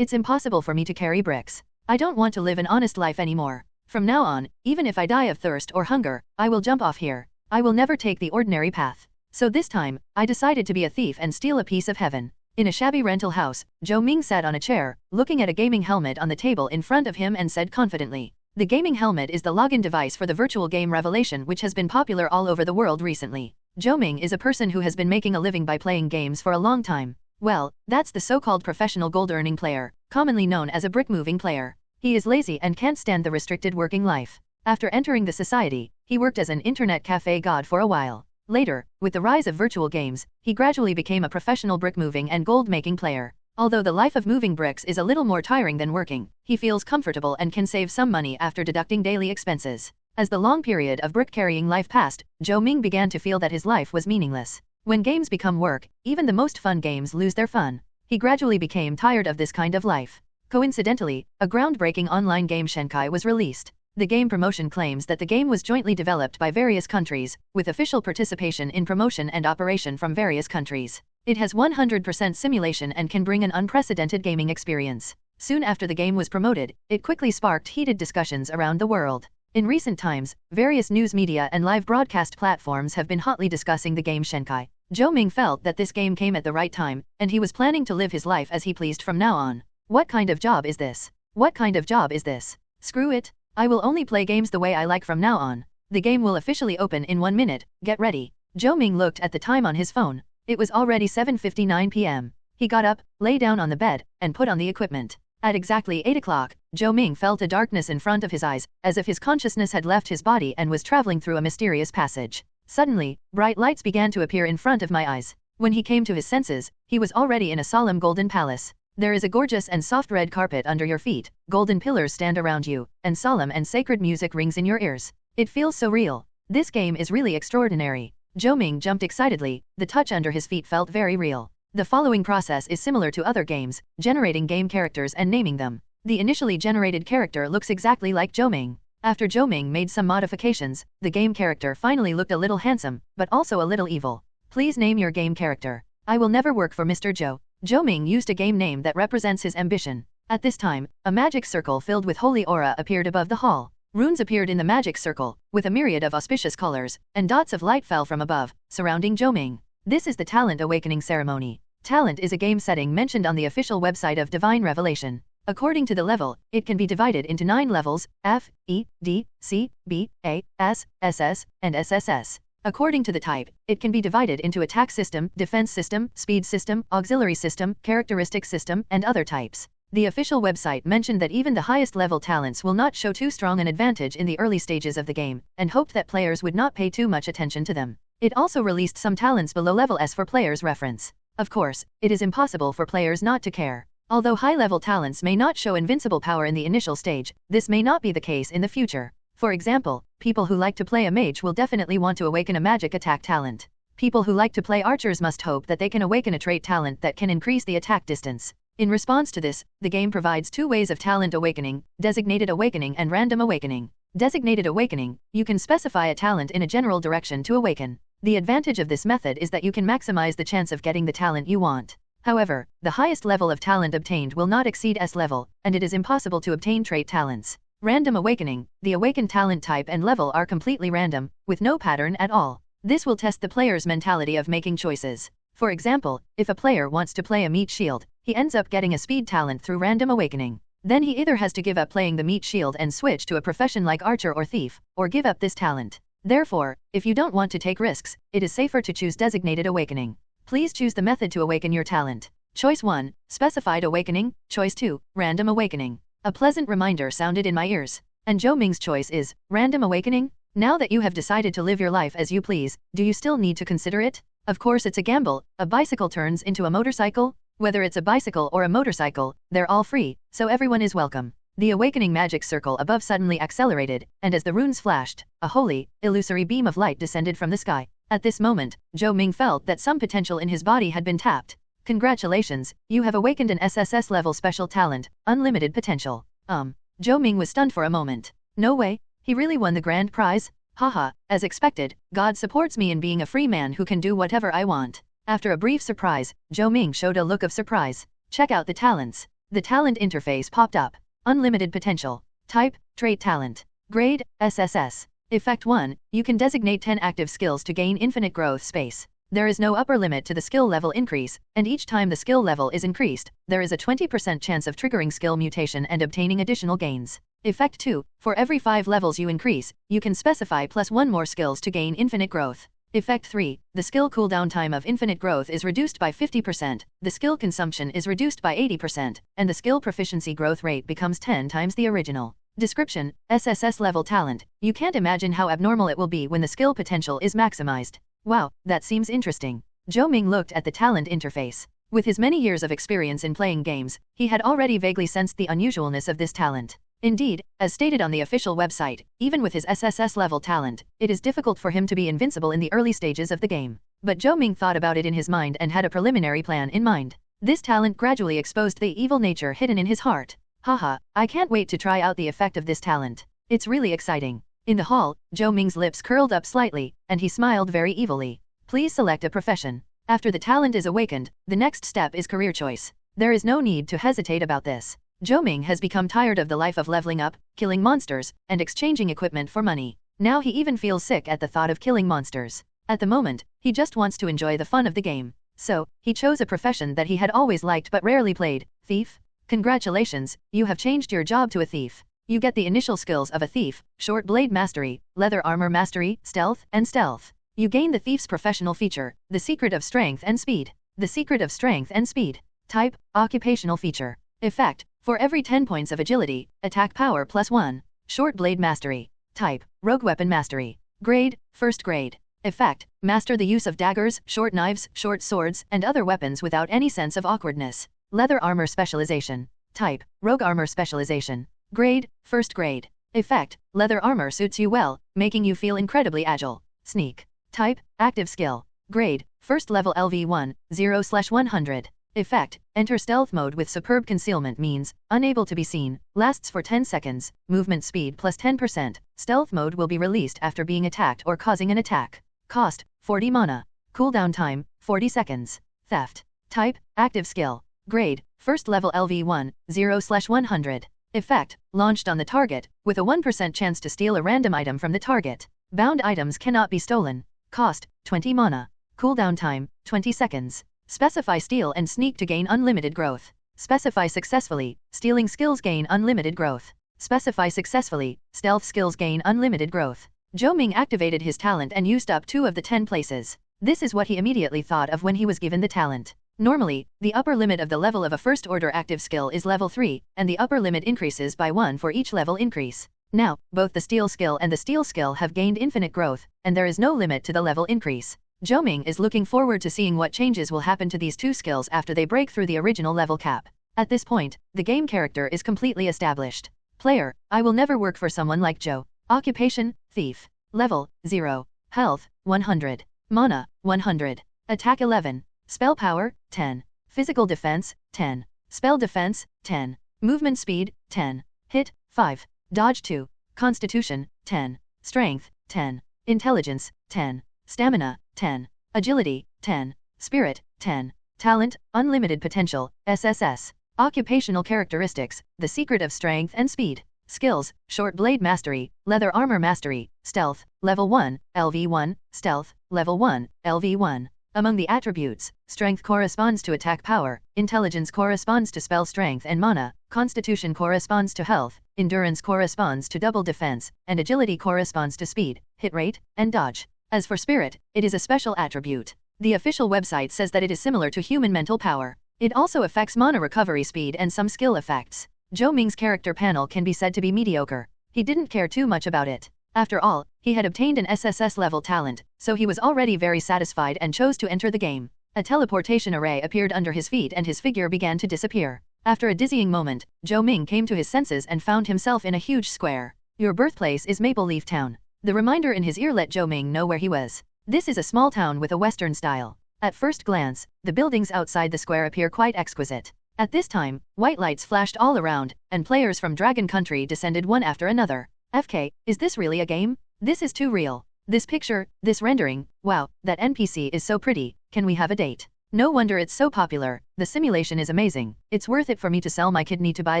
It's impossible for me to carry bricks. I don't want to live an honest life anymore. From now on, even if I die of thirst or hunger, I will jump off here. I will never take the ordinary path. So this time, I decided to be a thief and steal a piece of heaven. In a shabby rental house, Zhou Ming sat on a chair, looking at a gaming helmet on the table in front of him and said confidently, "The gaming helmet is the login device for the virtual game Revelation, which has been popular all over the world recently." Zhou Ming is a person who has been making a living by playing games for a long time. Well, that's the so-called professional gold-earning player, commonly known as a brick-moving player. He is lazy and can't stand the restricted working life. After entering the society, he worked as an internet cafe god for a while. Later, with the rise of virtual games, he gradually became a professional brick-moving and gold-making player. Although the life of moving bricks is a little more tiring than working, he feels comfortable and can save some money after deducting daily expenses. As the long period of brick-carrying life passed, Zhou Ming began to feel that his life was meaningless. When games become work, even the most fun games lose their fun. He gradually became tired of this kind of life. Coincidentally, a groundbreaking online game Shenqi was released. The game promotion claims that the game was jointly developed by various countries, with official participation in promotion and operation from various countries. It has 100% simulation and can bring an unprecedented gaming experience. Soon after the game was promoted, it quickly sparked heated discussions around the world. In recent times, various news media and live broadcast platforms have been hotly discussing the game Shenqi. Zhou Ming felt that this game came at the right time, and he was planning to live his life as he pleased from now on. What kind of job is this? What kind of job is this? Screw it. I will only play games the way I like from now on. The game will officially open in 1 minute, get ready. Zhou Ming looked at the time on his phone. It was already 7:59 p.m. He got up, lay down on the bed, and put on the equipment. At exactly 8 o'clock, Zhou Ming felt a darkness in front of his eyes, as if his consciousness had left his body and was traveling through a mysterious passage. Suddenly, bright lights began to appear in front of my eyes. When he came to his senses, he was already in a solemn golden palace. There is a gorgeous and soft red carpet under your feet, golden pillars stand around you, and solemn and sacred music rings in your ears. It feels so real. This game is really extraordinary. Zhou Ming jumped excitedly, the touch under his feet felt very real. The following process is similar to other games, generating game characters and naming them. The initially generated character looks exactly like Zhou Ming. After Zhou Ming made some modifications, the game character finally looked a little handsome, but also a little evil. Please name your game character. I will never work for Mr. Zhou. Zhou Ming used a game name that represents his ambition. At this time, a magic circle filled with holy aura appeared above the hall. Runes appeared in the magic circle, with a myriad of auspicious colors, and dots of light fell from above, surrounding Zhou Ming. This is the Talent Awakening Ceremony. Talent is a game setting mentioned on the official website of Divine Revelation. According to the level, it can be divided into 9 levels: F, E, D, C, B, A, S, SS, and SSS. According to the type, it can be divided into attack system, defense system, speed system, auxiliary system, characteristic system, and other types. The official website mentioned that even the highest level talents will not show too strong an advantage in the early stages of the game, and hoped that players would not pay too much attention to them. It also released some talents below level S for players' reference. Of course, it is impossible for players not to care. Although high-level talents may not show invincible power in the initial stage, this may not be the case in the future. For example, people who like to play a mage will definitely want to awaken a magic attack talent. People who like to play archers must hope that they can awaken a trait talent that can increase the attack distance. In response to this, the game provides 2 ways of talent awakening: designated awakening and random awakening. Designated awakening, you can specify a talent in a general direction to awaken. The advantage of this method is that you can maximize the chance of getting the talent you want. However, the highest level of talent obtained will not exceed S level, and it is impossible to obtain trait talents. Random awakening, the awakened talent type and level are completely random, with no pattern at all. This will test the player's mentality of making choices. For example, if a player wants to play a meat shield, he ends up getting a speed talent through random awakening. Then he either has to give up playing the meat shield and switch to a profession like archer or thief, or give up this talent. Therefore, if you don't want to take risks, it is safer to choose designated awakening. Please choose the method to awaken your talent. Choice 1, specified awakening. Choice 2, random awakening. A pleasant reminder sounded in my ears. And Zhou Ming's choice is random awakening? Now that you have decided to live your life as you please, do you still need to consider it? Of course it's a gamble. A bicycle turns into a motorcycle? Whether it's a bicycle or a motorcycle, they're all free, so everyone is welcome. The awakening magic circle above suddenly accelerated, and as the runes flashed, a holy, illusory beam of light descended from the sky. At this moment, Zhou Ming felt that some potential in his body had been tapped. Congratulations, you have awakened an SSS level special talent, unlimited potential. Zhou Ming was stunned for a moment. No way, he really won the grand prize? Haha, as expected, God supports me in being a free man who can do whatever I want. After a brief surprise, Zhou Ming showed a look of surprise. Check out the talents. The talent interface popped up. Unlimited potential. Type, trait talent. Grade, SSS. Effect 1, you can designate 10 active skills to gain infinite growth space. There is no upper limit to the skill level increase, and each time the skill level is increased, there is a 20% chance of triggering skill mutation and obtaining additional gains. Effect 2, for every 5 levels you increase, you can specify +1 more skills to gain infinite growth. Effect 3, the skill cooldown time of infinite growth is reduced by 50%, the skill consumption is reduced by 80%, and the skill proficiency growth rate becomes 10 times the original. Description, SSS level talent. You can't imagine how abnormal it will be when the skill potential is maximized. Wow, that seems interesting. Zhou Ming looked at the talent interface. With his many years of experience in playing games, he had already vaguely sensed the unusualness of this talent. Indeed, as stated on the official website, even with his SSS level talent, it is difficult for him to be invincible in the early stages of the game. But Zhou Ming thought about it in his mind and had a preliminary plan in mind. This talent gradually exposed the evil nature hidden in his heart. Haha, I can't wait to try out the effect of this talent. It's really exciting. In the hall, Zhou Ming's lips curled up slightly, and he smiled very evilly. Please select a profession. After the talent is awakened, the next step is career choice. There is no need to hesitate about this. Zhou Ming has become tired of the life of leveling up, killing monsters, and exchanging equipment for money. Now he even feels sick at the thought of killing monsters. At the moment, he just wants to enjoy the fun of the game. So, he chose a profession that he had always liked but rarely played, thief. Congratulations, you have changed your job to a thief. You get the initial skills of a thief, short blade mastery, leather armor mastery, stealth, and stealth. You gain the thief's professional feature, the secret of strength and speed. The secret of strength and speed. Type, occupational feature. Effect, for every 10 points of agility, attack power +1. Short blade mastery. Type, rogue weapon mastery. Grade, first grade. Effect, master the use of daggers, short knives, short swords, and other weapons without any sense of awkwardness. Leather armor specialization. Type, rogue armor specialization. Grade, first grade. Effect, leather armor suits you well, making you feel incredibly agile. Sneak. Type, active skill. Grade, first level LV1, 0/100. Effect, enter stealth mode with superb concealment means, unable to be seen, lasts for 10 seconds, movement speed +10%. Stealth mode will be released after being attacked or causing an attack. Cost, 40 mana. Cooldown time, 40 seconds. Theft. Type, active skill. Grade, first level LV1, 0/100. Effect, launched on the target, with a 1% chance to steal a random item from the target. Bound items cannot be stolen. Cost, 20 mana. Cooldown time, 20 seconds. Specify steal and sneak to gain unlimited growth. Specify successfully, stealing skills gain unlimited growth. Specify successfully, stealth skills gain unlimited growth. Zhou Ming activated his talent and used up 2 of the 10 places. This is what he immediately thought of when he was given the talent. Normally, the upper limit of the level of a first-order active skill is level 3, and the upper limit increases by 1 for each level increase. Now, both the steal skill and the steal skill have gained infinite growth, and there is no limit to the level increase. Zhou Ming is looking forward to seeing what changes will happen to these 2 skills after they break through the original level cap. At this point, the game character is completely established. Player, I will never work for someone like Zhou. Occupation, thief. Level, 0. Health, 100. Mana, 100. Attack 11. Spell power, 10. Physical defense, 10. Spell defense, 10. Movement speed, 10. Hit, 5. Dodge 2. Constitution, 10. Strength, 10. Intelligence, 10. Stamina, 10. Agility, 10. Spirit, 10. Talent, unlimited potential, SSS. Occupational characteristics, the secret of strength and speed. Skills, short blade mastery, leather armor mastery, stealth, level 1, LV1, stealth, level 1, LV1. Among the attributes, strength corresponds to attack power, intelligence corresponds to spell strength and mana, constitution corresponds to health, endurance corresponds to double defense, and agility corresponds to speed, hit rate, and dodge. As for spirit, it is a special attribute. The official website says that it is similar to human mental power. It also affects mana recovery speed and some skill effects. Zhou Ming's character panel can be said to be mediocre. He didn't care too much about it. After all, he had obtained an SSS level talent, so he was already very satisfied and chose to enter the game. A teleportation array appeared under his feet and his figure began to disappear. After a dizzying moment, Zhou Ming came to his senses and found himself in a huge square. Your birthplace is Maple Leaf Town. The reminder in his ear let Zhou Ming know where he was. This is a small town with a Western style. At first glance, the buildings outside the square appear quite exquisite. At this time, white lights flashed all around, and players from Dragon Country descended one after another. FK, is this really a game? This is too real. This picture, this rendering, wow, that NPC is so pretty, can we have a date? No wonder it's so popular, the simulation is amazing, it's worth it for me to sell my kidney to buy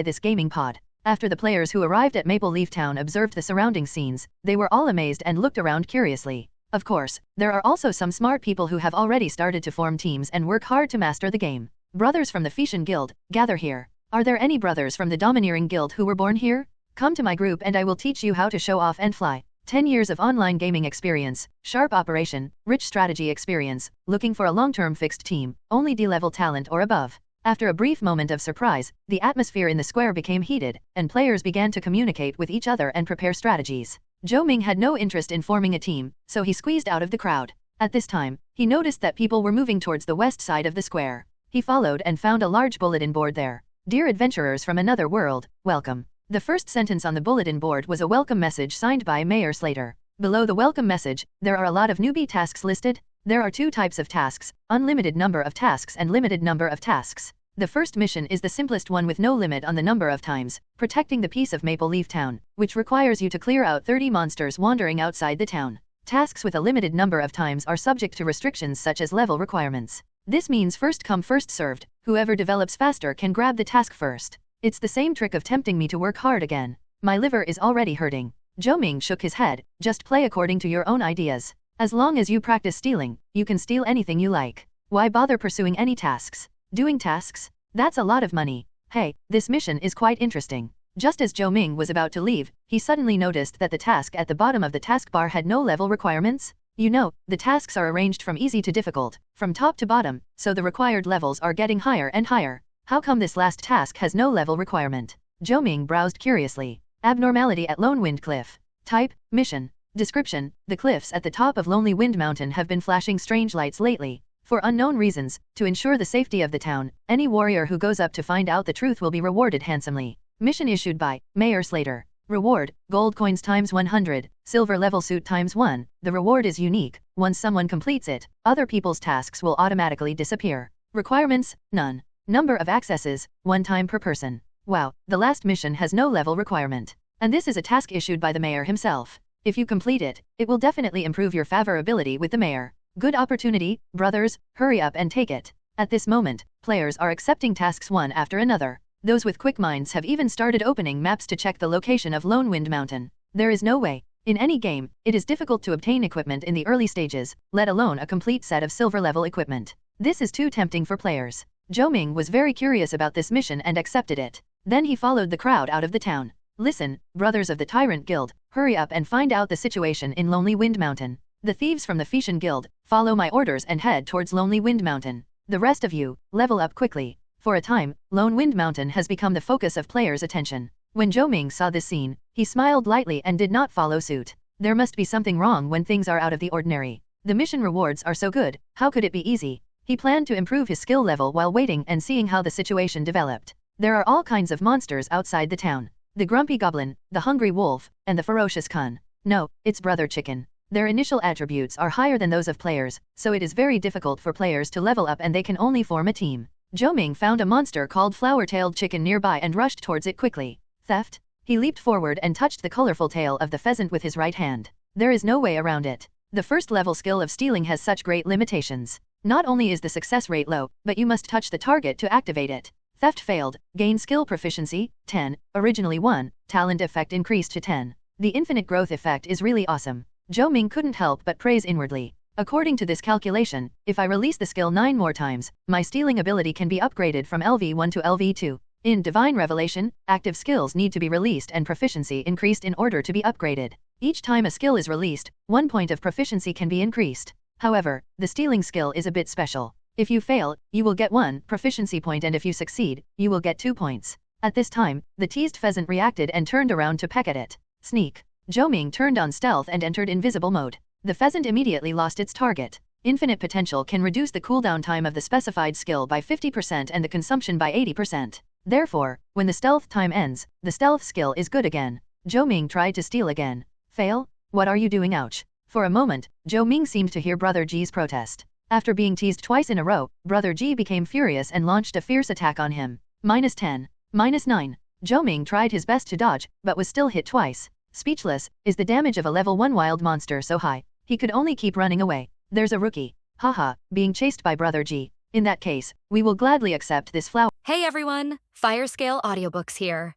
this gaming pod. After the players who arrived at Maple Leaf Town observed the surrounding scenes, they were all amazed and looked around curiously. Of course, there are also some smart people who have already started to form teams and work hard to master the game. Brothers from the Fishan Guild, gather here. Are there any brothers from the Domineering Guild who were born here? Come to my group and I will teach you how to show off and fly. 10 years of online gaming experience, sharp operation, rich strategy experience, looking for a long-term fixed team, only D-level talent or above. After a brief moment of surprise, the atmosphere in the square became heated, and players began to communicate with each other and prepare strategies. Zhou Ming had no interest in forming a team, so he squeezed out of the crowd. At this time, he noticed that people were moving towards the west side of the square. He followed and found a large bulletin board there. Dear adventurers from another world, welcome. The first sentence on the bulletin board was a welcome message signed by Mayor Slater. Below the welcome message, there are a lot of newbie tasks listed. There are 2 types of tasks, unlimited number of tasks and limited number of tasks. The first mission is the simplest one with no limit on the number of times, protecting the peace of Maple Leaf Town, which requires you to clear out 30 monsters wandering outside the town. Tasks with a limited number of times are subject to restrictions such as level requirements. This means first come first served, whoever develops faster can grab the task first. It's the same trick of tempting me to work hard again. My liver is already hurting. Zhou Ming shook his head, just play according to your own ideas. As long as you practice stealing, you can steal anything you like. Why bother pursuing any tasks? Doing tasks? That's a lot of money. Hey, this mission is quite interesting. Just as Zhou Ming was about to leave, he suddenly noticed that the task at the bottom of the taskbar had no level requirements. You know, the tasks are arranged from easy to difficult, from top to bottom, so the required levels are getting higher and higher. How come this last task has no level requirement? Zhou Ming browsed curiously. Abnormality at Lone Wind Cliff. Type, mission. Description, the cliffs at the top of Lonely Wind Mountain have been flashing strange lights lately. For unknown reasons, to ensure the safety of the town, any warrior who goes up to find out the truth will be rewarded handsomely. Mission issued by Mayor Slater. Reward, gold coins times 100, silver level suit times 1. The reward is unique. Once someone completes it, other people's tasks will automatically disappear. Requirements, none. Number of accesses, 1 time per person. Wow, the last mission has no level requirement. And this is a task issued by the mayor himself. If you complete it, it will definitely improve your favorability with the mayor. Good opportunity, brothers, hurry up and take it. At this moment, players are accepting tasks one after another. Those with quick minds have even started opening maps to check the location of Lone Wind Mountain. There is no way. In any game, it is difficult to obtain equipment in the early stages, let alone a complete set of silver level equipment. This is too tempting for players. Zhou Ming was very curious about this mission and accepted it. Then he followed the crowd out of the town. Listen, brothers of the Tyrant Guild, hurry up and find out the situation in Lonely Wind Mountain. The thieves from the Fishan Guild, follow my orders and head towards Lonely Wind Mountain. The rest of you, level up quickly. For a time, Lone Wind Mountain has become the focus of players' attention. When Zhou Ming saw this scene, he smiled lightly and did not follow suit. There must be something wrong when things are out of the ordinary. The mission rewards are so good, how could it be easy? He planned to improve his skill level while waiting and seeing how the situation developed. There are all kinds of monsters outside the town. The grumpy goblin, the hungry wolf, and the ferocious kun. No, it's brother chicken. Their initial attributes are higher than those of players, so it is very difficult for players to level up and they can only form a team. Zhou Ming found a monster called flower-tailed chicken nearby and rushed towards it quickly. Theft? He leaped forward and touched the colorful tail of the pheasant with his right hand. There is no way around it. The first level skill of stealing has such great limitations. Not only is the success rate low, but you must touch the target to activate it. Theft failed. Gain skill proficiency, 10, originally 1, talent effect increased to 10. The infinite growth effect is really awesome. Zhou Ming couldn't help but praise inwardly. According to this calculation, if I release the skill 9 more times, my stealing ability can be upgraded from LV1 to LV2. In Divine Revelation, active skills need to be released and proficiency increased in order to be upgraded. Each time a skill is released, 1 point of proficiency can be increased. However, the stealing skill is a bit special. If you fail, you will get 1 proficiency point and if you succeed, you will get 2 points. At this time, the teased pheasant reacted and turned around to peck at it. Sneak. Zhou Ming turned on stealth and entered invisible mode. The pheasant immediately lost its target. Infinite potential can reduce the cooldown time of the specified skill by 50% and the consumption by 80%. Therefore, when the stealth time ends, the stealth skill is good again. Zhou Ming tried to steal again. Fail? What are you doing? Ouch. For a moment, Zhou Ming seemed to hear Brother G's protest. After being teased twice in a row, Brother G became furious and launched a fierce attack on him. -10. -9. Zhou Ming tried his best to dodge, but was still hit twice. Speechless, is the damage of a level 1 wild monster so high? He could only keep running away. There's a rookie. Haha, being chased by Brother G. In that case, we will gladly accept this flower. Hey everyone, Fire Scale Audiobooks here.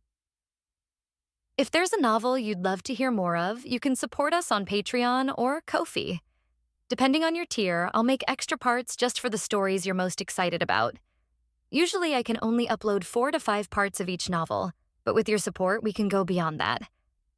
If there's a novel you'd love to hear more of, you can support us on Patreon or Ko-fi. Depending on your tier, I'll make extra parts just for the stories you're most excited about. Usually I can only upload 4 to 5 parts of each novel, but with your support we can go beyond that.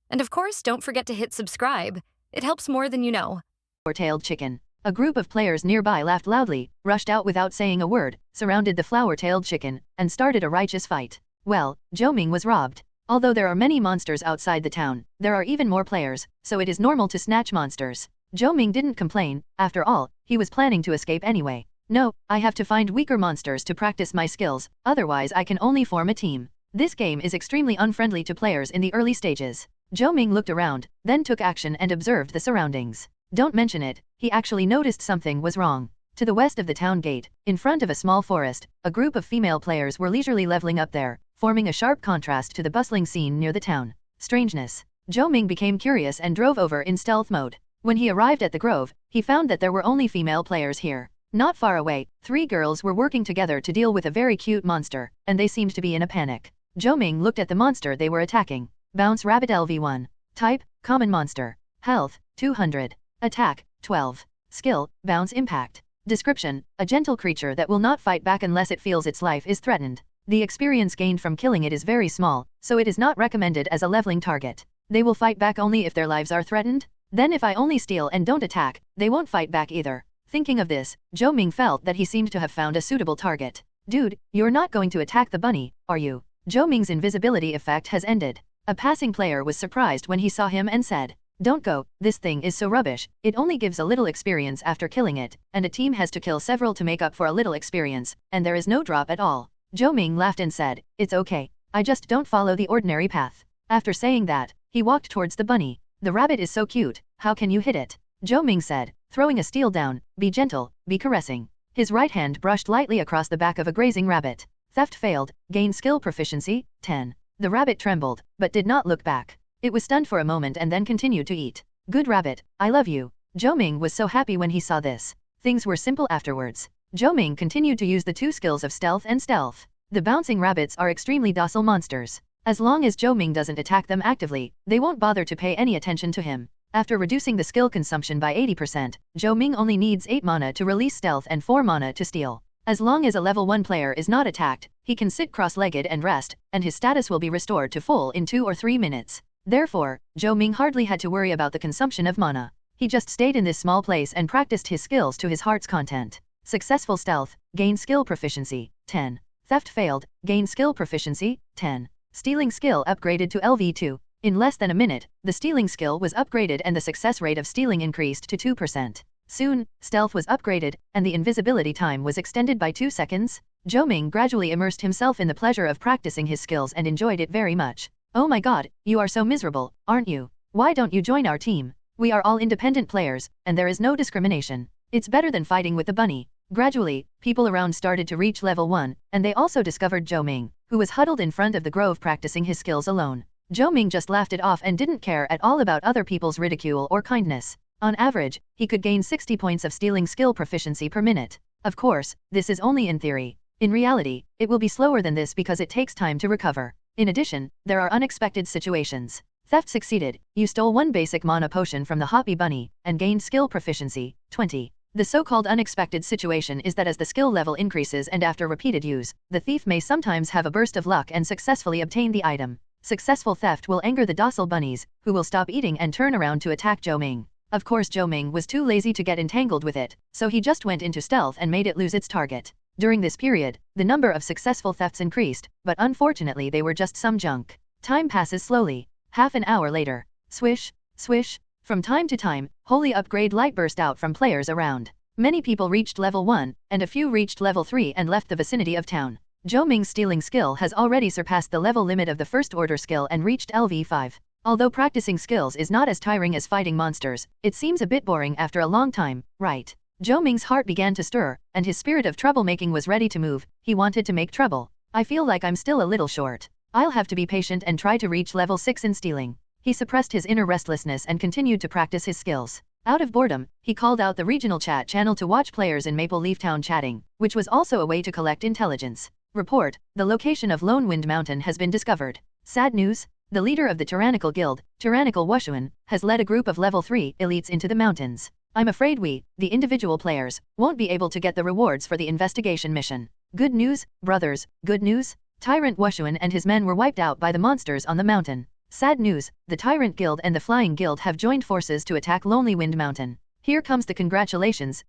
And of course, don't forget to hit subscribe. It helps more than you know. Flower-tailed chicken. A group of players nearby laughed loudly, rushed out without saying a word, surrounded the flower-tailed chicken, and started a righteous fight. Well, Zhou Ming was robbed. Although there are many monsters outside the town, there are even more players, so it is normal to snatch monsters. Zhou Ming didn't complain. After all, he was planning to escape anyway. No, I have to find weaker monsters to practice my skills, otherwise I can only form a team. This game is extremely unfriendly to players in the early stages. Zhou Ming looked around, then took action and observed the surroundings. Don't mention it, he actually noticed something was wrong. To the west of the town gate, in front of a small forest, a group of female players were leisurely leveling up there, forming a sharp contrast to the bustling scene near the town. Strangeness. Zhou Ming became curious and drove over in stealth mode. When he arrived at the grove, he found that there were only female players here. Not far away, 3 girls were working together to deal with a very cute monster, and they seemed to be in a panic. Zhou Ming looked at the monster they were attacking. Bounce Rabbit LV1. Type, Common Monster. Health, 200. Attack, 12. Skill, Bounce Impact. Description, a gentle creature that will not fight back unless it feels its life is threatened. The experience gained from killing it is very small, so it is not recommended as a leveling target. They will fight back only if their lives are threatened? Then if I only steal and don't attack, they won't fight back either. Thinking of this, Zhou Ming felt that he seemed to have found a suitable target. Dude, you're not going to attack the bunny, are you? Zhou Ming's invisibility effect has ended. A passing player was surprised when he saw him and said, "Don't go, this thing is so rubbish, it only gives a little experience after killing it, and a team has to kill several to make up for a little experience, and there is no drop at all." Zhou Ming laughed and said, "It's okay, I just don't follow the ordinary path." After saying that, he walked towards the bunny. "The rabbit is so cute, how can you hit it?" Zhou Ming said, throwing a steel down, "Be gentle, be caressing." His right hand brushed lightly across the back of a grazing rabbit. Theft failed, gain skill proficiency, 10. The rabbit trembled, but did not look back. It was stunned for a moment and then continued to eat. "Good rabbit, I love you." Zhou Ming was so happy when he saw this. Things were simple afterwards. Zhou Ming continued to use the 2 skills of stealth and stealth. The bouncing rabbits are extremely docile monsters. As long as Zhou Ming doesn't attack them actively, they won't bother to pay any attention to him. After reducing the skill consumption by 80%, Zhou Ming only needs 8 mana to release stealth and 4 mana to steal. As long as a level 1 player is not attacked, he can sit cross-legged and rest, and his status will be restored to full in 2 or 3 minutes. Therefore, Zhou Ming hardly had to worry about the consumption of mana. He just stayed in this small place and practiced his skills to his heart's content. Successful stealth, gain skill proficiency, 10. Theft failed, gain skill proficiency, 10. Stealing skill upgraded to LV2. In less than a minute, the stealing skill was upgraded and the success rate of stealing increased to 2%. Soon, stealth was upgraded, and the invisibility time was extended by 2 seconds. Zhou Ming gradually immersed himself in the pleasure of practicing his skills and enjoyed it very much. "Oh my god, you are so miserable, aren't you? Why don't you join our team? We are all independent players, and there is no discrimination. It's better than fighting with the bunny." Gradually, people around started to reach level 1, and they also discovered Zhou Ming, who was huddled in front of the grove practicing his skills alone. Zhou Ming just laughed it off and didn't care at all about other people's ridicule or kindness. On average, he could gain 60 points of stealing skill proficiency per minute. Of course, this is only in theory. In reality, it will be slower than this because it takes time to recover. In addition, there are unexpected situations. Theft succeeded, you stole 1 basic mana potion from the Hoppy Bunny, and gained skill proficiency, 20. The so-called unexpected situation is that as the skill level increases and after repeated use, the thief may sometimes have a burst of luck and successfully obtain the item. Successful theft will anger the docile bunnies, who will stop eating and turn around to attack Zhou Ming. Of course Zhou Ming was too lazy to get entangled with it, so he just went into stealth and made it lose its target. During this period, the number of successful thefts increased, but unfortunately they were just some junk. Time passes slowly. Half an hour later. Swish, swish. From time to time, holy upgrade light burst out from players around. Many people reached level 1, and a few reached level 3 and left the vicinity of town. Zhou Ming's stealing skill has already surpassed the level limit of the first order skill and reached LV5. Although practicing skills is not as tiring as fighting monsters, it seems a bit boring after a long time, right? Zhou Ming's heart began to stir, and his spirit of troublemaking was ready to move. He wanted to make trouble. "I feel like I'm still a little short. I'll have to be patient and try to reach level 6 in stealing." He suppressed his inner restlessness and continued to practice his skills. Out of boredom, he called out the regional chat channel to watch players in Maple Leaf Town chatting, which was also a way to collect intelligence. Report, the location of Lone Wind Mountain has been discovered. Sad news, the leader of the tyrannical guild, Tyrannical Wushuan, has led a group of level 3 elites into the mountains. I'm afraid we, the individual players, won't be able to get the rewards for the investigation mission. Good news, brothers, good news? Tyrant Wushuan and his men were wiped out by the monsters on the mountain. Sad news, the Tyrant Guild and the Flying Guild have joined forces to attack Lonely Wind Mountain. Here comes the congratulations,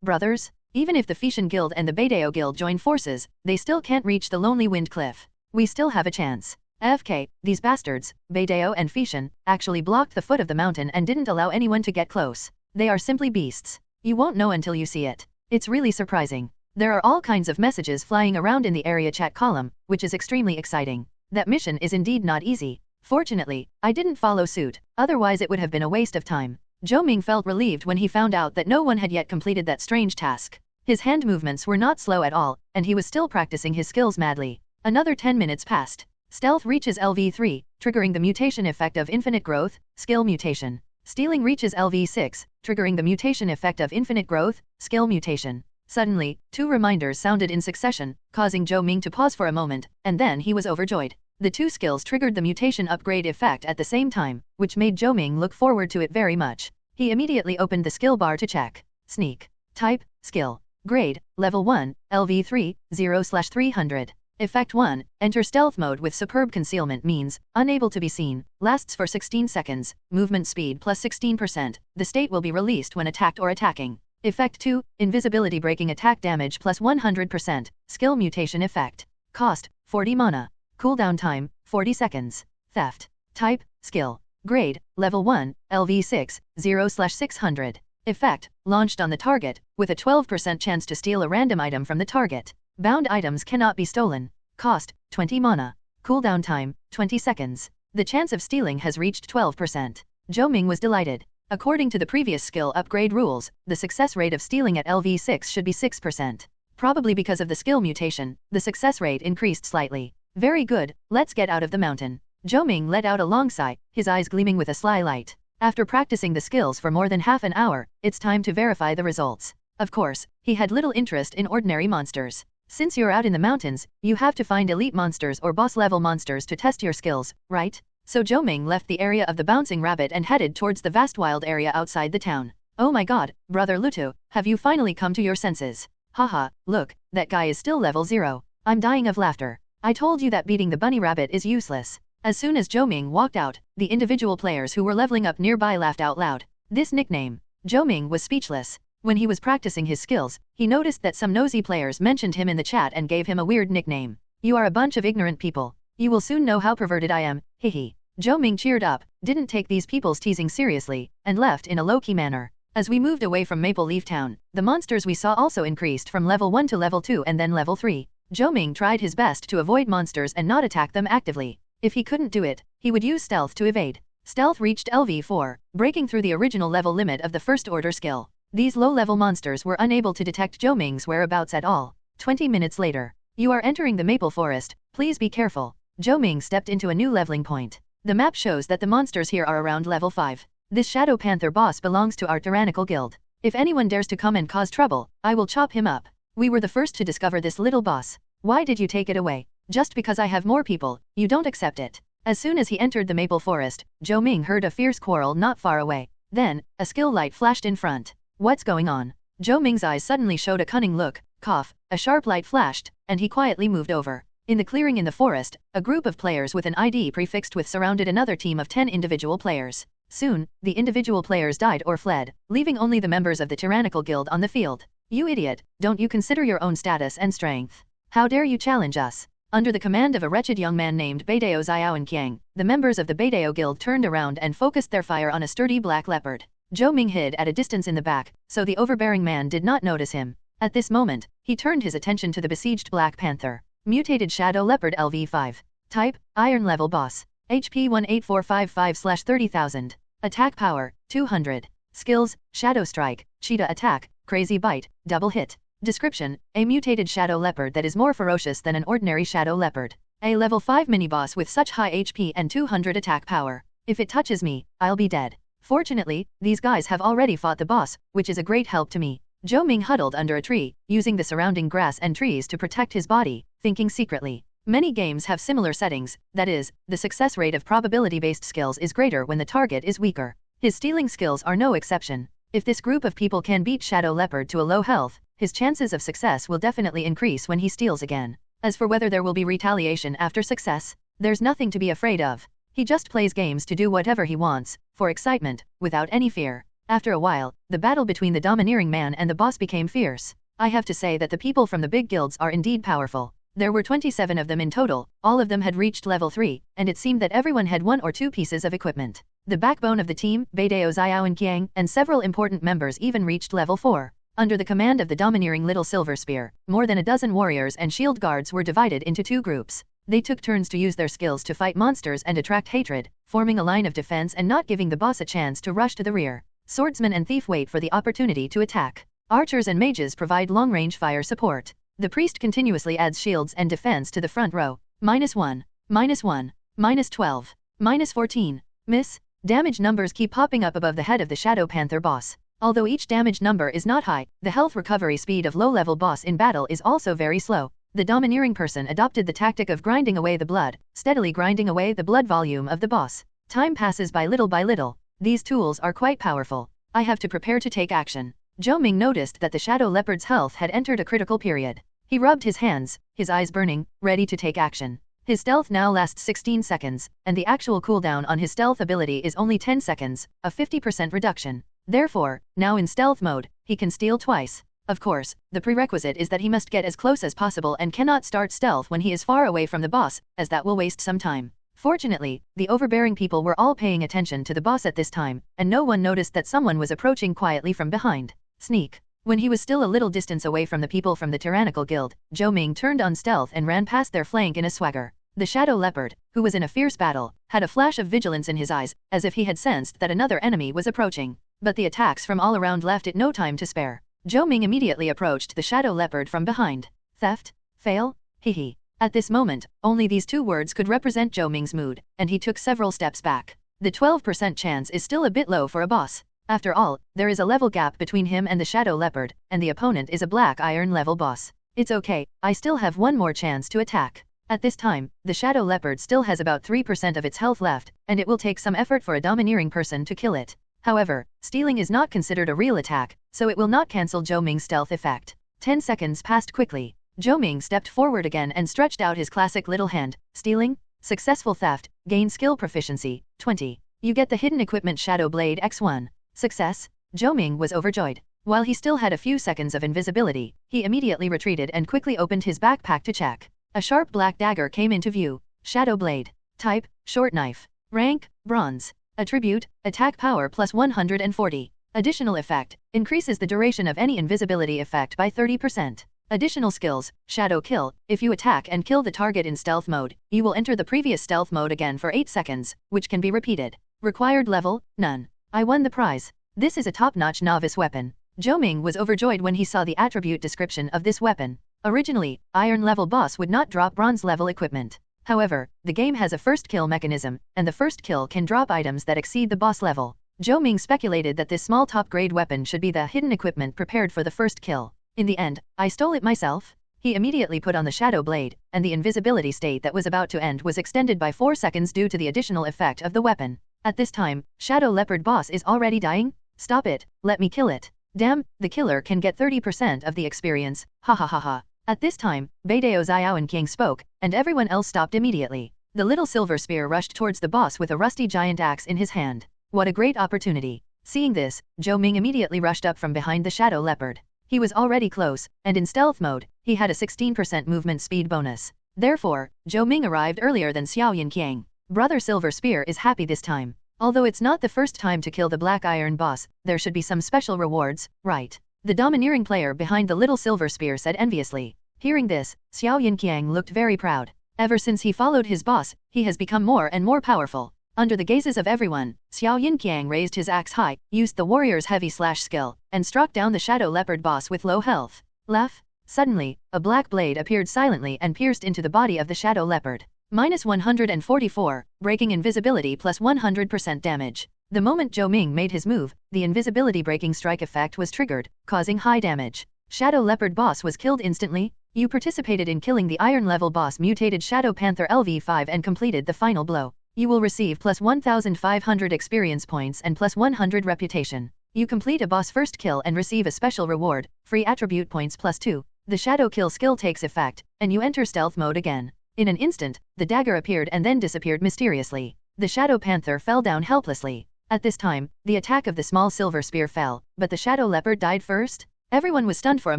brothers. Even if the Fishan Guild and the Beidao Guild join forces, they still can't reach the Lonely Wind Cliff. We still have a chance. FK, these bastards, Beidao and Fishan, actually blocked the foot of the mountain and didn't allow anyone to get close. They are simply beasts. You won't know until you see it. It's really surprising. There are all kinds of messages flying around in the area chat column, which is extremely exciting. That mission is indeed not easy. Fortunately, I didn't follow suit, otherwise it would have been a waste of time. Zhou Ming felt relieved when he found out that no one had yet completed that strange task. His hand movements were not slow at all, and he was still practicing his skills madly. Another 10 minutes passed. Stealth reaches LV3, triggering the mutation effect of infinite growth, skill mutation. Stealing reaches LV6, triggering the mutation effect of infinite growth, skill mutation. Suddenly, 2 reminders sounded in succession, causing Zhou Ming to pause for a moment, and then he was overjoyed. The 2 skills triggered the mutation upgrade effect at the same time, which made Zhou Ming look forward to it very much. He immediately opened the skill bar to check. Sneak. Type, skill. Grade, level 1, LV3, 0/300. Effect 1, enter stealth mode with superb concealment means, unable to be seen, lasts for 16 seconds, movement speed plus 16%, the state will be released when attacked or attacking. Effect 2, invisibility breaking attack damage plus 100%, skill mutation effect. Cost, 40 mana. Cooldown time, 40 seconds. Theft. Type, skill. Grade, level 1, LV6, 0/600. Effect, launched on the target, with a 12% chance to steal a random item from the target. Bound items cannot be stolen. Cost, 20 mana. Cooldown time, 20 seconds. The chance of stealing has reached 12%. Zhou Ming was delighted. According to the previous skill upgrade rules, the success rate of stealing at LV6 should be 6%. Probably because of the skill mutation, the success rate increased slightly. Very good, let's get out of the mountain. Zhou Ming let out a long sigh, his eyes gleaming with a sly light. After practicing the skills for more than half an hour, it's time to verify the results. Of course, he had little interest in ordinary monsters. Since you're out in the mountains, you have to find elite monsters or boss-level monsters to test your skills, right? So Zhou Ming left the area of the bouncing rabbit and headed towards the vast wild area outside the town. Oh my god, brother Lutu, have you finally come to your senses? Haha, look, that guy is still level 0. I'm dying of laughter. I told you that beating the bunny rabbit is useless. As soon as Zhou Ming walked out, the individual players who were leveling up nearby laughed out loud. This nickname. Zhou Ming was speechless. When he was practicing his skills, he noticed that some nosy players mentioned him in the chat and gave him a weird nickname. You are a bunch of ignorant people. You will soon know how perverted I am, hehe. Zhou Ming cheered up, didn't take these people's teasing seriously, and left in a low-key manner. As we moved away from Maple Leaf Town, the monsters we saw also increased from level 1 to level 2 and then level 3. Zhou Ming tried his best to avoid monsters and not attack them actively. If he couldn't do it, he would use stealth to evade. Stealth reached LV4, breaking through the original level limit of the first order skill. These low-level monsters were unable to detect Zhou Ming's whereabouts at all. 20 minutes later. You are entering the maple forest, please be careful. Zhou Ming stepped into a new leveling point. The map shows that the monsters here are around level 5. This Shadow Panther boss belongs to our tyrannical guild. If anyone dares to come and cause trouble, I will chop him up. We were the first to discover this little boss. Why did you take it away? Just because I have more people, you don't accept it. As soon as he entered the maple forest, Zhou Ming heard a fierce quarrel not far away. Then, a skill light flashed in front. What's going on? Zhou Ming's eyes suddenly showed a cunning look. Cough, a sharp light flashed, and he quietly moved over. In the clearing in the forest, a group of players with an ID prefixed with surrounded another team of 10 individual players. Soon, the individual players died or fled, leaving only the members of the tyrannical guild on the field. You idiot, don't you consider your own status and strength? How dare you challenge us? Under the command of a wretched young man named Beidao Xiaoanqiang, the members of the Beidao guild turned around and focused their fire on a sturdy black leopard. Zhou Ming hid at a distance in the back, so the overbearing man did not notice him. At this moment, he turned his attention to the besieged Black Panther. Mutated Shadow Leopard LV5. Type, Iron Level Boss. HP 18455/30,000. Attack Power, 200. Skills, Shadow Strike, Cheetah Attack, Crazy Bite, Double Hit. Description, a mutated Shadow Leopard that is more ferocious than an ordinary Shadow Leopard. A level 5 mini-boss with such high HP and 200 attack power. If it touches me, I'll be dead. Fortunately, these guys have already fought the boss, which is a great help to me. Zhou Ming huddled under a tree, using the surrounding grass and trees to protect his body, thinking secretly. Many games have similar settings, that is, the success rate of probability-based skills is greater when the target is weaker. His stealing skills are no exception. If this group of people can beat Shadow Leopard to a low health, his chances of success will definitely increase when he steals again. As for whether there will be retaliation after success, there's nothing to be afraid of. He just plays games to do whatever he wants, for excitement, without any fear. After a while, the battle between the domineering man and the boss became fierce. I have to say that the people from the big guilds are indeed powerful. There were 27 of them in total, all of them had reached level 3, and it seemed that everyone had 1 or 2 pieces of equipment. The backbone of the team, Beidao Xiaoqiang, and several important members even reached level 4. Under the command of the domineering Little Silver Spear, more than a dozen warriors and shield guards were divided into 2 groups. They took turns to use their skills to fight monsters and attract hatred, forming a line of defense and not giving the boss a chance to rush to the rear. Swordsman and thief wait for the opportunity to attack. Archers and mages provide long-range fire support. The priest continuously adds shields and defense to the front row. -1, -1, -12, -14. Miss. Damage numbers keep popping up above the head of the Shadow Panther boss. Although each damage number is not high, the health recovery speed of low-level boss in battle is also very slow. The domineering person adopted the tactic of grinding away the blood, steadily grinding away the blood volume of the boss. Time passes by little. These tools are quite powerful. I have to prepare to take action. Zhou Ming noticed that the Shadow Leopard's health had entered a critical period. He rubbed his hands, his eyes burning, ready to take action. His stealth now lasts 16 seconds, and the actual cooldown on his stealth ability is only 10 seconds, a 50% reduction. Therefore, now in stealth mode, he can steal twice. Of course, the prerequisite is that he must get as close as possible and cannot start stealth when he is far away from the boss, as that will waste some time. Fortunately, the overbearing people were all paying attention to the boss at this time, and no one noticed that someone was approaching quietly from behind. Sneak. When he was still a little distance away from the people from the tyrannical guild, Zhou Ming turned on stealth and ran past their flank in a swagger. The Shadow Leopard, who was in a fierce battle, had a flash of vigilance in his eyes, as if he had sensed that another enemy was approaching. But the attacks from all around left it no time to spare. Zhou Ming immediately approached the Shadow Leopard from behind. Theft? Fail? Hehe. At this moment, only these 2 words could represent Zhou Ming's mood, and he took several steps back. The 12% chance is still a bit low for a boss. After all, there is a level gap between him and the Shadow Leopard, and the opponent is a Black Iron level boss. It's okay, I still have 1 more chance to attack. At this time, the Shadow Leopard still has about 3% of its health left, and it will take some effort for a domineering person to kill it. However, stealing is not considered a real attack, so it will not cancel Zhou Ming's stealth effect. 10 seconds passed quickly. Zhou Ming stepped forward again and stretched out his classic little hand. Stealing? Successful theft. Gain skill proficiency. 20. You get the hidden equipment Shadow Blade X1. Success? Zhou Ming was overjoyed. While he still had a few seconds of invisibility, he immediately retreated and quickly opened his backpack to check. A sharp black dagger came into view. Shadow Blade. Type, short knife. Rank, bronze. Attribute, attack power plus 140. Additional effect, increases the duration of any invisibility effect by 30%. Additional skills, Shadow Kill. If you attack and kill the target in stealth mode, you will enter the previous stealth mode again for 8 seconds, which can be repeated. Required level, none. I won the prize. This is a top-notch novice weapon. Zhou Ming was overjoyed when he saw the attribute description of this weapon. Originally, Iron level boss would not drop bronze level equipment. However, the game has a first kill mechanism, and the first kill can drop items that exceed the boss level. Zhou Ming speculated that this small top-grade weapon should be the hidden equipment prepared for the first kill. In the end, I stole it myself. He immediately put on the Shadow Blade, and the invisibility state that was about to end was extended by 4 seconds due to the additional effect of the weapon. At this time, Shadow Leopard boss is already dying? Stop it, let me kill it. Damn, the killer can get 30% of the experience, ha ha ha ha. At this time, Beidao Xiaoqiang spoke, and everyone else stopped immediately. The Little Silver Spear rushed towards the boss with a rusty giant axe in his hand. What a great opportunity. Seeing this, Zhou Ming immediately rushed up from behind the Shadow Leopard. He was already close, and in stealth mode, he had a 16% movement speed bonus. Therefore, Zhou Ming arrived earlier than Xiaoqiang. Brother Silver Spear is happy this time. Although it's not the first time to kill the Black Iron boss, there should be some special rewards, right? The domineering player behind the Little Silver Spear said enviously. Hearing this, Xiaoqiang looked very proud. Ever since he followed his boss, he has become more and more powerful. Under the gazes of everyone, Xiaoqiang raised his axe high, used the warrior's heavy slash skill, and struck down the Shadow Leopard boss with low health. Laugh. Suddenly, a black blade appeared silently and pierced into the body of the Shadow Leopard. -144, breaking invisibility plus 100% damage. The moment Zhou Ming made his move, the invisibility breaking strike effect was triggered, causing high damage. Shadow Leopard boss was killed instantly. You participated in killing the Iron level boss mutated Shadow Panther LV5 and completed the final blow. You will receive plus 1500 experience points and plus 100 reputation. You complete a boss first kill and receive a special reward, free attribute points plus 2. The shadow kill skill takes effect, and you enter stealth mode again. In an instant, the dagger appeared and then disappeared mysteriously. The Shadow Panther fell down helplessly. At this time, the attack of the small silver spear fell, but the Shadow Leopard died first. Everyone was stunned for a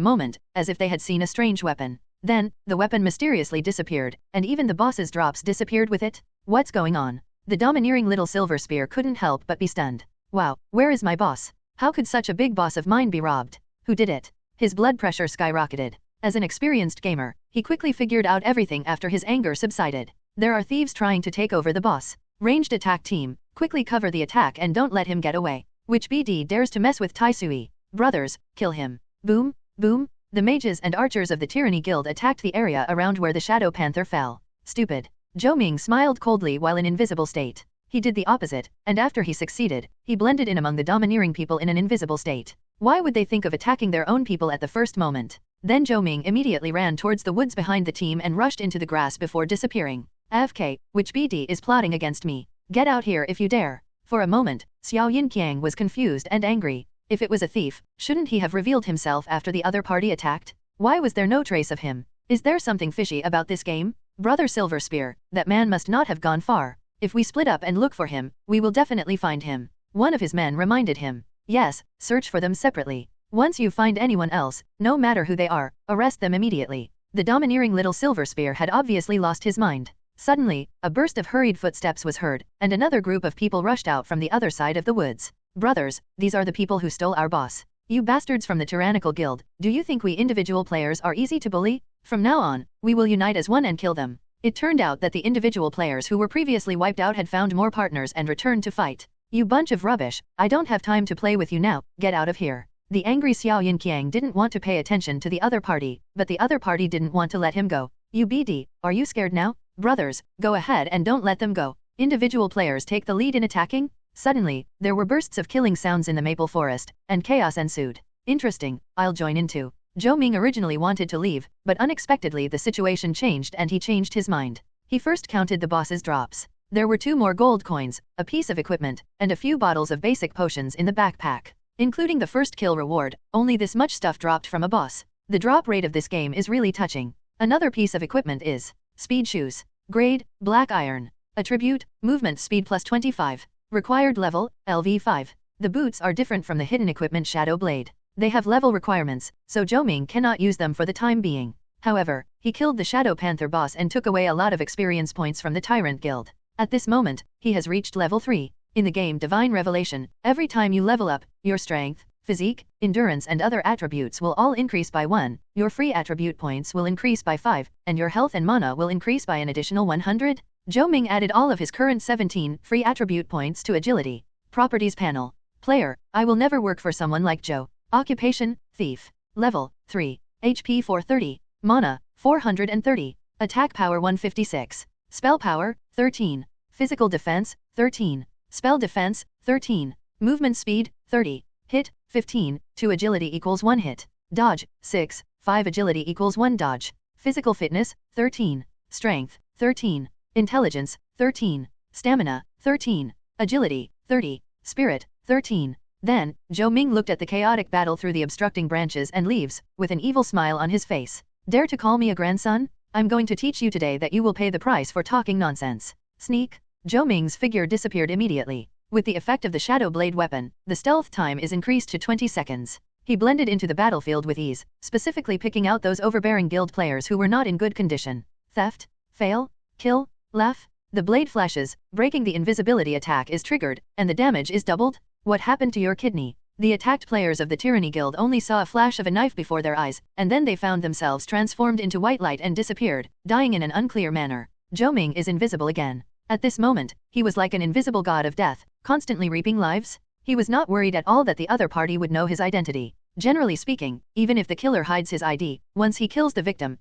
moment, as if they had seen a strange weapon. Then, the weapon mysteriously disappeared, and even the boss's drops disappeared with it. What's going on? The domineering little silver spear couldn't help but be stunned. Wow, where is my boss? How could such a big boss of mine be robbed? Who did it? His blood pressure skyrocketed. As an experienced gamer, he quickly figured out everything after his anger subsided. There are thieves trying to take over the boss. Ranged attack team, quickly cover the attack and don't let him get away. Which BD dares to mess with Taisui? Brothers, kill him. Boom, boom. The mages and archers of the Tyranny Guild attacked the area around where the Shadow Panther fell. Stupid. Zhou Ming smiled coldly while in invisible state. He did the opposite, and after he succeeded, he blended in among the domineering people in an invisible state. Why would they think of attacking their own people at the first moment? Then Zhou Ming immediately ran towards the woods behind the team and rushed into the grass before disappearing. AFK, which BD is plotting against me? Get out here if you dare. For a moment, Xiao Yinqiang was confused and angry. If it was a thief, shouldn't he have revealed himself after the other party attacked? Why was there no trace of him? Is there something fishy about this game? Brother Silver Spear, that man must not have gone far. If we split up and look for him, we will definitely find him. One of his men reminded him. Yes, search for them separately. Once you find anyone else, no matter who they are, arrest them immediately. The domineering little Silver Spear had obviously lost his mind. Suddenly, a burst of hurried footsteps was heard, and another group of people rushed out from the other side of the woods. Brothers, these are the people who stole our boss. You bastards from the Tyrannical Guild, do you think we individual players are easy to bully? From now on, we will unite as one and kill them. It turned out that the individual players who were previously wiped out had found more partners and returned to fight. You bunch of rubbish, I don't have time to play with you now, get out of here. The angry Xiao Yinqiang didn't want to pay attention to the other party, but the other party didn't want to let him go. You BD, are you scared now? Brothers, go ahead and don't let them go. Individual players take the lead in attacking? Suddenly, there were bursts of killing sounds in the maple forest, and chaos ensued. Interesting, I'll join in too. Zhou Ming originally wanted to leave, but unexpectedly the situation changed and he changed his mind. He first counted the boss's drops. There were 2 more gold coins, a piece of equipment, and a few bottles of basic potions in the backpack. Including the first kill reward, only this much stuff dropped from a boss. The drop rate of this game is really touching. Another piece of equipment is speed shoes. Grade, black iron. Attribute, movement speed plus 25. Required level, LV5. The boots are different from the hidden equipment Shadow Blade. They have level requirements, so Zhou Ming cannot use them for the time being. However, he killed the Shadow Panther boss and took away a lot of experience points from the Tyrant Guild. At this moment, he has reached level 3. In the game Divine Revelation, every time you level up, your strength, physique, endurance and other attributes will all increase by 1, your free attribute points will increase by 5, and your health and mana will increase by an additional 100. Zhou Ming added all of his current 17 free attribute points to Agility. Properties panel. Player, I will never work for someone like Zhou. Occupation, thief. Level, 3. HP 430. Mana, 430. Attack power 156. Spell power, 13. Physical defense, 13. Spell defense, 13. Movement speed, 30. Hit, 15. 2 agility equals 1 hit. Dodge, 6. 5 agility equals 1 dodge. Physical fitness, 13. Strength, 13. Intelligence, 13. Stamina, 13. Agility, 30. Spirit, 13. Then, Zhou Ming looked at the chaotic battle through the obstructing branches and leaves, with an evil smile on his face. Dare to call me a grandson? I'm going to teach you today that you will pay the price for talking nonsense. Sneak. Zhou Ming's figure disappeared immediately. With the effect of the Shadow Blade weapon, the stealth time is increased to 20 seconds. He blended into the battlefield with ease, specifically picking out those overbearing guild players who were not in good condition. Theft, fail, kill, laugh. The blade flashes, breaking the invisibility attack is triggered, and the damage is doubled. What happened to your kidney? The attacked players of the Tyranny Guild only saw a flash of a knife before their eyes, and then they found themselves transformed into white light and disappeared, dying in an unclear manner. Zhou Ming is invisible again. At this moment, he was like an invisible god of death, constantly reaping lives. He was not worried at all that the other party would know his identity. Generally speaking, even if the killer hides his ID, once he kills the victim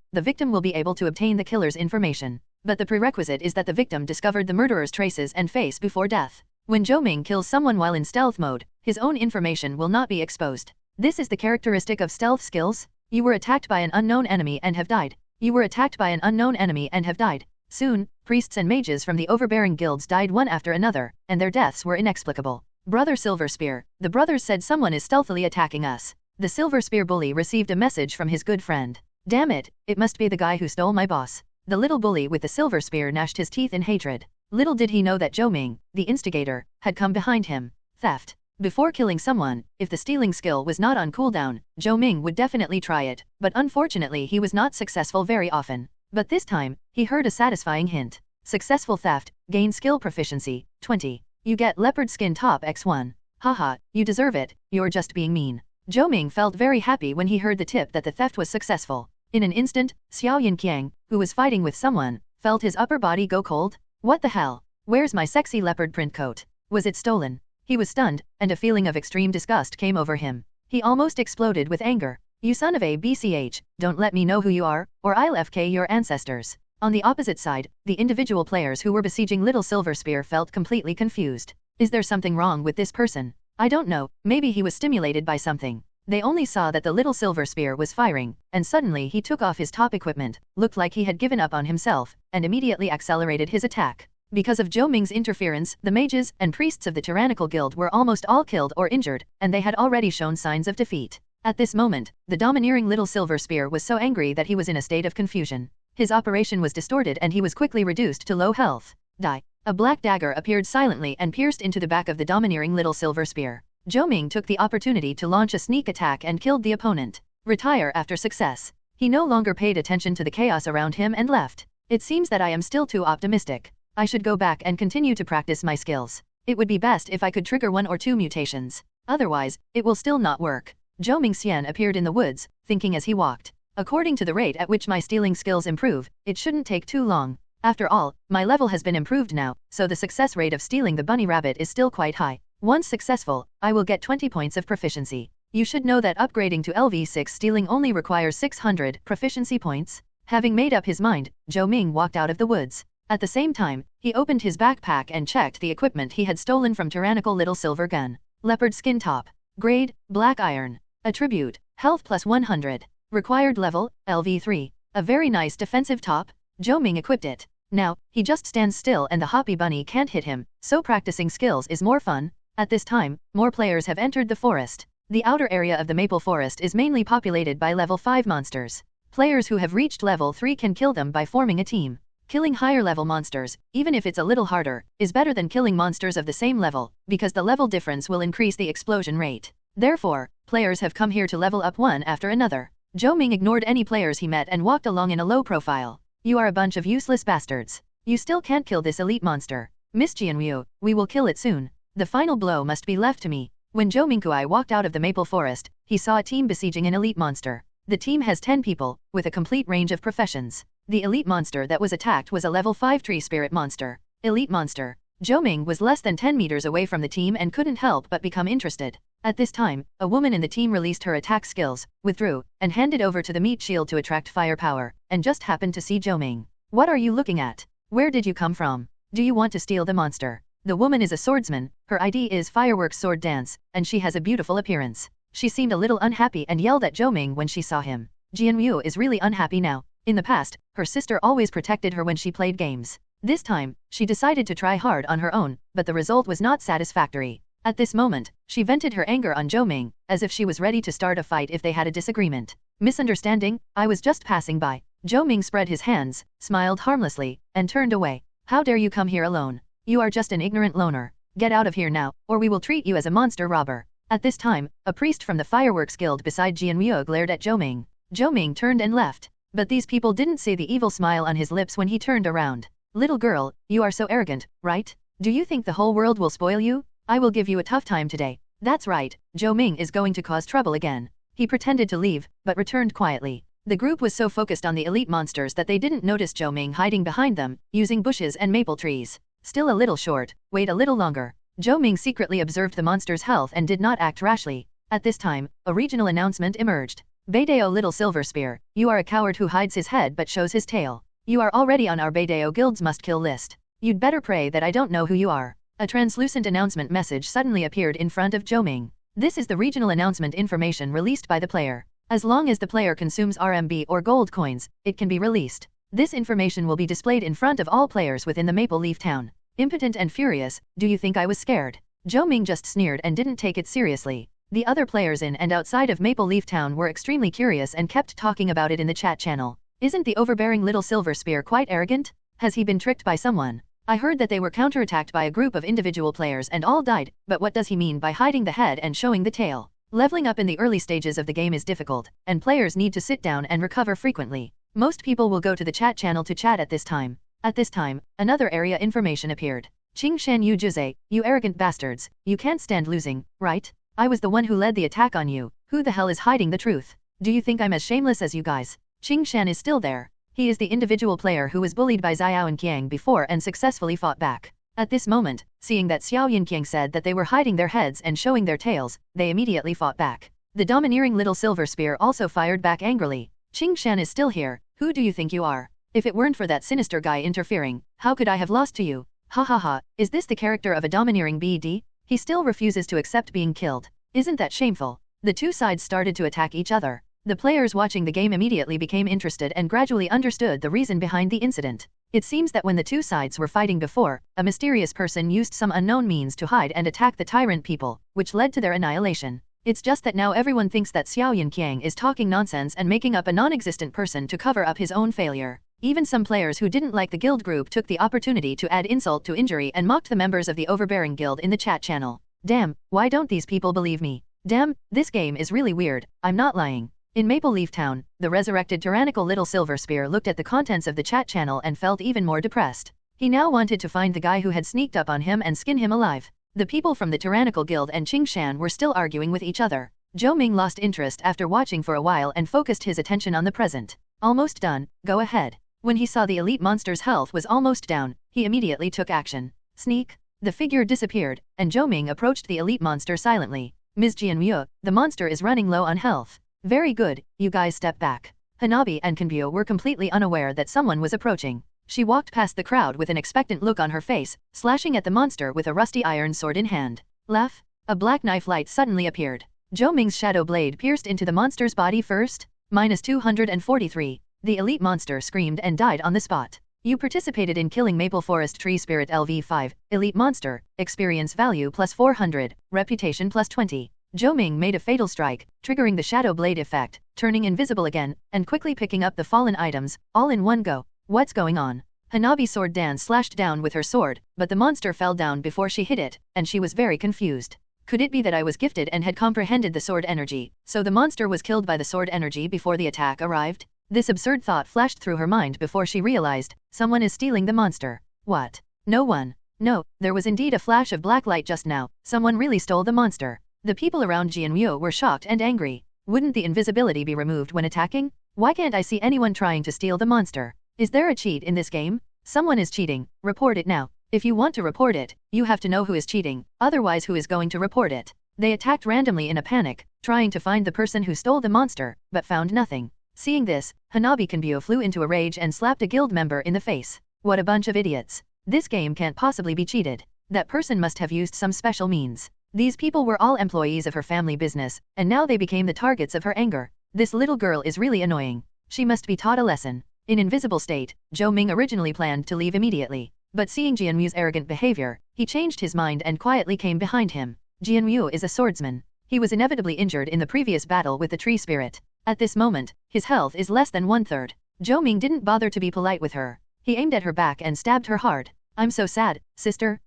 will be able to obtain the killer's information. But the prerequisite is that the victim discovered the murderer's traces and face before death. When Zhou Ming kills someone while in stealth mode, his own information will not be exposed. This is the characteristic of stealth skills. You were attacked by an unknown enemy and have died. You were attacked by an unknown enemy and have died. Soon, priests and mages from the overbearing guilds died one after another, and their deaths were inexplicable. Brother Silverspear, the brothers said someone is stealthily attacking us. The Silverspear bully received a message from his good friend. Damn it, it must be the guy who stole my boss. The little bully with the silver spear gnashed his teeth in hatred. Little did he know that Zhou Ming, the instigator, had come behind him. Theft. Before killing someone, if the stealing skill was not on cooldown, Zhou Ming would definitely try it, but unfortunately he was not successful very often. But this time, he heard a satisfying hint. Successful theft, gain skill proficiency, 20. You get leopard skin top x1. Haha, you deserve it, you're just being mean. Zhou Ming felt very happy when he heard the tip that the theft was successful. In an instant, Xiao Yanqiang, who was fighting with someone, felt his upper body go cold. What the hell? Where's my sexy leopard print coat? Was it stolen? He was stunned, and a feeling of extreme disgust came over him. He almost exploded with anger. You son of a BCH, don't let me know who you are, or I'll FK your ancestors. On the opposite side, the individual players who were besieging Little Silverspear felt completely confused. Is there something wrong with this person? I don't know, maybe he was stimulated by something. They only saw that the Little Silverspear was firing, and suddenly he took off his top equipment, looked like he had given up on himself, and immediately accelerated his attack. Because of Zhou Ming's interference, the mages and priests of the tyrannical guild were almost all killed or injured, and they had already shown signs of defeat. At this moment, the domineering Little Silverspear was so angry that he was in a state of confusion. His operation was distorted and he was quickly reduced to low health. Die. A black dagger appeared silently and pierced into the back of the domineering Little Silverspear. Zhou Ming took the opportunity to launch a sneak attack and killed the opponent. Retire after success. He no longer paid attention to the chaos around him and left. It seems that I am still too optimistic. I should go back and continue to practice my skills. It would be best if I could trigger 1 or 2 mutations. Otherwise, it will still not work. Zhou Ming Xian appeared in the woods, thinking as he walked. According to the rate at which my stealing skills improve, it shouldn't take too long. After all, my level has been improved now, so the success rate of stealing the bunny rabbit is still quite high. Once successful, I will get 20 points of proficiency. You should know that upgrading to LV6 stealing only requires 600 proficiency points. Having made up his mind, Zhou Ming walked out of the woods. At the same time, he opened his backpack and checked the equipment he had stolen from tyrannical Little Silver Gun. Leopard skin top. Grade, black iron. Attribute, health plus 100. Required level, LV3. A very nice defensive top. Zhou Ming equipped it. Now, he just stands still and the Hoppy Bunny can't hit him, so practicing skills is more fun. At this time, more players have entered the forest. The outer area of the Maple Forest is mainly populated by level 5 monsters. Players who have reached level 3 can kill them by forming a team. Killing higher level monsters, even if it's a little harder, is better than killing monsters of the same level, because the level difference will increase the explosion rate. Therefore, players have come here to level up one after another. Zhou Ming ignored any players he met and walked along in a low profile. You are a bunch of useless bastards. You still can't kill this elite monster. Miss Jianwu, we will kill it soon. The final blow must be left to me. When Zhou Mingkuai walked out of the Maple Forest, he saw a team besieging an elite monster. The team has 10 people, with a complete range of professions. The elite monster that was attacked was a level 5 tree spirit monster. Elite monster. Zhou Ming was less than 10 meters away from the team and couldn't help but become interested. At this time, a woman in the team released her attack skills, withdrew, and handed over to the meat shield to attract firepower, and just happened to see Zhou Ming. What are you looking at? Where did you come from? Do you want to steal the monster? The woman is a swordsman, her ID is Fireworks Sword Dance, and she has a beautiful appearance. She seemed a little unhappy and yelled at Zhou Ming when she saw him. Jianwu is really unhappy now. In the past, her sister always protected her when she played games. This time, she decided to try hard on her own, but the result was not satisfactory. At this moment, she vented her anger on Zhou Ming, as if she was ready to start a fight if they had a disagreement. Misunderstanding, I was just passing by. Zhou Ming spread his hands, smiled harmlessly, and turned away. How dare you come here alone? You are just an ignorant loner. Get out of here now, or we will treat you as a monster robber. At this time, a priest from the Fireworks Guild beside Jianwu glared at Zhou Ming. Zhou Ming turned and left. But these people didn't see the evil smile on his lips when he turned around. Little girl, you are so arrogant, right? Do you think the whole world will spoil you? I will give you a tough time today. That's right, Zhou Ming is going to cause trouble again. He pretended to leave, but returned quietly. The group was so focused on the elite monsters that they didn't notice Zhou Ming hiding behind them, using bushes and maple trees. Still a little short, wait a little longer. Zhou Ming secretly observed the monster's health and did not act rashly. At this time, a regional announcement emerged. Beidao Little Silverspear, you are a coward who hides his head but shows his tail. You are already on our Beidao Guild's must-kill list. You'd better pray that I don't know who you are. A translucent announcement message suddenly appeared in front of Zhou Ming. This is the regional announcement information released by the player. As long as the player consumes RMB or gold coins, it can be released. This information will be displayed in front of all players within the Maple Leaf Town. Impotent and furious, do you think I was scared? Zhou Ming just sneered and didn't take it seriously. The other players in and outside of Maple Leaf Town were extremely curious and kept talking about it in the chat channel. Isn't the overbearing little silver spear quite arrogant? Has he been tricked by someone? I heard that they were counterattacked by a group of individual players and all died, but what does he mean by hiding the head and showing the tail? Leveling up in the early stages of the game is difficult, and players need to sit down and recover frequently. Most people will go to the chat channel to chat at this time. At this time, another area information appeared. Qing Shan Yu Juzai, you arrogant bastards, you can't stand losing, right? I was the one who led the attack on you. Who the hell is hiding the truth? Do you think I'm as shameless as you guys? Qing Shan is still there. He is the individual player who was bullied by Xiao and Qiang before and successfully fought back. At this moment, seeing that Xiao Yinqiang said that they were hiding their heads and showing their tails, they immediately fought back. The domineering little silver spear also fired back angrily. Qing Shan is still here. Who do you think you are? If it weren't for that sinister guy interfering, how could I have lost to you? Ha ha ha, is this the character of a domineering BD? He still refuses to accept being killed. Isn't that shameful? The two sides started to attack each other. The players watching the game immediately became interested and gradually understood the reason behind the incident. It seems that when the two sides were fighting before, a mysterious person used some unknown means to hide and attack the tyrant people, which led to their annihilation. It's just that now everyone thinks that Xiao Yinqiang is talking nonsense and making up a non-existent person to cover up his own failure. Even some players who didn't like the guild group took the opportunity to add insult to injury and mocked the members of the overbearing guild in the chat channel. Damn, why don't these people believe me? Damn, this game is really weird, I'm not lying. In Maple Leaf Town, the resurrected tyrannical little silver spear looked at the contents of the chat channel and felt even more depressed. He now wanted to find the guy who had sneaked up on him and skin him alive. The people from the tyrannical guild and Qing Shan were still arguing with each other. Zhou Ming lost interest after watching for a while and focused his attention on the present. Almost done, go ahead. When he saw the elite monster's health was almost down, he immediately took action. Sneak. The figure disappeared, and Zhou Ming approached the elite monster silently. Ms. Jianyu, the monster is running low on health. Very good, you guys step back. Hanabi and Kanbyo were completely unaware that someone was approaching. She walked past the crowd with an expectant look on her face, slashing at the monster with a rusty iron sword in hand. Laugh. A black knife light suddenly appeared. Zhou Ming's shadow blade pierced into the monster's body first. -243. The elite monster screamed and died on the spot. You participated in killing Maple Forest Tree Spirit LV5, Elite Monster, Experience Value +400, Reputation +20. Zhou Ming made a fatal strike, triggering the shadow blade effect, turning invisible again, and quickly picking up the fallen items, all in one go. What's going on? Hanabi's sword Dan slashed down with her sword, but the monster fell down before she hit it, and she was very confused. Could it be that I was gifted and had comprehended the sword energy, so the monster was killed by the sword energy before the attack arrived? This absurd thought flashed through her mind before she realized, someone is stealing the monster. What? No one. No, there was indeed a flash of black light just now, someone really stole the monster. The people around Jianyu were shocked and angry. Wouldn't the invisibility be removed when attacking? Why can't I see anyone trying to steal the monster? Is there a cheat in this game? Someone is cheating, report it now. If you want to report it, you have to know who is cheating, otherwise who is going to report it? They attacked randomly in a panic, trying to find the person who stole the monster, but found nothing. Seeing this, Hanabi Kanbyo flew into a rage and slapped a guild member in the face. What a bunch of idiots. This game can't possibly be cheated. That person must have used some special means. These people were all employees of her family business, and now they became the targets of her anger. This little girl is really annoying. She must be taught a lesson. In invisible state, Zhou Ming originally planned to leave immediately, but seeing Jianyu's arrogant behavior, he changed his mind and quietly came behind him. Jianyu is a swordsman. He was inevitably injured in the previous battle with the tree spirit. At this moment, his health is less than 1/3. Zhou Ming didn't bother to be polite with her. He aimed at her back and stabbed her hard. I'm so sad, sister.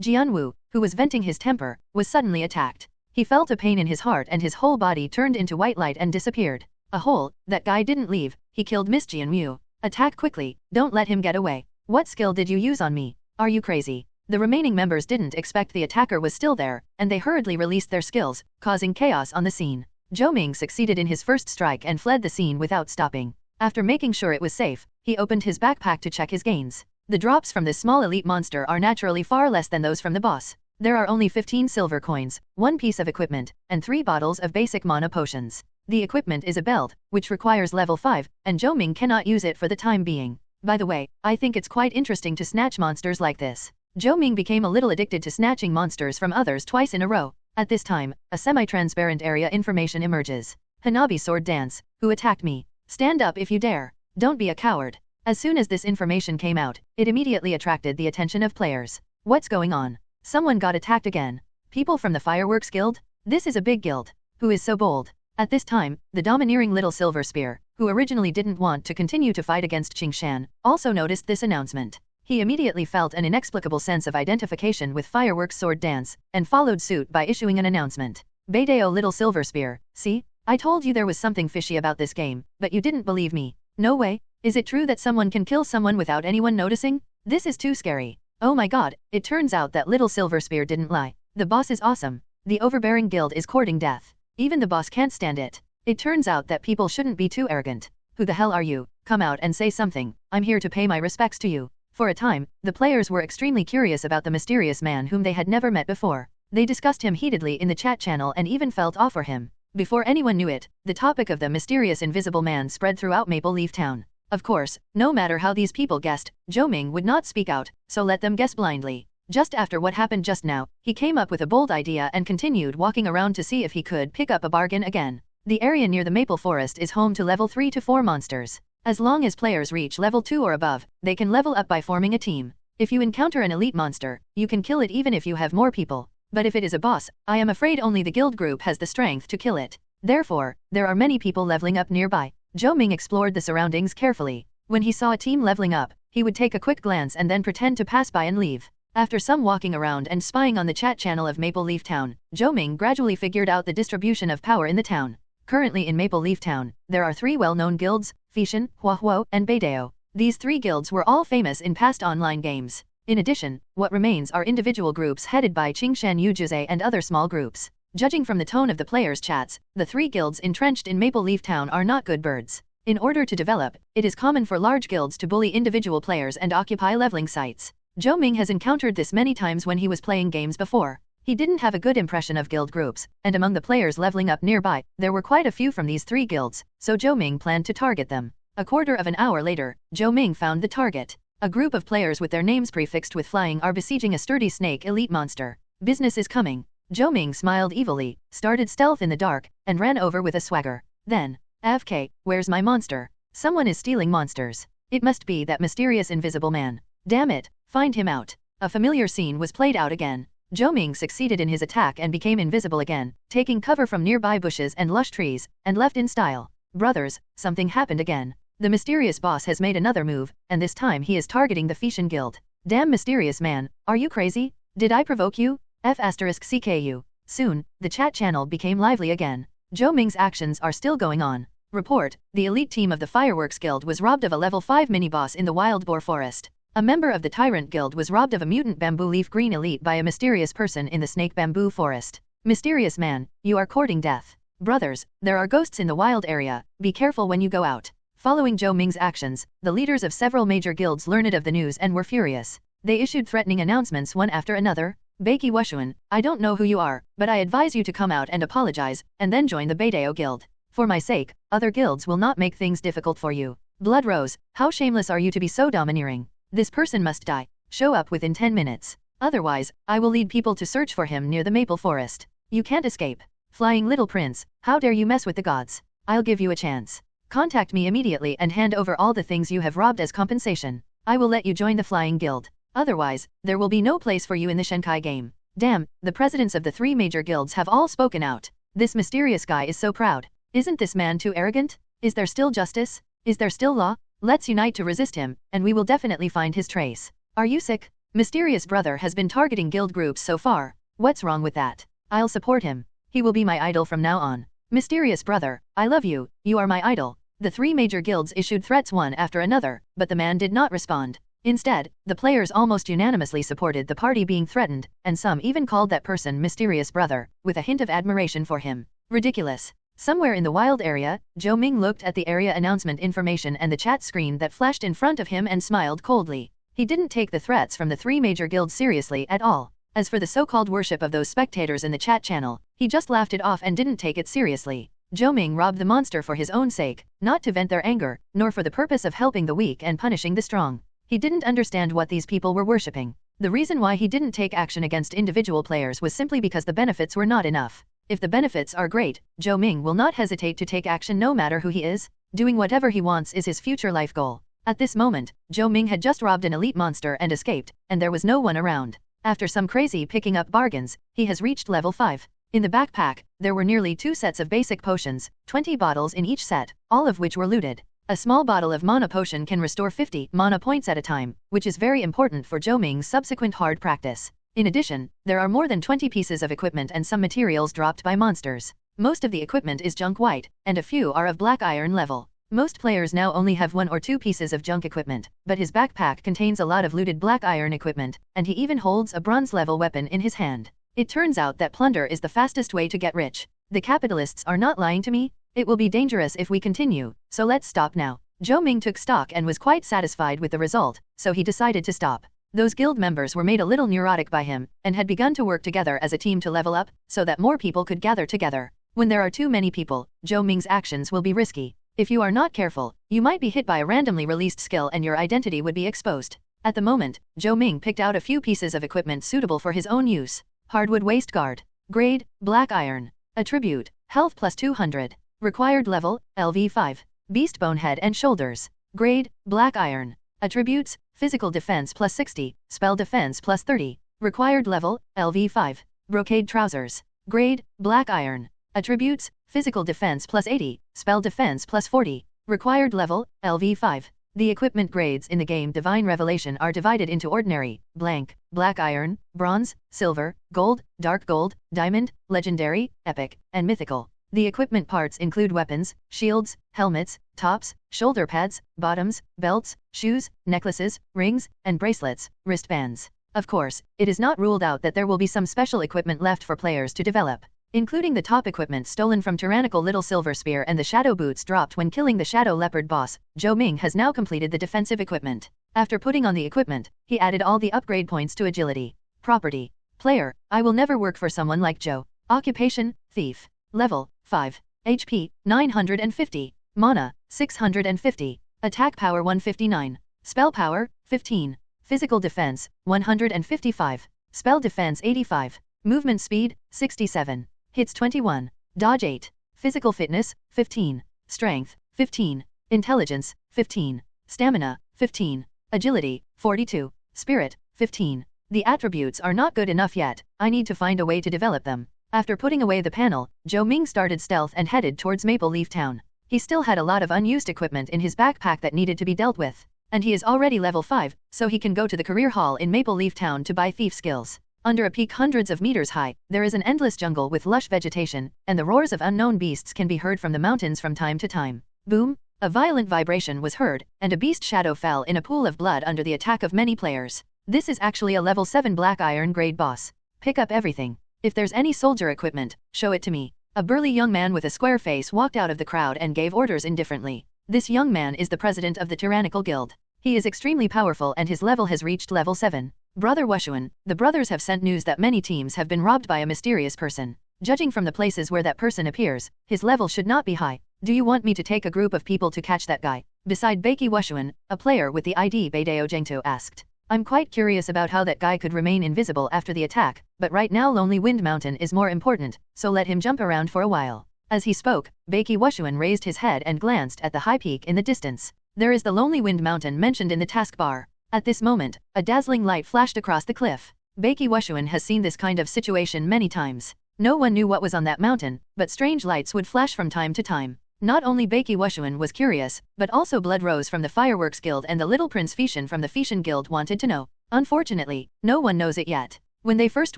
Jianwu, who was venting his temper, was suddenly attacked. He felt a pain in his heart and his whole body turned into white light and disappeared. That guy didn't leave, he killed Miss Jianwu. Attack quickly, don't let him get away. What skill did you use on me? Are you crazy? The remaining members didn't expect the attacker was still there, and they hurriedly released their skills, causing chaos on the scene. Zhou Ming succeeded in his first strike and fled the scene without stopping. After making sure it was safe, he opened his backpack to check his gains. The drops from this small elite monster are naturally far less than those from the boss. There are only 15 silver coins, 1 piece of equipment, and 3 bottles of basic mana potions. The equipment is a belt, which requires level 5, and Zhou Ming cannot use it for the time being. By the way, I think it's quite interesting to snatch monsters like this. Zhou Ming became a little addicted to snatching monsters from others twice in a row. At this time, a semi-transparent area information emerges. Hanabi sword dance. Who attacked me? Stand up if you dare. Don't be a coward. As soon as this information came out, it immediately attracted the attention of players. What's going on? Someone got attacked again. People from the Fireworks Guild? This is a big guild. Who is so bold? At this time, the domineering little Silver Spear, who originally didn't want to continue to fight against Qingshan, also noticed this announcement. He immediately felt an inexplicable sense of identification with Fireworks Sword Dance, and followed suit by issuing an announcement. Beideo Little Silver Spear, see? I told you there was something fishy about this game, but you didn't believe me. No way. Is it true that someone can kill someone without anyone noticing? This is too scary. Oh my god, it turns out that Little Silver Spear didn't lie. The boss is awesome. The overbearing guild is courting death. Even the boss can't stand it. It turns out that people shouldn't be too arrogant. Who the hell are you? Come out and say something. I'm here to pay my respects to you. For a time, the players were extremely curious about the mysterious man whom they had never met before. They discussed him heatedly in the chat channel and even felt awe for him. Before anyone knew it, the topic of the mysterious invisible man spread throughout Maple Leaf Town. Of course, no matter how these people guessed, Zhou Ming would not speak out, so let them guess blindly. Just after what happened just now, he came up with a bold idea and continued walking around to see if he could pick up a bargain again. The area near the Maple Forest is home to level 3 to 4 monsters. As long as players reach level 2 or above, they can level up by forming a team. If you encounter an elite monster, you can kill it even if you have more people. But if it is a boss, I am afraid only the guild group has the strength to kill it. Therefore, there are many people leveling up nearby. Zhou Ming explored the surroundings carefully. When he saw a team leveling up, he would take a quick glance and then pretend to pass by and leave. After some walking around and spying on the chat channel of Maple Leaf Town, Zhou Ming gradually figured out the distribution of power in the town. Currently in Maple Leaf Town, there are 3 well-known guilds, Fishan, Huahuo, and Beideo. These 3 guilds were all famous in past online games. In addition, what remains are individual groups headed by Qingshan Yujuze and other small groups. Judging from the tone of the players' chats, the 3 guilds entrenched in Maple Leaf Town are not good birds. In order to develop, it is common for large guilds to bully individual players and occupy leveling sites. Zhou Ming has encountered this many times when he was playing games before. He didn't have a good impression of guild groups, and among the players leveling up nearby, there were quite a few from these 3 guilds, so Zhou Ming planned to target them. A quarter of an hour later, Zhou Ming found the target. A group of players with their names prefixed with flying are besieging a sturdy snake elite monster. Business is coming. Zhou Ming smiled evilly, started stealth in the dark, and ran over with a swagger. Then, AFK, where's my monster? Someone is stealing monsters. It must be that mysterious invisible man. Damn it, find him out. A familiar scene was played out again. Zhou Ming succeeded in his attack and became invisible again, taking cover from nearby bushes and lush trees, and left in style. Brothers, something happened again. The mysterious boss has made another move, and this time he is targeting the Fishan Guild. Damn mysterious man, are you crazy? Did I provoke you? F***CKU. Soon, the chat channel became lively again. Zhou Ming's actions are still going on. Report, the elite team of the Fireworks Guild was robbed of a level 5 mini-boss in the Wild Boar Forest. A member of the Tyrant Guild was robbed of a mutant bamboo leaf green elite by a mysterious person in the Snake Bamboo Forest. Mysterious man, you are courting death. Brothers, there are ghosts in the wild area, be careful when you go out. Following Zhou Ming's actions, the leaders of several major guilds learned of the news and were furious. They issued threatening announcements one after another. Beiki Wushuan, I don't know who you are, but I advise you to come out and apologize, and then join the Beideo Guild. For my sake, other guilds will not make things difficult for you. Blood Rose, how shameless are you to be so domineering? This person must die. Show up within 10 minutes. Otherwise, I will lead people to search for him near the Maple Forest. You can't escape. Flying Little Prince, how dare you mess with the gods? I'll give you a chance. Contact me immediately and hand over all the things you have robbed as compensation. I will let you join the Flying Guild. Otherwise, there will be no place for you in the Shenqi game. Damn, the presidents of the 3 major guilds have all spoken out. This mysterious guy is so proud. Isn't this man too arrogant? Is there still justice? Is there still law? Let's unite to resist him, and we will definitely find his trace. Are you sick? Mysterious brother has been targeting guild groups so far. What's wrong with that? I'll support him. He will be my idol from now on. Mysterious brother, I love you, you are my idol. The 3 major guilds issued threats one after another, but the man did not respond. Instead, the players almost unanimously supported the party being threatened, and some even called that person Mysterious Brother, with a hint of admiration for him. Ridiculous. Somewhere in the wild area, Zhou Ming looked at the area announcement information and the chat screen that flashed in front of him and smiled coldly. He didn't take the threats from the 3 major guilds seriously at all. As for the so-called worship of those spectators in the chat channel, he just laughed it off and didn't take it seriously. Zhou Ming robbed the monster for his own sake, not to vent their anger, nor for the purpose of helping the weak and punishing the strong. He didn't understand what these people were worshipping. The reason why he didn't take action against individual players was simply because the benefits were not enough. If the benefits are great, Zhou Ming will not hesitate to take action no matter who he is. Doing whatever he wants is his future life goal. At this moment, Zhou Ming had just robbed an elite monster and escaped, and there was no one around. After some crazy picking up bargains, he has reached level 5. In the backpack, there were nearly 2 sets of basic potions, 20 bottles in each set, all of which were looted. A small bottle of mana potion can restore 50 mana points at a time, which is very important for Zhou Ming's subsequent hard practice. In addition, there are more than 20 pieces of equipment and some materials dropped by monsters. Most of the equipment is junk white, and a few are of black iron level. Most players now only have 1 or 2 pieces of junk equipment, but his backpack contains a lot of looted black iron equipment, and he even holds a bronze level weapon in his hand. It turns out that plunder is the fastest way to get rich. The capitalists are not lying to me. It will be dangerous if we continue, so let's stop now. Zhou Ming took stock and was quite satisfied with the result, so he decided to stop. Those guild members were made a little neurotic by him, and had begun to work together as a team to level up, so that more people could gather together. When there are too many people, Zhou Ming's actions will be risky. If you are not careful, you might be hit by a randomly released skill and your identity would be exposed. At the moment, Zhou Ming picked out a few pieces of equipment suitable for his own use. Hardwood waist guard. Grade, black iron. Attribute, health plus 200. Required level, LV5. Beast bone head and shoulders. Grade, black iron. Attributes, physical defense plus 60, spell defense plus 30. Required level, LV5. Brocade trousers. Grade, black iron. Attributes, physical defense plus 80, spell defense plus 40. Required level, LV5. The equipment grades in the game Divine Revelation are divided into ordinary, blank, black iron, bronze, silver, gold, dark gold, diamond, legendary, epic, and mythical. The equipment parts include weapons, shields, helmets, tops, shoulder pads, bottoms, belts, shoes, necklaces, rings, and bracelets, wristbands. Of course, it is not ruled out that there will be some special equipment left for players to develop, including the top equipment stolen from Tyrannical Little Silver Spear and the shadow boots dropped when killing the Shadow Leopard boss. Zhou Ming has now completed the defensive equipment. After putting on the equipment, he added all the upgrade points to agility. Property. Player, I will never work for someone like Zhou. Occupation, thief. Level, 5. HP, 950. Mana, 650. Attack power 159. Spell power, 15. Physical defense, 155. Spell defense 85. Movement speed, 67. Hits 21. Dodge 8. Physical fitness, 15. Strength, 15. Intelligence, 15. Stamina, 15. Agility, 42. Spirit, 15. The attributes are not good enough yet. I need to find a way to develop them. After putting away the panel, Zhou Ming started stealth and headed towards Maple Leaf Town. He still had a lot of unused equipment in his backpack that needed to be dealt with. And he is already level 5, so he can go to the career hall in Maple Leaf Town to buy thief skills. Under a peak hundreds of meters high, there is an endless jungle with lush vegetation, and the roars of unknown beasts can be heard from the mountains from time to time. Boom! A violent vibration was heard, and a beast shadow fell in a pool of blood under the attack of many players. This is actually a level 7 black iron grade boss. Pick up everything. If there's any soldier equipment, show it to me. A burly young man with a square face walked out of the crowd and gave orders indifferently. This young man is the president of the Tyrannical Guild. He is extremely powerful and his level has reached level 7. Brother Wushuan, the brothers have sent news that many teams have been robbed by a mysterious person. Judging from the places where that person appears, his level should not be high. Do you want me to take a group of people to catch that guy? Beside Beiki Wushuan, a player with the ID Beidao Zhengtu asked. I'm quite curious about how that guy could remain invisible after the attack, but right now Lonely Wind Mountain is more important, so let him jump around for a while. As he spoke, Beiki Wushuan raised his head and glanced at the high peak in the distance. There is the Lonely Wind Mountain mentioned in the taskbar. At this moment, a dazzling light flashed across the cliff. Beiki Wushuan has seen this kind of situation many times. No one knew what was on that mountain, but strange lights would flash from time to time. Not only Beiki Wushuan was curious, but also Blood Rose from the Fireworks Guild and the Little Prince Fishan from the Fishan Guild wanted to know. Unfortunately, no one knows it yet. When they first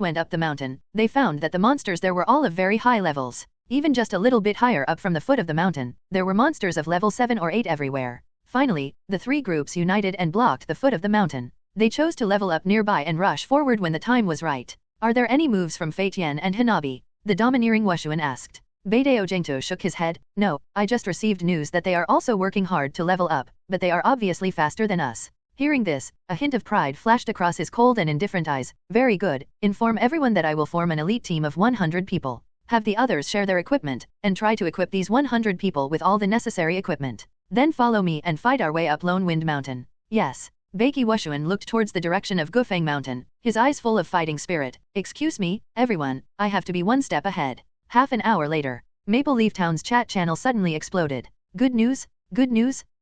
went up the mountain, they found that the monsters there were all of very high levels. Even just a little bit higher up from the foot of the mountain, there were monsters of level 7 or 8 everywhere. Finally, the three groups united and blocked the foot of the mountain. They chose to level up nearby and rush forward when the time was right. Are there any moves from Fei Tian and Hanabi? The domineering Wushuan asked. Beidao Zhengtu shook his head. No, I just received news that they are also working hard to level up, but they are obviously faster than us. Hearing this, a hint of pride flashed across his cold and indifferent eyes. Very good, inform everyone that I will form an elite team of 100 people. Have the others share their equipment, and try to equip these 100 people with all the necessary equipment. Then follow me and fight our way up Lone Wind Mountain. Yes. Beiki Wushuan looked towards the direction of Gufeng Mountain, his eyes full of fighting spirit. Excuse me, everyone, I have to be one step ahead. Half an hour later, Maple Leaf Town's chat channel suddenly exploded. Good news,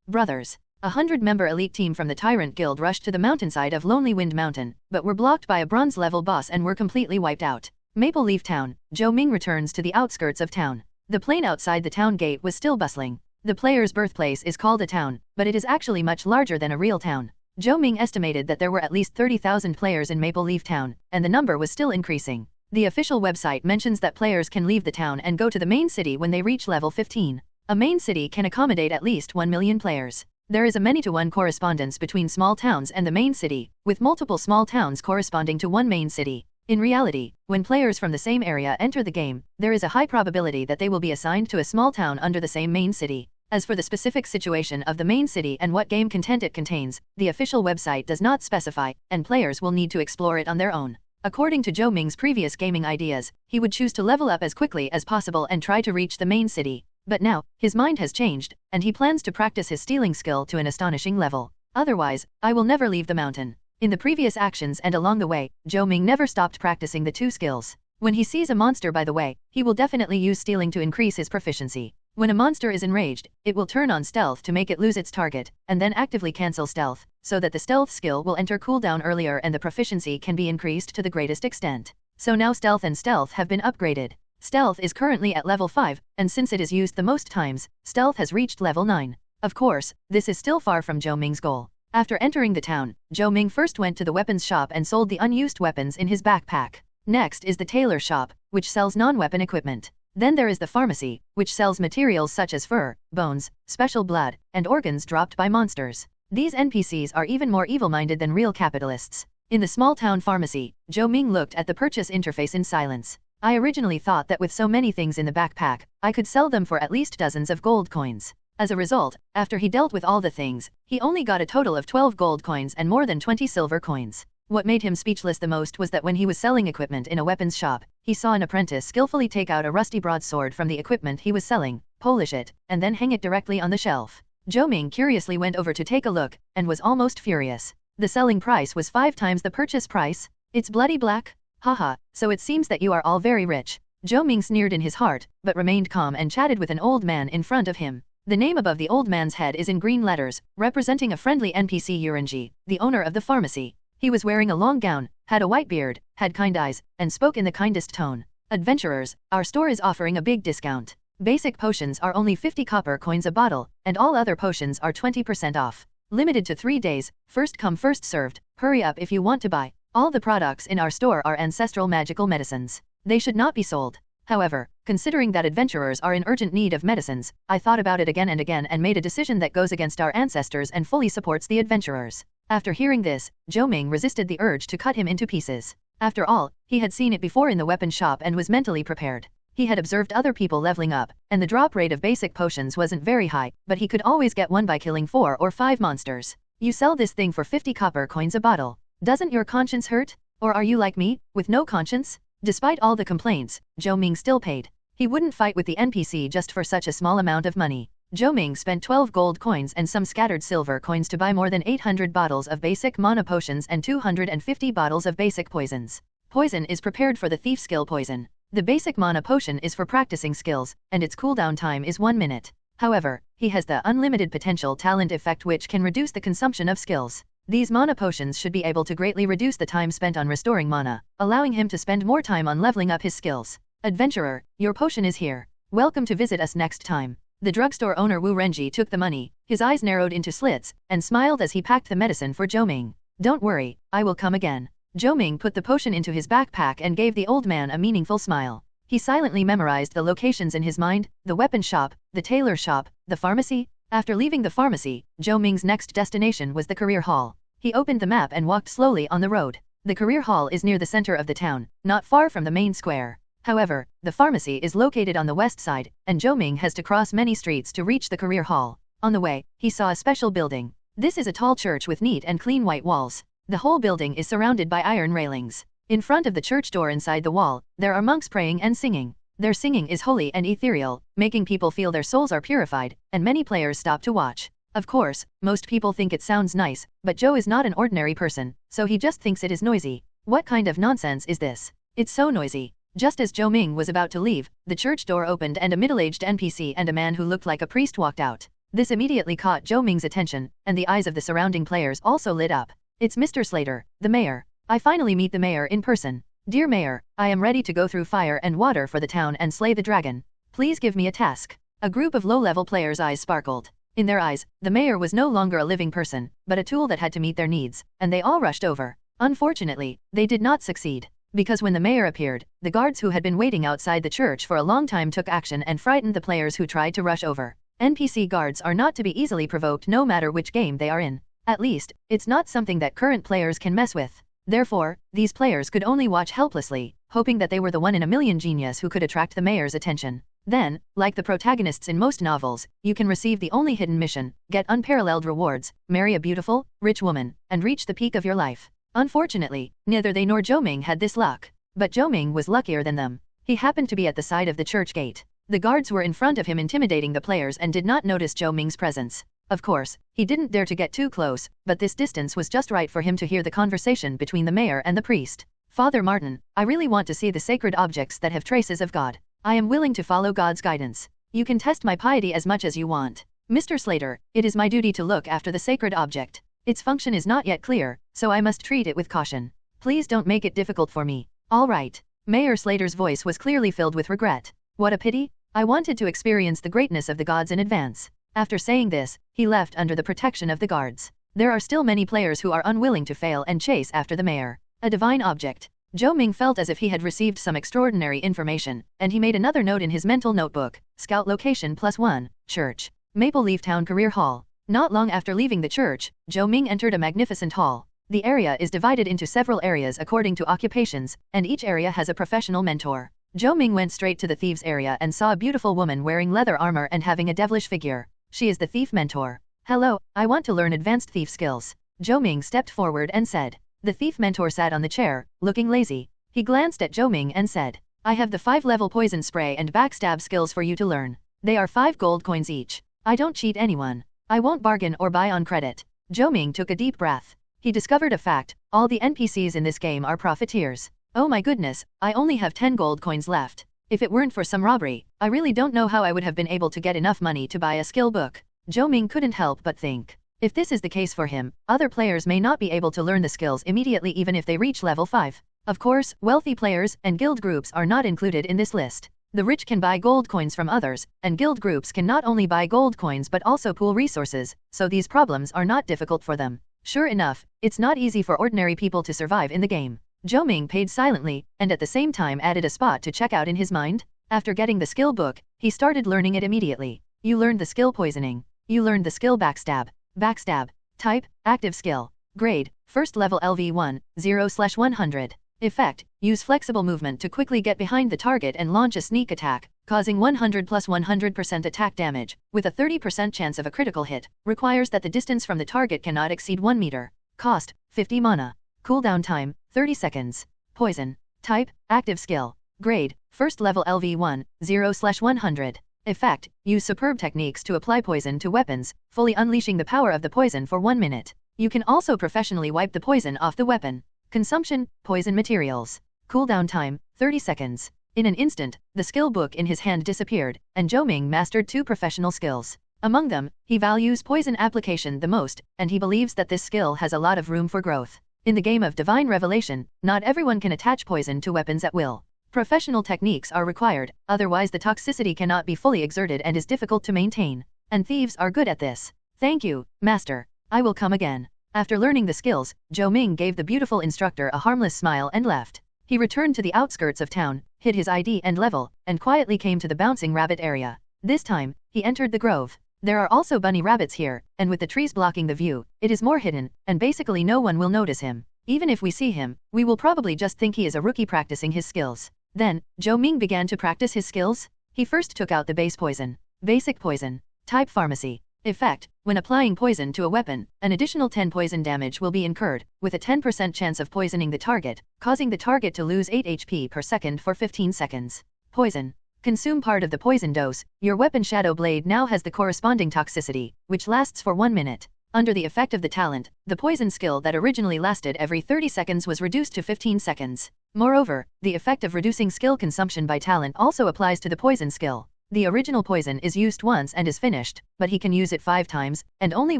brothers. 100-member elite team from the Tyrant Guild rushed to the mountainside of Lonely Wind Mountain, but were blocked by a bronze-level boss and were completely wiped out. Maple Leaf Town, Zhou Ming returns to the outskirts of town. The plain outside the town gate was still bustling. The player's birthplace is called a town, but it is actually much larger than a real town. Zhou Ming estimated that there were at least 30,000 players in Maple Leaf Town, and the number was still increasing. The official website mentions that players can leave the town and go to the main city when they reach level 15. A main city can accommodate at least 1 million players. There is a many-to-one correspondence between small towns and the main city, with multiple small towns corresponding to one main city. In reality, when players from the same area enter the game, there is a high probability that they will be assigned to a small town under the same main city. As for the specific situation of the main city and what game content it contains, the official website does not specify, and players will need to explore it on their own. According to Zhou Ming's previous gaming ideas, he would choose to level up as quickly as possible and try to reach the main city. But now, his mind has changed, and he plans to practice his stealing skill to an astonishing level. Otherwise, I will never leave the mountain. In the previous actions and along the way, Zhou Ming never stopped practicing the two skills. When he sees a monster by the way, he will definitely use stealing to increase his proficiency. When a monster is enraged, it will turn on stealth to make it lose its target, and then actively cancel stealth, so that the stealth skill will enter cooldown earlier and the proficiency can be increased to the greatest extent. So now stealth and stealth have been upgraded. Stealth is currently at level 5, and since it is used the most times, stealth has reached level 9. Of course, this is still far from Zhou Ming's goal. After entering the town, Zhou Ming first went to the weapons shop and sold the unused weapons in his backpack. Next is the tailor shop, which sells non-weapon equipment. Then there is the pharmacy, which sells materials such as fur, bones, special blood, and organs dropped by monsters. These NPCs are even more evil-minded than real capitalists. In the small-town pharmacy, Zhou Ming looked at the purchase interface in silence. I originally thought that with so many things in the backpack, I could sell them for at least dozens of gold coins. As a result, after he dealt with all the things, he only got a total of 12 gold coins and more than 20 silver coins. What made him speechless the most was that when he was selling equipment in a weapons shop, he saw an apprentice skillfully take out a rusty broadsword from the equipment he was selling, polish it, and then hang it directly on the shelf. Zhou Ming curiously went over to take a look, and was almost furious. The selling price was 5 times the purchase price. It's bloody black? Haha, so it seems that you are all very rich. Zhou Ming sneered in his heart, but remained calm and chatted with an old man in front of him. The name above the old man's head is in green letters, representing a friendly NPC Yurenji, the owner of the pharmacy. He was wearing a long gown, had a white beard, had kind eyes, and spoke in the kindest tone. Adventurers, our store is offering a big discount. Basic potions are only 50 copper coins a bottle, and all other potions are 20% off. Limited to 3 days, first come first served, hurry up if you want to buy. All the products in our store are ancestral magical medicines. They should not be sold. However, considering that adventurers are in urgent need of medicines, I thought about it again and made a decision that goes against our ancestors and fully supports the adventurers. After hearing this, Zhou Ming resisted the urge to cut him into pieces. After all, he had seen it before in the weapon shop and was mentally prepared. He had observed other people leveling up, and the drop rate of basic potions wasn't very high, but he could always get one by killing 4 or 5 monsters. You sell this thing for 50 copper coins a bottle. Doesn't your conscience hurt? Or are you like me, with no conscience? Despite all the complaints, Zhou Ming still paid. He wouldn't fight with the NPC just for such a small amount of money. Zhou Ming spent 12 gold coins and some scattered silver coins to buy more than 800 bottles of basic mana potions and 250 bottles of basic poisons. Poison is prepared for the thief skill poison. The basic mana potion is for practicing skills, and its cooldown time is 1 minute. However, he has the unlimited potential talent effect which can reduce the consumption of skills. These mana potions should be able to greatly reduce the time spent on restoring mana, allowing him to spend more time on leveling up his skills. Adventurer, your potion is here. Welcome to visit us next time. The drugstore owner Wu Renji took the money, his eyes narrowed into slits, and smiled as he packed the medicine for Zhou Ming. Don't worry, I will come again. Zhou Ming put the potion into his backpack and gave the old man a meaningful smile. He silently memorized the locations in his mind, the weapon shop, the tailor shop, the pharmacy. After leaving the pharmacy, Zhou Ming's next destination was the career hall. He opened the map and walked slowly on the road. The career hall is near the center of the town, not far from the main square. However, the pharmacy is located on the west side, and Zhou Ming has to cross many streets to reach the career hall. On the way, he saw a special building. This is a tall church with neat and clean white walls. The whole building is surrounded by iron railings. In front of the church door inside the wall, there are monks praying and singing. Their singing is holy and ethereal, making people feel their souls are purified, and many players stop to watch. Of course, most people think it sounds nice, but Zhou is not an ordinary person, so he just thinks it is noisy. What kind of nonsense is this? It's so noisy. Just as Zhou Ming was about to leave, the church door opened and a middle-aged NPC and a man who looked like a priest walked out. This immediately caught Zhou Ming's attention, and the eyes of the surrounding players also lit up. It's Mr. Slater, the mayor. I finally meet the mayor in person. Dear Mayor, I am ready to go through fire and water for the town and slay the dragon. Please give me a task. A group of low-level players' eyes sparkled. In their eyes, the mayor was no longer a living person, but a tool that had to meet their needs, and they all rushed over. Unfortunately, they did not succeed. Because when the mayor appeared, the guards who had been waiting outside the church for a long time took action and frightened the players who tried to rush over. NPC guards are not to be easily provoked no matter which game they are in. At least, it's not something that current players can mess with. Therefore, these players could only watch helplessly, hoping that they were the one in a million genius who could attract the mayor's attention. Then, like the protagonists in most novels, you can receive the only hidden mission, get unparalleled rewards, marry a beautiful, rich woman, and reach the peak of your life. Unfortunately, neither they nor Zhou Ming had this luck. But Zhou Ming was luckier than them. He happened to be at the side of the church gate. The guards were in front of him intimidating the players and did not notice Zhou Ming's presence. Of course, he didn't dare to get too close, but this distance was just right for him to hear the conversation between the mayor and the priest. Father Martin, I really want to see the sacred objects that have traces of God. I am willing to follow God's guidance. You can test my piety as much as you want. Mr. Slater, it is my duty to look after the sacred object. Its function is not yet clear, so I must treat it with caution. Please don't make it difficult for me. All right. Mayor Slater's voice was clearly filled with regret. What a pity. I wanted to experience the greatness of the gods in advance. After saying this, he left under the protection of the guards. There are still many players who are unwilling to fail and chase after the mayor. A divine object. Zhou Ming felt as if he had received some extraordinary information, and he made another note in his mental notebook. Scout location +1, church. Maple Leaf Town Career Hall. Not long after leaving the church, Zhou Ming entered a magnificent hall. The area is divided into several areas according to occupations, and each area has a professional mentor. Zhou Ming went straight to the thieves area and saw a beautiful woman wearing leather armor and having a devilish figure. She is the thief mentor. Hello, I want to learn advanced thief skills. Zhou Ming stepped forward and said. The thief mentor sat on the chair, looking lazy. He glanced at Zhou Ming and said, I have the 5-level poison spray and backstab skills for you to learn. They are 5 gold coins each. I don't cheat anyone. I won't bargain or buy on credit. Zhou Ming took a deep breath. He discovered a fact, all the NPCs in this game are profiteers. Oh my goodness, I only have 10 gold coins left. If it weren't for some robbery, I really don't know how I would have been able to get enough money to buy a skill book. Zhou Ming couldn't help but think. If this is the case for him, other players may not be able to learn the skills immediately even if they reach level 5. Of course, wealthy players and guild groups are not included in this list. The rich can buy gold coins from others, and guild groups can not only buy gold coins but also pool resources, so these problems are not difficult for them. Sure enough, it's not easy for ordinary people to survive in the game. Zhou Ming paid silently, and at the same time added a spot to check out in his mind. After getting the skill book, he started learning it immediately. You learned the skill poisoning. You learned the skill backstab. Backstab. Type, active skill. Grade, first level LV1, 0/100. Effect, use flexible movement to quickly get behind the target and launch a sneak attack, causing 100 plus 100% attack damage, with a 30% chance of a critical hit, requires that the distance from the target cannot exceed 1 meter. Cost, 50 mana. Cooldown time, 30 seconds. Poison. Type, active skill. Grade, first level LV1, 0/100. Effect, use superb techniques to apply poison to weapons, fully unleashing the power of the poison for 1 minute. You can also professionally wipe the poison off the weapon. Consumption, poison materials. Cooldown time, 30 seconds. In an instant, the skill book in his hand disappeared, and Zhou Ming mastered 2 professional skills. Among them, he values poison application the most, and he believes that this skill has a lot of room for growth. In the game of Divine Revelation, not everyone can attach poison to weapons at will. Professional techniques are required, otherwise the toxicity cannot be fully exerted and is difficult to maintain. And thieves are good at this. Thank you, Master. I will come again. After learning the skills, Zhou Ming gave the beautiful instructor a harmless smile and left. He returned to the outskirts of town, hid his ID and level, and quietly came to the bouncing rabbit area. This time, he entered the grove. There are also bunny rabbits here, and with the trees blocking the view, it is more hidden, and basically no one will notice him. Even if we see him, we will probably just think he is a rookie practicing his skills. Then, Zhou Ming began to practice his skills. He first took out the base poison. Basic poison. Type pharmacy. Effect, when applying poison to a weapon, an additional 10 poison damage will be incurred, with a 10% chance of poisoning the target, causing the target to lose 8 HP per second for 15 seconds. Poison. Consume part of the poison dose. Your weapon Shadow Blade now has the corresponding toxicity, which lasts for 1 minute. Under the effect of the talent, the poison skill that originally lasted every 30 seconds was reduced to 15 seconds. Moreover, the effect of reducing skill consumption by talent also applies to the poison skill. The original poison is used once and is finished, but he can use it 5 times, and only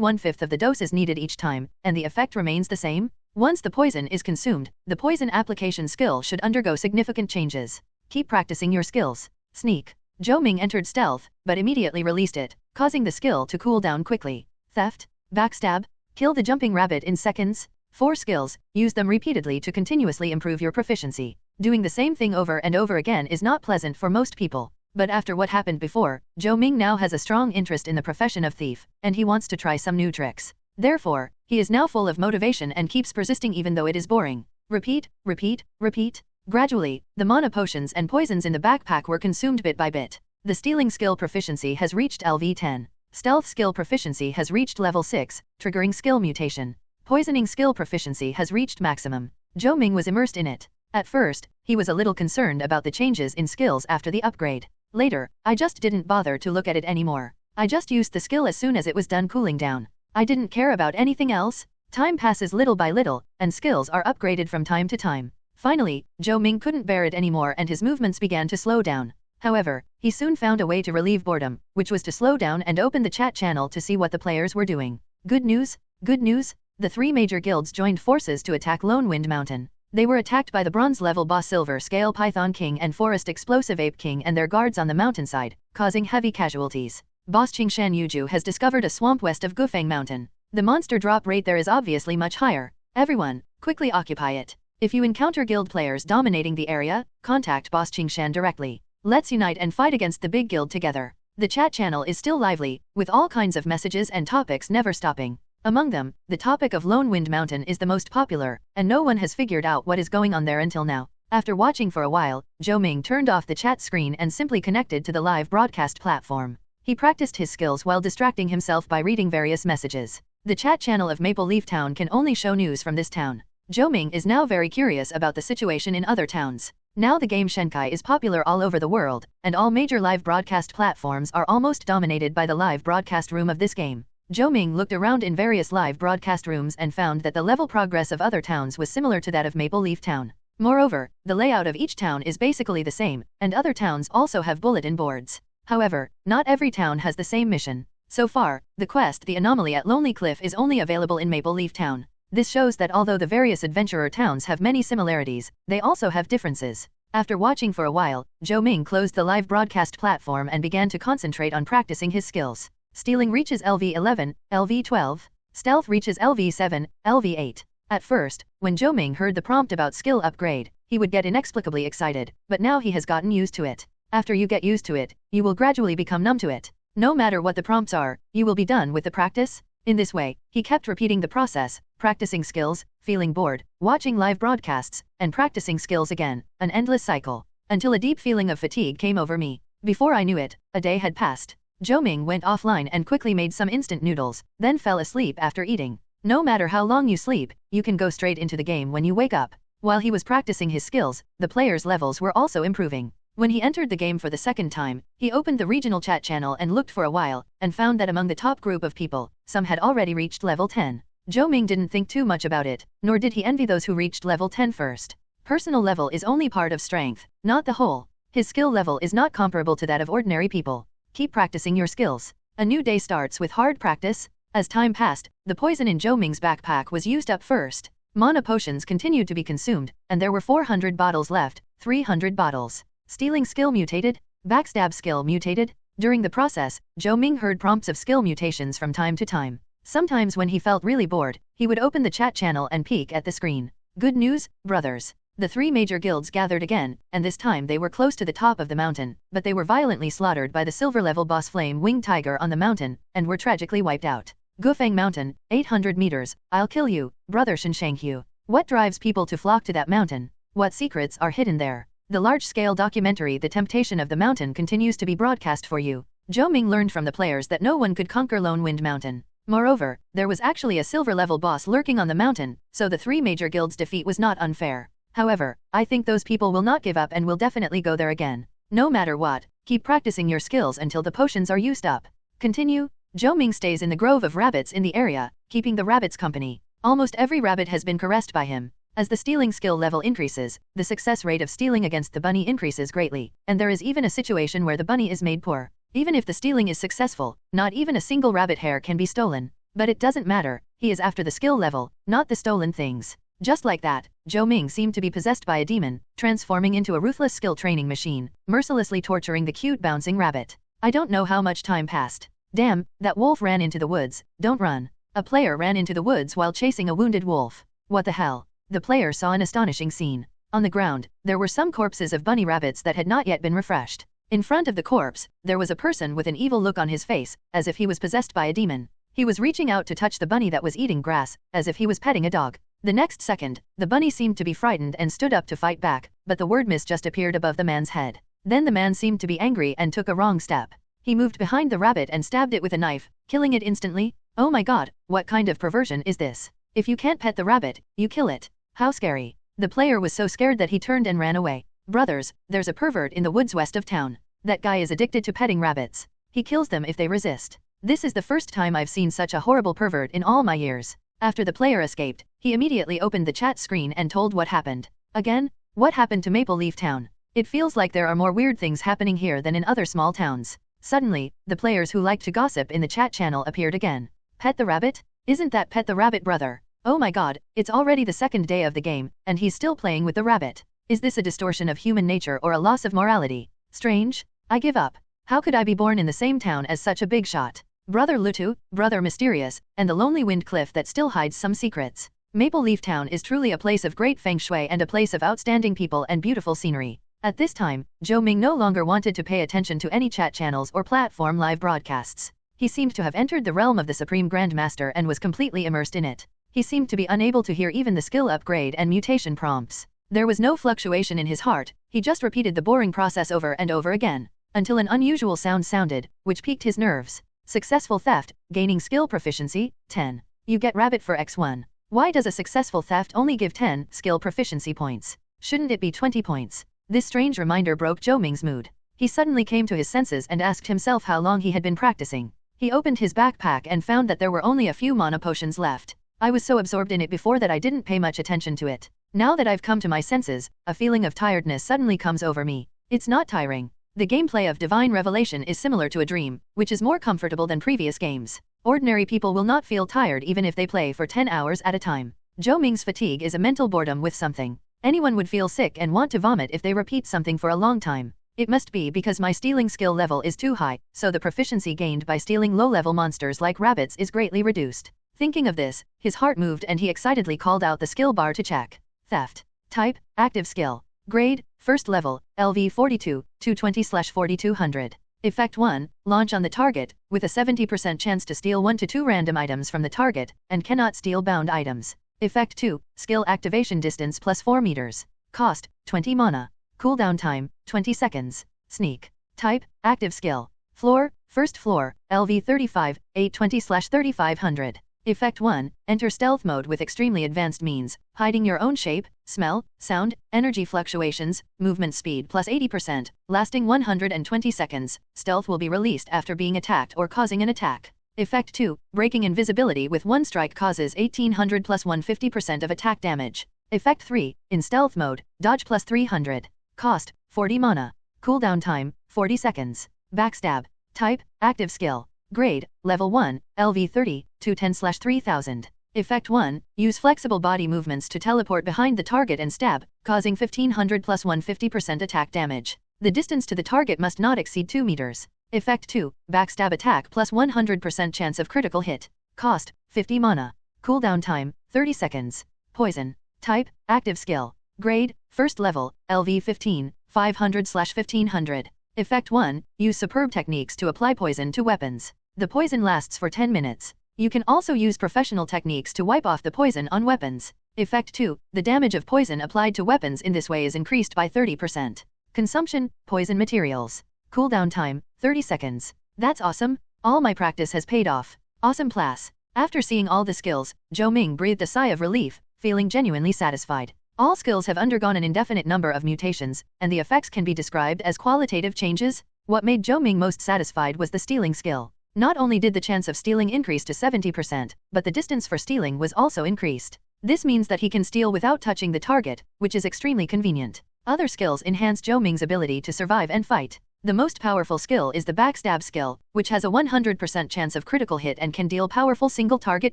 1/5 of the dose is needed each time, and the effect remains the same. Once the poison is consumed, the poison application skill should undergo significant changes. Keep practicing your skills. Sneak. Zhou Ming entered stealth, but immediately released it, causing the skill to cool down quickly. Theft. Backstab. Kill the jumping rabbit in seconds. 4 skills, use them repeatedly to continuously improve your proficiency. Doing the same thing over and over again is not pleasant for most people. But after what happened before, Zhou Ming now has a strong interest in the profession of thief, and he wants to try some new tricks. Therefore, he is now full of motivation and keeps persisting even though it is boring. Repeat, repeat, repeat. Gradually, the mana potions and poisons in the backpack were consumed bit by bit. The stealing skill proficiency has reached LV 10. Stealth skill proficiency has reached level 6, triggering skill mutation. Poisoning skill proficiency has reached maximum. Zhou Ming was immersed in it. At first, he was a little concerned about the changes in skills after the upgrade. Later, I just didn't bother to look at it anymore. I just used the skill as soon as it was done cooling down. I didn't care about anything else. Time passes little by little, and skills are upgraded from time to time. Finally, Zhou Ming couldn't bear it anymore and his movements began to slow down. However, he soon found a way to relieve boredom, which was to slow down and open the chat channel to see what the players were doing. Good news? Good news? The 3 major guilds joined forces to attack Lone Wind Mountain. They were attacked by the bronze-level boss Silver Scale Python King and Forest Explosive Ape King and their guards on the mountainside, causing heavy casualties. Boss Qingshan Yuju has discovered a swamp west of Gufeng Mountain. The monster drop rate there is obviously much higher. Everyone, quickly occupy it. If you encounter guild players dominating the area, contact Boss Qingshan directly. Let's unite and fight against the big guild together. The chat channel is still lively, with all kinds of messages and topics never stopping. Among them, the topic of Lone Wind Mountain is the most popular, and no one has figured out what is going on there until now. After watching for a while, Zhou Ming turned off the chat screen and simply connected to the live broadcast platform. He practiced his skills while distracting himself by reading various messages. The chat channel of Maple Leaf Town can only show news from this town. Zhou Ming is now very curious about the situation in other towns. Now the game Shenqi is popular all over the world, and all major live broadcast platforms are almost dominated by the live broadcast room of this game. Zhou Ming looked around in various live broadcast rooms and found that the level progress of other towns was similar to that of Maple Leaf Town. Moreover, the layout of each town is basically the same, and other towns also have bulletin boards. However, not every town has the same mission. So far, the quest The Anomaly at Lonely Cliff is only available in Maple Leaf Town. This shows that although the various adventurer towns have many similarities, they also have differences. After watching for a while, Zhou Ming closed the live broadcast platform and began to concentrate on practicing his skills. Stealing reaches LV 11, LV 12. Stealth reaches LV 7, LV 8. At first, when Zhou Ming heard the prompt about skill upgrade, he would get inexplicably excited, but now he has gotten used to it. After you get used to it, you will gradually become numb to it. No matter what the prompts are, you will be done with the practice. In this way, he kept repeating the process, practicing skills, feeling bored, watching live broadcasts, and practicing skills again, an endless cycle, until a deep feeling of fatigue came over me. Before I knew it, a day had passed. Zhou Ming went offline and quickly made some instant noodles, then fell asleep after eating. No matter how long you sleep, you can go straight into the game when you wake up. While he was practicing his skills, the players' levels were also improving. When he entered the game for the second time, he opened the regional chat channel and looked for a while, and found that among the top group of people, some had already reached level 10. Zhou Ming didn't think too much about it, nor did he envy those who reached level 10 first. Personal level is only part of strength, not the whole. His skill level is not comparable to that of ordinary people. Keep practicing your skills. A new day starts with hard practice. As time passed, the poison in Zhou Ming's backpack was used up first. Mana potions continued to be consumed, and there were 400 bottles left, 300 bottles. Stealing skill mutated, backstab skill mutated. During the process, Zhou Ming heard prompts of skill mutations from time to time. Sometimes when he felt really bored, he would open the chat channel and peek at the screen. Good news, brothers. The 3 major guilds gathered again, and this time they were close to the top of the mountain, but they were violently slaughtered by the silver-level boss Flame Winged Tiger on the mountain, and were tragically wiped out. Gufeng Mountain, 800 meters, I'll kill you, brother Shenqi. What drives people to flock to that mountain? What secrets are hidden there? The large-scale documentary The Temptation of the Mountain continues to be broadcast for you. Zhou Ming learned from the players that no one could conquer Lone Wind Mountain. Moreover, there was actually a silver-level boss lurking on the mountain, so the 3 major guilds' defeat was not unfair. However, I think those people will not give up and will definitely go there again. No matter what, Keep practicing your skills until the potions are used up. Continue. Zhou Ming stays in the grove of rabbits in the area, keeping the rabbits company. Almost every rabbit has been caressed by him. As the stealing skill level increases, the success rate of stealing against the bunny increases greatly, and there is even a situation where the bunny is made poor. Even if the stealing is successful, not even a single rabbit hair can be stolen. But it doesn't matter, he is after the skill level, not the stolen things. Just like that, Zhou Ming seemed to be possessed by a demon, transforming into a ruthless skill training machine, mercilessly torturing the cute bouncing rabbit. I don't know how much time passed. Damn, that wolf ran into the woods, don't run. A player ran into the woods while chasing a wounded wolf. What the hell? The player saw an astonishing scene. On the ground, there were some corpses of bunny rabbits that had not yet been refreshed. In front of the corpse, there was a person with an evil look on his face, as if he was possessed by a demon. He was reaching out to touch the bunny that was eating grass, as if he was petting a dog. The next second, the bunny seemed to be frightened and stood up to fight back, but the word mist just appeared above the man's head. Then the man seemed to be angry and took a wrong step. He moved behind the rabbit and stabbed it with a knife, killing it instantly. Oh my god, what kind of perversion is this? If you can't pet the rabbit, you kill it. How scary. The player was so scared that he turned and ran away. Brothers, there's a pervert in the woods west of town. That guy is addicted to petting rabbits. He kills them if they resist. This is the first time I've seen such a horrible pervert in all my years. After the player escaped, he immediately opened the chat screen and told what happened. Again? What happened to Maple Leaf Town? It feels like there are more weird things happening here than in other small towns. Suddenly, the players who liked to gossip in the chat channel appeared again. Pet the rabbit? Isn't that Pet the Rabbit brother? Oh my god, it's already the second day of the game, and he's still playing with the rabbit. Is this a distortion of human nature or a loss of morality? Strange. I give up. How could I be born in the same town as such a big shot? Brother Lutu, Brother Mysterious, and the lonely wind cliff that still hides some secrets. Maple Leaf Town is truly a place of great feng shui and a place of outstanding people and beautiful scenery. At this time, Zhou Ming no longer wanted to pay attention to any chat channels or platform live broadcasts. He seemed to have entered the realm of the Supreme Grandmaster and was completely immersed in it. He seemed to be unable to hear even the skill upgrade and mutation prompts. There was no fluctuation in his heart, he just repeated the boring process over and over again, until an unusual sound sounded, which piqued his nerves. Successful theft, gaining skill proficiency, 10. You get rabbit for X1. Why does a successful theft only give 10 skill proficiency points? Shouldn't it be 20 points? This strange reminder broke Zhou Ming's mood. He suddenly came to his senses and asked himself how long he had been practicing. He opened his backpack and found that there were only a few mana potions left. I was so absorbed in it before that I didn't pay much attention to it. Now that I've come to my senses, a feeling of tiredness suddenly comes over me. It's not tiring. The gameplay of Divine Revelation is similar to a dream, which is more comfortable than previous games. Ordinary people will not feel tired even if they play for 10 hours at a time. Zhou Ming's fatigue is a mental boredom with something. Anyone would feel sick and want to vomit if they repeat something for a long time. It must be because my stealing skill level is too high, so the proficiency gained by stealing low-level monsters like rabbits is greatly reduced. Thinking of this, his heart moved and he excitedly called out the skill bar to check. Theft. Type, active skill. Grade, first level, LV 42, 220/4200. Effect 1, launch on the target, with a 70% chance to steal 1 to 2 random items from the target, and cannot steal bound items. Effect 2, skill activation distance plus 4 meters. Cost, 20 mana. Cooldown time, 20 seconds. Sneak. Type, active skill. Floor, first floor, LV 35, 820/3500. Effect 1, enter stealth mode with extremely advanced means, hiding your own shape, smell, sound, energy fluctuations, movement speed plus 80%, lasting 120 seconds. Stealth will be released after being attacked or causing an attack. Effect 2, breaking invisibility with one strike causes 1800 plus 150% of attack damage. Effect 3, in stealth mode, dodge plus 300. Cost, 40 mana. Cooldown time, 40 seconds. Backstab. Type, active skill. Grade, level 1, LV 30, 210/3000. Effect 1, use flexible body movements to teleport behind the target and stab, causing 1500 plus 150% attack damage. The distance to the target must not exceed 2 meters. Effect 2, backstab attack plus 100% chance of critical hit. Cost, 50 mana. Cooldown time, 30 seconds. Poison. Type, active skill. Grade, first level, LV 15, 500/1500. Effect 1, use superb techniques to apply poison to weapons. The poison lasts for 10 minutes. You can also use professional techniques to wipe off the poison on weapons. Effect 2, the damage of poison applied to weapons in this way is increased by 30%. Consumption, poison materials. Cooldown time, 30 seconds. That's awesome. All my practice has paid off. Awesome class. After seeing all the skills, Zhou Ming breathed a sigh of relief, feeling genuinely satisfied. All skills have undergone an indefinite number of mutations, and the effects can be described as qualitative changes. What made Zhou Ming most satisfied was the stealing skill. Not only did the chance of stealing increase to 70%, but the distance for stealing was also increased. This means that he can steal without touching the target, which is extremely convenient. Other skills enhance Zhou Ming's ability to survive and fight. The most powerful skill is the backstab skill, which has a 100% chance of critical hit and can deal powerful single target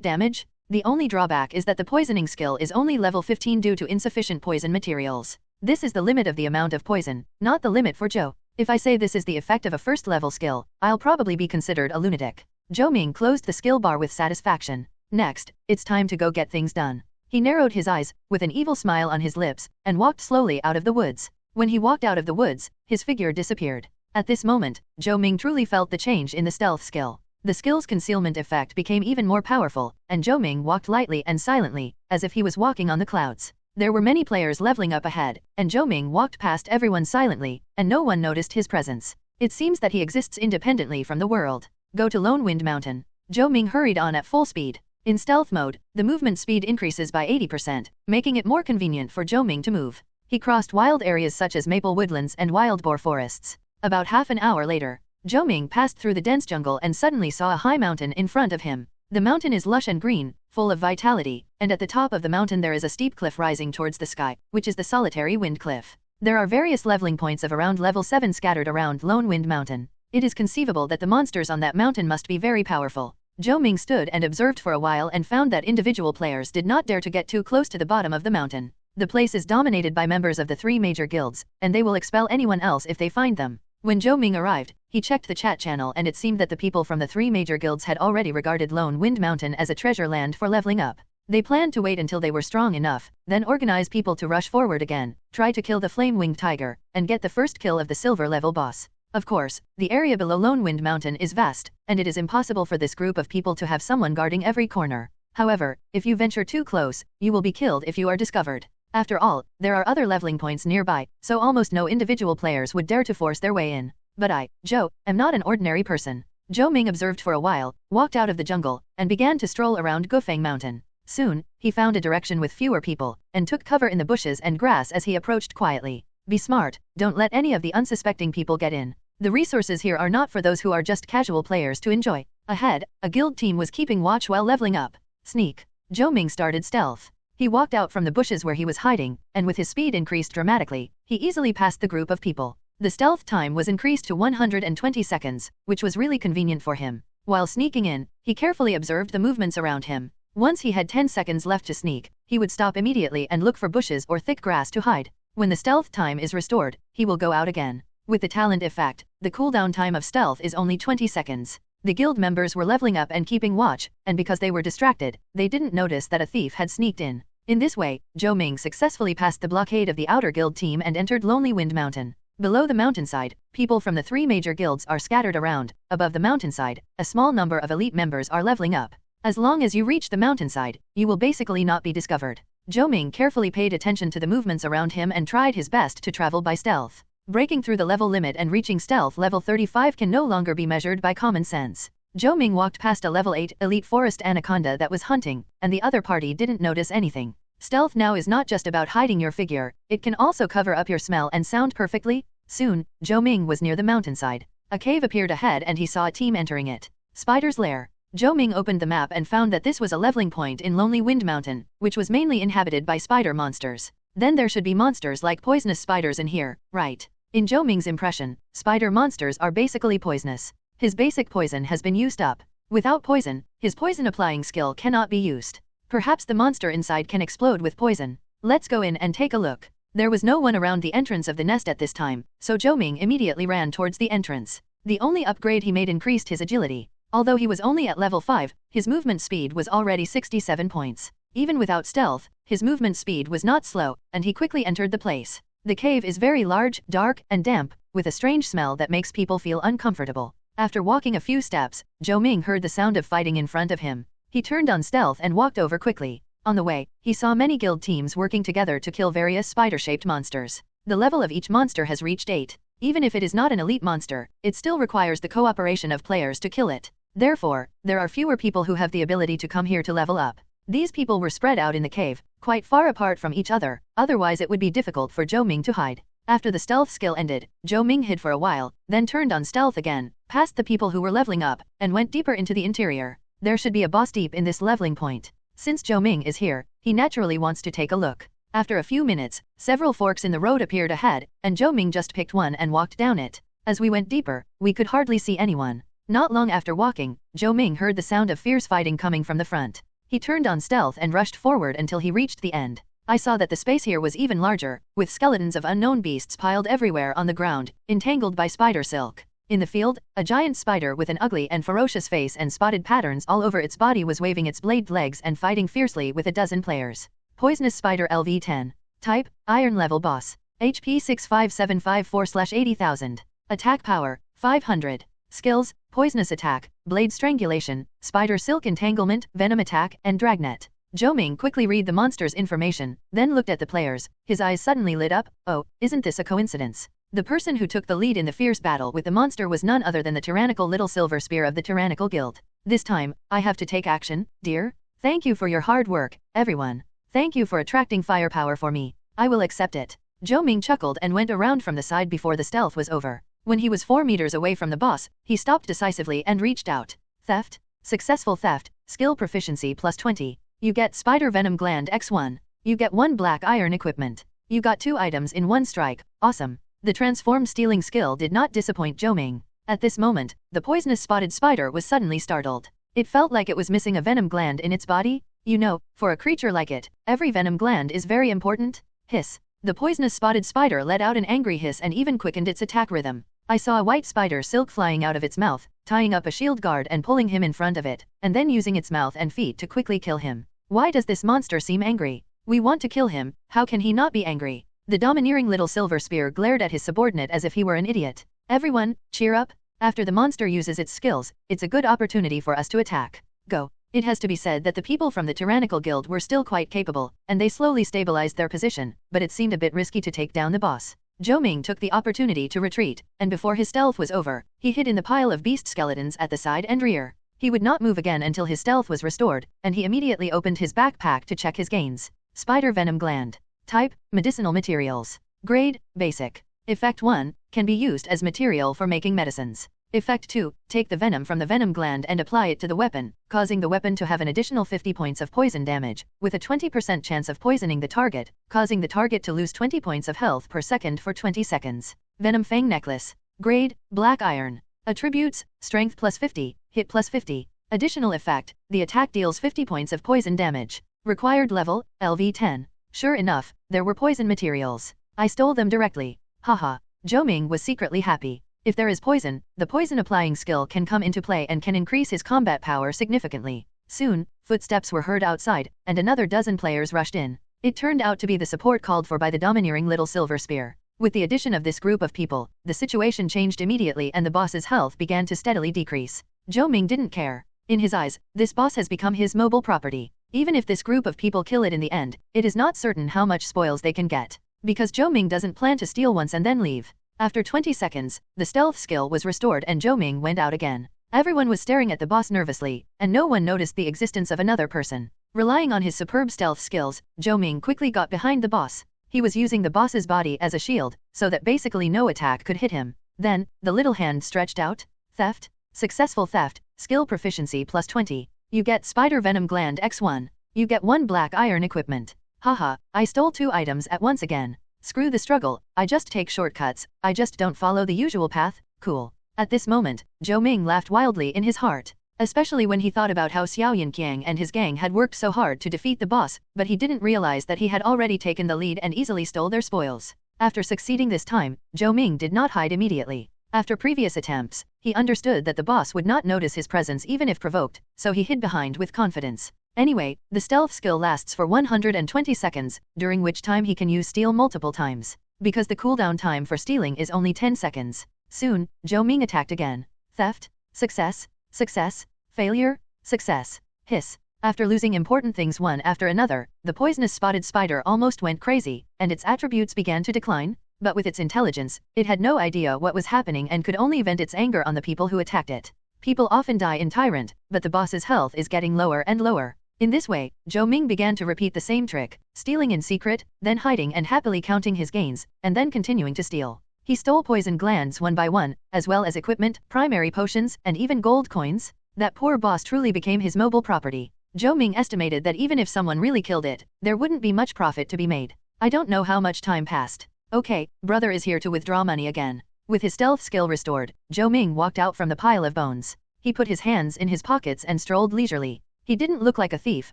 damage. The only drawback is that the poisoning skill is only level 15 due to insufficient poison materials. This is the limit of the amount of poison, not the limit for Zhou. If I say this is the effect of a first level skill, I'll probably be considered a lunatic. Zhou Ming closed the skill bar with satisfaction. Next, it's time to go get things done. He narrowed his eyes, with an evil smile on his lips, and walked slowly out of the woods. When he walked out of the woods, his figure disappeared. At this moment, Zhou Ming truly felt the change in the stealth skill. The skill's concealment effect became even more powerful, and Zhou Ming walked lightly and silently, as if he was walking on the clouds. There were many players leveling up ahead, and Zhou Ming walked past everyone silently, and no one noticed his presence. It seems that he exists independently from the world. Go to Lone Wind Mountain. Zhou Ming hurried on at full speed. In stealth mode, the movement speed increases by 80%, making it more convenient for Zhou Ming to move. He crossed wild areas such as maple woodlands and wild boar forests. About half an hour later, Zhou Ming passed through the dense jungle and suddenly saw a high mountain in front of him. The mountain is lush and green, full of vitality, and at the top of the mountain there is a steep cliff rising towards the sky, which is the solitary wind cliff. There are various leveling points of around level 7 scattered around Lone Wind Mountain. It is conceivable that the monsters on that mountain must be very powerful. Zhou Ming stood and observed for a while and found that individual players did not dare to get too close to the bottom of the mountain. The place is dominated by members of the 3 major guilds, and they will expel anyone else if they find them. When Zhou Ming arrived, he checked the chat channel and it seemed that the people from the 3 major guilds had already regarded Lone Wind Mountain as a treasure land for leveling up. They planned to wait until they were strong enough, then organize people to rush forward again, try to kill the flame-winged tiger, and get the first kill of the silver level boss. Of course, the area below Lone Wind Mountain is vast, and it is impossible for this group of people to have someone guarding every corner. However, if you venture too close, you will be killed if you are discovered. After all, there are other leveling points nearby, so almost no individual players would dare to force their way in. But I, Zhou, am not an ordinary person. Zhou Ming observed for a while, walked out of the jungle, and began to stroll around Gufeng Mountain. Soon, he found a direction with fewer people, and took cover in the bushes and grass as he approached quietly. Be smart, don't let any of the unsuspecting people get in. The resources here are not for those who are just casual players to enjoy. Ahead, a guild team was keeping watch while leveling up. Sneak. Zhou Ming started stealth. He walked out from the bushes where he was hiding, and with his speed increased dramatically, he easily passed the group of people. The stealth time was increased to 120 seconds, which was really convenient for him. While sneaking in, he carefully observed the movements around him. Once he had 10 seconds left to sneak, he would stop immediately and look for bushes or thick grass to hide. When the stealth time is restored, he will go out again. With the talent effect, the cooldown time of stealth is only 20 seconds. The guild members were leveling up and keeping watch, and because they were distracted, they didn't notice that a thief had sneaked in. In this way, Zhou Ming successfully passed the blockade of the outer guild team and entered Lonely Wind Mountain. Below the mountainside, people from the 3 major guilds are scattered around. Above the mountainside, a small number of elite members are leveling up. As long as you reach the mountainside, you will basically not be discovered. Zhou Ming carefully paid attention to the movements around him and tried his best to travel by stealth. Breaking through the level limit and reaching stealth level 35 can no longer be measured by common sense. Zhou Ming walked past a level 8 elite forest anaconda that was hunting, and the other party didn't notice anything. Stealth now is not just about hiding your figure, it can also cover up your smell and sound perfectly. Soon, Zhou Ming was near the mountainside. A cave appeared ahead and he saw a team entering it. Spider's Lair. Zhou Ming opened the map and found that this was a leveling point in Lonely Wind Mountain, which was mainly inhabited by spider monsters. Then there should be monsters like poisonous spiders in here, right? In Zhou Ming's impression, spider monsters are basically poisonous. His basic poison has been used up. Without poison, his poison applying skill cannot be used. Perhaps the monster inside can explode with poison. Let's go in and take a look. There was no one around the entrance of the nest at this time, so Zhou Ming immediately ran towards the entrance. The only upgrade he made increased his agility. Although he was only at level 5, his movement speed was already 67 points. Even without stealth, his movement speed was not slow, and he quickly entered the place. The cave is very large, dark, and damp, with a strange smell that makes people feel uncomfortable. After walking a few steps, Zhou Ming heard the sound of fighting in front of him. He turned on stealth and walked over quickly. On the way, he saw many guild teams working together to kill various spider-shaped monsters. The level of each monster has reached 8. Even if it is not an elite monster, it still requires the cooperation of players to kill it. Therefore, there are fewer people who have the ability to come here to level up. These people were spread out in the cave, quite far apart from each other, otherwise it would be difficult for Zhou Ming to hide. After the stealth skill ended, Zhou Ming hid for a while, then turned on stealth again, past the people who were leveling up, and went deeper into the interior. There should be a boss deep in this leveling point. Since Zhou Ming is here, he naturally wants to take a look. After a few minutes, several forks in the road appeared ahead, and Zhou Ming just picked one and walked down it. As we went deeper, we could hardly see anyone. Not long after walking, Zhou Ming heard the sound of fierce fighting coming from the front. He turned on stealth and rushed forward until he reached the end. I saw that the space here was even larger, with skeletons of unknown beasts piled everywhere on the ground, entangled by spider silk. In the field, a giant spider with an ugly and ferocious face and spotted patterns all over its body was waving its bladed legs and fighting fiercely with a dozen players. Poisonous Spider LV10. Type, Iron Level Boss. HP 65754/80,000. Attack Power, 500. Skills, Poisonous Attack, Blade Strangulation, Spider Silk Entanglement, Venom Attack, and Dragnet. Zhou Ming quickly read the monster's information, then looked at the players. His eyes suddenly lit up. Oh, isn't this a coincidence? The person who took the lead in the fierce battle with the monster was none other than the tyrannical little silver spear of the tyrannical guild. This time, I have to take action, dear? Thank you for your hard work, everyone. Thank you for attracting firepower for me. I will accept it. Zhou Ming chuckled and went around from the side before the stealth was over. When he was 4 meters away from the boss, he stopped decisively and reached out. Theft. Successful theft. Skill proficiency +20. You get Spider Venom Gland X1. You get 1 black iron equipment. You got 2 items in 1 strike. Awesome. The transform stealing skill did not disappoint Zhou Ming. At this moment, the poisonous spotted spider was suddenly startled. It felt like it was missing a venom gland in its body. You know, for a creature like it, every venom gland is very important. Hiss. The poisonous spotted spider let out an angry hiss and even quickened its attack rhythm. I saw a white spider silk flying out of its mouth, tying up a shield guard and pulling him in front of it, and then using its mouth and feet to quickly kill him. Why does this monster seem angry? We want to kill him, how can he not be angry? The domineering little silver spear glared at his subordinate as if he were an idiot. Everyone, cheer up. After the monster uses its skills, it's a good opportunity for us to attack. Go. It has to be said that the people from the tyrannical guild were still quite capable, and they slowly stabilized their position, but it seemed a bit risky to take down the boss. Zhou Ming took the opportunity to retreat, and before his stealth was over, he hid in the pile of beast skeletons at the side and rear. He would not move again until his stealth was restored, and he immediately opened his backpack to check his gains. Spider Venom Gland. Type, Medicinal Materials. Grade, Basic. Effect 1, can be used as material for making medicines. Effect 2, take the venom from the venom gland and apply it to the weapon, causing the weapon to have an additional 50 points of poison damage, with a 20% chance of poisoning the target, causing the target to lose 20 points of health per second for 20 seconds. Venom Fang Necklace. Grade, Black Iron. Attributes, Strength +50, Hit +50. Additional effect, the attack deals 50 points of poison damage. Required level, LV10. Sure enough, there were poison materials. I stole them directly. Haha. Zhou Ming was secretly happy. If there is poison, the poison applying skill can come into play and can increase his combat power significantly. Soon, footsteps were heard outside, and another dozen players rushed in. It turned out to be the support called for by the domineering little silver spear. With the addition of this group of people, the situation changed immediately and the boss's health began to steadily decrease. Zhou Ming didn't care. In his eyes, this boss has become his mobile property. Even if this group of people kill it in the end, it is not certain how much spoils they can get. Because Zhou Ming doesn't plan to steal once and then leave. After 20 seconds, the stealth skill was restored and Zhou Ming went out again. Everyone was staring at the boss nervously, and no one noticed the existence of another person. Relying on his superb stealth skills, Zhou Ming quickly got behind the boss. He was using the boss's body as a shield, so that basically no attack could hit him. Then, the little hand stretched out. Theft. Successful theft, skill proficiency +20. You get Spider Venom Gland X1. You get 1 black iron equipment. Haha, I stole 2 items at once again. Screw the struggle, I just take shortcuts, I just don't follow the usual path, cool. At this moment, Zhou Ming laughed wildly in his heart. Especially when he thought about how Xiao Yanqiang and his gang had worked so hard to defeat the boss, but he didn't realize that he had already taken the lead and easily stole their spoils. After succeeding this time, Zhou Ming did not hide immediately. After previous attempts, he understood that the boss would not notice his presence even if provoked, so he hid behind with confidence. Anyway, the stealth skill lasts for 120 seconds, during which time he can use steal multiple times. Because the cooldown time for stealing is only 10 seconds. Soon, Zhou Ming attacked again. Theft, success, success, failure, success, hiss. After losing important things one after another, the poisonous spotted spider almost went crazy, and its attributes began to decline. But with its intelligence, it had no idea what was happening and could only vent its anger on the people who attacked it. People often die in Tyrant, but the boss's health is getting lower and lower. In this way, Zhou Ming began to repeat the same trick, stealing in secret, then hiding and happily counting his gains, and then continuing to steal. He stole poison glands one by one, as well as equipment, primary potions, and even gold coins. That poor boss truly became his mobile property. Zhou Ming estimated that even if someone really killed it, there wouldn't be much profit to be made. I don't know how much time passed. Okay, brother is here to withdraw money again. With his stealth skill restored, Zhou Ming walked out from the pile of bones. He put his hands in his pockets and strolled leisurely. He didn't look like a thief,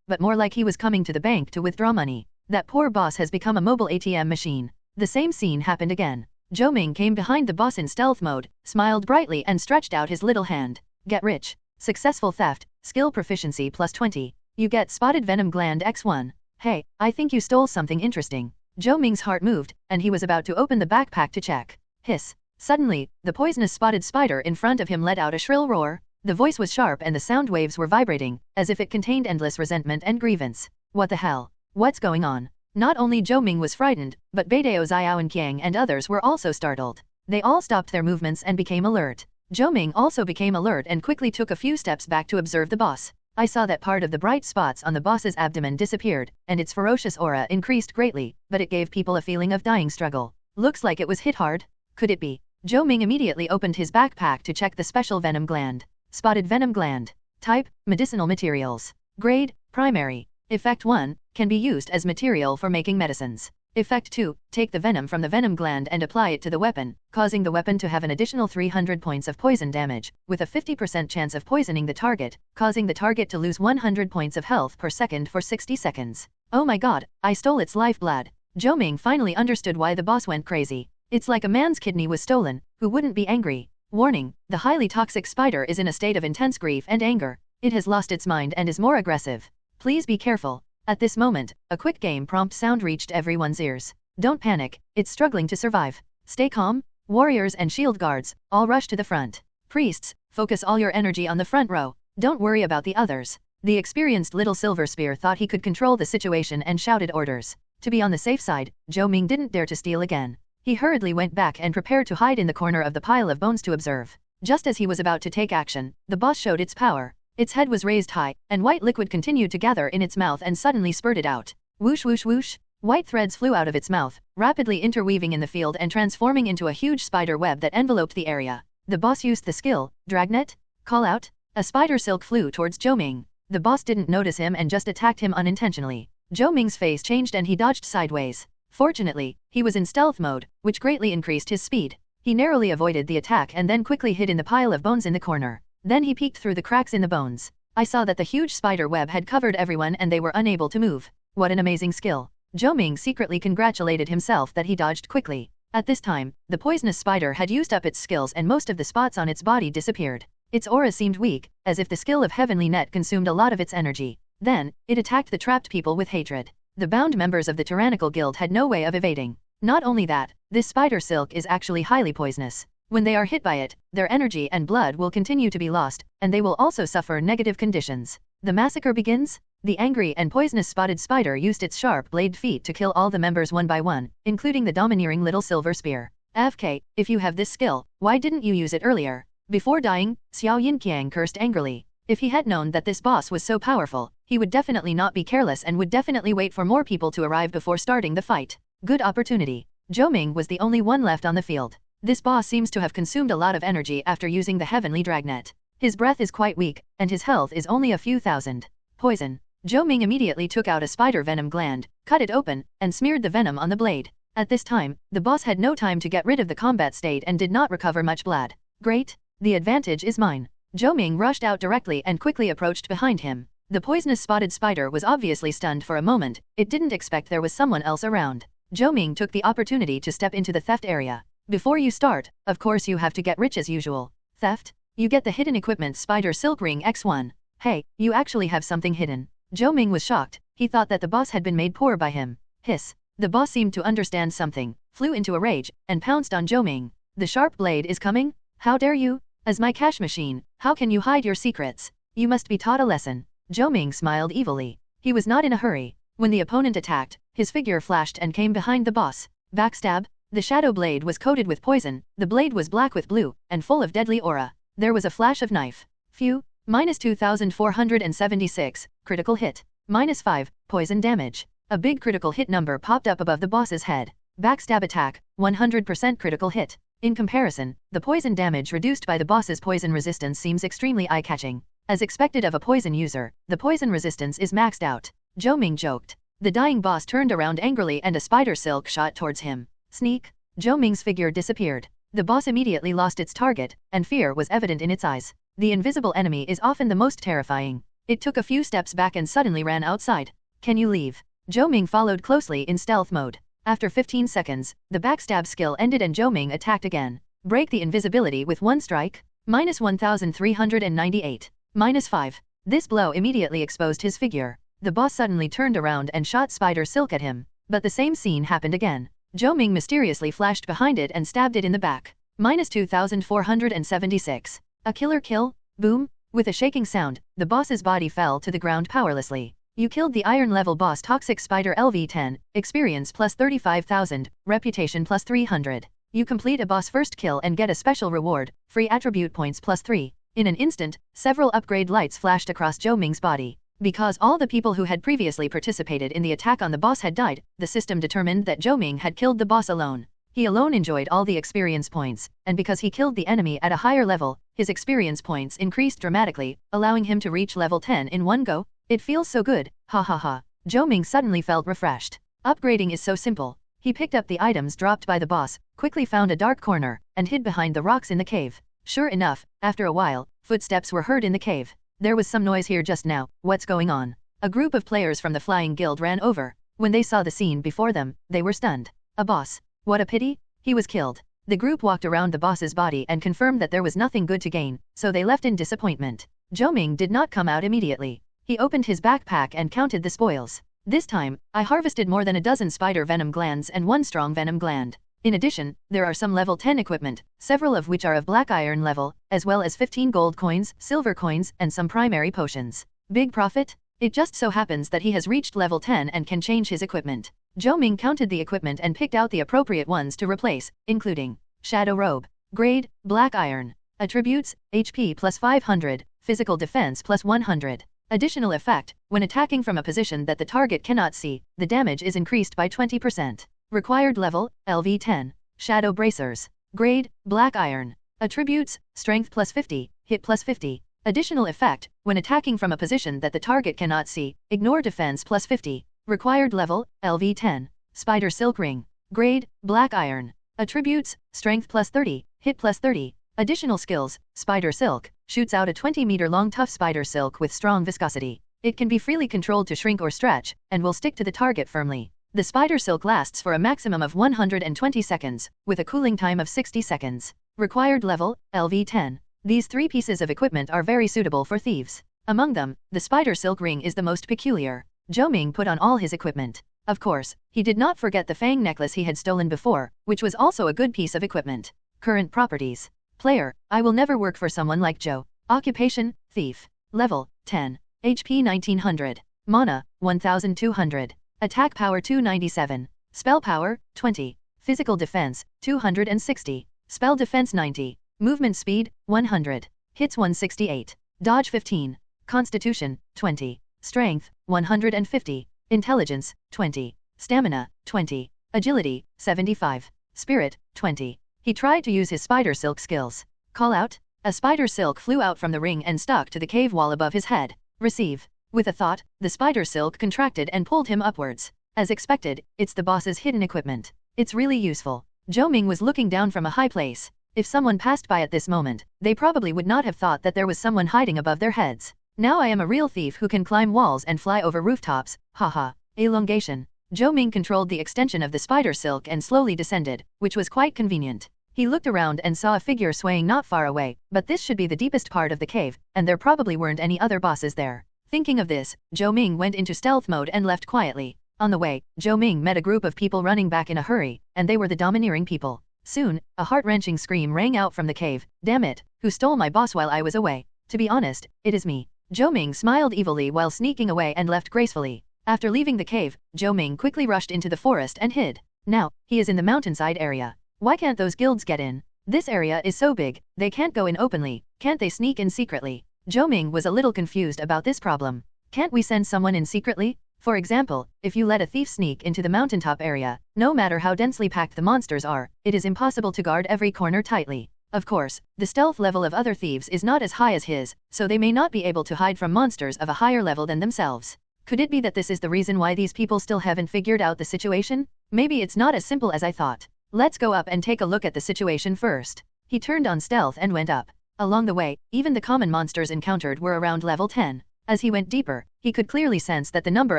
but more like he was coming to the bank to withdraw money. That poor boss has become a mobile ATM machine. The same scene happened again. Zhou Ming came behind the boss in stealth mode, smiled brightly and stretched out his little hand. Get rich. Successful theft, skill proficiency plus 20. You get spotted venom gland X1. Hey, I think you stole something interesting. Zhou Ming's heart moved, and he was about to open the backpack to check. Hiss. Suddenly, the poisonous spotted spider in front of him let out a shrill roar. The voice was sharp and the sound waves were vibrating, as if it contained endless resentment and grievance. What the hell? What's going on? Not only Zhou Ming was frightened, but Beidao Xiao and Qiang and others were also startled. They all stopped their movements and became alert. Zhou Ming also became alert and quickly took a few steps back to observe the boss. I saw that part of the bright spots on the boss's abdomen disappeared, and its ferocious aura increased greatly, but it gave people a feeling of dying struggle. Looks like it was hit hard. Could it be? Zhou Ming immediately opened his backpack to check the special venom gland. Spotted venom gland. Type, medicinal materials. Grade, primary. Effect 1, can be used as material for making medicines. Effect 2, take the venom from the venom gland and apply it to the weapon, causing the weapon to have an additional 300 points of poison damage, with a 50% chance of poisoning the target, causing the target to lose 100 points of health per second for 60 seconds. Oh my god, I stole its lifeblood. Zhou Ming finally understood why the boss went crazy. It's like a man's kidney was stolen, who wouldn't be angry? Warning, the highly toxic spider is in a state of intense grief and anger. It has lost its mind and is more aggressive. Please be careful. At this moment, a quick game prompt sound reached everyone's ears. Don't panic, it's struggling to survive. Stay calm. Warriors and shield guards, all rush to the front. Priests, focus all your energy on the front row. Don't worry about the others. The experienced little silver spear thought he could control the situation and shouted orders. To be on the safe side, Zhou Ming didn't dare to steal again. He hurriedly went back and prepared to hide in the corner of the pile of bones to observe. Just as he was about to take action, the boss showed its power. Its head was raised high, and white liquid continued to gather in its mouth and suddenly spurted out. Whoosh whoosh whoosh. White threads flew out of its mouth, rapidly interweaving in the field and transforming into a huge spider web that enveloped the area. The boss used the skill, Dragnet. Call out. A spider silk flew towards Zhou Ming. The boss didn't notice him and just attacked him unintentionally. Zhou Ming's face changed and he dodged sideways. Fortunately, he was in stealth mode, which greatly increased his speed. He narrowly avoided the attack and then quickly hid in the pile of bones in the corner. Then he peeked through the cracks in the bones. I saw that the huge spider web had covered everyone and they were unable to move. What an amazing skill. Zhou Ming secretly congratulated himself that he dodged quickly. At this time, the poisonous spider had used up its skills and most of the spots on its body disappeared. Its aura seemed weak, as if the skill of Heavenly Net consumed a lot of its energy. Then, it attacked the trapped people with hatred. The bound members of the tyrannical guild had no way of evading. Not only that, this spider silk is actually highly poisonous. When they are hit by it, their energy and blood will continue to be lost, and they will also suffer negative conditions. The massacre begins. The angry and poisonous spotted spider used its sharp blade feet to kill all the members one by one, including the domineering little silver spear. AFK, if you have this skill, why didn't you use it earlier? Before dying, Xiao Yinqiang cursed angrily. If he had known that this boss was so powerful, he would definitely not be careless and would definitely wait for more people to arrive before starting the fight. Good opportunity. Zhou Ming was the only one left on the field. This boss seems to have consumed a lot of energy after using the heavenly dragnet. His breath is quite weak, and his health is only a few thousand. Poison. Zhou Ming immediately took out a spider venom gland, cut it open, and smeared the venom on the blade. At this time, the boss had no time to get rid of the combat state and did not recover much blood. Great. The advantage is mine. Zhou Ming rushed out directly and quickly approached behind him. The poisonous spotted spider was obviously stunned for a moment. It didn't expect there was someone else around. Zhou Ming took the opportunity to step into the theft area. Before you start, of course you have to get rich as usual. Theft? You get the hidden equipment spider silk ring X1. Hey, you actually have something hidden. Zhou Ming was shocked. He thought that the boss had been made poor by him. Hiss. The boss seemed to understand something, flew into a rage, and pounced on Zhou Ming. The sharp blade is coming? How dare you? As my cash machine, how can you hide your secrets? You must be taught a lesson. Zhou Ming smiled evilly. He was not in a hurry. When the opponent attacked, his figure flashed and came behind the boss. Backstab. The shadow blade was coated with poison. The blade was black with blue, and full of deadly aura. There was a flash of knife. Phew. -2476, critical hit. -5, poison damage. A big critical hit number popped up above the boss's head. Backstab attack, 100% critical hit. In comparison, the poison damage reduced by the boss's poison resistance seems extremely eye-catching. As expected of a poison user, the poison resistance is maxed out. Zhou Ming joked. The dying boss turned around angrily and a spider silk shot towards him. Sneak. Zhou Ming's figure disappeared. The boss immediately lost its target, and fear was evident in its eyes. The invisible enemy is often the most terrifying. It took a few steps back and suddenly ran outside. Can you leave? Zhou Ming followed closely in stealth mode. After 15 seconds, the backstab skill ended and Zhou Ming attacked again. Break the invisibility with one strike. -1398. -5. This blow immediately exposed his figure. The boss suddenly turned around and shot spider silk at him. But the same scene happened again. Zhou Ming mysteriously flashed behind it and stabbed it in the back. -2476. A killer kill? Boom! With a shaking sound, the boss's body fell to the ground powerlessly. You killed the iron level boss Toxic Spider LV10, experience plus 35,000, reputation plus 300. You complete a boss first kill and get a special reward, free attribute points plus 3. In an instant, several upgrade lights flashed across Zhou Ming's body. Because all the people who had previously participated in the attack on the boss had died, the system determined that Zhou Ming had killed the boss alone. He alone enjoyed all the experience points, and because he killed the enemy at a higher level, his experience points increased dramatically, allowing him to reach level 10 in one go. It feels so good, ha ha ha. Zhou Ming suddenly felt refreshed. Upgrading is so simple. He picked up the items dropped by the boss, quickly found a dark corner, and hid behind the rocks in the cave. Sure enough, after a while, footsteps were heard in the cave. There was some noise here just now, what's going on? A group of players from the Flying Guild ran over. When they saw the scene before them, they were stunned. A boss. What a pity, he was killed. The group walked around the boss's body and confirmed that there was nothing good to gain, so they left in disappointment. Zhou Ming did not come out immediately. He opened his backpack and counted the spoils. This time, I harvested more than a dozen spider venom glands and one strong venom gland. In addition, there are some level 10 equipment, several of which are of black iron level, as well as 15 gold coins, silver coins, and some primary potions. Big profit? It just so happens that he has reached level 10 and can change his equipment. Zhou Ming counted the equipment and picked out the appropriate ones to replace, including Shadow Robe. Grade, Black Iron. Attributes, HP plus 500, Physical Defense plus 100. Additional effect, when attacking from a position that the target cannot see, the damage is increased by 20%. Required level, LV10. Shadow Bracers. Grade, Black Iron. Attributes, Strength plus 50, Hit plus 50. Additional effect, when attacking from a position that the target cannot see, ignore Defense plus 50. Required level, LV10. Spider Silk Ring. Grade, Black Iron. Attributes, Strength plus 30, Hit plus 30. Additional skills, Spider Silk, shoots out a 20-meter-long tough spider silk with strong viscosity. It can be freely controlled to shrink or stretch, and will stick to the target firmly. The spider silk lasts for a maximum of 120 seconds, with a cooling time of 60 seconds. Required level, LV10. These three pieces of equipment are very suitable for thieves. Among them, the spider silk ring is the most peculiar. Zhou Ming put on all his equipment. Of course, he did not forget the fang necklace he had stolen before, which was also a good piece of equipment. Current properties. Player, I will never work for someone like Zhou. Occupation, thief. Level, 10. HP 1900. Mana, 1200. Attack power 297. Spell power, 20. Physical defense, 260. Spell defense 90. Movement speed, 100. Hits 168. Dodge 15. Constitution, 20. Strength, 150. Intelligence, 20. Stamina, 20. Agility, 75. Spirit, 20. He tried to use his spider silk skills. Call out. A spider silk flew out from the ring and stuck to the cave wall above his head. Receive. With a thought, the spider silk contracted and pulled him upwards. As expected, it's the boss's hidden equipment. It's really useful. Zhou Ming was looking down from a high place. If someone passed by at this moment, they probably would not have thought that there was someone hiding above their heads. Now I am a real thief who can climb walls and fly over rooftops, haha. Elongation. Zhou Ming controlled the extension of the spider silk and slowly descended, which was quite convenient. He looked around and saw a figure swaying not far away, but this should be the deepest part of the cave, and there probably weren't any other bosses there. Thinking of this, Zhou Ming went into stealth mode and left quietly. On the way, Zhou Ming met a group of people running back in a hurry, and they were the domineering people. Soon, a heart-wrenching scream rang out from the cave. Damn it, who stole my boss while I was away? To be honest, it is me. Zhou Ming smiled evilly while sneaking away and left gracefully. After leaving the cave, Zhou Ming quickly rushed into the forest and hid. Now, he is in the mountainside area. Why can't those guilds get in? This area is so big, they can't go in openly, can't they sneak in secretly? Zhou Ming was a little confused about this problem. Can't we send someone in secretly? For example, if you let a thief sneak into the mountaintop area, no matter how densely packed the monsters are, it is impossible to guard every corner tightly. Of course, the stealth level of other thieves is not as high as his, so they may not be able to hide from monsters of a higher level than themselves. Could it be that this is the reason why these people still haven't figured out the situation? Maybe it's not as simple as I thought. Let's go up and take a look at the situation first. He turned on stealth and went up. Along the way, even the common monsters encountered were around level 10. As he went deeper, he could clearly sense that the number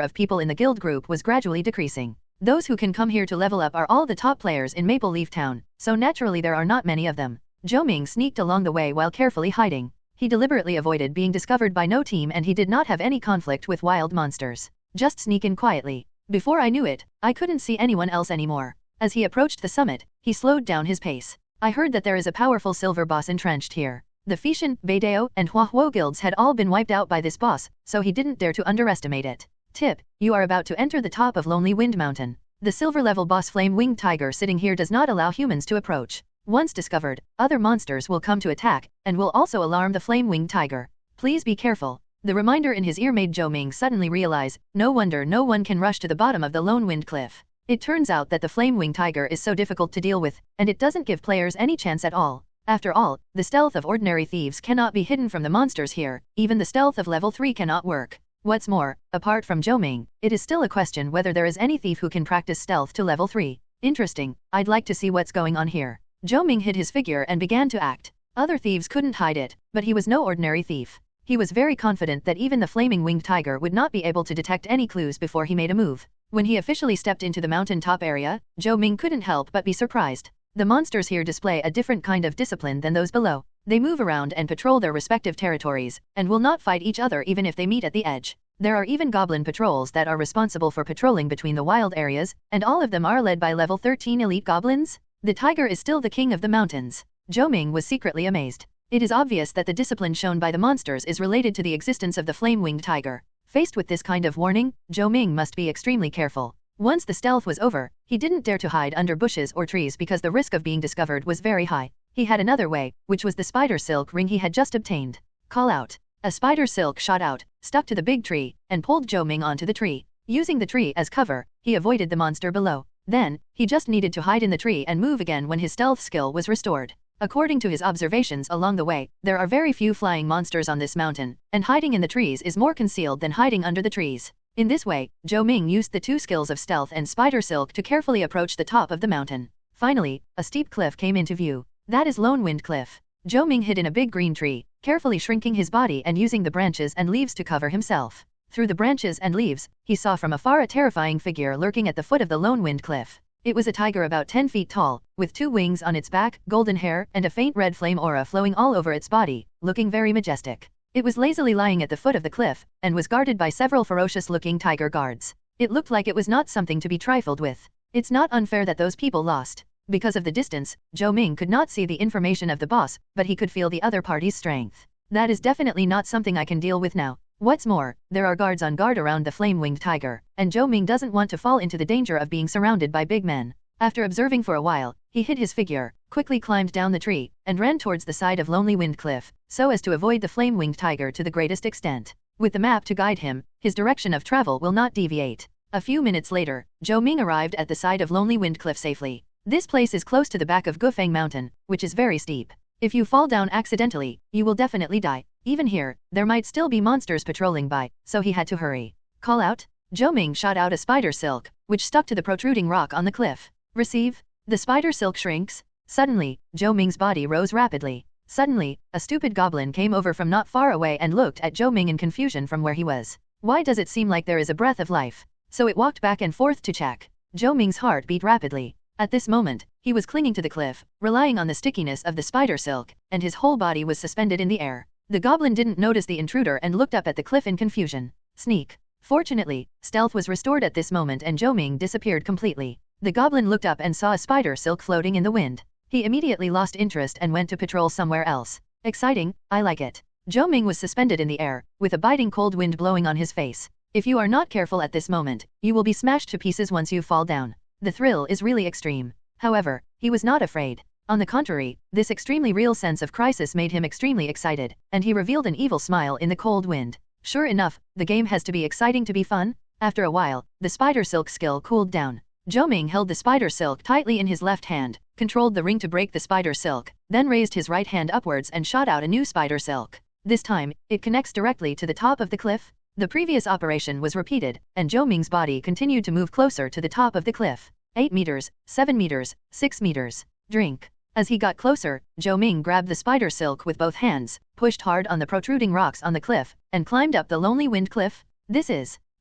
of people in the guild group was gradually decreasing. Those who can come here to level up are all the top players in Maple Leaf Town, so naturally there are not many of them. Zhou Ming sneaked along the way while carefully hiding. He deliberately avoided being discovered by no team and he did not have any conflict with wild monsters. Just sneak in quietly. Before I knew it, I couldn't see anyone else anymore. As he approached the summit, he slowed down his pace. I heard that there is a powerful silver boss entrenched here. The Feishan, Beidao, and Huahuo guilds had all been wiped out by this boss, so he didn't dare to underestimate it. Tip: you are about to enter the top of Lonely Wind Mountain. The silver-level boss Flame-Winged Tiger sitting here does not allow humans to approach. Once discovered, other monsters will come to attack, and will also alarm the Flame-Winged Tiger. Please be careful. The reminder in his ear made Zhou Ming suddenly realize, no wonder no one can rush to the bottom of the Lone Wind Cliff. It turns out that the Flame-Winged Tiger is so difficult to deal with, and it doesn't give players any chance at all. After all, the stealth of ordinary thieves cannot be hidden from the monsters here, even the stealth of level 3 cannot work. What's more, apart from Zhou Ming, it is still a question whether there is any thief who can practice stealth to level 3. Interesting, I'd like to see what's going on here. Zhou Ming hid his figure and began to act. Other thieves couldn't hide it, but he was no ordinary thief. He was very confident that even the flaming winged tiger would not be able to detect any clues before he made a move. When he officially stepped into the mountain top area, Zhou Ming couldn't help but be surprised. The monsters here display a different kind of discipline than those below. They move around and patrol their respective territories, and will not fight each other even if they meet at the edge. There are even goblin patrols that are responsible for patrolling between the wild areas, and all of them are led by level 13 elite goblins. The tiger is still the king of the mountains. Zhou Ming was secretly amazed. It is obvious that the discipline shown by the monsters is related to the existence of the flame-winged tiger. Faced with this kind of warning, Zhou Ming must be extremely careful. Once the stealth was over, he didn't dare to hide under bushes or trees because the risk of being discovered was very high. He had another way, which was the spider silk ring he had just obtained. Call out. A spider silk shot out, stuck to the big tree, and pulled Zhou Ming onto the tree. Using the tree as cover, he avoided the monster below. Then, he just needed to hide in the tree and move again when his stealth skill was restored. According to his observations along the way, there are very few flying monsters on this mountain, and hiding in the trees is more concealed than hiding under the trees. In this way, Zhou Ming used the two skills of stealth and spider silk to carefully approach the top of the mountain. Finally, a steep cliff came into view. That is Lone Wind Cliff. Zhou Ming hid in a big green tree, carefully shrinking his body and using the branches and leaves to cover himself. Through the branches and leaves, he saw from afar a terrifying figure lurking at the foot of the Lone Wind Cliff. It was a tiger about 10 feet tall, with 2 wings on its back, golden hair, and a faint red flame aura flowing all over its body, looking very majestic. It was lazily lying at the foot of the cliff, and was guarded by several ferocious-looking tiger guards. It looked like it was not something to be trifled with. It's not unfair that those people lost. Because of the distance, Zhou Ming could not see the information of the boss, but he could feel the other party's strength. That is definitely not something I can deal with now. What's more, there are guards on guard around the flame-winged tiger, and Zhou Ming doesn't want to fall into the danger of being surrounded by big men. After observing for a while, he hid his figure, quickly climbed down the tree, and ran towards the side of Lonely Wind Cliff, so as to avoid the flame-winged tiger to the greatest extent. With the map to guide him, his direction of travel will not deviate. A few minutes later, Zhou Ming arrived at the side of Lonely Wind Cliff safely. This place is close to the back of Gufeng Mountain, which is very steep. If you fall down accidentally, you will definitely die. Even here, there might still be monsters patrolling by, so he had to hurry. Call out. Zhou Ming shot out a spider silk, which stuck to the protruding rock on the cliff. Receive. The spider silk shrinks. Suddenly, Zhou Ming's body rose rapidly. Suddenly, a stupid goblin came over from not far away and looked at Zhou Ming in confusion from where he was. Why does it seem like there is a breath of life? So it walked back and forth to check. Zhou Ming's heart beat rapidly. At this moment, he was clinging to the cliff, relying on the stickiness of the spider silk, and his whole body was suspended in the air. The goblin didn't notice the intruder and looked up at the cliff in confusion. Sneak. Fortunately, stealth was restored at this moment and Zhou Ming disappeared completely. The goblin looked up and saw a spider silk floating in the wind. He immediately lost interest and went to patrol somewhere else. Exciting, I like it. Zhou Ming was suspended in the air, with a biting cold wind blowing on his face. If you are not careful at this moment, you will be smashed to pieces once you fall down. The thrill is really extreme. However, he was not afraid. On the contrary, this extremely real sense of crisis made him extremely excited, and he revealed an evil smile in the cold wind. Sure enough, the game has to be exciting to be fun. After a while, the spider silk skill cooled down. Zhou Ming held the spider silk tightly in his left hand, controlled the ring to break the spider silk, then raised his right hand upwards and shot out a new spider silk. This time, it connects directly to the top of the cliff. The previous operation was repeated, and Zhou Ming's body continued to move closer to the top of the cliff. 8 meters, 7 meters, 6 meters. Drink. As he got closer, Zhou Ming grabbed the spider silk with both hands, pushed hard on the protruding rocks on the cliff, and climbed up the Lonely Wind Cliff.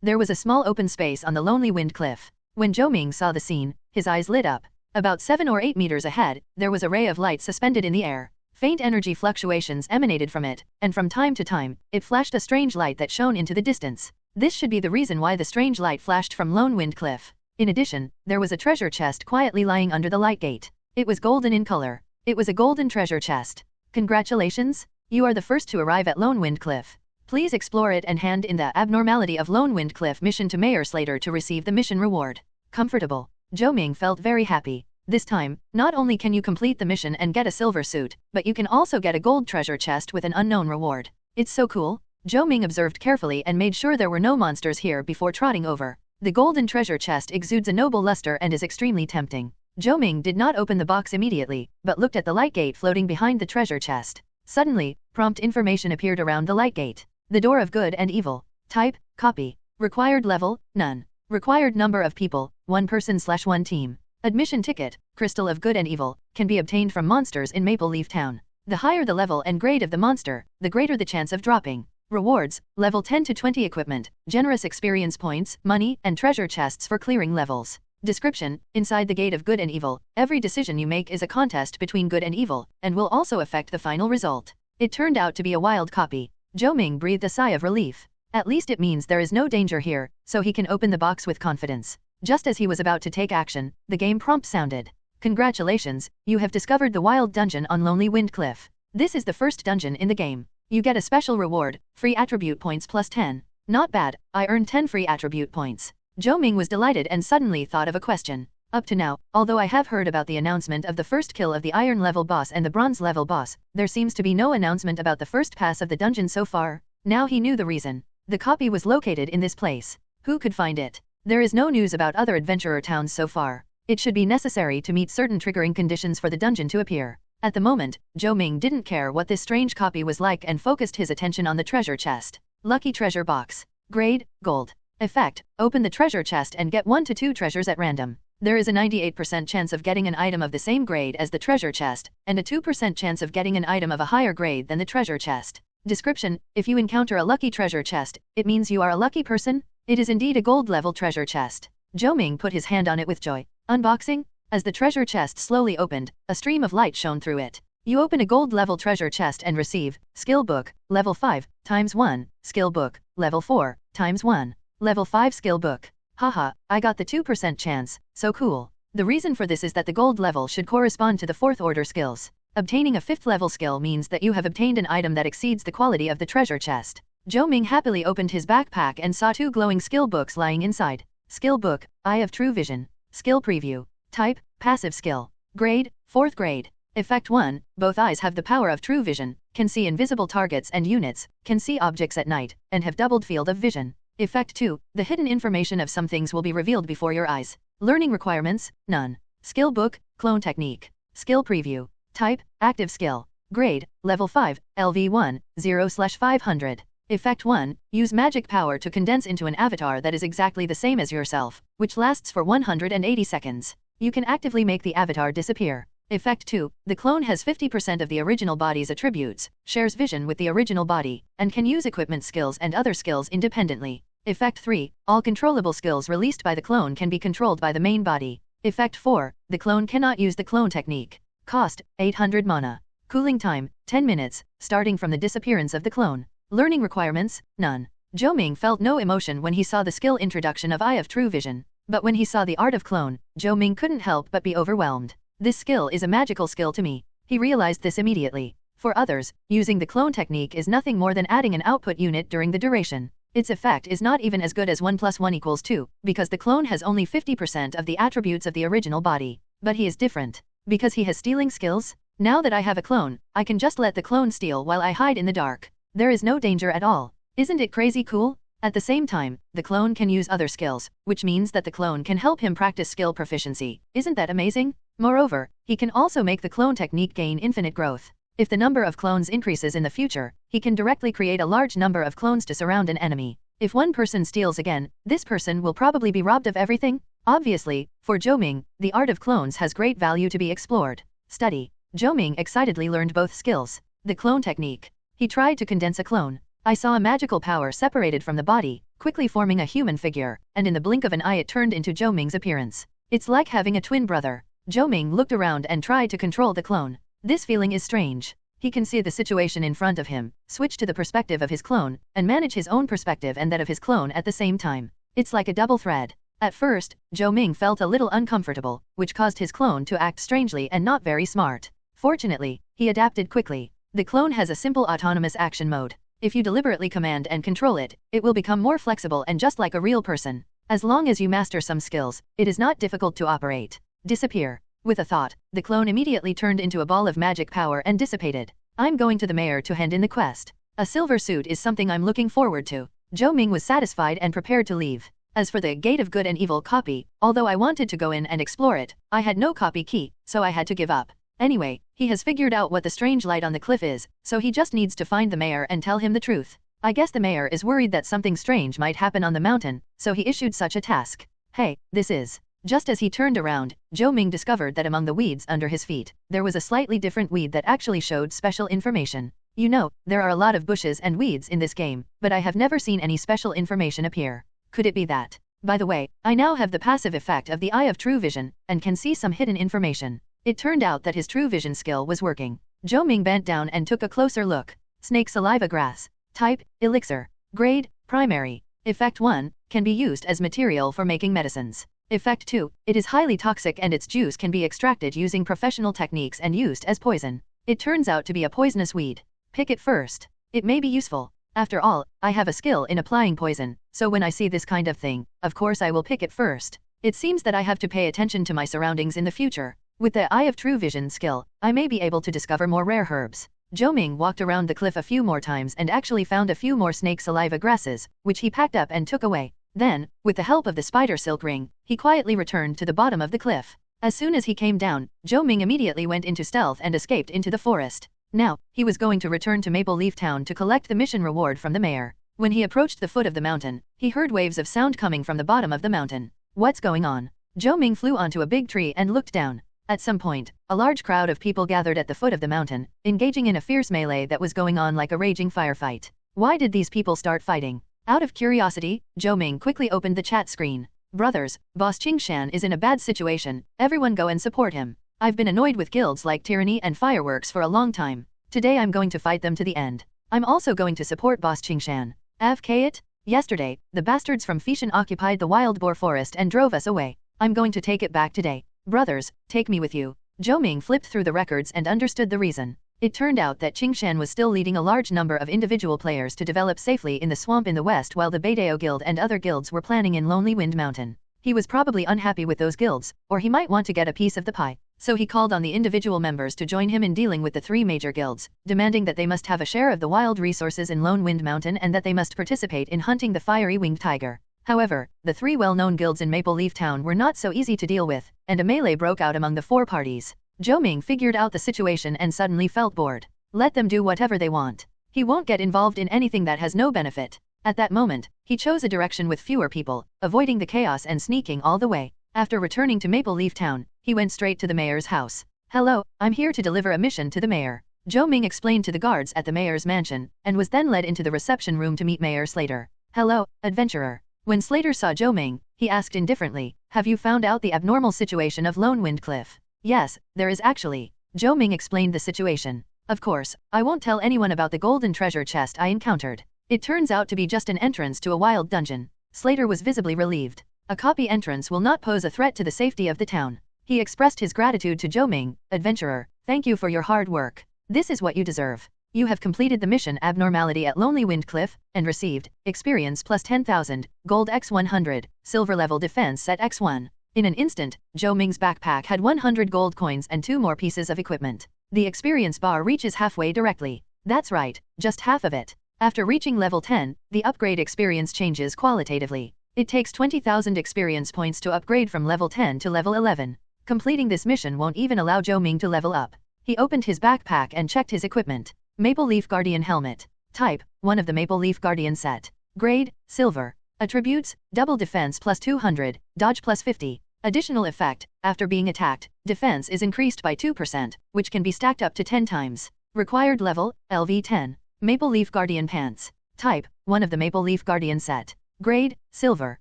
There was a small open space on the Lonely Wind Cliff. When Zhou Ming saw the scene, his eyes lit up. About 7 or 8 meters ahead, there was a ray of light suspended in the air. Faint energy fluctuations emanated from it, and from time to time, it flashed a strange light that shone into the distance. This should be the reason why the strange light flashed from Lone Wind Cliff. In addition, there was a treasure chest quietly lying under the light gate. It was golden in color. It was a golden treasure chest. Congratulations! You are the first to arrive at Lone Wind Cliff. Please explore it and hand in the Abnormality of Lone Wind Cliff mission to Mayor Slater to receive the mission reward. Comfortable. Zhou Ming felt very happy. This time, not only can you complete the mission and get a silver suit, but you can also get a gold treasure chest with an unknown reward. It's so cool. Zhou Ming observed carefully and made sure there were no monsters here before trotting over. The golden treasure chest exudes a noble luster and is extremely tempting. Zhou Ming did not open the box immediately, but looked at the light gate floating behind the treasure chest. Suddenly, prompt information appeared around the light gate. The door of good and evil. Type, copy. Required level, none. Required number of people, 1 person/1 team. Admission ticket, Crystal of Good and Evil, can be obtained from monsters in Maple Leaf Town. The higher the level and grade of the monster, the greater the chance of dropping. Rewards, level 10 to 20 equipment, generous experience points, money, and treasure chests for clearing levels. Description, inside the gate of good and evil, every decision you make is a contest between good and evil, and will also affect the final result. It turned out to be a wild copy. Zhou Ming breathed a sigh of relief. At least it means there is no danger here, so he can open the box with confidence. Just as he was about to take action, the game prompt sounded. Congratulations, you have discovered the wild dungeon on Lonely Wind Cliff. This is the first dungeon in the game. You get a special reward, free attribute points plus 10. Not bad, I earned 10 free attribute points. Zhou Ming was delighted and suddenly thought of a question. Up to now, although I have heard about the announcement of the first kill of the Iron level boss and the Bronze level boss, there seems to be no announcement about the first pass of the dungeon so far. Now he knew the reason. The copy was located in this place. Who could find it? There is no news about other adventurer towns so far. It should be necessary to meet certain triggering conditions for the dungeon to appear. At the moment, Zhou Ming didn't care what this strange copy was like and focused his attention on the treasure chest. Lucky treasure box. Grade, gold. Effect, open the treasure chest and get 1 to 2 treasures at random. There is a 98% chance of getting an item of the same grade as the treasure chest, and a 2% chance of getting an item of a higher grade than the treasure chest. Description, if you encounter a lucky treasure chest, it means you are a lucky person. It is indeed a gold level treasure chest. Zhou Ming put his hand on it with joy. Unboxing? As the treasure chest slowly opened, a stream of light shone through it. You open a gold level treasure chest and receive, skill book, level 5, times 1, skill book, level 4, times 1, level 5 skill book. Haha, I got the 2% chance, so cool. The reason for this is that the gold level should correspond to the 4th order skills. Obtaining a 5th level skill means that you have obtained an item that exceeds the quality of the treasure chest. Zhou Ming happily opened his backpack and saw 2 glowing skill books lying inside. Skill book, Eye of True Vision. Skill preview. Type, passive skill. Grade, 4th grade. Effect 1, both eyes have the power of true vision, can see invisible targets and units, can see objects at night, and have doubled field of vision. Effect 2, the hidden information of some things will be revealed before your eyes. Learning requirements, none. Skill book, clone technique. Skill preview. Type, active skill. Grade, level 5, LV1, 0/500. Effect 1, use magic power to condense into an avatar that is exactly the same as yourself, which lasts for 180 seconds. You can actively make the avatar disappear. Effect 2, the clone has 50% of the original body's attributes, shares vision with the original body, and can use equipment skills and other skills independently. Effect 3, all controllable skills released by the clone can be controlled by the main body. Effect 4, the clone cannot use the clone technique. Cost, 800 mana. Cooling time, 10 minutes, starting from the disappearance of the clone. Learning requirements, none. Zhou Ming felt no emotion when he saw the skill introduction of Eye of True Vision, but when he saw the art of clone, Zhou Ming couldn't help but be overwhelmed. This skill is a magical skill to me. He realized this immediately. For others, using the clone technique is nothing more than adding an output unit during the duration. Its effect is not even as good as 1 + 1 = 2, because the clone has only 50% of the attributes of the original body. But he is different. Because he has stealing skills? Now that I have a clone, I can just let the clone steal while I hide in the dark. There is no danger at all. Isn't it crazy cool? At the same time, the clone can use other skills, which means that the clone can help him practice skill proficiency. Isn't that amazing? Moreover, he can also make the clone technique gain infinite growth. If the number of clones increases in the future, he can directly create a large number of clones to surround an enemy. If one person steals again, this person will probably be robbed of everything. Obviously, for Zhou Ming, the art of clones has great value to be explored. Study. Zhou Ming excitedly learned both skills. The clone technique. He tried to condense a clone. I saw a magical power separated from the body, quickly forming a human figure, and in the blink of an eye it turned into Zhou Ming's appearance. It's like having a twin brother. Zhou Ming looked around and tried to control the clone. This feeling is strange. He can see the situation in front of him, switch to the perspective of his clone, and manage his own perspective and that of his clone at the same time. It's like a double thread. At first, Zhou Ming felt a little uncomfortable, which caused his clone to act strangely and not very smart. Fortunately, he adapted quickly. The clone has a simple autonomous action mode. If you deliberately command and control it, it will become more flexible and just like a real person. As long as you master some skills, it is not difficult to operate. Disappear. With a thought, the clone immediately turned into a ball of magic power and dissipated. I'm going to the mayor to hand in the quest. A silver suit is something I'm looking forward to. Zhou Ming was satisfied and prepared to leave. As for the Gate of Good and Evil copy, although I wanted to go in and explore it, I had no copy key, so I had to give up. Anyway, he has figured out what the strange light on the cliff is, so he just needs to find the mayor and tell him the truth. I guess the mayor is worried that something strange might happen on the mountain, so he issued such a task. Hey, this is. Just as he turned around, Zhou Ming discovered that among the weeds under his feet, there was a slightly different weed that actually showed special information. You know, there are a lot of bushes and weeds in this game, but I have never seen any special information appear. Could it be that? By the way, I now have the passive effect of the Eye of True Vision, and can see some hidden information. It turned out that his True Vision skill was working. Zhou Ming bent down and took a closer look. Snake saliva grass. Type, elixir. Grade, primary. Effect 1, can be used as material for making medicines. Effect 2, it is highly toxic and its juice can be extracted using professional techniques and used as poison. It turns out to be a poisonous weed. Pick it first. It may be useful. After all, I have a skill in applying poison, so when I see this kind of thing, of course I will pick it first. It seems that I have to pay attention to my surroundings in the future. With the Eye of True Vision skill, I may be able to discover more rare herbs. Zhou Ming walked around the cliff a few more times and actually found a few more snake saliva grasses, which he packed up and took away. Then, with the help of the spider silk ring, he quietly returned to the bottom of the cliff. As soon as he came down, Zhou Ming immediately went into stealth and escaped into the forest. Now, he was going to return to Maple Leaf Town to collect the mission reward from the mayor. When he approached the foot of the mountain, he heard waves of sound coming from the bottom of the mountain. What's going on? Zhou Ming flew onto a big tree and looked down. At some point, a large crowd of people gathered at the foot of the mountain, engaging in a fierce melee that was going on like a raging firefight. Why did these people start fighting? Out of curiosity, Zhou Ming quickly opened the chat screen. Brothers, Boss Qingshan is in a bad situation, everyone go and support him. I've been annoyed with guilds like Tyranny and Fireworks for a long time. Today I'm going to fight them to the end. I'm also going to support Boss Qingshan. It? Yesterday, the bastards from Fishan occupied the wild boar forest and drove us away. I'm going to take it back today. Brothers, take me with you. Zhou Ming flipped through the records and understood the reason. It turned out that Qingshan was still leading a large number of individual players to develop safely in the swamp in the west while the Beidao Guild and other guilds were planning in Lonely Wind Mountain. He was probably unhappy with those guilds, or he might want to get a piece of the pie. So he called on the individual members to join him in dealing with the three major guilds, demanding that they must have a share of the wild resources in Lone Wind Mountain and that they must participate in hunting the fiery winged tiger. However, the three well-known guilds in Maple Leaf Town were not so easy to deal with, and a melee broke out among the four parties. Zhou Ming figured out the situation and suddenly felt bored. Let them do whatever they want. He won't get involved in anything that has no benefit. At that moment, he chose a direction with fewer people, avoiding the chaos and sneaking all the way. After returning to Maple Leaf Town, he went straight to the mayor's house. Hello, I'm here to deliver a mission to the mayor. Zhou Ming explained to the guards at the mayor's mansion, and was then led into the reception room to meet Mayor Slater. Hello, adventurer. When Slater saw Zhou Ming, he asked indifferently, have you found out the abnormal situation of Lone Wind Cliff? Yes, there is actually. Zhou Ming explained the situation. Of course, I won't tell anyone about the golden treasure chest I encountered. It turns out to be just an entrance to a wild dungeon. Slater was visibly relieved. A copy entrance will not pose a threat to the safety of the town. He expressed his gratitude to Zhou Ming. Adventurer, thank you for your hard work. This is what you deserve. You have completed the mission Abnormality at Lonely Wind Cliff, and received, experience plus 10,000, gold x100, silver level defense at x1. In an instant, Zhou Ming's backpack had 100 gold coins and 2 more pieces of equipment. The experience bar reaches halfway directly. That's right, just half of it. After reaching level 10, the upgrade experience changes qualitatively. It takes 20,000 experience points to upgrade from level 10 to level 11. Completing this mission won't even allow Zhou Ming to level up. He opened his backpack and checked his equipment. Maple Leaf Guardian Helmet. Type, one of the Maple Leaf Guardian set. Grade, Silver. Attributes, double defense plus 200, dodge plus 50. Additional effect, after being attacked, defense is increased by 2%, which can be stacked up to 10 times. Required level, LV 10. Maple Leaf Guardian Pants. Type, one of the Maple Leaf Guardian set. Grade, Silver.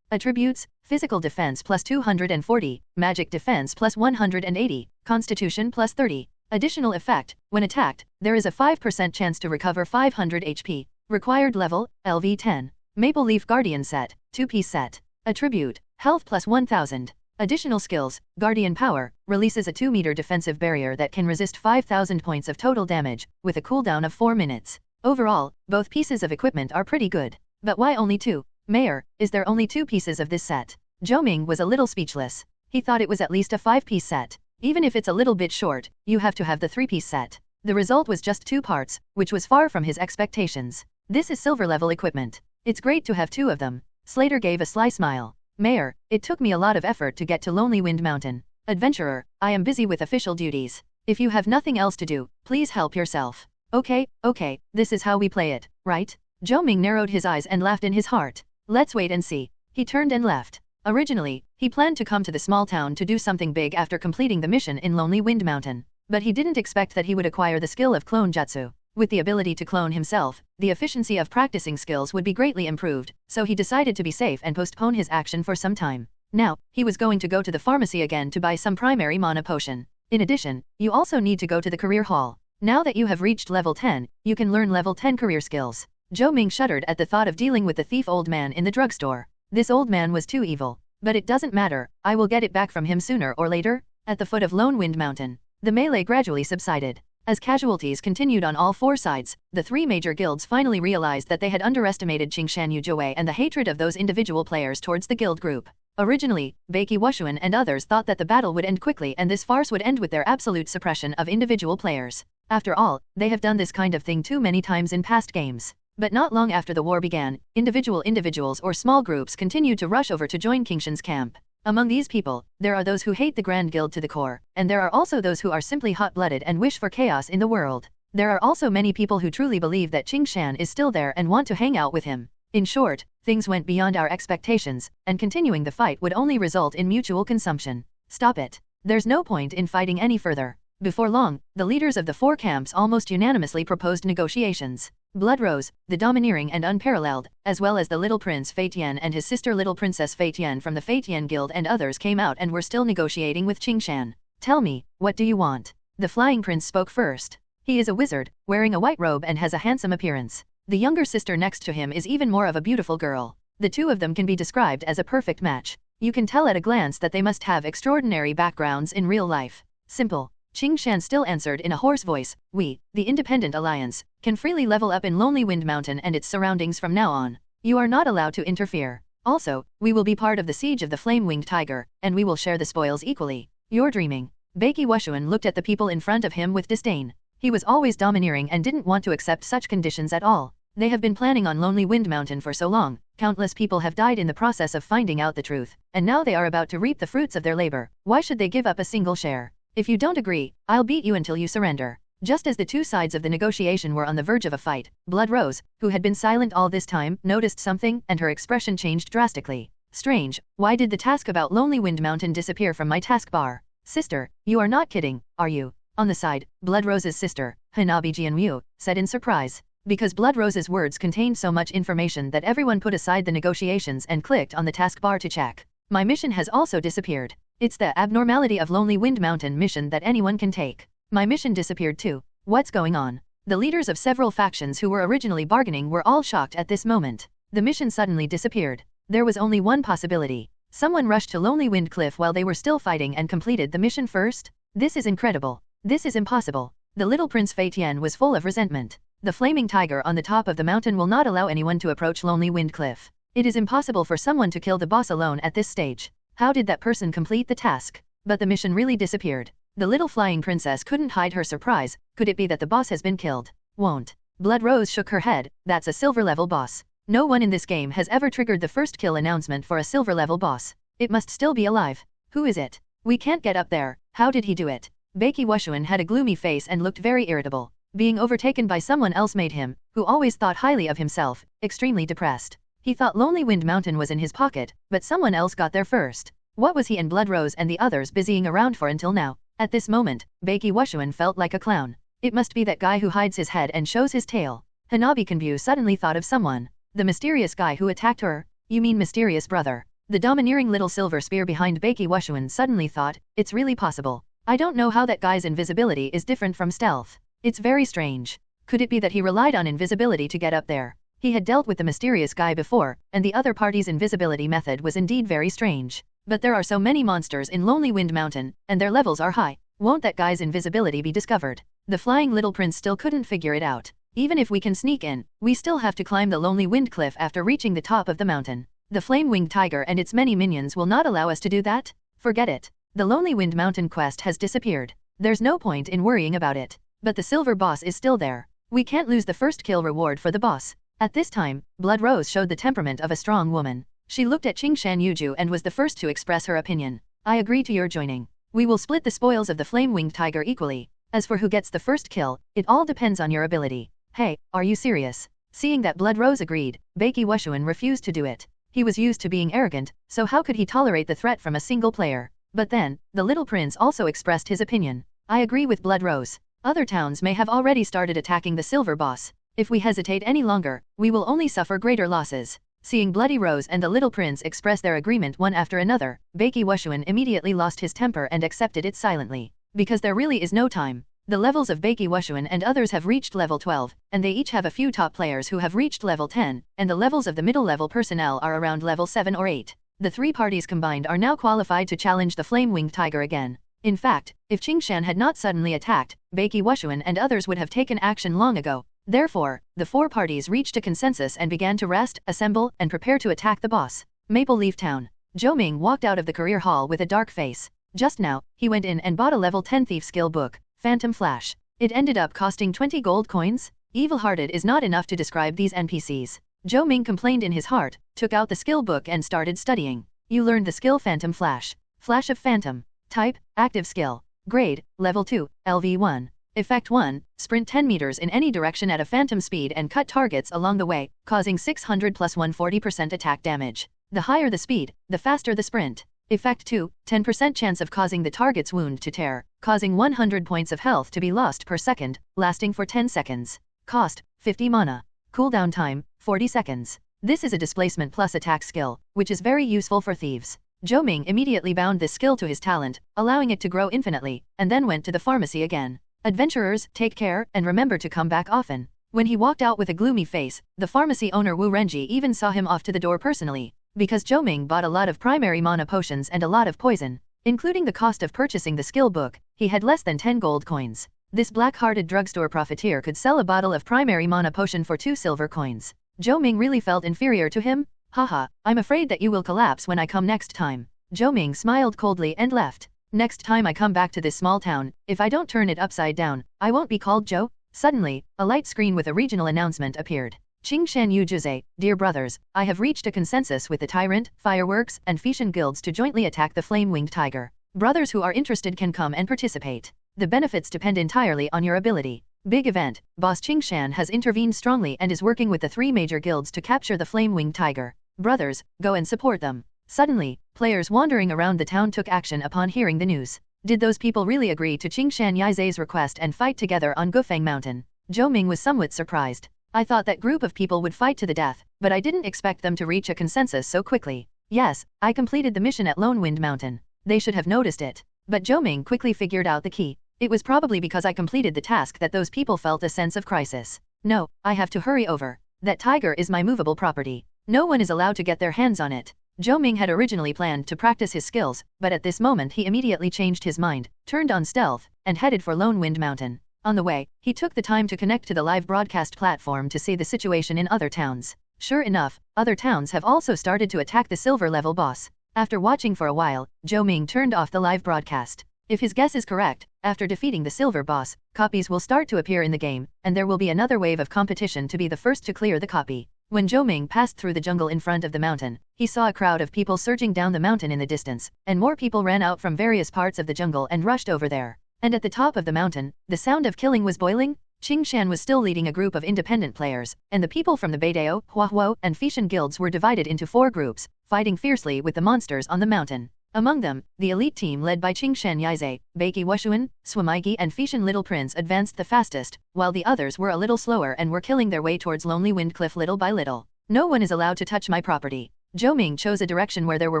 Attributes, physical defense plus 240, magic defense plus 180, constitution plus 30. Additional effect, when attacked, there is a 5% chance to recover 500 HP. Required level, LV 10. Maple Leaf Guardian set, 2-piece set. Attribute, health plus 1000. Additional skills, Guardian Power, releases a 2-meter defensive barrier that can resist 5,000 points of total damage, with a cooldown of 4 minutes. Overall, both pieces of equipment are pretty good. But why only 2? Mayor, is there only 2 pieces of this set? Zhou Ming was a little speechless. He thought it was at least a 5-piece set. Even if it's a little bit short, you have to have the 3-piece set. The result was just 2 parts, which was far from his expectations. This is silver level equipment. It's great to have 2 of them. Slater gave a sly smile. Mayor, it took me a lot of effort to get to Lonely Wind Mountain. Adventurer, I am busy with official duties. If you have nothing else to do, please help yourself. Okay, this is how we play it, right? Zhou Ming narrowed his eyes and laughed in his heart. Let's wait and see. He turned and left. Originally, he planned to come to the small town to do something big after completing the mission in Lonely Wind Mountain. But he didn't expect that he would acquire the skill of clone jutsu. With the ability to clone himself, the efficiency of practicing skills would be greatly improved, so he decided to be safe and postpone his action for some time. Now, he was going to go to the pharmacy again to buy some primary mana potion. In addition, you also need to go to the career hall. Now that you have reached level 10, you can learn level 10 career skills. Zhou Ming shuddered at the thought of dealing with the thief old man in the drugstore. This old man was too evil. But it doesn't matter, I will get it back from him sooner or later. At the foot of Lone Wind Mountain, the melee gradually subsided. As casualties continued on all 4 sides, the 3 major guilds finally realized that they had underestimated Qingshan Yuzhuwei and the hatred of those individual players towards the guild group. Originally, Beiki Wushuan and others thought that the battle would end quickly and this farce would end with their absolute suppression of individual players. After all, they have done this kind of thing too many times in past games. But not long after the war began, individuals or small groups continued to rush over to join Qingshan's camp. Among these people, there are those who hate the Grand Guild to the core, and there are also those who are simply hot-blooded and wish for chaos in the world. There are also many people who truly believe that Qingshan is still there and want to hang out with him. In short, things went beyond our expectations, and continuing the fight would only result in mutual consumption. Stop it. There's no point in fighting any further. Before long, the leaders of the 4 camps almost unanimously proposed negotiations. Blood Rose, the domineering and unparalleled, as well as the little prince Fei Tian and his sister little princess Fei Tian from the Fei Tian Guild and others came out and were still negotiating with Qingshan. Tell me, what do you want? The flying prince spoke first. He is a wizard, wearing a white robe and has a handsome appearance. The younger sister next to him is even more of a beautiful girl. The 2 of them can be described as a perfect match. You can tell at a glance that they must have extraordinary backgrounds in real life. Simple. Qingshan still answered in a hoarse voice, we, the Independent Alliance, can freely level up in Lonely Wind Mountain and its surroundings from now on. You are not allowed to interfere. Also, we will be part of the siege of the Flame-Winged Tiger, and we will share the spoils equally. You're dreaming. Beiki Wushuan looked at the people in front of him with disdain. He was always domineering and didn't want to accept such conditions at all. They have been planning on Lonely Wind Mountain for so long, countless people have died in the process of finding out the truth, and now they are about to reap the fruits of their labor. Why should they give up a single share? If you don't agree, I'll beat you until you surrender. Just as the 2 sides of the negotiation were on the verge of a fight, Blood Rose, who had been silent all this time, noticed something and her expression changed drastically. Strange, why did the task about Lonely Wind Mountain disappear from my taskbar? Sister, you are not kidding, are you? On the side, Blood Rose's sister, Hanabi Jianwu, said in surprise. Because Blood Rose's words contained so much information that everyone put aside the negotiations and clicked on the taskbar to check. My mission has also disappeared. It's the abnormality of Lonely Wind Mountain mission that anyone can take. My mission disappeared too. What's going on? The leaders of several factions who were originally bargaining were all shocked at this moment. The mission suddenly disappeared. There was only one possibility. Someone rushed to Lonely Wind Cliff while they were still fighting and completed the mission first? This is incredible. This is impossible. The little Prince Fei Tian was full of resentment. The flaming tiger on the top of the mountain will not allow anyone to approach Lonely Wind Cliff. It is impossible for someone to kill the boss alone at this stage. How did that person complete the task? But the mission really disappeared. The little flying princess couldn't hide her surprise. Could it be that the boss has been killed? Won't. Blood Rose shook her head. That's a silver level boss. No one in this game has ever triggered the first kill announcement for a silver level boss. It must still be alive. Who is it? We can't get up there. How did he do it? Beiki Wushuan had a gloomy face and looked very irritable. Being overtaken by someone else made him, who always thought highly of himself, extremely depressed. He thought Lonely Wind Mountain was in his pocket, but someone else got there first. What was he and Blood Rose and the others busying around for until now? At this moment, Beiki Wushuan felt like a clown. It must be that guy who hides his head and shows his tail. Hanabi Kanbu suddenly thought of someone. The mysterious guy who attacked her? You mean mysterious brother? The domineering little silver spear behind Beiki Wushuan suddenly thought, it's really possible. I don't know how that guy's invisibility is different from stealth. It's very strange. Could it be that he relied on invisibility to get up there? He had dealt with the mysterious guy before, and the other party's invisibility method was indeed very strange. But there are so many monsters in Lonely Wind Mountain, and their levels are high. Won't that guy's invisibility be discovered? The flying little prince still couldn't figure it out. Even if we can sneak in, we still have to climb the Lonely Wind Cliff after reaching the top of the mountain. The flame-winged tiger and its many minions will not allow us to do that? Forget it. The Lonely Wind Mountain quest has disappeared. There's no point in worrying about it. But the silver boss is still there. We can't lose the first kill reward for the boss. At this time, Blood Rose showed the temperament of a strong woman. She looked at Qingshan Yuju and was the first to express her opinion. I agree to your joining. We will split the spoils of the flame-winged tiger equally. As for who gets the first kill, it all depends on your ability. Hey, are you serious? Seeing that Blood Rose agreed, Beiki Wushuan refused to do it. He was used to being arrogant, so how could he tolerate the threat from a single player? But then, the little prince also expressed his opinion. I agree with Blood Rose. Other towns may have already started attacking the silver boss. If we hesitate any longer, we will only suffer greater losses. Seeing Bloody Rose and the little prince express their agreement one after another, Beiki Wushuan immediately lost his temper and accepted it silently. Because there really is no time. The levels of Beiki Wushuan and others have reached level 12, and they each have a few top players who have reached level 10, and the levels of the middle level personnel are around level 7 or 8. The three parties combined are now qualified to challenge the flame-winged tiger again. In fact, if Qingshan had not suddenly attacked, Beiki Wushuan and others would have taken action long ago. Therefore, the four parties reached a consensus and began to rest, assemble, and prepare to attack the boss. Maple Leaf Town. Zhou Ming walked out of the career hall with a dark face. Just now, he went in and bought a level 10 thief skill book, Phantom Flash. It ended up costing 20 gold coins. Evil-hearted is not enough to describe these NPCs. Zhou Ming complained in his heart, took out the skill book and started studying. You learned the skill Phantom Flash. Flash of Phantom. Type, active skill. Grade, level 2, LV1. Effect 1, sprint 10 meters in any direction at a phantom speed and cut targets along the way, causing 600 plus 140% attack damage. The higher the speed, the faster the sprint. Effect 2, 10% chance of causing the target's wound to tear, causing 100 points of health to be lost per second, lasting for 10 seconds. Cost, 50 mana. Cooldown time, 40 seconds. This is a displacement plus attack skill, which is very useful for thieves. Zhou Ming immediately bound this skill to his talent, allowing it to grow infinitely, and then went to the pharmacy again. Adventurers, take care, and remember to come back often. When he walked out with a gloomy face, the pharmacy owner Wu Renji even saw him off to the door personally. Because Zhou Ming bought a lot of primary mana potions and a lot of poison, including the cost of purchasing the skill book, he had less than 10 gold coins. This black-hearted drugstore profiteer could sell a bottle of primary mana potion for 2 silver coins. Zhou Ming really felt inferior to him? Haha, I'm afraid that you will collapse when I come next time. Zhou Ming smiled coldly and left. Next time I come back to this small town, if I don't turn it upside down, I won't be called Zhou. Suddenly, a light screen with a regional announcement appeared. Qingshan Yujuze, dear brothers, I have reached a consensus with the Tyrant, Fireworks, and Fishan guilds to jointly attack the flame-winged tiger. Brothers who are interested can come and participate. The benefits depend entirely on your ability. Big event, Boss Qingshan has intervened strongly and is working with the 3 major guilds to capture the flame-winged tiger. Brothers, go and support them. Suddenly, players wandering around the town took action upon hearing the news. Did those people really agree to Qingshan Yize's request and fight together on Gufeng Mountain? Zhou Ming was somewhat surprised. I thought that group of people would fight to the death, but I didn't expect them to reach a consensus so quickly. Yes, I completed the mission at Lone Wind Mountain. They should have noticed it. But Zhou Ming quickly figured out the key. It was probably because I completed the task that those people felt a sense of crisis. No, I have to hurry over. That tiger is my movable property. No one is allowed to get their hands on it. Zhou Ming had originally planned to practice his skills, but at this moment he immediately changed his mind, turned on stealth, and headed for Lone Wind Mountain. On the way, he took the time to connect to the live broadcast platform to see the situation in other towns. Sure enough, other towns have also started to attack the silver level boss. After watching for a while, Zhou Ming turned off the live broadcast. If his guess is correct, after defeating the silver boss, copies will start to appear in the game, and there will be another wave of competition to be the first to clear the copy. When Zhou Ming passed through the jungle in front of the mountain, he saw a crowd of people surging down the mountain in the distance, and more people ran out from various parts of the jungle and rushed over there. And at the top of the mountain, the sound of killing was boiling. Qingshan was still leading a group of independent players, and the people from the Beidao, Huahuo, and Fishan guilds were divided into 4 groups, fighting fiercely with the monsters on the mountain. Among them, the elite team led by Qingshan Yizhe, Beiki Wushuan, Swamaigi and Fishan Little Prince advanced the fastest, while the others were a little slower and were killing their way towards Lonely Wind Cliff little by little. No one is allowed to touch my property. Zhou Ming chose a direction where there were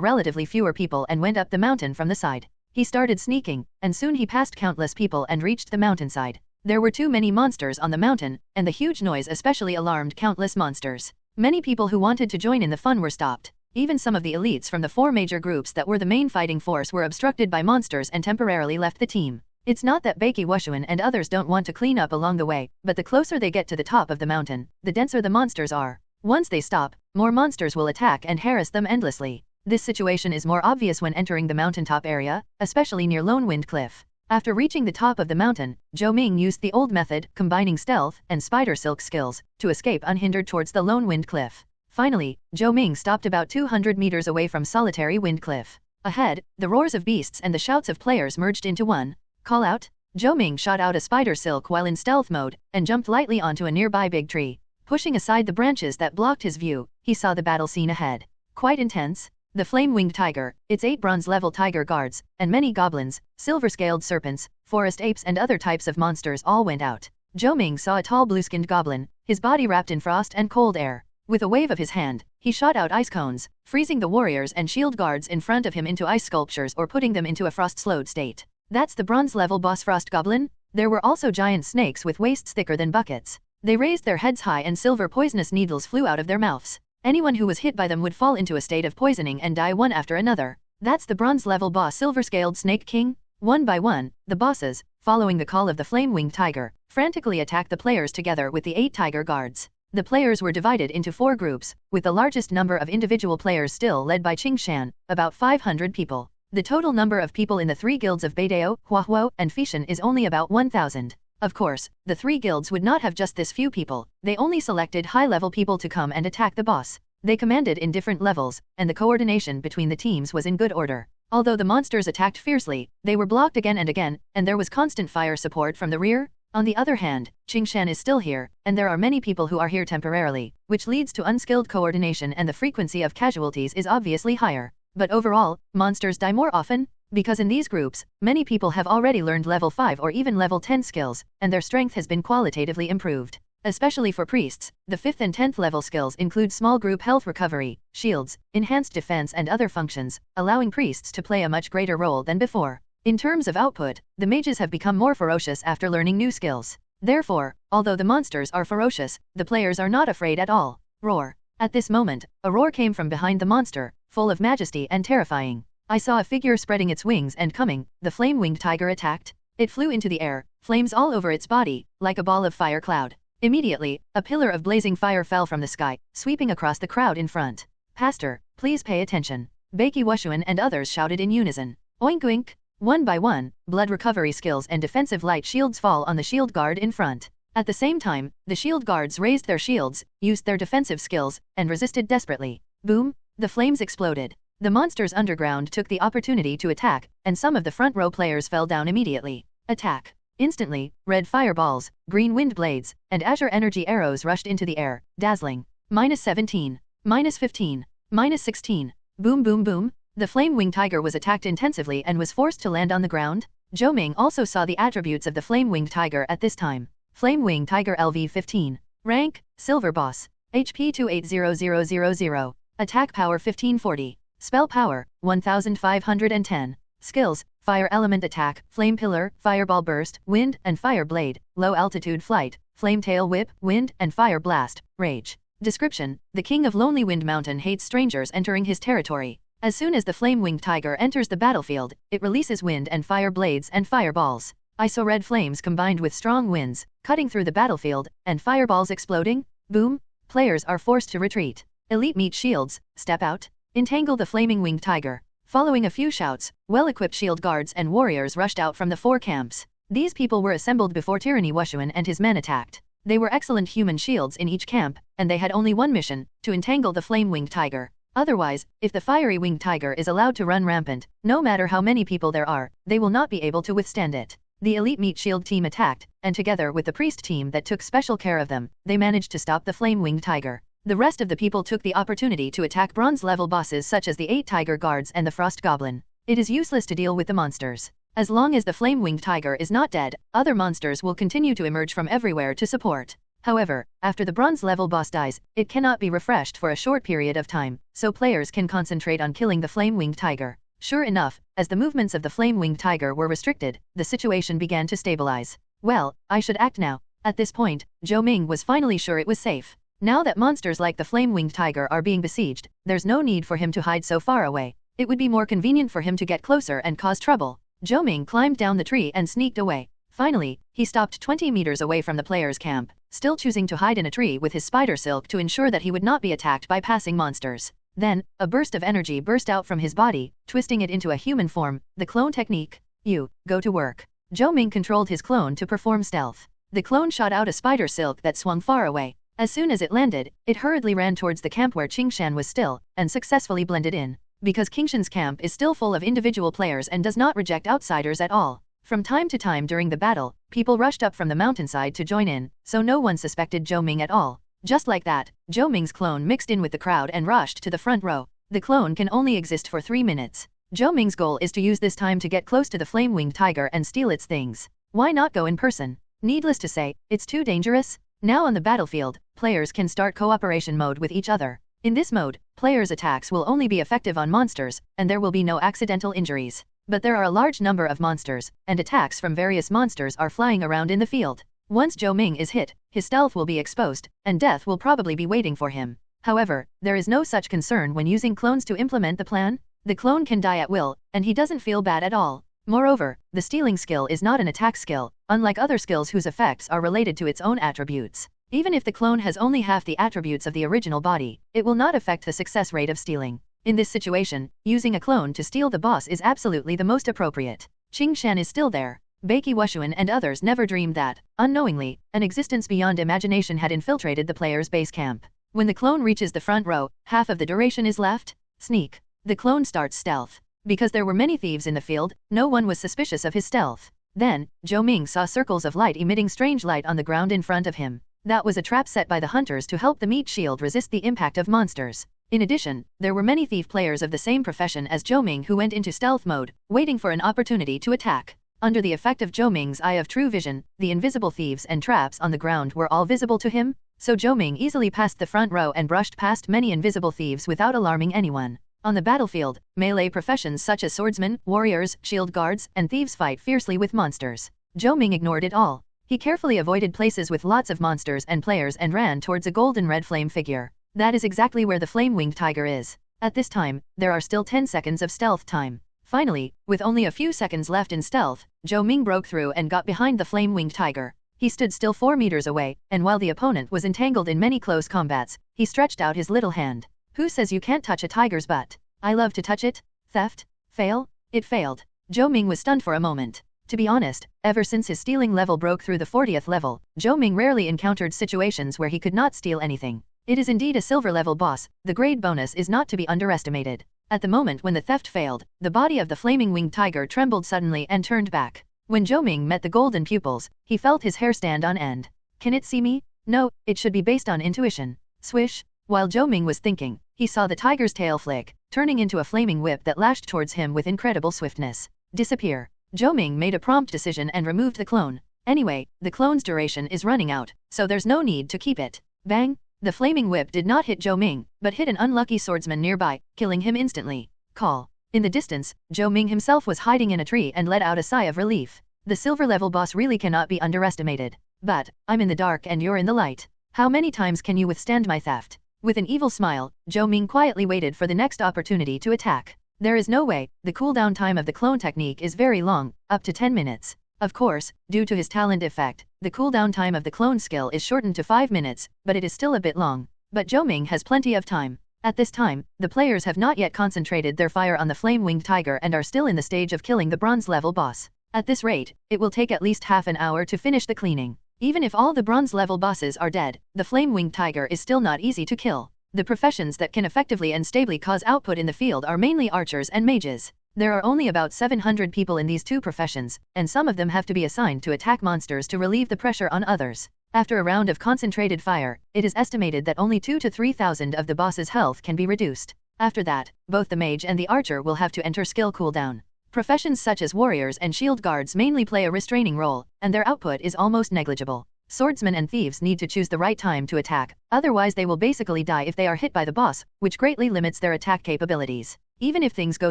relatively fewer people and went up the mountain from the side. He started sneaking, and soon he passed countless people and reached the mountainside. There were too many monsters on the mountain, and the huge noise especially alarmed countless monsters. Many people who wanted to join in the fun were stopped. Even some of the elites from the 4 major groups that were the main fighting force were obstructed by monsters and temporarily left the team. It's not that Beiki Wushuan and others don't want to clean up along the way, but the closer they get to the top of the mountain, the denser the monsters are. Once they stop, more monsters will attack and harass them endlessly. This situation is more obvious when entering the mountaintop area, especially near Lone Wind Cliff. After reaching the top of the mountain, Zhou Ming used the old method, combining stealth and spider silk skills, to escape unhindered towards the Lone Wind Cliff. Finally, Zhou Ming stopped about 200 meters away from Solitary Wind Cliff. Ahead, the roars of beasts and the shouts of players merged into one. Call out? Zhou Ming shot out a spider silk while in stealth mode, and jumped lightly onto a nearby big tree. Pushing aside the branches that blocked his view, he saw the battle scene ahead. Quite intense. The flame-winged tiger, its 8 bronze-level tiger guards, and many goblins, silver-scaled serpents, forest apes and other types of monsters all went out. Zhou Ming saw a tall blue-skinned goblin, his body wrapped in frost and cold air. With a wave of his hand, he shot out ice cones, freezing the warriors and shield guards in front of him into ice sculptures or putting them into a frost-slowed state. That's the bronze-level boss Frost Goblin? There were also giant snakes with waists thicker than buckets. They raised their heads high and silver poisonous needles flew out of their mouths. Anyone who was hit by them would fall into a state of poisoning and die one after another. That's the bronze-level boss Silver-Scaled Snake King? One by one, the bosses, following the call of the flame-winged tiger, frantically attacked the players together with the 8 tiger guards. The players were divided into 4 groups, with the largest number of individual players still led by Qingshan, about 500 people. The total number of people in the 3 guilds of Beidao, Huahuo, and Fishan is only about 1,000. Of course, the 3 guilds would not have just this few people, they only selected high-level people to come and attack the boss. They commanded in different levels, and the coordination between the teams was in good order. Although the monsters attacked fiercely, they were blocked again and again, and there was constant fire support from the rear. On the other hand, Qingshan is still here, and there are many people who are here temporarily, which leads to unskilled coordination and the frequency of casualties is obviously higher. But overall, monsters die more often, because in these groups, many people have already learned level 5 or even level 10 skills, and their strength has been qualitatively improved. Especially for priests, the 5th and 10th level skills include small group health recovery, shields, enhanced defense and other functions, allowing priests to play a much greater role than before. In terms of output, the mages have become more ferocious after learning new skills. Therefore, although the monsters are ferocious, the players are not afraid at all. Roar. At this moment, a roar came from behind the monster, full of majesty and terrifying. I saw a figure spreading its wings and coming, the flame-winged tiger attacked. It flew into the air, flames all over its body, like a ball of fire cloud. Immediately, a pillar of blazing fire fell from the sky, sweeping across the crowd in front. Pastor, please pay attention. Beiki Wushuan and others shouted in unison. Oink oink. One by one, blood recovery skills and defensive light shields fall on the shield guard in front. At the same time, the shield guards raised their shields, used their defensive skills, and resisted desperately. Boom! The flames exploded. The monsters underground took the opportunity to attack, and some of the front row players fell down immediately. Attack! Instantly, red fireballs, green wind blades, and azure energy arrows rushed into the air, dazzling. -17. -15. -16. Boom boom boom. The flame-winged tiger was attacked intensively and was forced to land on the ground. Zhou Ming also saw the attributes of the flame-winged tiger at this time. Flame-winged tiger LV-15. Rank, Silver Boss. HP 280000. Attack power 1540. Spell power, 1510. Skills, Fire Element Attack, Flame Pillar, Fireball Burst, Wind and Fire Blade, Low Altitude Flight, Flame Tail Whip, Wind and Fire Blast, Rage. Description: the King of Lonely Wind Mountain hates strangers entering his territory. As soon as the flame-winged tiger enters the battlefield, it releases wind and fire blades and fireballs. I saw red flames combined with strong winds, cutting through the battlefield, and fireballs exploding. Boom! Players are forced to retreat. Elite meat shields, step out. Entangle the flaming winged tiger. Following a few shouts, well-equipped shield guards and warriors rushed out from the 4 camps. These people were assembled before Tyranny Wushuan and his men attacked. They were excellent human shields in each camp, and they had only one mission, to entangle the flame-winged tiger. Otherwise, if the fiery winged tiger is allowed to run rampant, no matter how many people there are, they will not be able to withstand it. The elite meat shield team attacked, and together with the priest team that took special care of them, they managed to stop the flame-winged tiger. The rest of the people took the opportunity to attack bronze-level bosses such as the 8 tiger guards and the frost goblin. It is useless to deal with the monsters. As long as the flame-winged tiger is not dead, other monsters will continue to emerge from everywhere to support. However, after the bronze-level boss dies, it cannot be refreshed for a short period of time, so players can concentrate on killing the flame-winged tiger. Sure enough, as the movements of the flame-winged tiger were restricted, the situation began to stabilize. Well, I should act now. At this point, Zhou Ming was finally sure it was safe. Now that monsters like the flame-winged tiger are being besieged, there's no need for him to hide so far away. It would be more convenient for him to get closer and cause trouble. Zhou Ming climbed down the tree and sneaked away. Finally, he stopped 20 meters away from the players' camp, still choosing to hide in a tree with his spider silk to ensure that he would not be attacked by passing monsters. Then, a burst of energy burst out from his body, twisting it into a human form, the clone technique. You, go to work. Zhou Ming controlled his clone to perform stealth. The clone shot out a spider silk that swung far away. As soon as it landed, it hurriedly ran towards the camp where Qingshan was still, and successfully blended in. Because Qingshan's camp is still full of individual players and does not reject outsiders at all. From time to time during the battle, people rushed up from the mountainside to join in, so no one suspected Zhou Ming at all. Just like that, Zhou Ming's clone mixed in with the crowd and rushed to the front row. The clone can only exist for 3 minutes. Zhou Ming's goal is to use this time to get close to the flame-winged tiger and steal its things. Why not go in person? Needless to say, it's too dangerous. Now on the battlefield, players can start cooperation mode with each other. In this mode, players' attacks will only be effective on monsters, and there will be no accidental injuries. But there are a large number of monsters, and attacks from various monsters are flying around in the field. Once Zhou Ming is hit, his stealth will be exposed, and death will probably be waiting for him. However, there is no such concern when using clones to implement the plan. The clone can die at will, and he doesn't feel bad at all. Moreover, the stealing skill is not an attack skill, unlike other skills whose effects are related to its own attributes. Even if the clone has only half the attributes of the original body, it will not affect the success rate of stealing. In this situation, using a clone to steal the boss is absolutely the most appropriate. Qingshan is still there. Beiki Wushuan and others never dreamed that, unknowingly, an existence beyond imagination had infiltrated the player's base camp. When the clone reaches the front row, half of the duration is left. Sneak. The clone starts stealth. Because there were many thieves in the field, no one was suspicious of his stealth. Then, Zhou Ming saw circles of light emitting strange light on the ground in front of him. That was a trap set by the hunters to help the meat shield resist the impact of monsters. In addition, there were many thief players of the same profession as Zhou Ming who went into stealth mode, waiting for an opportunity to attack. Under the effect of Zhou Ming's eye of true vision, the invisible thieves and traps on the ground were all visible to him, so Zhou Ming easily passed the front row and brushed past many invisible thieves without alarming anyone. On the battlefield, melee professions such as swordsmen, warriors, shield guards, and thieves fight fiercely with monsters. Zhou Ming ignored it all. He carefully avoided places with lots of monsters and players and ran towards a golden red flame figure. That is exactly where the flame-winged tiger is. At this time, there are still 10 seconds of stealth time. Finally, with only a few seconds left in stealth, Zhou Ming broke through and got behind the flame-winged tiger. He stood still 4 meters away, and while the opponent was entangled in many close combats, he stretched out his little hand. Who says you can't touch a tiger's butt? I love to touch it. Theft? Fail? It failed. Zhou Ming was stunned for a moment. To be honest, ever since his stealing level broke through the 40th level, Zhou Ming rarely encountered situations where he could not steal anything. It is indeed a silver level boss, the grade bonus is not to be underestimated. At the moment when the theft failed, the body of the flaming winged tiger trembled suddenly and turned back. When Zhou Ming met the golden pupils, he felt his hair stand on end. Can it see me? No, it should be based on intuition. Swish. While Zhou Ming was thinking, he saw the tiger's tail flick, turning into a flaming whip that lashed towards him with incredible swiftness. Disappear. Zhou Ming made a prompt decision and removed the clone. Anyway, the clone's duration is running out, so there's no need to keep it. Bang! The flaming whip did not hit Zhou Ming, but hit an unlucky swordsman nearby, killing him instantly. Call. In the distance, Zhou Ming himself was hiding in a tree and let out a sigh of relief. The silver level boss really cannot be underestimated. But, I'm in the dark and you're in the light. How many times can you withstand my theft? With an evil smile, Zhou Ming quietly waited for the next opportunity to attack. There is no way, the cooldown time of the clone technique is very long, up to 10 minutes. Of course, due to his talent effect, the cooldown time of the clone skill is shortened to 5 minutes, but it is still a bit long. But Zhou Ming has plenty of time. At this time, the players have not yet concentrated their fire on the flame-winged tiger and are still in the stage of killing the bronze level boss. At this rate, it will take at least half an hour to finish the cleaning. Even if all the bronze level bosses are dead, the flame-winged tiger is still not easy to kill. The professions that can effectively and stably cause output in the field are mainly archers and mages. There are only about 700 people in these two professions, and some of them have to be assigned to attack monsters to relieve the pressure on others. After a round of concentrated fire, it is estimated that only 2,000 to 3,000 of the boss's health can be reduced. After that, both the mage and the archer will have to enter skill cooldown. Professions such as warriors and shield guards mainly play a restraining role, and their output is almost negligible. Swordsmen and thieves need to choose the right time to attack, otherwise they will basically die if they are hit by the boss, which greatly limits their attack capabilities. Even if things go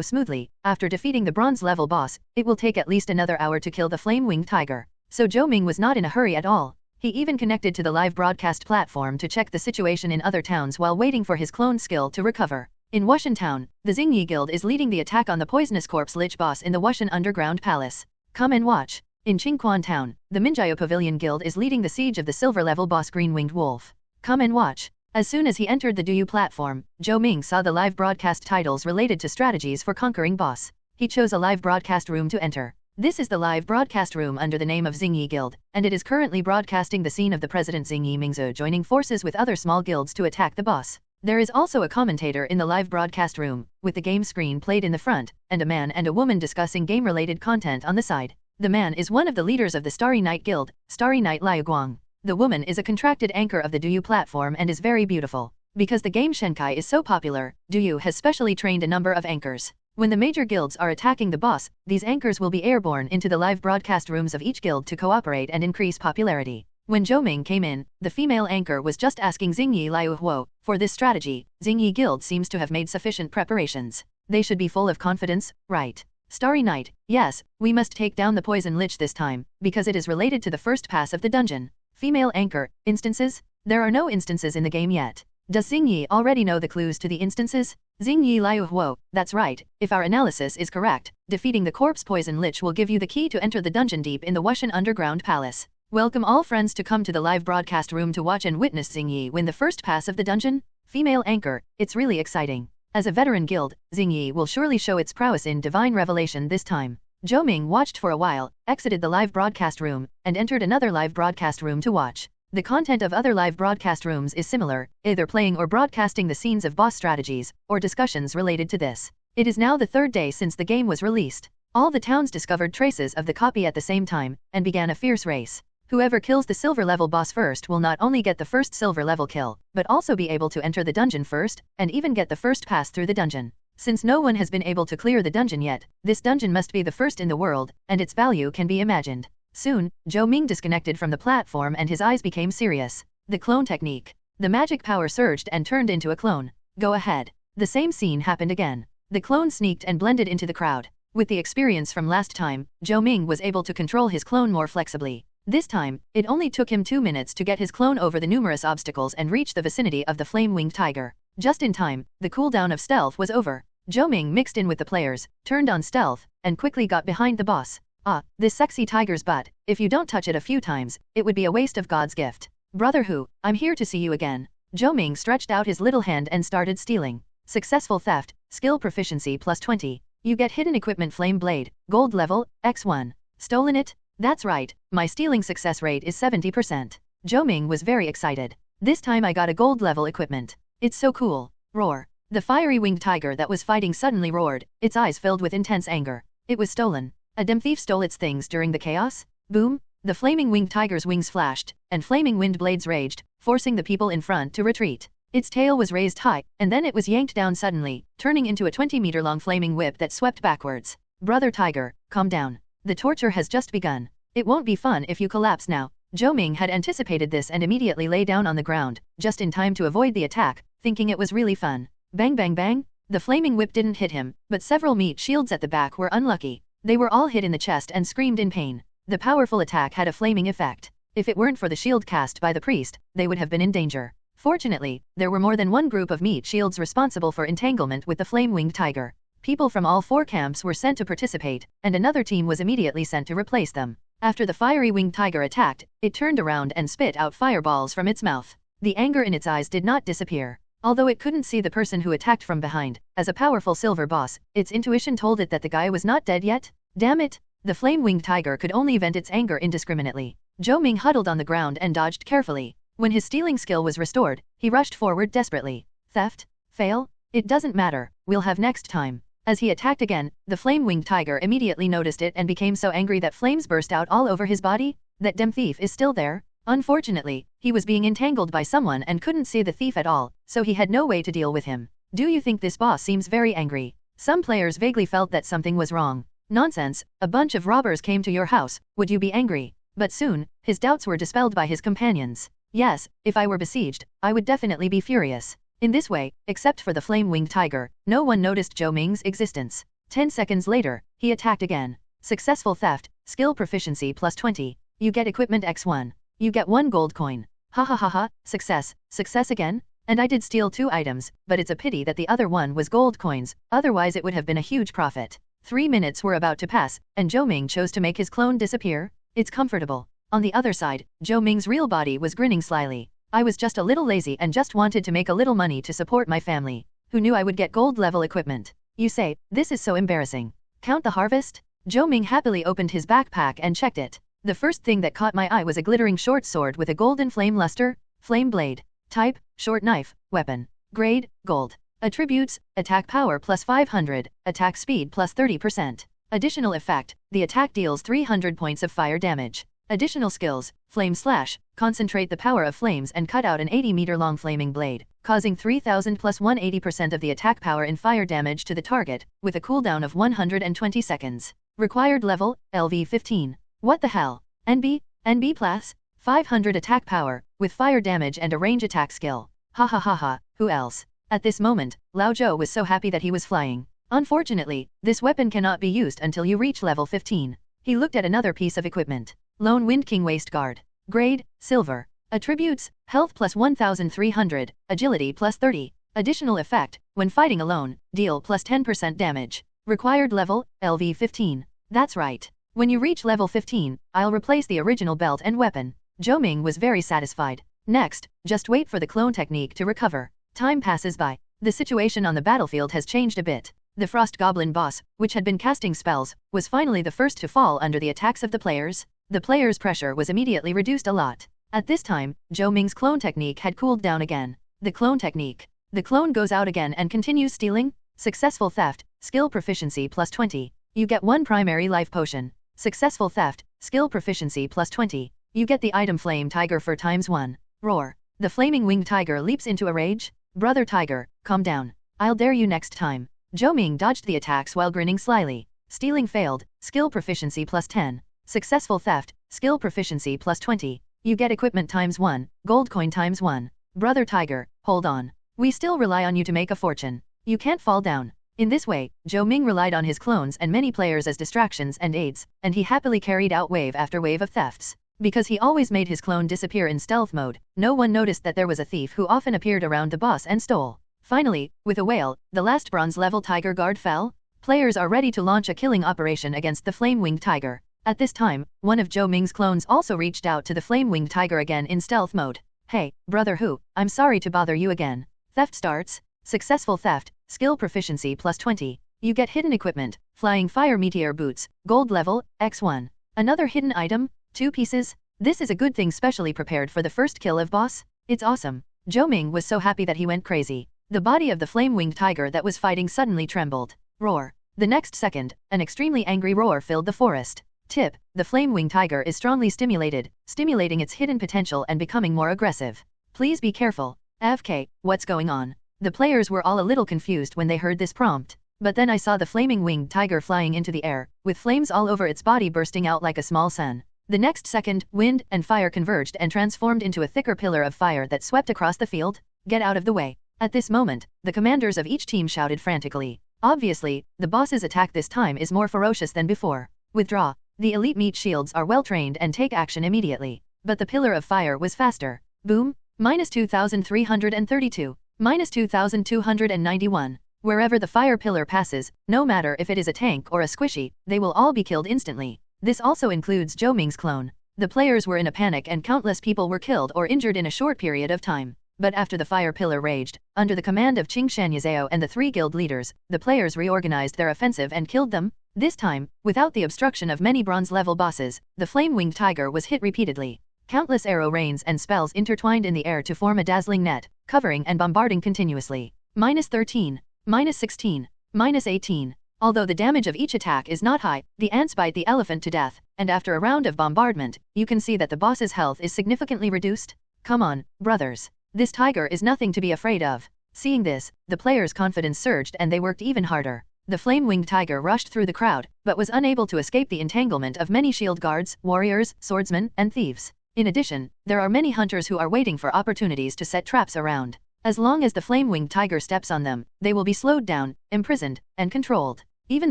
smoothly, after defeating the bronze level boss, it will take at least another hour to kill the flame-winged tiger. So Zhou Ming was not in a hurry at all. He even connected to the live broadcast platform to check the situation in other towns while waiting for his clone skill to recover. In Wushan Town, the Xingyi Guild is leading the attack on the poisonous corpse lich boss in the Wushan Underground Palace. Come and watch. In Qingquan Town, the Minjiao Pavilion Guild is leading the siege of the silver-level boss Green-Winged Wolf. Come and watch. As soon as he entered the Douyu platform, Zhou Ming saw the live broadcast titles related to strategies for conquering boss. He chose a live broadcast room to enter. This is the live broadcast room under the name of Xingyi Guild, and it is currently broadcasting the scene of the President Xingyi Mingzhu joining forces with other small guilds to attack the boss. There is also a commentator in the live broadcast room, with the game screen played in the front, and a man and a woman discussing game-related content on the side. The man is one of the leaders of the Starry Night Guild, Starry Night Liu Guang. The woman is a contracted anchor of the Douyu platform and is very beautiful. Because the game Shenqi is so popular, Douyu has specially trained a number of anchors. When the major guilds are attacking the boss, these anchors will be airborne into the live broadcast rooms of each guild to cooperate and increase popularity. When Zhou Ming came in, the female anchor was just asking Xingyi Liu Huo. For this strategy, Xingyi Guild seems to have made sufficient preparations. They should be full of confidence, right? Starry Night, yes, we must take down the poison lich this time, because it is related to the first pass of the dungeon. Female anchor, instances? There are no instances in the game yet. Does Xingyi already know the clues to the instances? Xingyi Liu Huo, that's right, if our analysis is correct, defeating the corpse poison lich will give you the key to enter the dungeon deep in the Wushan Underground Palace. Welcome all friends to come to the live broadcast room to watch and witness Xingyi win the first pass of the dungeon. Female anchor, it's really exciting. As a veteran guild, Xingyi will surely show its prowess in divine revelation this time. Zhou Ming watched for a while, exited the live broadcast room, and entered another live broadcast room to watch. The content of other live broadcast rooms is similar, either playing or broadcasting the scenes of boss strategies, or discussions related to this. It is now the third day since the game was released. All the towns discovered traces of the copy at the same time, and began a fierce race. Whoever kills the silver level boss first will not only get the first silver level kill, but also be able to enter the dungeon first, and even get the first pass through the dungeon. Since no one has been able to clear the dungeon yet, this dungeon must be the first in the world, and its value can be imagined. Soon, Zhou Ming disconnected from the platform and his eyes became serious. The clone technique. The magic power surged and turned into a clone. Go ahead. The same scene happened again. The clone sneaked and blended into the crowd. With the experience from last time, Zhou Ming was able to control his clone more flexibly. This time, it only took him 2 minutes to get his clone over the numerous obstacles and reach the vicinity of the flame-winged tiger. Just in time, the cooldown of stealth was over. Zhou Ming mixed in with the players, turned on stealth, and quickly got behind the boss. Ah, this sexy tiger's butt, if you don't touch it a few times, it would be a waste of God's gift. Brother Hu, I'm here to see you again. Zhou Ming stretched out his little hand and started stealing. Successful theft, skill proficiency plus 20. You get hidden equipment flame blade, gold level, x1. Stolen it? That's right, my stealing success rate is 70%. Zhou Ming was very excited. This time I got a gold level equipment. It's so cool. Roar. The fiery winged tiger that was fighting suddenly roared, its eyes filled with intense anger. It was stolen. A demon thief stole its things during the chaos? Boom! The flaming winged tiger's wings flashed, and flaming wind blades raged, forcing the people in front to retreat. Its tail was raised high, and then it was yanked down suddenly, turning into a 20-meter-long flaming whip that swept backwards. Brother Tiger, calm down. The torture has just begun. It won't be fun if you collapse now. Zhou Ming had anticipated this and immediately lay down on the ground, just in time to avoid the attack, thinking it was really fun. Bang bang bang! The flaming whip didn't hit him, but several meat shields at the back were unlucky. They were all hit in the chest and screamed in pain. The powerful attack had a flaming effect. If it weren't for the shield cast by the priest, they would have been in danger. Fortunately, there were more than one group of meat shields responsible for entanglement with the flame-winged tiger. People from all 4 camps were sent to participate, and another team was immediately sent to replace them. After the fiery winged tiger attacked, it turned around and spit out fireballs from its mouth. The anger in its eyes did not disappear. Although it couldn't see the person who attacked from behind, as a powerful silver boss, its intuition told it that the guy was not dead yet. Damn it! The flame-winged tiger could only vent its anger indiscriminately. Zhou Ming huddled on the ground and dodged carefully. When his stealing skill was restored, he rushed forward desperately. Theft? Fail? It doesn't matter, we'll have next time. As he attacked again, the flame-winged tiger immediately noticed it and became so angry that flames burst out all over his body. That damn thief is still there? Unfortunately, he was being entangled by someone and couldn't see the thief at all, so he had no way to deal with him. Do you think this boss seems very angry? Some players vaguely felt that something was wrong. Nonsense, a bunch of robbers came to your house, would you be angry? But soon, his doubts were dispelled by his companions. Yes, if I were besieged, I would definitely be furious. In this way, except for the flame-winged tiger, no one noticed Zhou Ming's existence. 10 seconds later, he attacked again. Successful theft, skill proficiency plus 20. You get equipment x1. You get 1 gold coin. Ha ha ha ha, success, success again? And I did steal 2 items, but it's a pity that the other one was gold coins, otherwise it would have been a huge profit. 3 minutes were about to pass, and Zhou Ming chose to make his clone disappear. It's comfortable. On the other side, Zhou Ming's real body was grinning slyly. I was just a little lazy and just wanted to make a little money to support my family. Who knew I would get gold level equipment? You say, this is so embarrassing. Count the harvest? Zhou Ming happily opened his backpack and checked it. The first thing that caught my eye was a glittering short sword with a golden flame luster, flame blade. Type, short knife, weapon. Grade, gold. Attributes, attack power plus 500, attack speed plus 30%. Additional effect, the attack deals 300 points of fire damage. Additional skills, flame slash, concentrate the power of flames and cut out an 80-meter-long flaming blade, causing 3000 plus 180% of the attack power in fire damage to the target, with a cooldown of 120 seconds. Required level, LV 15. What the hell? NB plus? 500 attack power, with fire damage and a range attack skill. Ha ha ha ha, who else? At this moment, Lao Zhou was so happy that he was flying. Unfortunately, this weapon cannot be used until you reach level 15. He looked at another piece of equipment. Lone Wind King Waist Guard. Grade, Silver. Attributes, Health plus 1300, Agility plus 30. Additional effect, when fighting alone, deal plus 10% damage. Required level, LV 15. That's right. When you reach level 15, I'll replace the original belt and weapon. Zhou Ming was very satisfied. Next, just wait for the clone technique to recover. Time passes by. The situation on the battlefield has changed a bit. The Frost Goblin boss, which had been casting spells, was finally the first to fall under the attacks of the players. The players' pressure was immediately reduced a lot. At this time, Zhou Ming's clone technique had cooled down again. The clone technique. The clone goes out again and continues stealing. Successful theft, skill proficiency plus 20. You get 1 primary life potion. Successful theft, skill proficiency plus 20. You get the item Flame Tiger for ×1. Roar. The flaming winged tiger leaps into a rage. Brother Tiger, calm down. I'll dare you next time. Zhou Ming dodged the attacks while grinning slyly. Stealing failed, skill proficiency plus 10. Successful theft, skill proficiency plus 20. You get equipment ×1, gold coin ×1. Brother Tiger, hold on. We still rely on you to make a fortune. You can't fall down. In this way, Zhou Ming relied on his clones and many players as distractions and aids, and he happily carried out wave after wave of thefts. Because he always made his clone disappear in stealth mode, no one noticed that there was a thief who often appeared around the boss and stole. Finally, with a wail, the last bronze level tiger guard fell. Players are ready to launch a killing operation against the flame-winged tiger. At this time, one of Zhou Ming's clones also reached out to the flame-winged tiger again in stealth mode. Hey, brother Hu, I'm sorry to bother you again. Theft starts. Successful theft, skill proficiency plus 20. You get hidden equipment, flying fire meteor boots, gold level, x1. Another hidden item, 2 pieces. This is a good thing specially prepared for the first kill of boss. It's awesome. Zhou Ming was so happy that he went crazy. The body of the flame-winged tiger that was fighting suddenly trembled. Roar. The next second, an extremely angry roar filled the forest. Tip, the flame-winged tiger is strongly stimulating its hidden potential and becoming more aggressive. Please be careful. AFK, what's going on? The players were all a little confused when they heard this prompt. But then I saw the flaming winged tiger flying into the air, with flames all over its body bursting out like a small sun. The next second, wind and fire converged and transformed into a thicker pillar of fire that swept across the field. Get out of the way. At this moment, the commanders of each team shouted frantically. Obviously, the boss's attack this time is more ferocious than before. Withdraw. The elite meat shields are well trained and take action immediately. But the pillar of fire was faster. Boom. -2332. -2291. Wherever the fire pillar passes, no matter if it is a tank or a squishy, they will all be killed instantly. This also includes Zhou Ming's clone. The players were in a panic and countless people were killed or injured in a short period of time. But after the fire pillar raged, under the command of Qing Shanyazao and the 3 guild leaders, the players reorganized their offensive and killed them. This time, without the obstruction of many bronze-level bosses, the flame-winged tiger was hit repeatedly. Countless arrow rains and spells intertwined in the air to form a dazzling net, covering and bombarding continuously. -13, -16, -18. Although the damage of each attack is not high, the ants bite the elephant to death, and after a round of bombardment, you can see that the boss's health is significantly reduced. Come on, brothers. This tiger is nothing to be afraid of. Seeing this, the players' confidence surged and they worked even harder. The flame-winged tiger rushed through the crowd, but was unable to escape the entanglement of many shield guards, warriors, swordsmen, and thieves. In addition, there are many hunters who are waiting for opportunities to set traps around. As long as the flame-winged tiger steps on them, they will be slowed down, imprisoned, and controlled. Even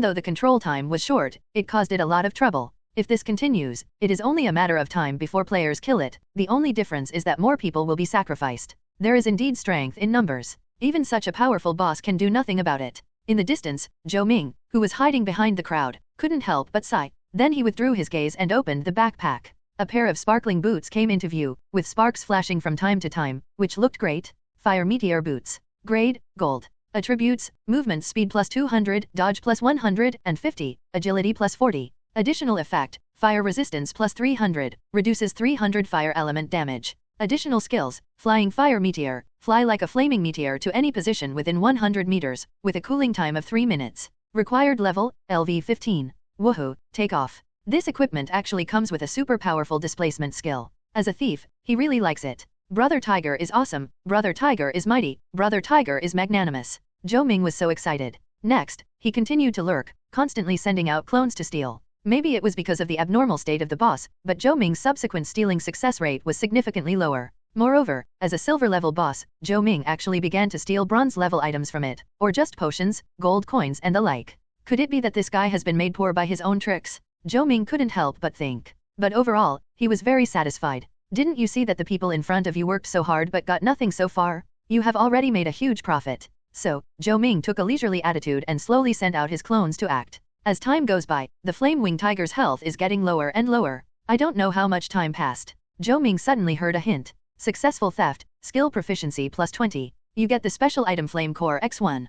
though the control time was short, it caused it a lot of trouble. If this continues, it is only a matter of time before players kill it. The only difference is that more people will be sacrificed. There is indeed strength in numbers. Even such a powerful boss can do nothing about it. In the distance, Zhou Ming, who was hiding behind the crowd, couldn't help but sigh. Then he withdrew his gaze and opened the backpack. A pair of sparkling boots came into view, with sparks flashing from time to time, which looked great. Fire Meteor Boots. Grade, Gold. Attributes, Movement Speed plus 200, Dodge plus 150, Agility plus 40. Additional effect, Fire Resistance plus 300, reduces 300 fire element damage. Additional skills, Flying Fire Meteor, fly like a flaming meteor to any position within 100 meters, with a cooling time of 3 minutes. Required level, LV 15. Woohoo, take off. This equipment actually comes with a super powerful displacement skill. As a thief, he really likes it. Brother Tiger is awesome, Brother Tiger is mighty, Brother Tiger is magnanimous. Zhou Ming was so excited. Next, he continued to lurk, constantly sending out clones to steal. Maybe it was because of the abnormal state of the boss, but Zhou Ming's subsequent stealing success rate was significantly lower. Moreover, as a silver-level boss, Zhou Ming actually began to steal bronze-level items from it, or just potions, gold coins and the like. Could it be that this guy has been made poor by his own tricks? Zhou Ming couldn't help but think. But overall, he was very satisfied. Didn't you see that the people in front of you worked so hard but got nothing so far? You have already made a huge profit. So, Zhou Ming took a leisurely attitude and slowly sent out his clones to act. As time goes by, the flame-winged tiger's health is getting lower and lower. I don't know how much time passed. Zhou Ming suddenly heard a hint. Successful theft, skill proficiency plus 20. You get the special item Flame Core X1.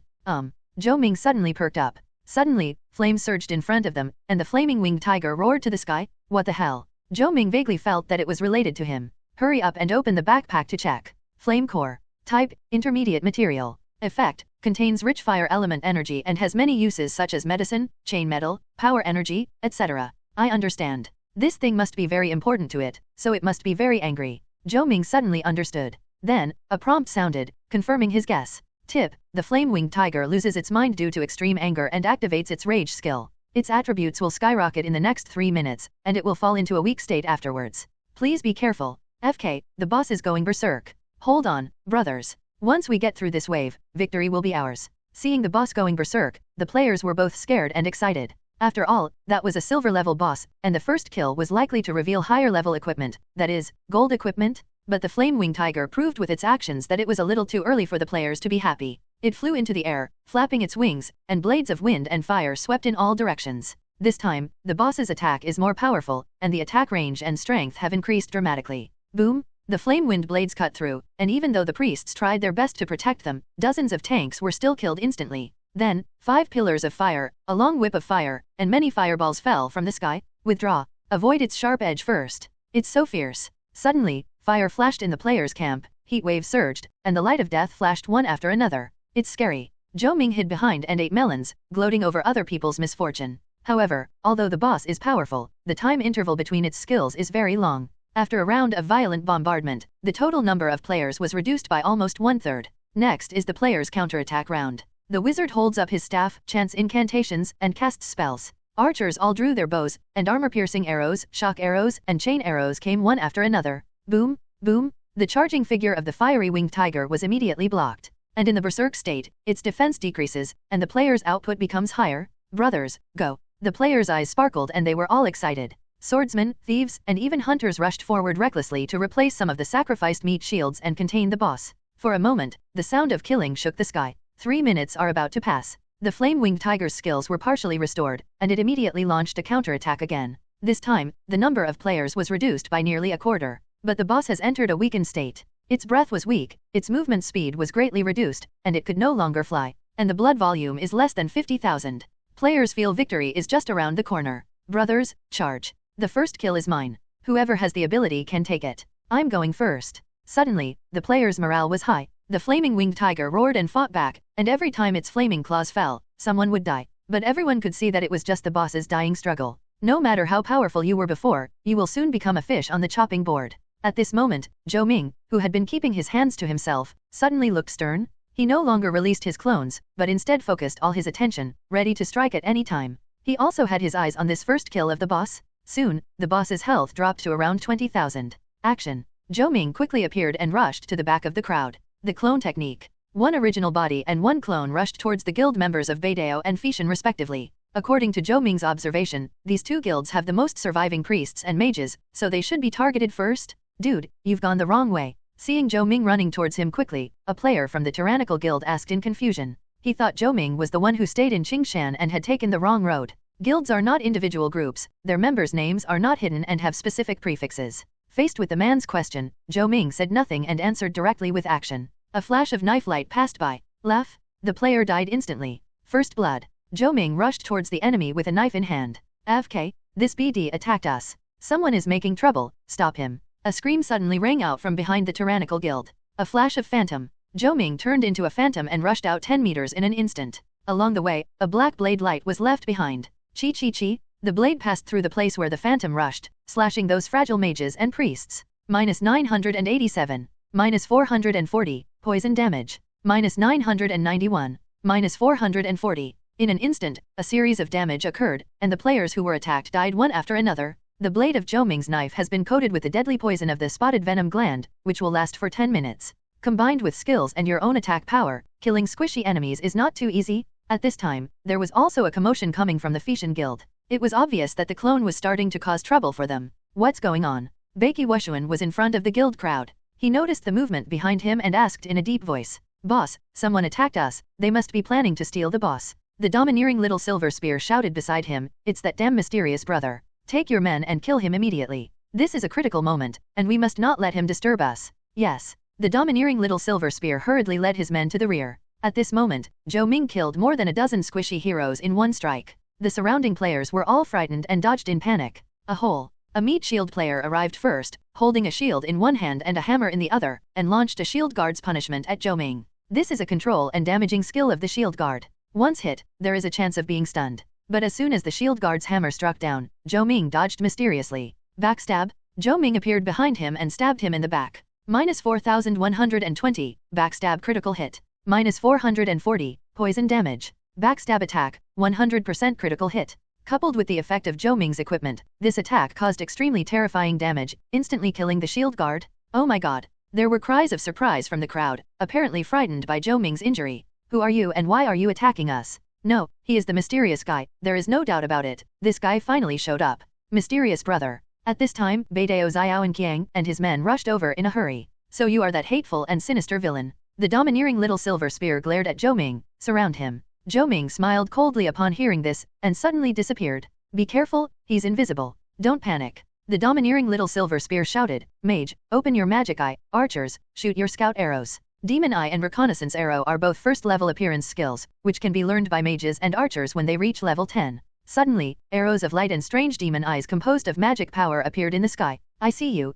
Zhou Ming suddenly perked up. Suddenly, flames surged in front of them, and the flaming winged tiger roared to the sky. What the hell? Zhou Ming vaguely felt that it was related to him. Hurry up and open the backpack to check. Flame Core. Type, intermediate material. Effect, contains rich fire element energy and has many uses such as medicine, chain metal, power energy, etc. I understand. This thing must be very important to it, so it must be very angry. Zhou Ming suddenly understood. Then, a prompt sounded, confirming his guess. Tip, the flame-winged tiger loses its mind due to extreme anger and activates its rage skill. Its attributes will skyrocket in the next 3 minutes, and it will fall into a weak state afterwards. Please be careful. FK, the boss is going berserk. Hold on, brothers. Once we get through this wave, victory will be ours. Seeing the boss going berserk, the players were both scared and excited. After all, that was a silver-level boss, and the first kill was likely to reveal higher-level equipment, that is, gold equipment. But the flame-winged tiger proved with its actions that it was a little too early for the players to be happy. It flew into the air, flapping its wings, and blades of wind and fire swept in all directions. This time, the boss's attack is more powerful, and the attack range and strength have increased dramatically. Boom! The flame-wind blades cut through, and even though the priests tried their best to protect them, dozens of tanks were still killed instantly. Then, 5 pillars of fire, a long whip of fire, and many fireballs fell from the sky. Withdraw. Avoid its sharp edge first. It's so fierce. Suddenly, fire flashed in the players' camp, heat waves surged, and the light of death flashed one after another. It's scary. Zhou Ming hid behind and ate melons, gloating over other people's misfortune. However, although the boss is powerful, the time interval between its skills is very long. After a round of violent bombardment, the total number of players was reduced by almost 1/3. Next is the players' counterattack round. The wizard holds up his staff, chants incantations, and casts spells. Archers all drew their bows, and armor-piercing arrows, shock arrows, and chain arrows came one after another. Boom, boom, the charging figure of the fiery winged tiger was immediately blocked. And in the berserk state, its defense decreases, and the player's output becomes higher. Brothers, go. The players' eyes sparkled and they were all excited. Swordsmen, thieves, and even hunters rushed forward recklessly to replace some of the sacrificed meat shields and contain the boss. For a moment, the sound of killing shook the sky. 3 minutes are about to pass. The flame-winged tiger's skills were partially restored, and it immediately launched a counterattack again. This time, the number of players was reduced by nearly a quarter. But the boss has entered a weakened state. Its breath was weak, its movement speed was greatly reduced, and it could no longer fly. And the blood volume is less than 50,000. Players feel victory is just around the corner. Brothers, charge. The first kill is mine. Whoever has the ability can take it. I'm going first. Suddenly, the players' morale was high. The flaming winged tiger roared and fought back, and every time its flaming claws fell, someone would die. But everyone could see that it was just the boss's dying struggle. No matter how powerful you were before, you will soon become a fish on the chopping board. At this moment, Zhou Ming, who had been keeping his hands to himself, suddenly looked stern. He no longer released his clones, but instead focused all his attention, ready to strike at any time. He also had his eyes on this first kill of the boss. Soon, the boss's health dropped to around 20,000. Action. Zhou Ming quickly appeared and rushed to the back of the crowd. The clone technique. One original body and one clone rushed towards the guild members of Beidao and Fishan respectively. According to Zhou Ming's observation, these two guilds have the most surviving priests and mages, so they should be targeted first. Dude, you've gone the wrong way. Seeing Zhou Ming running towards him quickly, a player from the tyrannical guild asked in confusion. He thought Zhou Ming was the one who stayed in Qingshan and had taken the wrong road. Guilds are not individual groups, their members' names are not hidden and have specific prefixes. Faced with the man's question, Zhou Ming said nothing and answered directly with action. A flash of knife light passed by. Laugh. The player died instantly. First blood. Zhou Ming rushed towards the enemy with a knife in hand. AFK, this BD attacked us. Someone is making trouble, stop him. A scream suddenly rang out from behind the tyrannical guild. A flash of phantom. Zhou Ming turned into a phantom and rushed out 10 meters in an instant. Along the way, a black blade light was left behind. Chi chi chi. The blade passed through the place where the phantom rushed, slashing those fragile mages and priests. -987. -440. Poison damage. -991. -440. In an instant, a series of damage occurred, and the players who were attacked died one after another. The blade of Zhou Ming's knife has been coated with the deadly poison of the spotted venom gland, which will last for 10 minutes. Combined with skills and your own attack power, killing squishy enemies is not too easy. At this time, there was also a commotion coming from the Fishan guild. It was obvious that the clone was starting to cause trouble for them. What's going on? Beiki Wushuan was in front of the guild crowd. He noticed the movement behind him and asked in a deep voice, "Boss, someone attacked us, they must be planning to steal the boss." The domineering little silver spear shouted beside him, "It's that damn mysterious brother. Take your men and kill him immediately. This is a critical moment, and we must not let him disturb us." Yes. The domineering little silver spear hurriedly led his men to the rear. At this moment, Zhou Ming killed more than a dozen squishy heroes in one strike. The surrounding players were all frightened and dodged in panic. A meat shield player arrived first, holding a shield in one hand and a hammer in the other, and launched a shield guard's punishment at Zhou Ming. This is a control and damaging skill of the shield guard. Once hit, there is a chance of being stunned. But as soon as the shield guard's hammer struck down, Zhou Ming dodged mysteriously. Backstab. Zhou Ming appeared behind him and stabbed him in the back. -4120, backstab critical hit. -440, poison damage. Backstab attack, 100% critical hit. Coupled with the effect of Zhou Ming's equipment, this attack caused extremely terrifying damage, instantly killing the shield guard. Oh my god. There were cries of surprise from the crowd, apparently frightened by Zhou Ming's injury. Who are you and why are you attacking us? No, he is the mysterious guy, there is no doubt about it. This guy finally showed up. Mysterious brother. At this time, Beidao Xiaoqiang and his men rushed over in a hurry. So you are that hateful and sinister villain. The domineering little silver spear glared at Zhou Ming. Surround him. Zhou Ming smiled coldly upon hearing this, and suddenly disappeared. Be careful, he's invisible. Don't panic. The domineering little silver spear shouted, Mage, open your magic eye, archers, shoot your scout arrows. Demon Eye and Reconnaissance Arrow are both first-level appearance skills, which can be learned by mages and archers when they reach level 10. Suddenly, arrows of light and strange demon eyes composed of magic power appeared in the sky. I see you,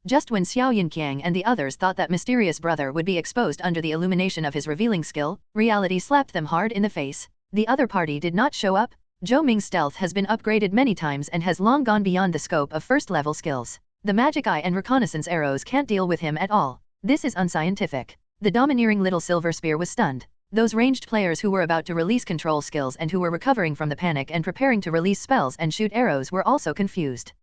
Just when Xiao Yinqiang and the others thought that mysterious brother would be exposed under the illumination of his revealing skill, reality slapped them hard in the face. The other party did not show up. Zhou Ming's stealth has been upgraded many times and has long gone beyond the scope of first-level skills. The magic eye and reconnaissance arrows can't deal with him at all. This is unscientific. The domineering little silver spear was stunned. Those ranged players who were about to release control skills and who were recovering from the panic and preparing to release spells and shoot arrows were also confused.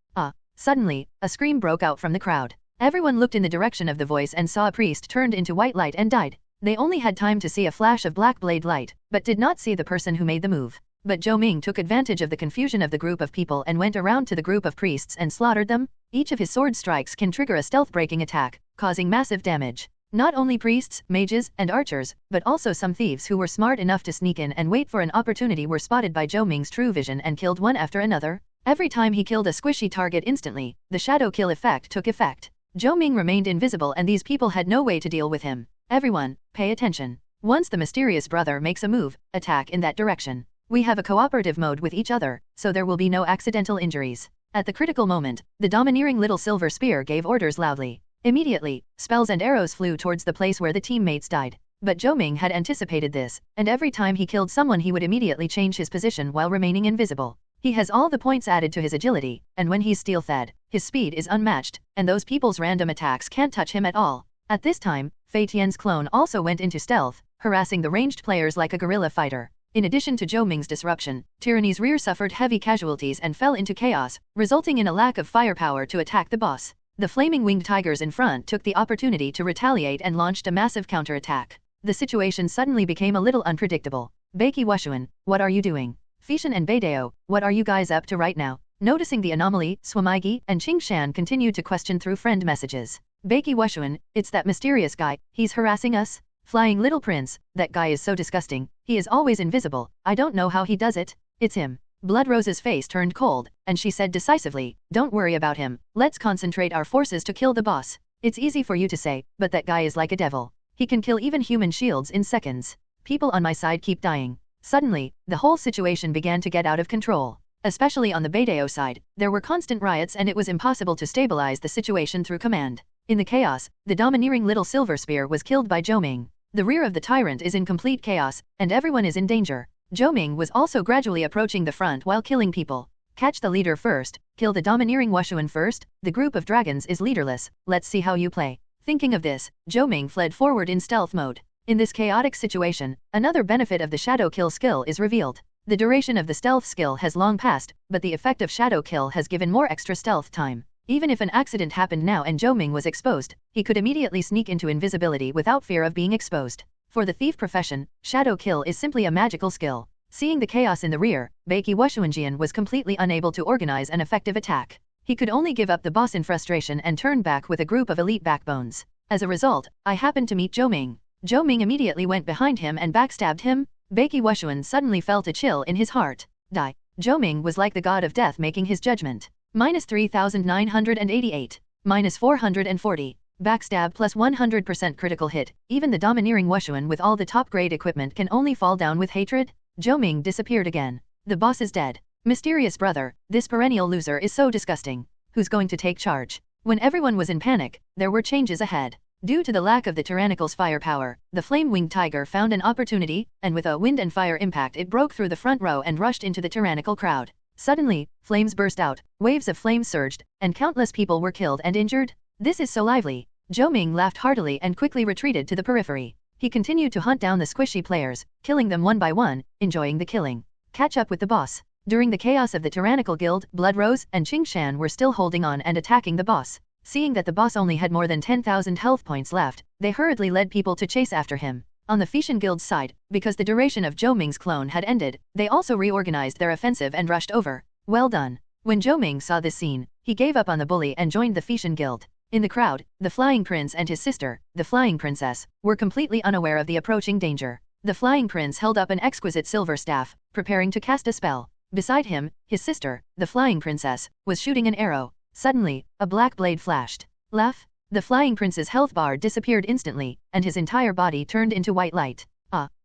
Suddenly, a scream broke out from the crowd. Everyone looked in the direction of the voice and saw a priest turned into white light and died. They only had time to see a flash of black blade light, but did not see the person who made the move. But Zhou Ming took advantage of the confusion of the group of people and went around to the group of priests and slaughtered them. Each of his sword strikes can trigger a stealth-breaking attack, causing massive damage. Not only priests, mages, and archers, but also some thieves who were smart enough to sneak in and wait for an opportunity were spotted by Zhou Ming's true vision and killed one after another. Every time he killed a squishy target instantly, the shadow kill effect took effect. Zhou Ming remained invisible and these people had no way to deal with him. Everyone, pay attention. Once the mysterious brother makes a move, attack in that direction. We have a cooperative mode with each other, so there will be no accidental injuries. At the critical moment, the domineering little silver spear gave orders loudly. Immediately, spells and arrows flew towards the place where the teammates died. But Zhou Ming had anticipated this, and every time he killed someone he would immediately change his position while remaining invisible. He has all the points added to his agility, and when he's steel-fed, his speed is unmatched, and those people's random attacks can't touch him at all. At this time, Fei Tian's clone also went into stealth, harassing the ranged players like a guerrilla fighter. In addition to Zhou Ming's disruption, Tyranny's rear suffered heavy casualties and fell into chaos, resulting in a lack of firepower to attack the boss. The flaming winged tigers in front took the opportunity to retaliate and launched a massive counterattack. The situation suddenly became a little unpredictable. Beiki Wushuan, what are you doing? Fishan and Beidao, what are you guys up to right now? Noticing the anomaly, Swamaigi and Qingshan continued to question through friend messages. Beiki Wushuan, it's that mysterious guy, he's harassing us? Flying little prince, that guy is so disgusting, he is always invisible, I don't know how he does it. It's him. Blood Rose's face turned cold, and she said decisively, don't worry about him, let's concentrate our forces to kill the boss. It's easy for you to say, but that guy is like a devil. He can kill even human shields in seconds. People on my side keep dying. Suddenly, the whole situation began to get out of control. Especially on the Beidao side, there were constant riots and it was impossible to stabilize the situation through command. In the chaos, the domineering little silver spear was killed by Zhou Ming. The rear of the tyrant is in complete chaos, and everyone is in danger. Zhou Ming was also gradually approaching the front while killing people. Catch the leader first, kill the domineering Wushuan first, the group of dragons is leaderless, let's see how you play. Thinking of this, Zhou Ming fled forward in stealth mode. In this chaotic situation, another benefit of the shadow kill skill is revealed. The duration of the stealth skill has long passed, but the effect of shadow kill has given more extra stealth time. Even if an accident happened now and Zhou Ming was exposed, he could immediately sneak into invisibility without fear of being exposed. For the thief profession, shadow kill is simply a magical skill. Seeing the chaos in the rear, Beiki Wushuanjian was completely unable to organize an effective attack. He could only give up the boss in frustration and turn back with a group of elite backbones. As a result, I happened to meet Zhou Ming. Zhou Ming immediately went behind him and backstabbed him. Beiki Wushuan suddenly felt a chill in his heart. Die. Zhou Ming was like the god of death making his judgment. -3988. -440. Backstab plus 100% critical hit. Even the domineering Wushuan with all the top-grade equipment can only fall down with hatred. Zhou Ming disappeared again. The boss is dead. Mysterious brother, this perennial loser is so disgusting. Who's going to take charge? When everyone was in panic, there were changes ahead. Due to the lack of the Tyrannical's firepower, the flame-winged tiger found an opportunity, and with a wind and fire impact it broke through the front row and rushed into the tyrannical crowd. Suddenly, flames burst out, waves of flames surged, and countless people were killed and injured. This is so lively. Zhou Ming laughed heartily and quickly retreated to the periphery. He continued to hunt down the squishy players, killing them one by one, enjoying the killing. Catch up with the boss. During the chaos of the Tyrannical Guild, Blood Rose and Qingshan were still holding on and attacking the boss. Seeing that the boss only had more than 10,000 health points left, they hurriedly led people to chase after him. On the Fishan Guild's side, because the duration of Zhou Ming's clone had ended, they also reorganized their offensive and rushed over. Well done. When Zhou Ming saw this scene, he gave up on the bully and joined the Fishan Guild. In the crowd, the Flying Prince and his sister, the Flying Princess, were completely unaware of the approaching danger. The Flying Prince held up an exquisite silver staff, preparing to cast a spell. Beside him, his sister, the Flying Princess, was shooting an arrow. Suddenly, a black blade flashed. Laugh! The Flying Prince's health bar disappeared instantly, and his entire body turned into white light.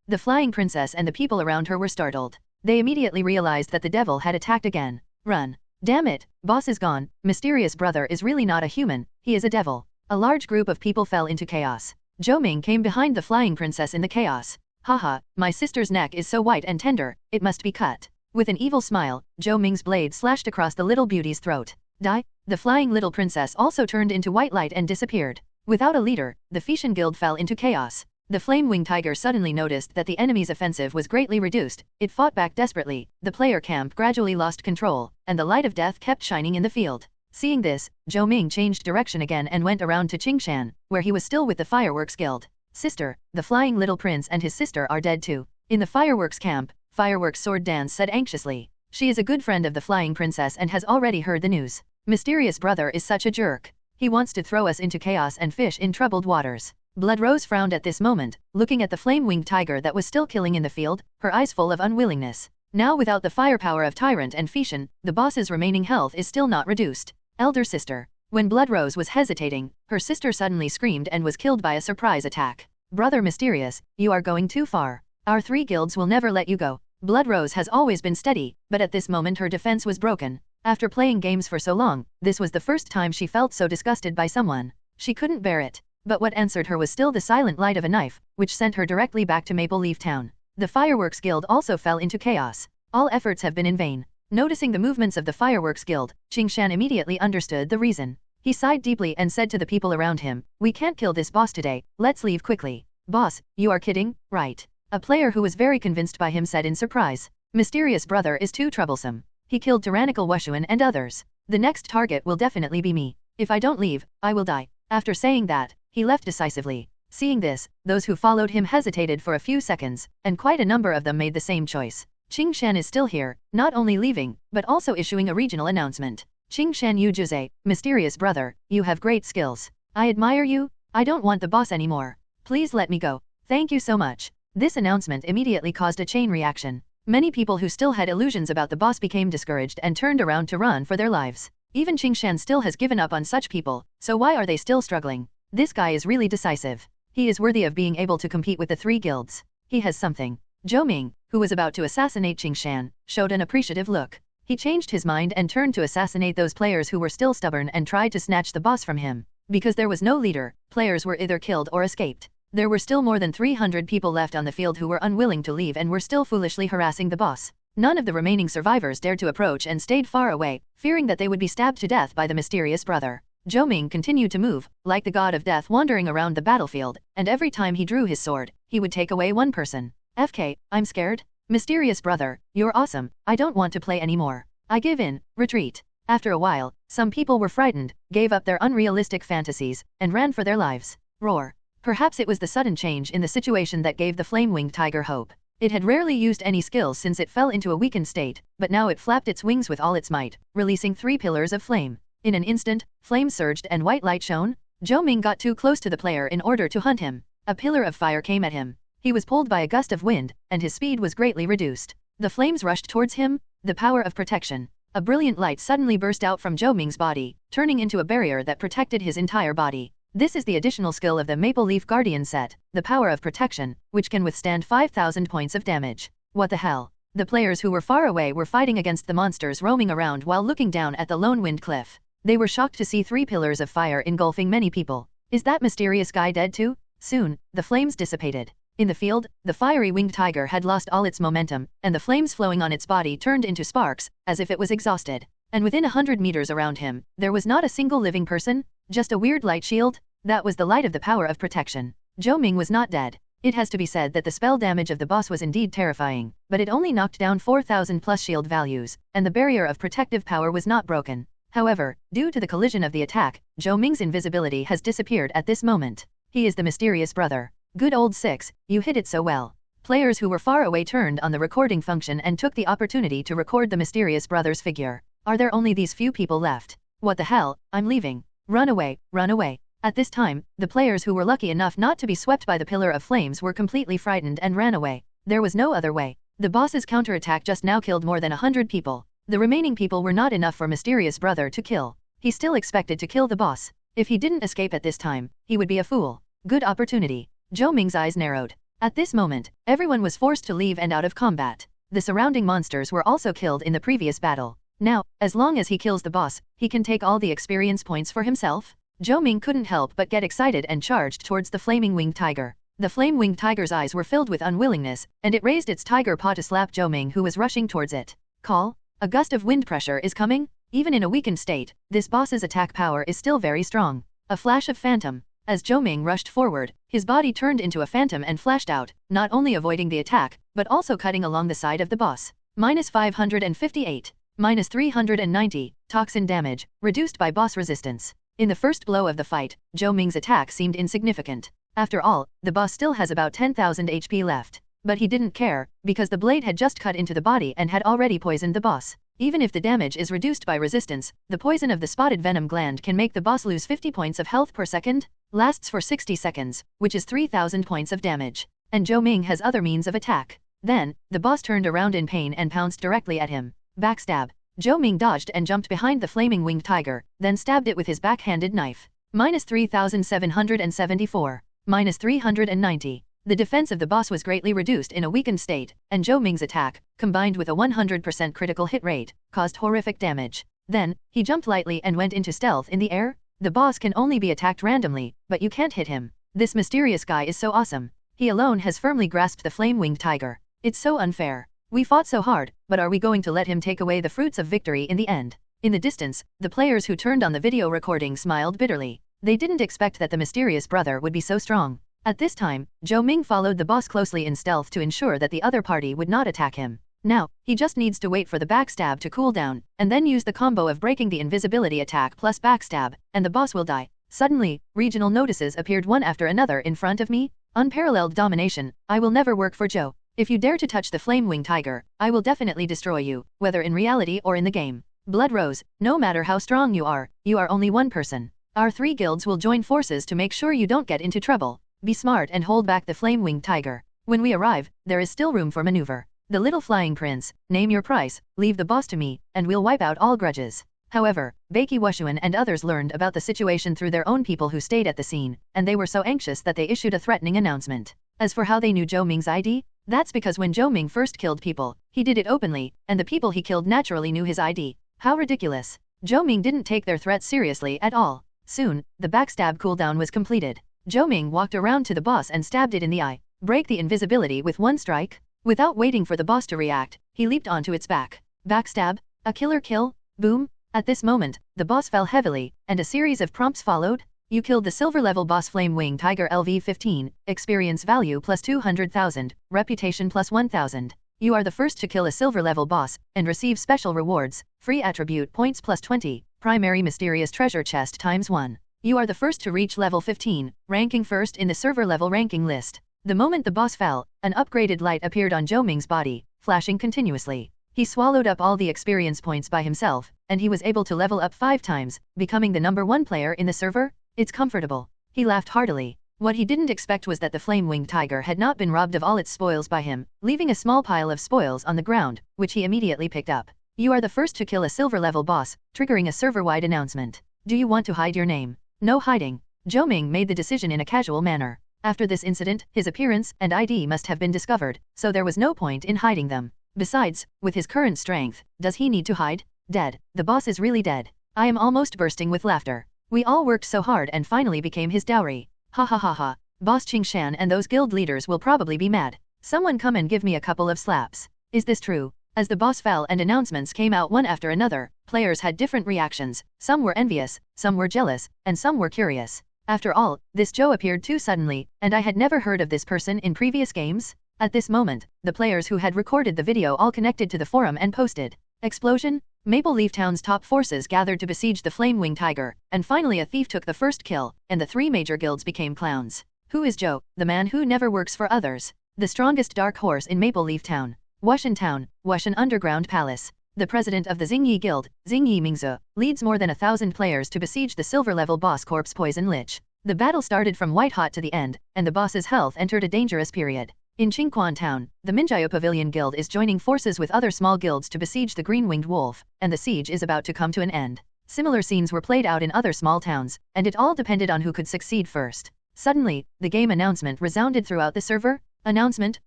The Flying Princess and the people around her were startled. They immediately realized that the devil had attacked again. Run! Damn it! Boss is gone. Mysterious brother is really not a human, he is a devil. A large group of people fell into chaos. Zhou Ming came behind the Flying Princess in the chaos. Haha, my sister's neck is so white and tender, it must be cut. With an evil smile, Zhou Ming's blade slashed across the little beauty's throat. Die! The Flying Little Princess also turned into white light and disappeared. Without a leader, the Fishan Guild fell into chaos. The Flame-Winged Tiger suddenly noticed that the enemy's offensive was greatly reduced. It fought back desperately. The player camp gradually lost control, and the light of death kept shining in the field. Seeing this, Zhou Ming changed direction again and went around to Qingshan, where he was still with the Fireworks Guild. Sister, the Flying Little Prince and his sister are dead too. In the Fireworks camp, Fireworks Sword Dance said anxiously. She is a good friend of the Flying Princess and has already heard the news. Mysterious brother is such a jerk. He wants to throw us into chaos and fish in troubled waters. Blood Rose frowned at this moment, looking at the flame-winged tiger that was still killing in the field, her eyes full of unwillingness. Now without the firepower of Tyrant and Fishan, the boss's remaining health is still not reduced. Elder sister, When Blood Rose was hesitating, her sister suddenly screamed and was killed by a surprise attack. Brother Mysterious, you are going too far. Our 3 guilds will never let you go. Blood Rose has always been steady, but at this moment her defense was broken. After playing games for so long, this was the first time she felt so disgusted by someone. She couldn't bear it. But what answered her was still the silent light of a knife, which sent her directly back to Maple Leaf Town. The Fireworks Guild also fell into chaos. All efforts have been in vain. Noticing the movements of the Fireworks Guild, Qingshan immediately understood the reason. He sighed deeply and said to the people around him, "We can't kill this boss today, let's leave quickly." "Boss, you are kidding, right?" A player who was very convinced by him said in surprise. "Mysterious brother is too troublesome. He killed tyrannical Wushuan and others. The next target will definitely be me. If I don't leave, I will die." After saying that, he left decisively. Seeing this, those who followed him hesitated for a few seconds, and quite a number of them made the same choice. Qingshan is still here, not only leaving, but also issuing a regional announcement. "Qingshan Yujuze, mysterious brother, you have great skills. I admire you. I don't want the boss anymore. Please let me go. Thank you so much." This announcement immediately caused a chain reaction. Many people who still had illusions about the boss became discouraged and turned around to run for their lives. Even Qingshan still has given up on such people, so why are they still struggling? This guy is really decisive. He is worthy of being able to compete with the 3 guilds. He has something. Zhou Ming, who was about to assassinate Qingshan, showed an appreciative look. He changed his mind and turned to assassinate those players who were still stubborn and tried to snatch the boss from him. Because there was no leader, players were either killed or escaped. There were still more than 300 people left on the field who were unwilling to leave and were still foolishly harassing the boss. None of the remaining survivors dared to approach and stayed far away, fearing that they would be stabbed to death by the mysterious brother. Zhou Ming continued to move, like the god of death wandering around the battlefield, and every time he drew his sword, he would take away one person. "FK, I'm scared. Mysterious brother, you're awesome, I don't want to play anymore. I give in, retreat." After a while, some people were frightened, gave up their unrealistic fantasies, and ran for their lives. Roar. Perhaps it was the sudden change in the situation that gave the flame-winged tiger hope. It had rarely used any skills since it fell into a weakened state, but now it flapped its wings with all its might, releasing 3 pillars of flame. In an instant, flames surged and white light shone. Zhou Ming got too close to the player in order to hunt him. A pillar of fire came at him. He was pulled by a gust of wind, and his speed was greatly reduced. The flames rushed towards him, the power of protection. A brilliant light suddenly burst out from Zhou Ming's body, turning into a barrier that protected his entire body. This is the additional skill of the Maple Leaf Guardian set, the power of protection, which can withstand 5,000 points of damage. What the hell? The players who were far away were fighting against the monsters roaming around while looking down at the Lone Wind Cliff. They were shocked to see 3 pillars of fire engulfing many people. Is that mysterious guy dead too? Soon, the flames dissipated. In the field, the fiery winged tiger had lost all its momentum, and the flames flowing on its body turned into sparks, as if it was exhausted. And within 100 meters around him, there was not a single living person, just a weird light shield. That was the light of the power of protection. Zhou Ming was not dead. It has to be said that the spell damage of the boss was indeed terrifying, but it only knocked down 4,000 plus shield values, and the barrier of protective power was not broken. However, due to the collision of the attack, Zhou Ming's invisibility has disappeared at this moment. He is the mysterious brother. Good old 6, you hit it so well. Players who were far away turned on the recording function and took the opportunity to record the mysterious brother's figure. Are there only these few people left? What the hell, I'm leaving. Run away, run away. At this time, the players who were lucky enough not to be swept by the pillar of flames were completely frightened and ran away. There was no other way. The boss's counterattack just now killed more than 100 people. The remaining people were not enough for mysterious brother to kill. He still expected to kill the boss. If he didn't escape at this time, he would be a fool. Good opportunity. Zhou Ming's eyes narrowed. At this moment, everyone was forced to leave and out of combat. The surrounding monsters were also killed in the previous battle. Now, as long as he kills the boss, he can take all the experience points for himself. Zhou Ming couldn't help but get excited and charged towards the flaming winged tiger. The flame-winged tiger's eyes were filled with unwillingness, and it raised its tiger paw to slap Zhou Ming, who was rushing towards it. Call? A gust of wind pressure is coming? Even in a weakened state, this boss's attack power is still very strong. A flash of phantom. As Zhou Ming rushed forward, his body turned into a phantom and flashed out, not only avoiding the attack, but also cutting along the side of the boss. -558. -390, toxin damage, reduced by boss resistance. In the first blow of the fight, Zhou Ming's attack seemed insignificant. After all, the boss still has about 10,000 HP left. But he didn't care, because the blade had just cut into the body and had already poisoned the boss. Even if the damage is reduced by resistance, the poison of the spotted venom gland can make the boss lose 50 points of health per second, lasts for 60 seconds, which is 3,000 points of damage. And Zhou Ming has other means of attack. Then, the boss turned around in pain and pounced directly at him. Backstab. Zhou Ming dodged and jumped behind the flaming winged tiger, then stabbed it with his back-handed knife. -3774. -390. The defense of the boss was greatly reduced in a weakened state, and Zhou Ming's attack, combined with a 100% critical hit rate, caused horrific damage. Then, he jumped lightly and went into stealth in the air. The boss can only be attacked randomly, but you can't hit him. This mysterious guy is so awesome. He alone has firmly grasped the flame-winged tiger. It's so unfair. We fought so hard, but are we going to let him take away the fruits of victory in the end? In the distance, the players who turned on the video recording smiled bitterly. They didn't expect that the mysterious brother would be so strong. At this time, Zhou Ming followed the boss closely in stealth to ensure that the other party would not attack him. Now, he just needs to wait for the backstab to cool down, and then use the combo of breaking the invisibility attack plus backstab, and the boss will die. Suddenly, regional notices appeared one after another in front of me. Unparalleled domination. I will never work for Zhou. If you dare to touch the flame-winged tiger, I will definitely destroy you, whether in reality or in the game. Blood rose. No matter how strong you are only one person. Our 3 guilds will join forces to make sure you don't get into trouble. Be smart and hold back the flame-winged tiger. When we arrive, there is still room for maneuver. The little flying prince, name your price, leave the boss to me, and we'll wipe out all grudges. However, Beiki Wushuan and others learned about the situation through their own people who stayed at the scene, and they were so anxious that they issued a threatening announcement. As for how they knew Zhou Ming's ID, that's because when Zhou Ming first killed people, he did it openly, and the people he killed naturally knew his ID. How ridiculous. Zhou Ming didn't take their threat seriously at all. Soon, the backstab cooldown was completed. Zhou Ming walked around to the boss and stabbed it in the eye. Break the invisibility with one strike? Without waiting for the boss to react, he leaped onto its back. Backstab? A killer kill? Boom! At this moment, the boss fell heavily, and a series of prompts followed. You killed the silver-level boss Flame-Wing Tiger LV-15, experience value plus 200,000, reputation plus 1,000. You are the first to kill a silver-level boss, and receive special rewards, free attribute points plus 20, primary mysterious treasure chest times 1. You are the first to reach level 15, ranking first in the server level ranking list. The moment the boss fell, an upgraded light appeared on Zhou Ming's body, flashing continuously. He swallowed up all the experience points by himself, and he was able to level up 5 times, becoming the #1 player in the server. It's comfortable. He laughed heartily. What he didn't expect was that the flame-winged tiger had not been robbed of all its spoils by him, leaving a small pile of spoils on the ground, which he immediately picked up. You are the first to kill a silver-level boss, triggering a server-wide announcement. Do you want to hide your name? No hiding. Zhou Ming made the decision in a casual manner. After this incident, his appearance and ID must have been discovered, so there was no point in hiding them. Besides, with his current strength, does he need to hide? Dead. The boss is really dead. I am almost bursting with laughter. We all worked so hard and finally became his dowry. Ha ha ha ha. Boss Qingshan and those guild leaders will probably be mad. Someone come and give me a couple of slaps. Is this true? As the boss fell and announcements came out one after another, players had different reactions. Some were envious, some were jealous, and some were curious. After all, this Zhou appeared too suddenly, and I had never heard of this person in previous games. At this moment, the players who had recorded the video all connected to the forum and posted. Explosion? Maple Leaf Town's top forces gathered to besiege the Flame-Wing Tiger, and finally a thief took the first kill, and the 3 major guilds became clowns. Who is Zhou, the man who never works for others? The strongest dark horse in Maple Leaf Town. Wushan Town, Wushan Underground Palace. The president of the Xingyi Guild, Xingyi Mingzu, leads more than 1,000 players to besiege the silver-level boss Corpse Poison Lich. The battle started from white-hot to the end, and the boss's health entered a dangerous period. In Qingquan Town, the Minjiao Pavilion Guild is joining forces with other small guilds to besiege the Green-Winged Wolf, and the siege is about to come to an end. Similar scenes were played out in other small towns, and it all depended on who could succeed first. Suddenly, the game announcement resounded throughout the server. Announcement: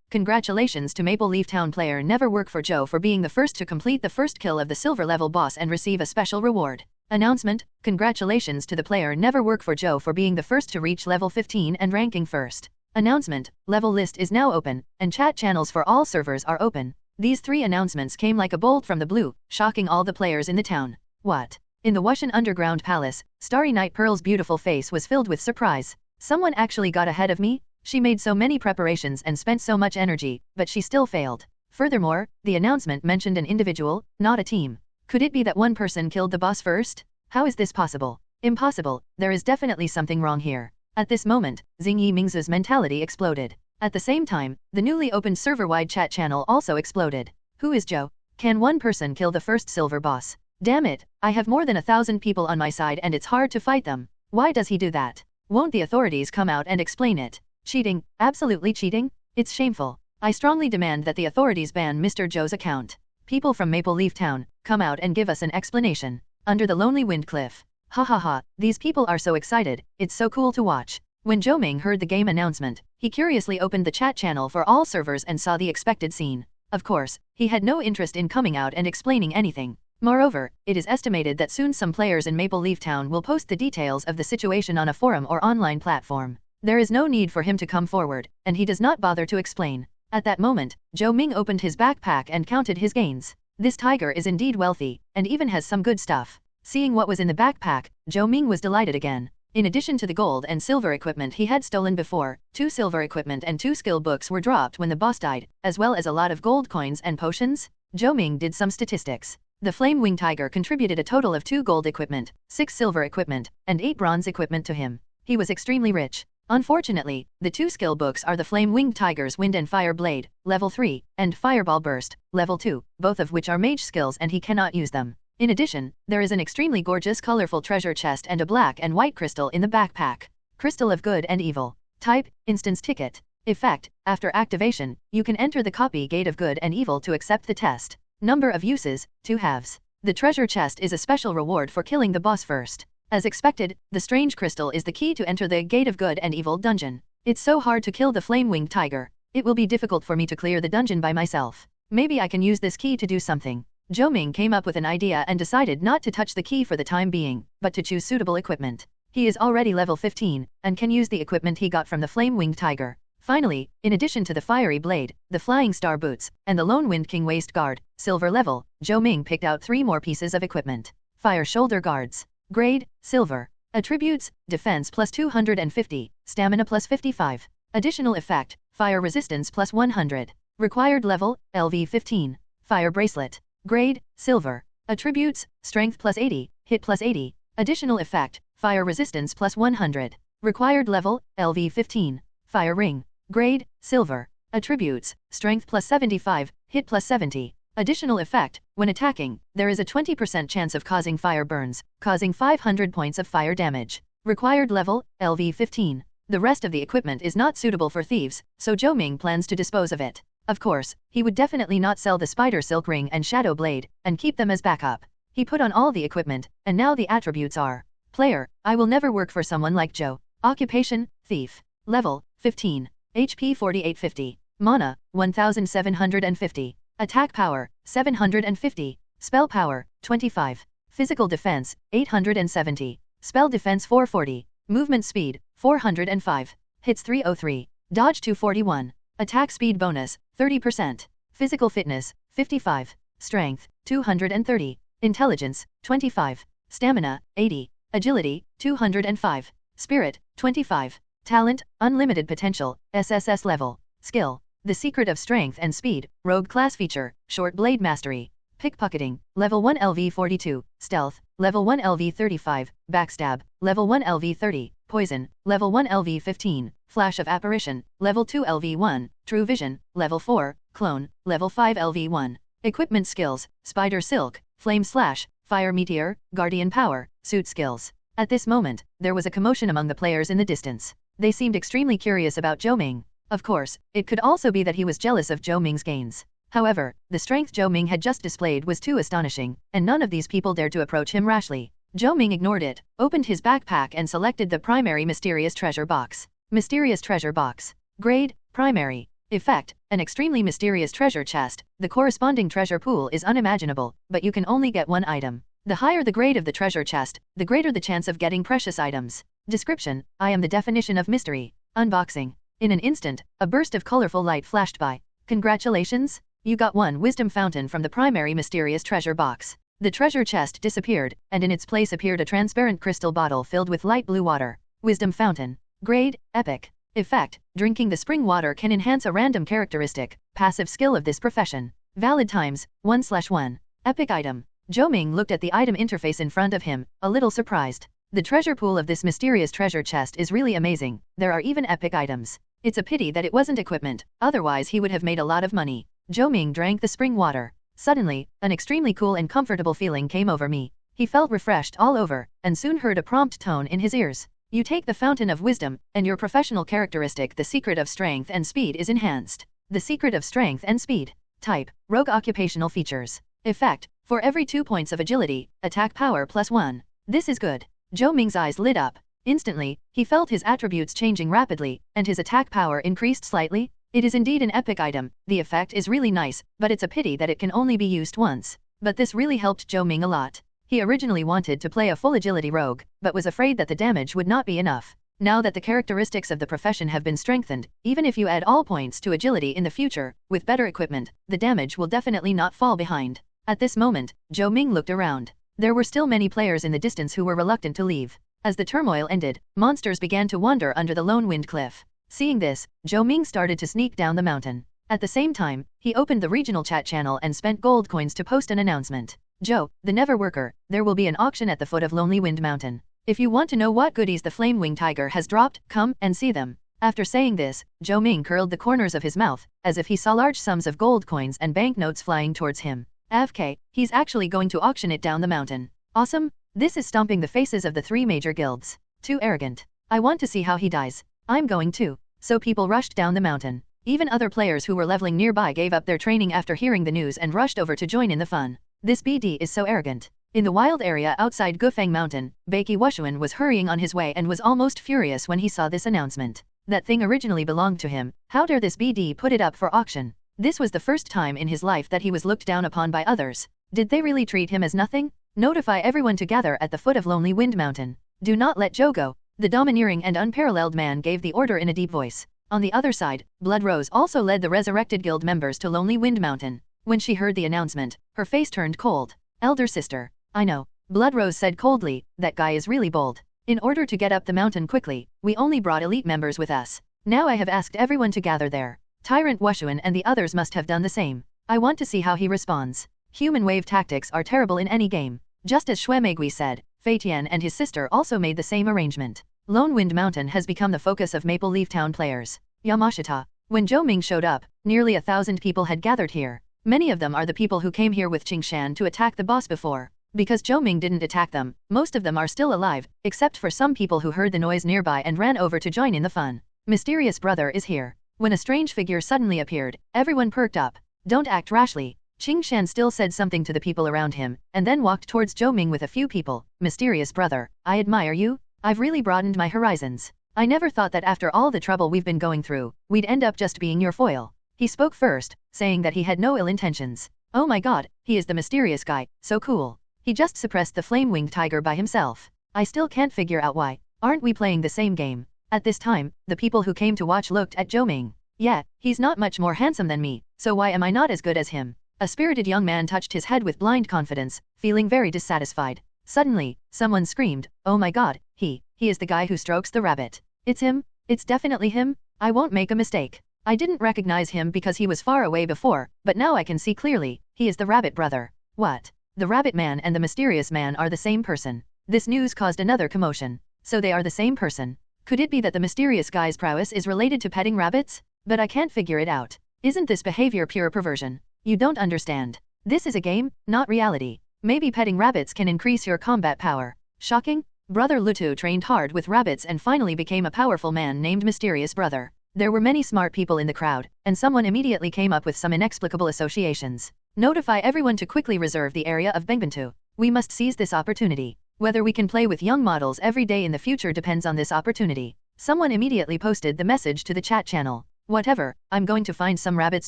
congratulations to Maple Leaf Town player Never Work for Zhou for being the first to complete the first kill of the silver level boss and receive a special reward. Announcement: congratulations to the player Never Work for Zhou for being the first to reach level 15 and ranking first. Announcement: level list is now open, and chat channels for all servers are open. These 3 announcements came like a bolt from the blue, shocking all the players in the town. What? In the Wushan Underground Palace, Starry Night Pearl's beautiful face was filled with surprise. Someone actually got ahead of me? She made so many preparations and spent so much energy, but she still failed. Furthermore, the announcement mentioned an individual, not a team. Could it be that one person killed the boss first? How is this possible? Impossible. There is definitely something wrong here. At this moment, Xingyi Mingzu's mentality exploded. At the same time, the newly opened server-wide chat channel also exploded. Who is Zhou? Can one person kill the first silver boss? Damn it, I have more than 1,000 people on my side and it's hard to fight them. Why does he do that? Won't the authorities come out and explain it? Cheating, absolutely cheating? It's shameful. I strongly demand that the authorities ban Mr. Zhou's account. People from Maple Leaf Town, come out and give us an explanation. Under the lonely wind cliff. Ha ha ha, these people are so excited, it's so cool to watch. When Zhou Ming heard the game announcement, he curiously opened the chat channel for all servers and saw the expected scene. Of course, he had no interest in coming out and explaining anything. Moreover, it is estimated that soon some players in Maple Leaf Town will post the details of the situation on a forum or online platform. There is no need for him to come forward, and he does not bother to explain. At that moment, Zhou Ming opened his backpack and counted his gains. This tiger is indeed wealthy, and even has some good stuff. Seeing what was in the backpack, Zhou Ming was delighted again. In addition to the gold and silver equipment he had stolen before, 2 silver equipment and 2 skill books were dropped when the boss died, as well as a lot of gold coins and potions. Zhou Ming did some statistics. The Flame Wing Tiger contributed a total of 2 gold equipment, 6 silver equipment, and 8 bronze equipment to him. He was extremely rich. Unfortunately, the 2 skill books are the Flame Winged Tiger's Wind and Fire Blade, level 3, and Fireball Burst, level 2, both of which are mage skills and he cannot use them. In addition, there is an extremely gorgeous colorful treasure chest and a black and white crystal in the backpack. Crystal of Good and Evil. Type, Instance Ticket. Effect, after activation, you can enter the copy gate of Good and Evil to accept the test. Number of uses, 2 halves. The treasure chest is a special reward for killing the boss first. As expected, the strange crystal is the key to enter the Gate of Good and Evil dungeon. It's so hard to kill the flame-winged tiger. It will be difficult for me to clear the dungeon by myself. Maybe I can use this key to do something. Zhou Ming came up with an idea and decided not to touch the key for the time being, but to choose suitable equipment. He is already level 15, and can use the equipment he got from the flame-winged tiger. Finally, in addition to the fiery blade, the flying star boots, and the lone wind king waist guard, silver level, Zhou Ming picked out 3 more pieces of equipment. Fire shoulder guards. Grade, silver. Attributes, defense plus 250, stamina plus 55. Additional effect, fire resistance plus 100. Required level, LV 15. Fire bracelet. Grade, silver. Attributes, strength plus 80, hit plus 80. Additional effect, fire resistance plus 100. Required level, LV 15. Fire ring. Grade, silver. Attributes, strength plus 75, hit plus 70. Additional effect, when attacking, there is a 20% chance of causing fire burns, causing 500 points of fire damage. Required level, LV 15. The rest of the equipment is not suitable for thieves, so Zhou Ming plans to dispose of it. Of course, he would definitely not sell the spider silk ring and shadow blade, and keep them as backup. He put on all the equipment, and now the attributes are: Player, I will never work for someone like Zhou. Occupation, thief. Level, 15. HP 4850. Mana, 1750. Attack power, 750. Spell power, 25. Physical defense, 870. Spell defense 440. Movement speed, 405. Hits 303. Dodge 241. Attack speed bonus, 30%. Physical fitness, 55. Strength, 230. Intelligence, 25. Stamina, 80. Agility, 205. Spirit, 25. Talent, unlimited potential, SSS level. Skill, The Secret of Strength and Speed, Rogue Class Feature, Short Blade Mastery. Pickpocketing, Level 1 LV 42, Stealth, Level 1 LV 35, Backstab, Level 1 LV 30, Poison, Level 1 LV 15, Flash of Apparition, Level 2 LV 1, True Vision, Level 4, Clone, Level 5 LV 1. Equipment skills, Spider Silk, Flame Slash, Fire Meteor, Guardian Power, Suit skills. At this moment, there was a commotion among the players in the distance. They seemed extremely curious about Zhou Ming. Of course, it could also be that he was jealous of Zhou Ming's gains. However, the strength Zhou Ming had just displayed was too astonishing, and none of these people dared to approach him rashly. Zhou Ming ignored it, opened his backpack and selected the primary mysterious treasure box. Mysterious treasure box. Grade, primary. Effect, an extremely mysterious treasure chest. The corresponding treasure pool is unimaginable, but you can only get 1 item. The higher the grade of the treasure chest, the greater the chance of getting precious items. Description, I am the definition of mystery. Unboxing. In an instant, a burst of colorful light flashed by. Congratulations! You got 1 wisdom fountain from the primary mysterious treasure box. The treasure chest disappeared, and in its place appeared a transparent crystal bottle filled with light blue water. Wisdom fountain. Grade, epic. Effect, drinking the spring water can enhance a random characteristic, passive skill of this profession. Valid times, 1/1. Epic item. Zhou Ming looked at the item interface in front of him, a little surprised. The treasure pool of this mysterious treasure chest is really amazing. There are even epic items. It's a pity that it wasn't equipment, otherwise he would have made a lot of money. Zhou Ming drank the spring water. Suddenly, an extremely cool and comfortable feeling came over me. He felt refreshed all over, and soon heard a prompt tone in his ears. You take the fountain of wisdom, and your professional characteristic the secret of strength and speed is enhanced. The secret of strength and speed. Type, Rogue Occupational Features. Effect, for every 2 points of agility, attack power +1. This is good. Zhou Ming's eyes lit up. Instantly, he felt his attributes changing rapidly, and his attack power increased slightly. It is indeed an epic item, the effect is really nice, but it's a pity that it can only be used once. But this really helped Zhou Ming a lot. He originally wanted to play a full agility rogue, but was afraid that the damage would not be enough. Now that the characteristics of the profession have been strengthened, even if you add all points to agility in the future, with better equipment, the damage will definitely not fall behind. At this moment, Zhou Ming looked around. There were still many players in the distance who were reluctant to leave. As the turmoil ended, monsters began to wander under the Lone Wind Cliff. Seeing this, Zhou Ming started to sneak down the mountain. At the same time, he opened the regional chat channel and spent gold coins to post an announcement. Joe, the Never Worker, there will be an auction at the foot of Lonely Wind Mountain. If you want to know what goodies the Flame Wing Tiger has dropped, come and see them. After saying this, Zhou Ming curled the corners of his mouth, as if he saw large sums of gold coins and banknotes flying towards him. AFK, he's actually going to auction it down the mountain. Awesome? This is stomping the faces of the 3 major guilds. Too arrogant. I want to see how he dies. I'm going too. So people rushed down the mountain. Even other players who were leveling nearby gave up their training after hearing the news and rushed over to join in the fun. This BD is so arrogant. In the wild area outside Gufeng Mountain, Beiki Wushuan was hurrying on his way and was almost furious when he saw this announcement. That thing originally belonged to him. How dare this BD put it up for auction? This was the first time in his life that he was looked down upon by others. Did they really treat him as nothing? Notify everyone to gather at the foot of Lonely Wind Mountain. Do not let Joe go. The domineering and unparalleled man gave the order in a deep voice. On the other side, Blood Rose also led the resurrected guild members to Lonely Wind Mountain. When she heard the announcement, her face turned cold. Elder sister. I know. Blood Rose said coldly, that guy is really bold. In order to get up the mountain quickly, we only brought elite members with us. Now I have asked everyone to gather there. Tyrant Wushuan and the others must have done the same. I want to see how he responds. Human wave tactics are terrible in any game. Just as Shui Meigui said, Fei Tian and his sister also made the same arrangement. Lone Wind Mountain has become the focus of Maple Leaf Town players. Yamashita. When Zhou Ming showed up, nearly 1,000 people had gathered here. Many of them are the people who came here with Qingshan to attack the boss before. Because Zhou Ming didn't attack them, most of them are still alive, except for some people who heard the noise nearby and ran over to join in the fun. Mysterious brother is here. When a strange figure suddenly appeared, everyone perked up. Don't act rashly. Qingshan still said something to the people around him, and then walked towards Zhou Ming with a few people. Mysterious brother, I admire you. I've really broadened my horizons. I never thought that after all the trouble we've been going through, we'd end up just being your foil. He spoke first, saying that he had no ill intentions. Oh my god, he is the mysterious guy, so cool. He just suppressed the flame-winged tiger by himself. I still can't figure out why. Aren't we playing the same game? At this time, the people who came to watch looked at Zhou Ming. Yeah, he's not much more handsome than me, so why am I not as good as him? A spirited young man touched his head with blind confidence, feeling very dissatisfied. Suddenly, someone screamed, oh my god, he is the guy who strokes the rabbit. It's him? It's definitely him? I won't make a mistake. I didn't recognize him because he was far away before, but now I can see clearly, he is the rabbit brother. What? The rabbit man and the mysterious man are the same person. This news caused another commotion. So they are the same person. Could it be that the mysterious guy's prowess is related to petting rabbits? But I can't figure it out. Isn't this behavior pure perversion? You don't understand. This is a game, not reality. Maybe petting rabbits can increase your combat power. Shocking? Brother Lutu trained hard with rabbits and finally became a powerful man named Mysterious Brother. There were many smart people in the crowd, and someone immediately came up with some inexplicable associations. Notify everyone to quickly reserve the area of Bengbantu. We must seize this opportunity. Whether we can play with young models every day in the future depends on this opportunity. Someone immediately posted the message to the chat channel. Whatever, I'm going to find some rabbits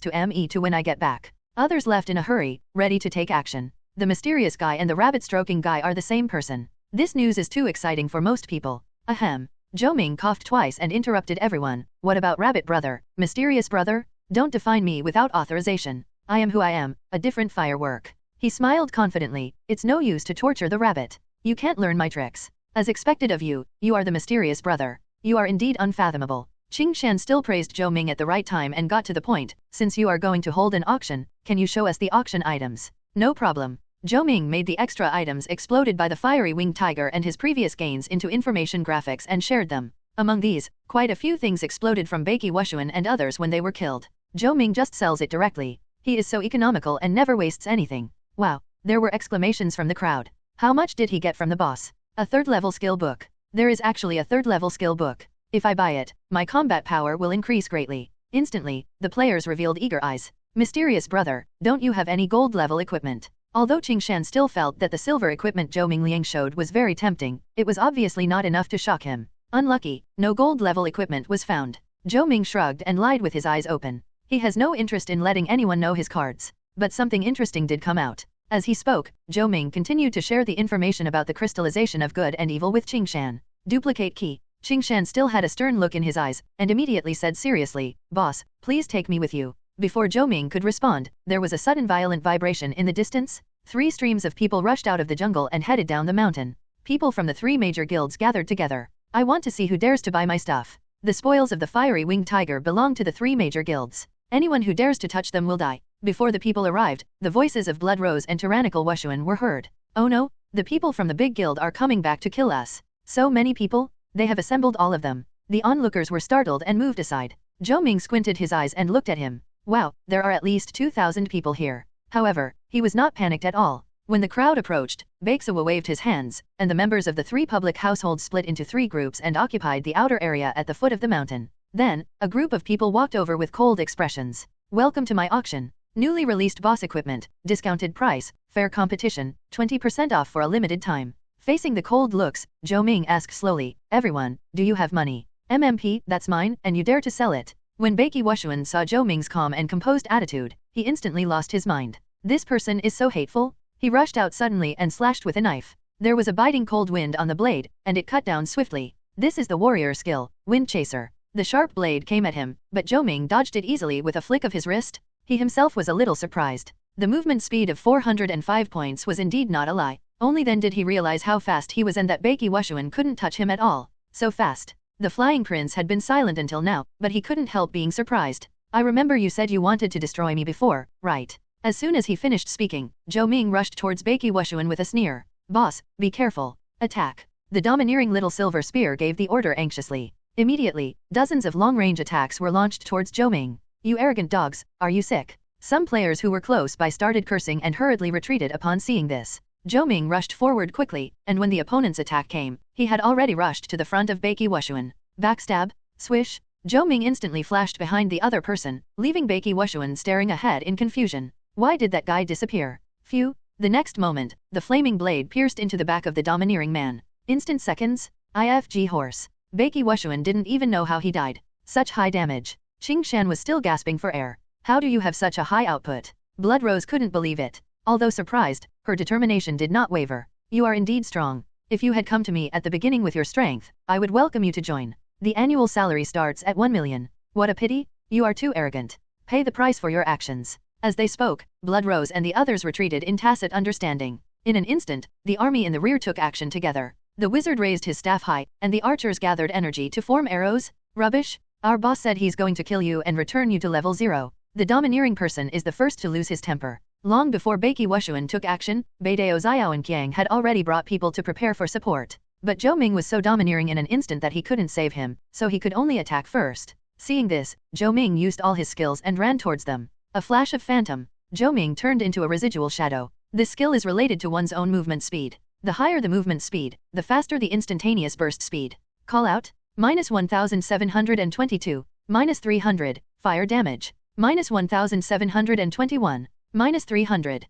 to me to when I get back. Others left in a hurry, ready to take action. The mysterious guy and the rabbit-stroking guy are the same person. This news is too exciting for most people. Ahem. Zhou Ming coughed twice and interrupted everyone. What about rabbit brother? Mysterious brother? Don't define me without authorization. I am who I am, a different firework. He smiled confidently. It's no use to torture the rabbit. You can't learn my tricks. As expected of you, you are the mysterious brother. You are indeed unfathomable. Qingshan still praised Zhou Ming at the right time and got to the point. Since you are going to hold an auction, can you show us the auction items? No problem. Zhou Ming made the extra items exploded by the fiery winged tiger and his previous gains into information graphics and shared them. Among these, quite a few things exploded from Beiki Wushuan and others when they were killed. Zhou Ming just sells it directly. He is so economical and never wastes anything. Wow, there were exclamations from the crowd. How much did he get from the boss? A 3rd level skill book. There is actually a 3rd level skill book. If I buy it, my combat power will increase greatly. Instantly, the players revealed eager eyes. Mysterious brother, don't you have any gold level equipment? Although Qingshan still felt that the silver equipment Zhou Ming showed was very tempting, it was obviously not enough to shock him. Unlucky, no gold level equipment was found. Zhou Ming shrugged and lied with his eyes open. He has no interest in letting anyone know his cards. But something interesting did come out. As he spoke, Zhou Ming continued to share the information about the crystallization of good and evil with Qingshan. Duplicate key. Qingshan still had a stern look in his eyes, and immediately said seriously, "Boss, please take me with you." Before Zhou Ming could respond, there was a sudden violent vibration in the distance. 3 streams of people rushed out of the jungle and headed down the mountain. People from the 3 major guilds gathered together. I want to see who dares to buy my stuff. The spoils of the fiery winged tiger belong to the 3 major guilds. Anyone who dares to touch them will die. Before the people arrived, the voices of Blood Rose and tyrannical Wushuan were heard. Oh no, the people from the big guild are coming back to kill us. So many people? They have assembled all of them. The onlookers were startled and moved aside. Zhou Ming squinted his eyes and looked at him. Wow, there are at least 2,000 people here. However, he was not panicked at all. When the crowd approached, Baeksawa waved his hands, and the members of the 3 public households split into 3 groups and occupied the outer area at the foot of the mountain. Then, a group of people walked over with cold expressions. Welcome to my auction. Newly released boss equipment, discounted price, fair competition, 20% off for a limited time. Facing the cold looks, Zhou Ming asked slowly, everyone, do you have money? MMP, that's mine, and you dare to sell it. When Baeki Wushuan saw Zhou Ming's calm and composed attitude, he instantly lost his mind. This person is so hateful? He rushed out suddenly and slashed with a knife. There was a biting cold wind on the blade, and it cut down swiftly. This is the warrior skill, Wind Chaser. The sharp blade came at him, but Zhou Ming dodged it easily with a flick of his wrist. He himself was a little surprised. The movement speed of 405 points was indeed not a lie. Only then did he realize how fast he was and that Baeki Wushuan couldn't touch him at all. So fast. The flying prince had been silent until now, but he couldn't help being surprised. I remember you said you wanted to destroy me before, right? As soon as he finished speaking, Zhou Ming rushed towards Baeki Wushuan with a sneer. Boss, be careful. Attack. The domineering little silver spear gave the order anxiously. Immediately, dozens of long-range attacks were launched towards Zhou Ming. You arrogant dogs, are you sick? Some players who were close by started cursing and hurriedly retreated upon seeing this. Zhou Ming rushed forward quickly, and when the opponent's attack came, he had already rushed to the front of Baeki Wushuan. Backstab, swish. Zhou Ming instantly flashed behind the other person, leaving Baeki Wushuan staring ahead in confusion. Why did that guy disappear? Phew. The next moment, the flaming blade pierced into the back of the domineering man. Instant seconds. IFG horse. Baeki Wushuan didn't even know how he died. Such high damage. Qingshan was still gasping for air. How do you have such a high output? Blood Rose couldn't believe it. Although surprised, her determination did not waver. You are indeed strong. If you had come to me at the beginning with your strength, I would welcome you to join. The annual salary starts at 1 million. What a pity, you are too arrogant. Pay the price for your actions. As they spoke, Blood Rose and the others retreated in tacit understanding. In an instant, the army in the rear took action together. The wizard raised his staff high, and the archers gathered energy to form arrows. Rubbish. Our boss said he's going to kill you and return you to level 0. The domineering person is the first to lose his temper. Long before Baeki Wushuan took action, Beidao Xiao and Qiang had already brought people to prepare for support. But Zhou Ming was so domineering in an instant that he couldn't save him, so he could only attack first. Seeing this, Zhou Ming used all his skills and ran towards them. A flash of phantom. Zhou Ming turned into a residual shadow. This skill is related to one's own movement speed. The higher the movement speed, the faster the instantaneous burst speed. Call out. -1722, -300, fire damage. -1721, -300.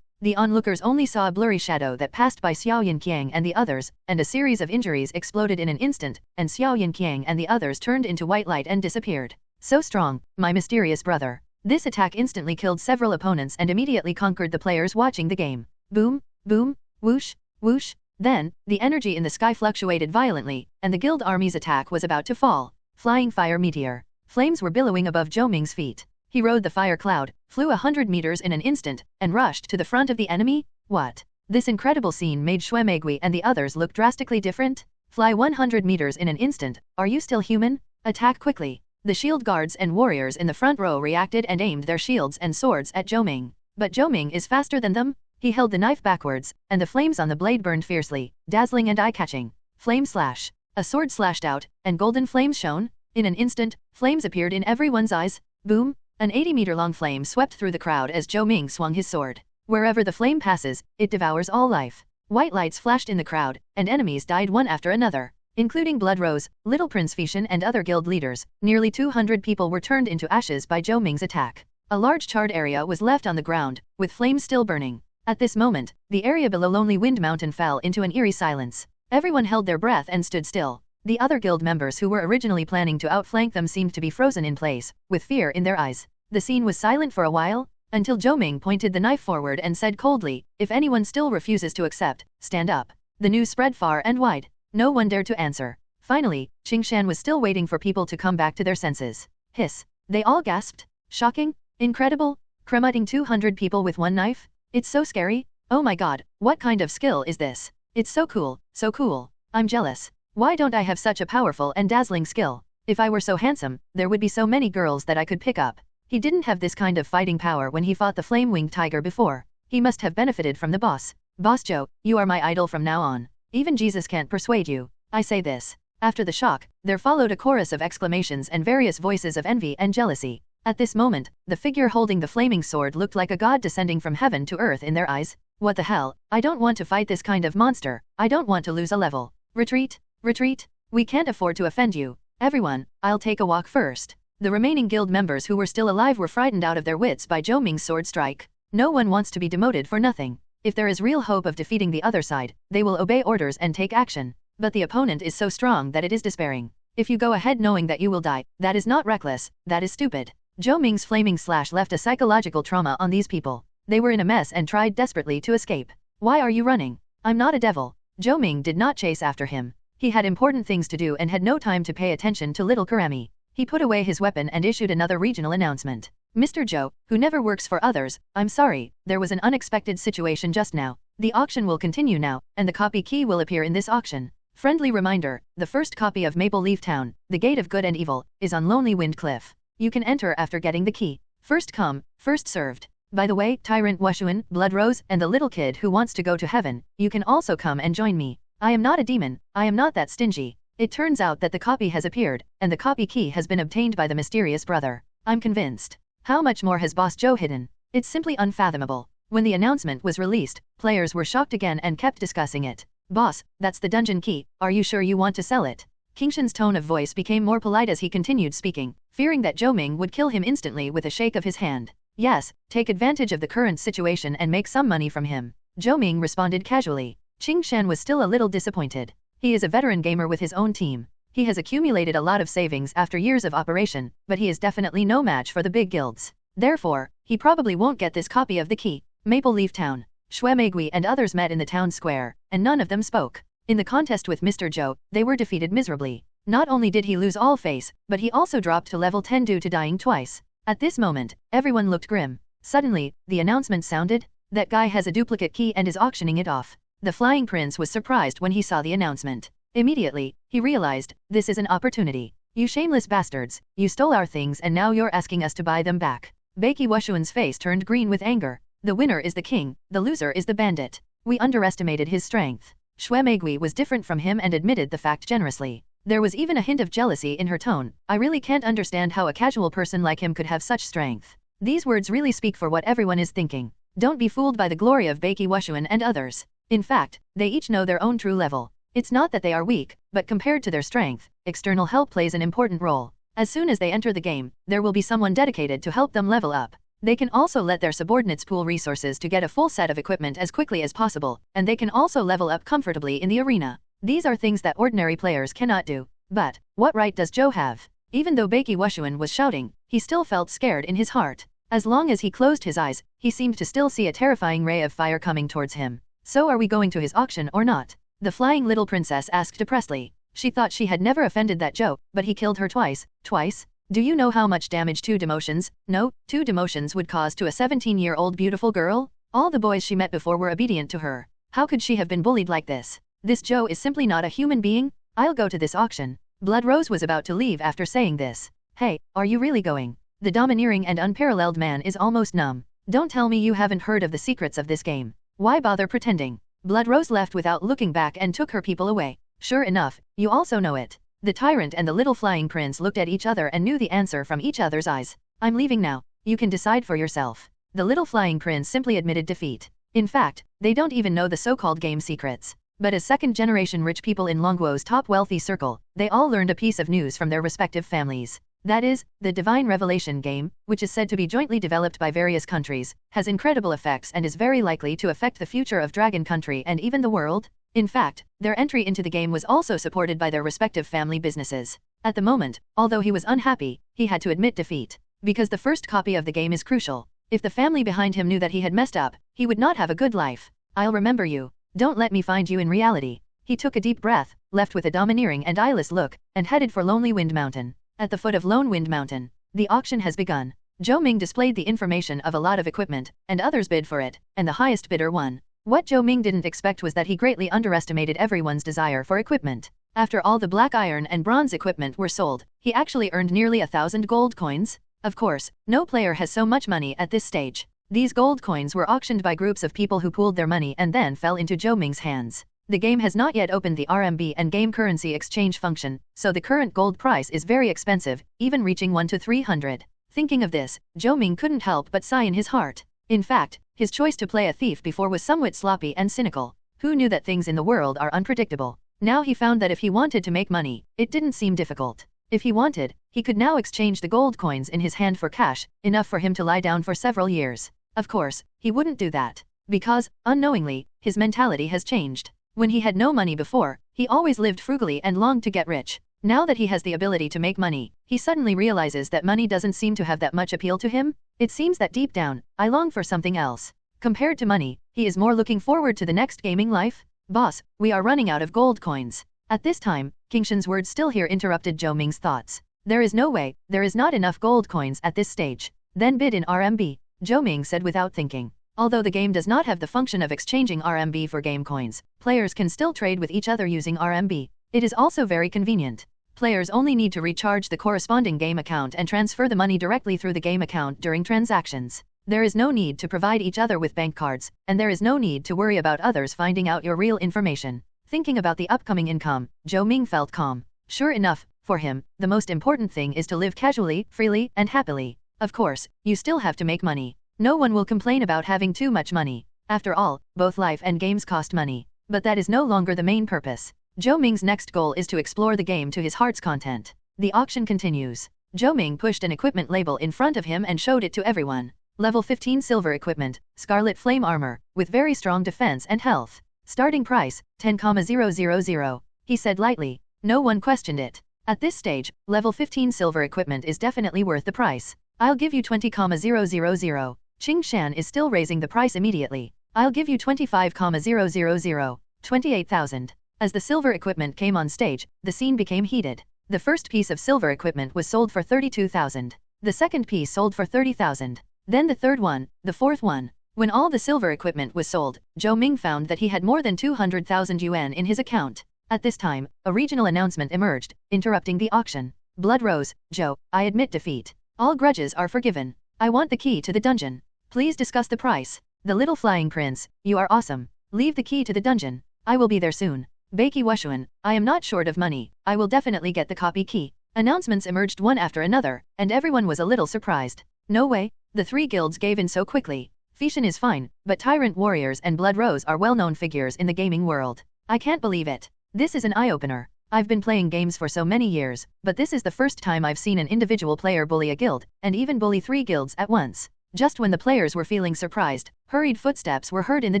The onlookers only saw a blurry shadow that passed by Xiaoyan Qiang and the others, and a series of injuries exploded in an instant, and Xiaoyan Qiang and the others turned into white light and disappeared. So strong, my mysterious brother. This attack instantly killed several opponents and immediately conquered the players watching the game. Boom, boom, whoosh, whoosh. Then, the energy in the sky fluctuated violently, and the guild army's attack was about to fall. Flying fire meteor. Flames were billowing above Zhou Ming's feet. He rode the fire cloud, flew 100 meters in an instant, and rushed to the front of the enemy. What? This incredible scene made Xue Meigui and the others look drastically different. Fly 100 meters in an instant, are you still human? Attack quickly. The shield guards and warriors in the front row reacted and aimed their shields and swords at Zhou Ming. But Zhou Ming is faster than them. He held the knife backwards, and the flames on the blade burned fiercely, dazzling and eye-catching. Flame slash. A sword slashed out, and golden flames shone. In an instant, flames appeared in everyone's eyes. Boom! An 80-meter-long flame swept through the crowd as Zhou Ming swung his sword. Wherever the flame passes, it devours all life. White lights flashed in the crowd, and enemies died one after another, including Blood Rose, Little Prince Feishan and other guild leaders. Nearly 200 people were turned into ashes by Zhou Ming's attack. A large charred area was left on the ground, with flames still burning. At this moment, the area below Lonely Wind Mountain fell into an eerie silence. Everyone held their breath and stood still. The other guild members who were originally planning to outflank them seemed to be frozen in place, with fear in their eyes. The scene was silent for a while, until Zhou Ming pointed the knife forward and said coldly, "If anyone still refuses to accept, stand up." The news spread far and wide. No one dared to answer. Finally, Qingshan was still waiting for people to come back to their senses. Hiss. They all gasped. Shocking? Incredible? Cremating 200 people with one knife? It's so scary. Oh my god, what kind of skill is this? It's so cool, so cool. I'm jealous. Why don't I have such a powerful and dazzling skill? If I were so handsome, there would be so many girls that I could pick up. He didn't have this kind of fighting power when he fought the flame-winged tiger before. He must have benefited from the boss. Boss Zhou, you are my idol from now on. Even Jesus can't persuade you. I say this. After the shock, there followed a chorus of exclamations and various voices of envy and jealousy. At this moment, the figure holding the flaming sword looked like a god descending from heaven to earth in their eyes. What the hell? I don't want to fight this kind of monster. I don't want to lose a level. Retreat. Retreat. We can't afford to offend you. Everyone, I'll take a walk first. The remaining guild members who were still alive were frightened out of their wits by Zhou Ming's sword strike. No one wants to be demoted for nothing. If there is real hope of defeating the other side, they will obey orders and take action. But the opponent is so strong that it is despairing. If you go ahead knowing that you will die, that is not reckless, that is stupid. Zhou Ming's flaming slash left a psychological trauma on these people. They were in a mess and tried desperately to escape. Why are you running? I'm not a devil. Zhou Ming did not chase after him. He had important things to do and had no time to pay attention to little Karami. He put away his weapon and issued another regional announcement. Mr. Zhou, who never works for others, I'm sorry, there was an unexpected situation just now. The auction will continue now, and the copy key will appear in this auction. Friendly reminder, the first copy of Maple Leaf Town, The Gate of Good and Evil, is on Lonely Wind Cliff. You can enter after getting the key. First come, first served. By the way, Tyrant Wushuan, Blood Rose, and the little kid who wants to go to heaven, you can also come and join me. I am not a demon, I am not that stingy. It turns out that the copy has appeared, and the copy key has been obtained by the mysterious brother. I'm convinced. How much more has Boss Zhou hidden? It's simply unfathomable. When the announcement was released, players were shocked again and kept discussing it. Boss, that's the dungeon key, are you sure you want to sell it? Qingshan's tone of voice became more polite as he continued speaking, fearing that Zhou Ming would kill him instantly with a shake of his hand. Yes, take advantage of the current situation and make some money from him. Zhou Ming responded casually. Qingshan was still a little disappointed. He is a veteran gamer with his own team. He has accumulated a lot of savings after years of operation, but he is definitely no match for the big guilds. Therefore, he probably won't get this copy of the key. Maple Leaf Town. Shui Meigui and others met in the town square, and none of them spoke. In the contest with Mr. Zhou, they were defeated miserably. Not only did he lose all face, but he also dropped to level 10 due to dying twice. At this moment, everyone looked grim. Suddenly, the announcement sounded, that guy has a duplicate key and is auctioning it off. The Flying Prince was surprised when he saw the announcement. Immediately, he realized, this is an opportunity. You shameless bastards, you stole our things and now you're asking us to buy them back. Beiki Wushuan's face turned green with anger. The winner is the king, the loser is the bandit. We underestimated his strength. Shui Meigui was different from him and admitted the fact generously. There was even a hint of jealousy in her tone. I really can't understand how a casual person like him could have such strength. These words really speak for what everyone is thinking. Don't be fooled by the glory of Beiki Wushuan and others. In fact, they each know their own true level. It's not that they are weak, but compared to their strength, external help plays an important role. As soon as they enter the game, there will be someone dedicated to help them level up. They can also let their subordinates pool resources to get a full set of equipment as quickly as possible, and they can also level up comfortably in the arena. These are things that ordinary players cannot do. But, what right does Zhou have? Even though Beiki Wushuan was shouting, he still felt scared in his heart. As long as he closed his eyes, he seemed to still see a terrifying ray of fire coming towards him. So are we going to his auction or not? The flying little princess asked depressedly. She thought she had never offended that Zhou, but he killed her twice. Twice? Do you know how much damage 2 demotions, no, 2 demotions would cause to a 17-year-old beautiful girl? All the boys she met before were obedient to her. How could she have been bullied like this? This Zhou is simply not a human being? I'll go to this auction. Blood Rose was about to leave after saying this. Hey, are you really going? The domineering and unparalleled man is almost numb. Don't tell me you haven't heard of the secrets of this game. Why bother pretending? Blood Rose left without looking back and took her people away. Sure enough, you also know it. The tyrant and the little flying prince looked at each other and knew the answer from each other's eyes. I'm leaving now. You can decide for yourself. The little flying prince simply admitted defeat. In fact, they don't even know the so-called game secrets. But as second-generation rich people in Longguo's top wealthy circle, they all learned a piece of news from their respective families. That is, the Divine Revelation game, which is said to be jointly developed by various countries, has incredible effects and is very likely to affect the future of Dragon Country and even the world. In fact, their entry into the game was also supported by their respective family businesses. At the moment, although he was unhappy, he had to admit defeat. Because the first copy of the game is crucial. If the family behind him knew that he had messed up, he would not have a good life. I'll remember you. Don't let me find you in reality. He took a deep breath, left with a domineering and eyeless look, and headed for Lonely Wind Mountain. At the foot of Lone Wind Mountain, the auction has begun. Zhou Ming displayed the information of a lot of equipment, and others bid for it, and the highest bidder won. What Zhou Ming didn't expect was that he greatly underestimated everyone's desire for equipment. After all the black iron and bronze equipment were sold, he actually earned nearly 1,000 gold coins. Of course, no player has so much money at this stage. These gold coins were auctioned by groups of people who pooled their money and then fell into Zhou Ming's hands. The game has not yet opened the RMB and game currency exchange function, so the current gold price is very expensive, even reaching 1 to 300. Thinking of this, Zhou Ming couldn't help but sigh in his heart. In fact, his choice to play a thief before was somewhat sloppy and cynical. Who knew that things in the world are unpredictable? Now he found that if he wanted to make money, it didn't seem difficult. If he wanted, he could now exchange the gold coins in his hand for cash, enough for him to lie down for several years. Of course, he wouldn't do that. Because, unknowingly, his mentality has changed. When he had no money before, he always lived frugally and longed to get rich. Now that he has the ability to make money, he suddenly realizes that money doesn't seem to have that much appeal to him. It seems that deep down, I long for something else. Compared to money, he is more looking forward to the next gaming life. Boss, we are running out of gold coins. At this time, King Shen's words still here interrupted Zhou Ming's thoughts. There is no way, there is not enough gold coins at this stage. Then bid in RMB, Zhou Ming said without thinking. Although the game does not have the function of exchanging RMB for game coins, players can still trade with each other using RMB. It is also very convenient. Players only need to recharge the corresponding game account and transfer the money directly through the game account during transactions. There is no need to provide each other with bank cards, and there is no need to worry about others finding out your real information. Thinking about the upcoming income, Zhou Ming felt calm. Sure enough, for him, the most important thing is to live casually, freely, and happily. Of course, you still have to make money. No one will complain about having too much money. After all, both life and games cost money. But that is no longer the main purpose. Zhou Ming's next goal is to explore the game to his heart's content. The auction continues. Zhou Ming pushed an equipment label in front of him and showed it to everyone. Level 15 silver equipment, Scarlet Flame armor, with very strong defense and health. Starting price, 10,000. He said lightly. No one questioned it. At this stage, level 15 silver equipment is definitely worth the price. I'll give you 20,000. Qing Shan is still raising the price immediately. I'll give you 25,000. 28,000. As the silver equipment came on stage, the scene became heated. The first piece of silver equipment was sold for 32,000. The second piece sold for 30,000. Then the third one, the fourth one. When all the silver equipment was sold, Zhou Ming found that he had more than 200,000 yuan in his account. At this time, a regional announcement emerged, interrupting the auction. Blood rose. Zhou, I admit defeat. All grudges are forgiven. I want the key to the dungeon. Please discuss the price. The little flying prince, you are awesome. Leave the key to the dungeon. I will be there soon. Beiki Wushuan, I am not short of money. I will definitely get the copy key. Announcements emerged one after another, and everyone was a little surprised. No way, the three guilds gave in so quickly. Fishan is fine, but Tyrant Warriors and Blood Rose are well-known figures in the gaming world. I can't believe it. This is an eye-opener. I've been playing games for so many years, but this is the first time I've seen an individual player bully a guild, and even bully 3 guilds at once. Just when the players were feeling surprised, hurried footsteps were heard in the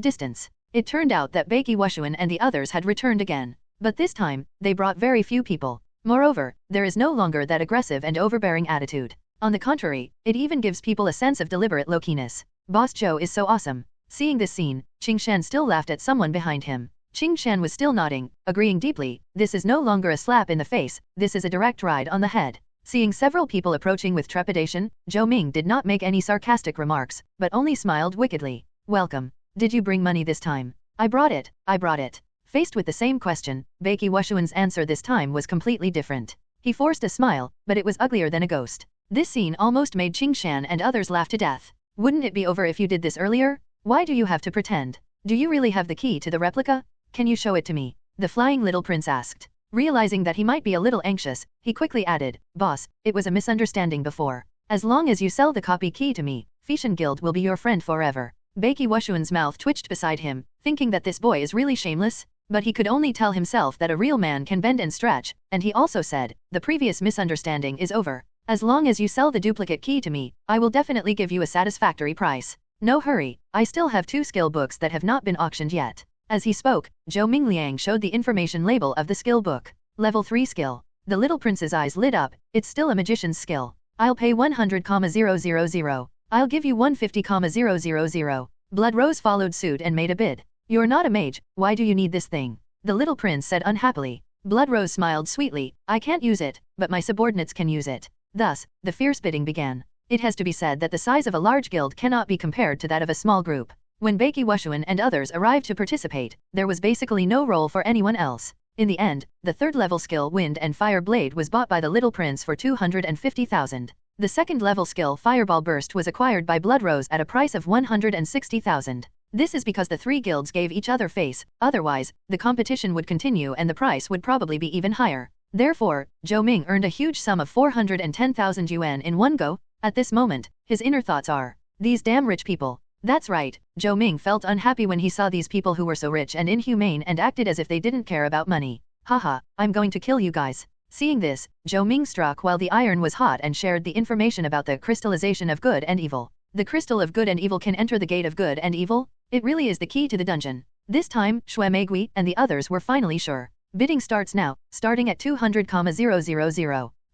distance. It turned out that Beiki Wushuan and the others had returned again. But this time, they brought very few people. Moreover, there is no longer that aggressive and overbearing attitude. On the contrary, it even gives people a sense of deliberate low-keyness. Boss Zhou is so awesome. Seeing this scene, Qing Shan still laughed at someone behind him. Qing Shan was still nodding, agreeing deeply. This is no longer a slap in the face, this is a direct ride on the head. Seeing several people approaching with trepidation, Zhou Ming did not make any sarcastic remarks, but only smiled wickedly. Welcome. Did you bring money this time? I brought it. Faced with the same question, Beiki Wushuan's answer this time was completely different. He forced a smile, but it was uglier than a ghost. This scene almost made Qing Shan and others laugh to death. Wouldn't it be over if you did this earlier? Why do you have to pretend? Do you really have the key to the replica? Can you show it to me? The flying little prince asked. Realizing that he might be a little anxious, he quickly added, Boss, it was a misunderstanding before. As long as you sell the copy key to me, Fishan Guild will be your friend forever. Beiki Wushuan's mouth twitched beside him, thinking that this boy is really shameless, but he could only tell himself that a real man can bend and stretch, and he also said, the previous misunderstanding is over. As long as you sell the duplicate key to me, I will definitely give you a satisfactory price. No hurry, I still have 2 skill books that have not been auctioned yet. As he spoke, Zhou Ming Liang showed the information label of the skill book. Level 3 skill. The little prince's eyes lit up. It's still a magician's skill. I'll pay 100,000. I'll give you 150,000. Blood Rose followed suit and made a bid. You're not a mage, why do you need this thing? The little prince said unhappily. Blood Rose smiled sweetly. I can't use it, but my subordinates can use it. Thus, the fierce bidding began. It has to be said that the size of a large guild cannot be compared to that of a small group. When Beiki Wushuan and others arrived to participate, there was basically no role for anyone else. In the end, the 3rd level skill Wind and Fire Blade was bought by the little prince for 250,000. The 2nd level skill Fireball Burst was acquired by Blood Rose at a price of 160,000. This is because the 3 guilds gave each other face, otherwise, the competition would continue and the price would probably be even higher. Therefore, Zhou Ming earned a huge sum of 410,000 yuan in one go. At this moment, his inner thoughts are, these damn rich people. That's right, Zhou Ming felt unhappy when he saw these people who were so rich and inhumane and acted as if they didn't care about money. Haha, I'm going to kill you guys. Seeing this, Zhou Ming struck while the iron was hot and shared the information about the crystallization of good and evil. The crystal of good and evil can enter the gate of good and evil? It really is the key to the dungeon. This time, Shui Meigui and the others were finally sure. Bidding starts now, starting at 200,000.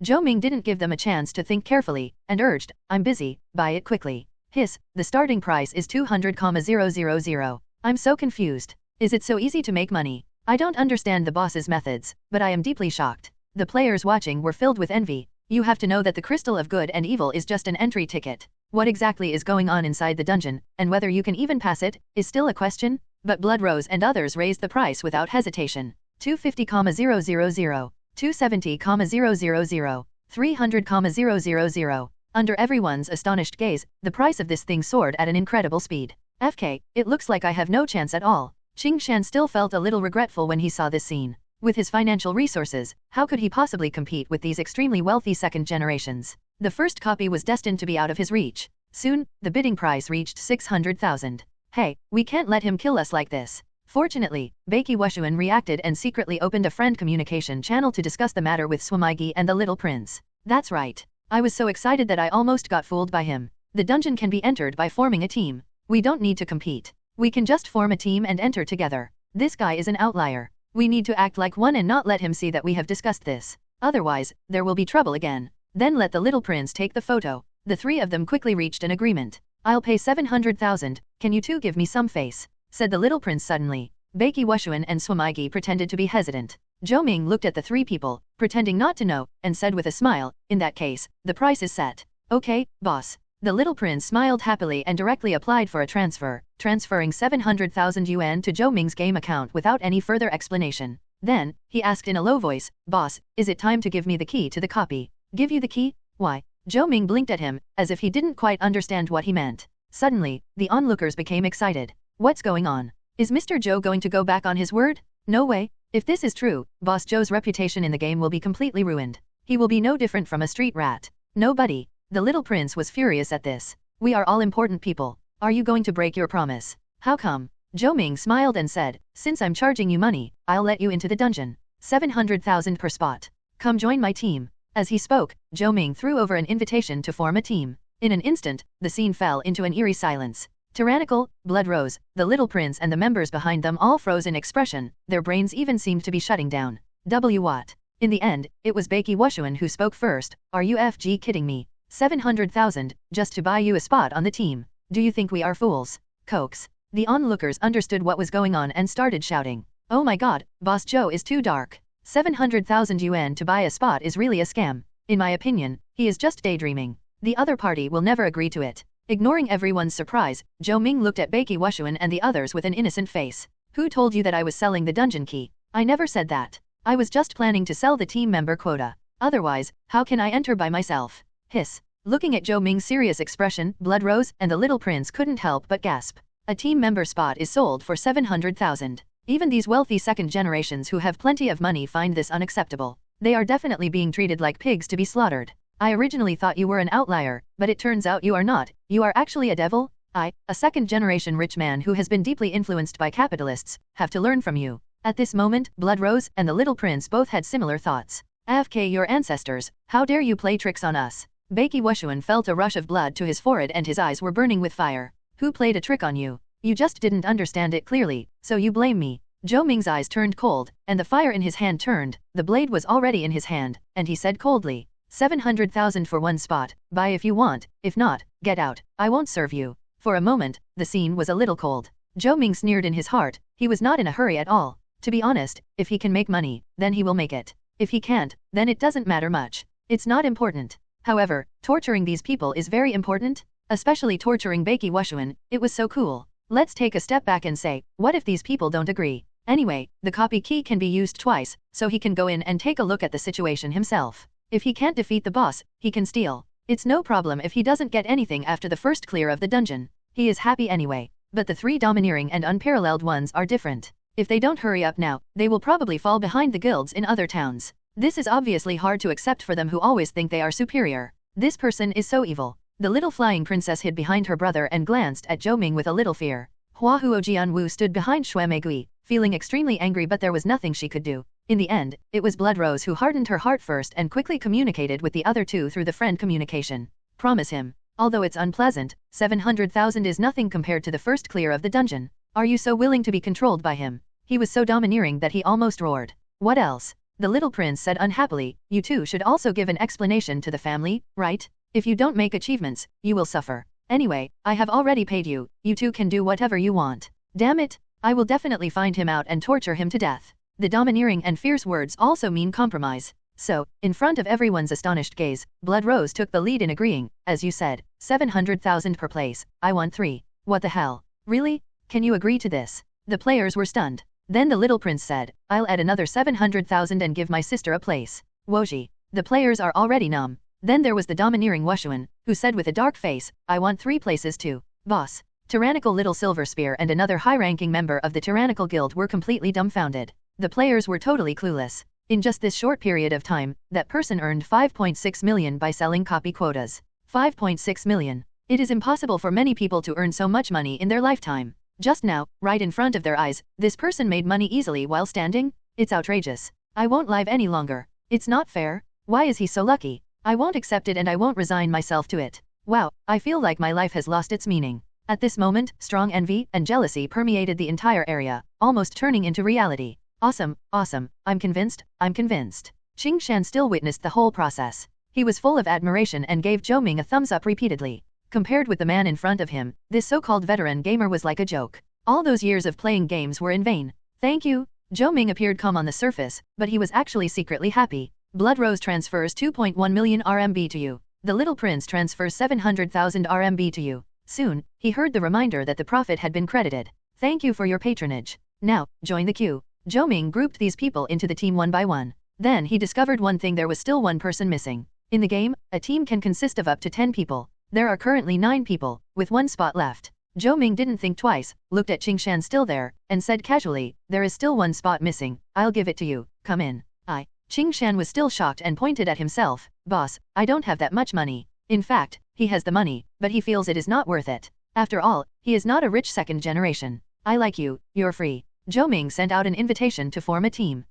Zhou Ming didn't give them a chance to think carefully, and urged, I'm busy, buy it quickly. Hiss, the starting price is 200,000. I'm so confused. Is it so easy to make money? I don't understand the boss's methods, but I am deeply shocked. The players watching were filled with envy. You have to know that the crystal of good and evil is just an entry ticket. What exactly is going on inside the dungeon, and whether you can even pass it, is still a question? But Blood Rose and others raised the price without hesitation. 250,000, 270,000, 300,000. Under everyone's astonished gaze, the price of this thing soared at an incredible speed. FK, it looks like I have no chance at all. Qing Shan still felt a little regretful when he saw this scene. With his financial resources, how could he possibly compete with these extremely wealthy second generations? The first copy was destined to be out of his reach. Soon, the bidding price reached 600,000. Hey, we can't let him kill us like this. Fortunately, Beiki Wushuan reacted and secretly opened a friend communication channel to discuss the matter with Swameigi and the little prince. That's right. I was so excited that I almost got fooled by him. The dungeon can be entered by forming a team. We don't need to compete. We can just form a team and enter together. This guy is an outlier. We need to act like one and not let him see that we have discussed this. Otherwise, there will be trouble again. Then let the little prince take the photo. The 3 of them quickly reached an agreement. I'll pay 700,000, can you two give me some face? Said the little prince suddenly. Beiki Wushuan and Swameigi pretended to be hesitant. Zhou Ming looked at the 3 people, pretending not to know, and said with a smile, in that case, the price is set. Okay, boss. The little prince smiled happily and directly applied for a transfer, transferring 700,000 yuan to Zhou Ming's game account without any further explanation. Then, he asked in a low voice, Boss, is it time to give me the key to the copy? Give you the key? Why? Zhou Ming blinked at him, as if he didn't quite understand what he meant. Suddenly, the onlookers became excited. What's going on? Is Mr. Zhou going to go back on his word? No way. If this is true, Boss Zhou's reputation in the game will be completely ruined. He will be no different from a street rat. Nobody. The little prince was furious at this. We are all important people. Are you going to break your promise? How come? Zhou Ming smiled and said, since I'm charging you money, I'll let you into the dungeon. 700,000 per spot. Come join my team. As he spoke, Zhou Ming threw over an invitation to form a team. In an instant, the scene fell into an eerie silence. Tyrannical, Blood Rose, the little prince and the members behind them all froze in expression, their brains even seemed to be shutting down. What? In the end, it was Beiki Wushuan who spoke first. Are you FG kidding me? 700,000, just to buy you a spot on the team. Do you think we are fools? Cokes. The onlookers understood what was going on and started shouting. Oh my god, Boss Zhou is too dark. 700,000 yuan to buy a spot is really a scam. In my opinion, he is just daydreaming. The other party will never agree to it. Ignoring everyone's surprise, Zhou Ming looked at Beiki Wushuan and the others with an innocent face. Who told you that I was selling the dungeon key? I never said that. I was just planning to sell the team member quota. Otherwise, how can I enter by myself? Hiss. Looking at Zhou Ming's serious expression, Blood Rose and the little prince couldn't help but gasp. A team member spot is sold for 700,000. Even these wealthy second generations who have plenty of money find this unacceptable. They are definitely being treated like pigs to be slaughtered. I originally thought you were an outlier, but it turns out you are not. You are actually a devil? I, a second-generation rich man who has been deeply influenced by capitalists, have to learn from you. At this moment, Blood Rose and the little prince both had similar thoughts. AFK your ancestors, how dare you play tricks on us? Beiki Wushuan felt a rush of blood to his forehead and his eyes were burning with fire. Who played a trick on you? You just didn't understand it clearly, so you blame me. Zhou Ming's eyes turned cold, and the fire in his hand turned, the blade was already in his hand, and he said coldly, 700,000 for one spot, buy if you want, if not, get out, I won't serve you. For a moment, the scene was a little cold. Zhou Ming sneered in his heart, he was not in a hurry at all. To be honest, if he can make money, then he will make it. If he can't, then it doesn't matter much. It's not important. However, torturing these people is very important, especially torturing Beiki Wushuan, it was so cool. Let's take a step back and say, what if these people don't agree? Anyway, the copy key can be used twice, so he can go in and take a look at the situation himself. If he can't defeat the boss, he can steal. It's no problem if he doesn't get anything after the first clear of the dungeon. He is happy anyway. But the three domineering and unparalleled ones are different. If they don't hurry up now, they will probably fall behind the guilds in other towns. This is obviously hard to accept for them who always think they are superior. This person is so evil. The little flying princess hid behind her brother and glanced at Zhou Ming with a little fear. Hua Huojianwu stood behind Xue Meigui, feeling extremely angry, but there was nothing she could do. In the end, it was Blood Rose who hardened her heart first and quickly communicated with the other two through the friend communication. Promise him. Although it's unpleasant, 700,000 is nothing compared to the first clear of the dungeon. Are you so willing to be controlled by him? He was so domineering that he almost roared. What else? The little prince said unhappily, you two should also give an explanation to the family, right? If you don't make achievements, you will suffer. Anyway, I have already paid you, you two can do whatever you want. Damn it, I will definitely find him out and torture him to death. The domineering and fierce words also mean compromise. So, in front of everyone's astonished gaze, Blood Rose took the lead in agreeing, as you said, 700,000 per place, I want 3. What the hell? Really? Can you agree to this? The players were stunned. Then the little prince said, I'll add another 700,000 and give my sister a place. Woji. The players are already numb. Then there was the domineering Wushuan, who said with a dark face, I want 3 places too. Boss. Tyrannical Little Silver Spear and another high-ranking member of the Tyrannical Guild were completely dumbfounded. The players were totally clueless. In just this short period of time, that person earned 5.6 million by selling copy quotas. 5.6 million. It is impossible for many people to earn so much money in their lifetime. Just now, right in front of their eyes, this person made money easily while standing? It's outrageous. I won't lie any longer. It's not fair. Why is he so lucky? I won't accept it and I won't resign myself to it. Wow, I feel like my life has lost its meaning. At this moment, strong envy and jealousy permeated the entire area, almost turning into reality. Awesome, awesome, I'm convinced, I'm convinced. Qing Shan still witnessed the whole process. He was full of admiration and gave Zhou Ming a thumbs up repeatedly. Compared with the man in front of him, this so-called veteran gamer was like a joke. All those years of playing games were in vain. Thank you. Zhou Ming appeared calm on the surface, but he was actually secretly happy. Blood Rose transfers 2.1 million RMB to you. The little prince transfers 700,000 RMB to you. Soon, he heard the reminder that the profit had been credited. Thank you for your patronage. Now, join the queue. Zhou Ming grouped these people into the team one by one. Then he discovered one thing: there was still one person missing. In the game, a team can consist of up to 10 people. There are currently 9 people, with 1 spot left. Zhou Ming didn't think twice, looked at Qing Shan still there, and said casually, there is still 1 spot missing, I'll give it to you, come in. Qing Shan was still shocked and pointed at himself, boss, I don't have that much money. In fact, he has the money, but he feels it is not worth it. After all, he is not a rich second generation. I like you, you're free. Zhou Ming sent out an invitation to form a team.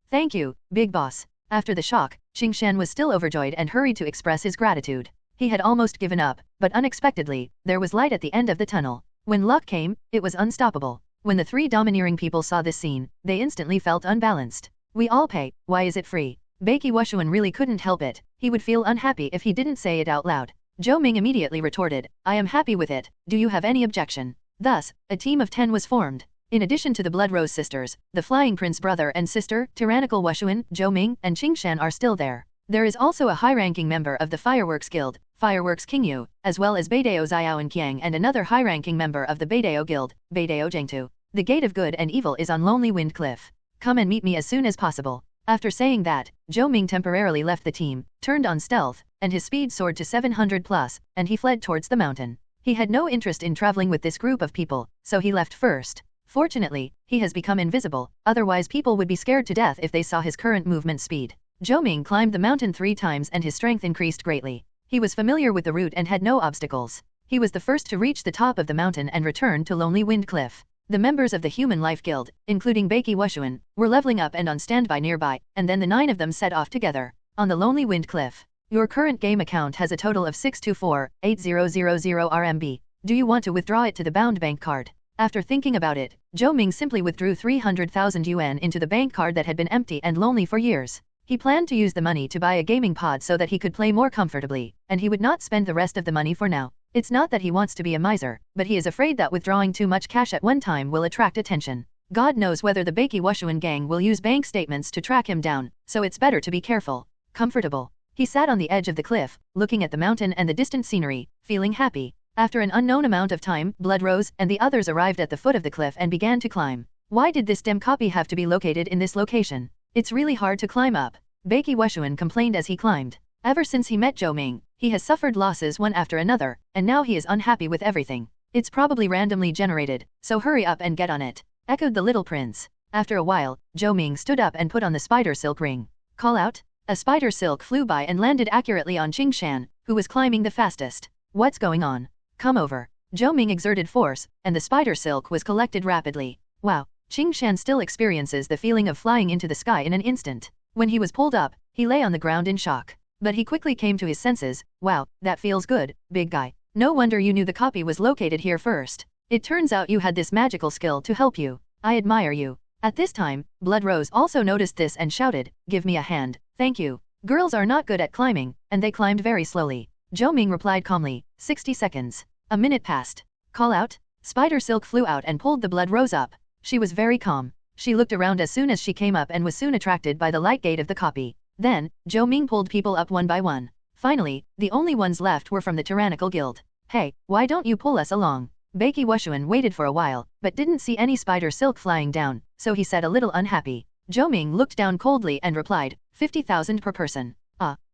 Thank you, big boss. After the shock, Qing Shan was still overjoyed and hurried to express his gratitude. He had almost given up, but unexpectedly, there was light at the end of the tunnel. When luck came, it was unstoppable. When the 3 domineering people saw this scene, they instantly felt unbalanced. We all pay, why is it free? Beiki Wushuan really couldn't help it. He would feel unhappy if he didn't say it out loud. Zhou Ming immediately retorted, I am happy with it, do you have any objection? Thus, a team of 10 was formed. In addition to the Blood Rose sisters, the Flying Prince brother and sister, Tyrannical Wushuan, Zhou Ming, and Qing Shan are still there. There is also a high-ranking member of the Fireworks Guild, Fireworks Qingyu, as well as Beidao Xiao Qiang, and another high-ranking member of the Beidao Guild, Beidao Zhengtu. The Gate of Good and Evil is on Lonely Wind Cliff. Come and meet me as soon as possible. After saying that, Zhou Ming temporarily left the team, turned on stealth, and his speed soared to 700 plus, and he fled towards the mountain. He had no interest in traveling with this group of people, so he left first. Fortunately, he has become invisible, otherwise people would be scared to death if they saw his current movement speed. Zhou Ming climbed the mountain 3 times and his strength increased greatly. He was familiar with the route and had no obstacles. He was the first to reach the top of the mountain and return to Lonely Wind Cliff. The members of the Human Life Guild, including Beiki Wushuan, were leveling up and on standby nearby, and then the 9 of them set off together. On the lonely wind cliff. Your current game account has a total of 624,8000 RMB. Do you want to withdraw it to the bound bank card? After thinking about it, Zhou Ming simply withdrew 300,000 yuan into the bank card that had been empty and lonely for years. He planned to use the money to buy a gaming pod so that he could play more comfortably, and he would not spend the rest of the money for now. It's not that he wants to be a miser, but he is afraid that withdrawing too much cash at one time will attract attention. God knows whether the Beiki Wushuan gang will use bank statements to track him down, so it's better to be careful. Comfortable. He sat on the edge of the cliff, looking at the mountain and the distant scenery, feeling happy. After an unknown amount of time, Blood Rose and the others arrived at the foot of the cliff and began to climb. Why did this damn copy have to be located in this location? It's really hard to climb up. Beiki Wushuan complained as he climbed. Ever since he met Zhou Ming, he has suffered losses one after another, and now he is unhappy with everything. It's probably randomly generated, so hurry up and get on it, echoed the little prince. After a while, Zhou Ming stood up and put on the spider silk ring. Call out? A spider silk flew by and landed accurately on Qingshan, who was climbing the fastest. What's going on? Come over. Zhou Ming exerted force, and the spider silk was collected rapidly. Wow, Qingshan still experiences the feeling of flying into the sky in an instant. When he was pulled up, he lay on the ground in shock. But he quickly came to his senses. Wow, that feels good, big guy. No wonder you knew the copy was located here first. It turns out you had this magical skill to help you. I admire you. At this time, Blood Rose also noticed this and shouted, give me a hand, thank you. Girls are not good at climbing, and they climbed very slowly. Zhou Ming replied calmly, 60 seconds. A minute passed. Call out? Spider Silk flew out and pulled the Blood Rose up. She was very calm. She looked around as soon as she came up and was soon attracted by the light gate of the copy. Then, Zhou Ming pulled people up one by one. Finally, the only ones left were from the tyrannical guild. Hey, why don't you pull us along? Beiki Wushuan waited for a while, but didn't see any spider silk flying down, so he said a little unhappy. Zhou Ming looked down coldly and replied, 50,000 per person.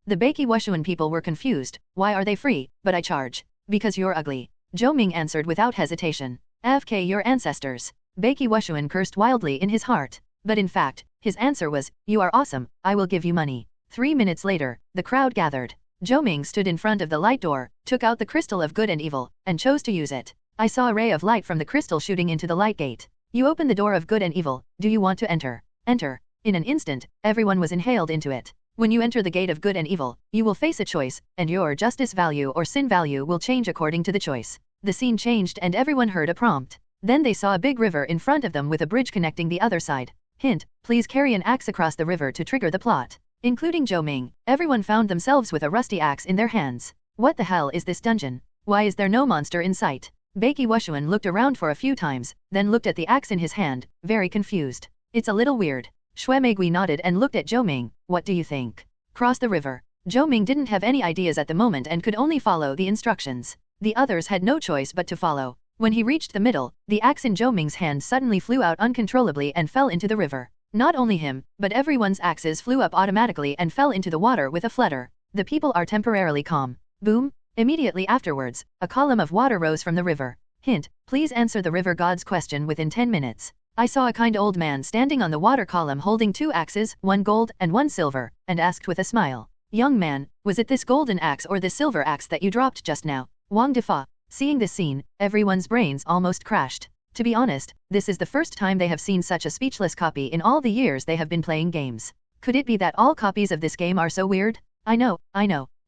The Beiki Wushuan people were confused. Why are they free, but I charge? Because you're ugly. Zhou Ming answered without hesitation. FK your ancestors. Beiki Wushuan cursed wildly in his heart. But in fact, his answer was, you are awesome, I will give you money. 3 minutes later, the crowd gathered. Zhou Ming stood in front of the light door, took out the crystal of good and evil, and chose to use it. I saw a ray of light from the crystal shooting into the light gate. You open the door of good and evil, do you want to enter? Enter. In an instant, everyone was inhaled into it. When you enter the gate of good and evil, you will face a choice, and your justice value or sin value will change according to the choice. The scene changed and everyone heard a prompt. Then they saw a big river in front of them with a bridge connecting the other side. Hint, please carry an axe across the river to trigger the plot. Including Zhou Ming, everyone found themselves with a rusty axe in their hands. What the hell is this dungeon? Why is there no monster in sight? Beiki Wushuan looked around for a few times, then looked at the axe in his hand, very confused. It's a little weird. Shui Meigui nodded and looked at Zhou Ming. What do you think? Cross the river. Zhou Ming didn't have any ideas at the moment and could only follow the instructions. The others had no choice but to follow. When he reached the middle, the axe in Zhou Ming's hand suddenly flew out uncontrollably and fell into the river. Not only him, but everyone's axes flew up automatically and fell into the water with a flutter. The people are temporarily calm. Boom! Immediately afterwards, a column of water rose from the river. Hint, please answer the river god's question within 10 minutes. I saw a kind old man standing on the water column holding 2 axes, 1 gold and 1 silver, and asked with a smile. Young man, was it this golden axe or this silver axe that you dropped just now? Wang Defa. Seeing this scene, everyone's brains almost crashed. To be honest, this is the first time they have seen such a speechless copy in all the years they have been playing games. Could it be that all copies of this game are so weird? I know.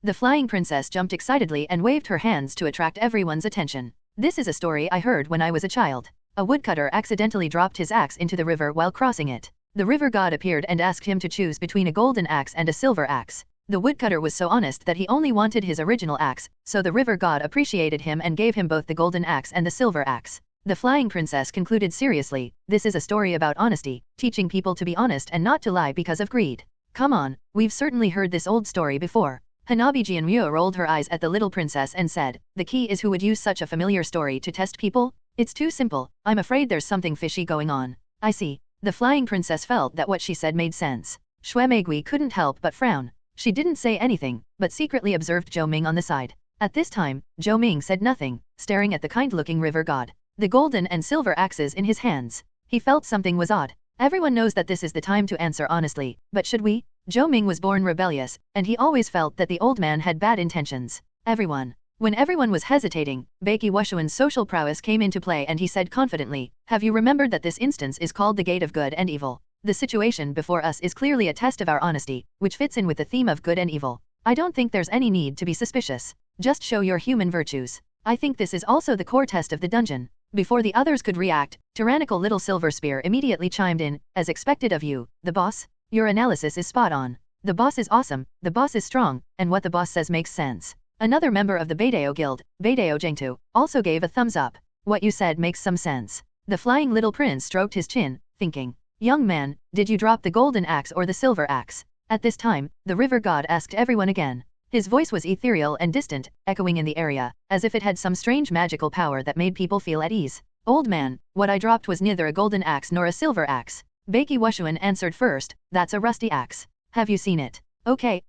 The flying princess jumped excitedly and waved her hands to attract everyone's attention. This is a story I heard when I was a child. A woodcutter accidentally dropped his axe into the river while crossing it. The river god appeared and asked him to choose between a golden axe and a silver axe. The woodcutter was so honest that he only wanted his original axe, so the river god appreciated him and gave him both the golden axe and the silver axe. The flying princess concluded seriously, this is a story about honesty, teaching people to be honest and not to lie because of greed. Come on, we've certainly heard this old story before. Hanabi Jianryu rolled her eyes at the little princess and said, the key is who would use such a familiar story to test people? It's too simple, I'm afraid there's something fishy going on. I see. The flying princess felt that what she said made sense. Shui Meigui couldn't help but frown. She didn't say anything, but secretly observed Zhou Ming on the side. At this time, Zhou Ming said nothing, staring at the kind-looking river god. The golden and silver axes in his hands. He felt something was odd. Everyone knows that this is the time to answer honestly, but should we? Zhou Ming was born rebellious, and he always felt that the old man had bad intentions. Everyone. When everyone was hesitating, Beiki Wushuan's social prowess came into play and he said confidently, "Have you remembered that this instance is called the Gate of Good and Evil? The situation before us is clearly a test of our honesty, which fits in with the theme of good and evil. I don't think there's any need to be suspicious. Just show your human virtues. I think this is also the core test of the dungeon." Before the others could react, tyrannical little Silver Spear immediately chimed in, "As expected of you, the boss. Your analysis is spot on. The boss is awesome, the boss is strong, and what the boss says makes sense." Another member of the Beidao Guild, Beidao Zhengtu, also gave a thumbs up. "What you said makes some sense." The flying little prince stroked his chin, thinking, "Young man, did you drop the golden axe or the silver axe?" At this time, the river god asked everyone again. His voice was ethereal and distant, echoing in the area, as if it had some strange magical power that made people feel at ease. "Old man, what I dropped was neither a golden axe nor a silver axe." Beiki Wushuan answered first, "That's a rusty axe. Have you seen it?" Okay.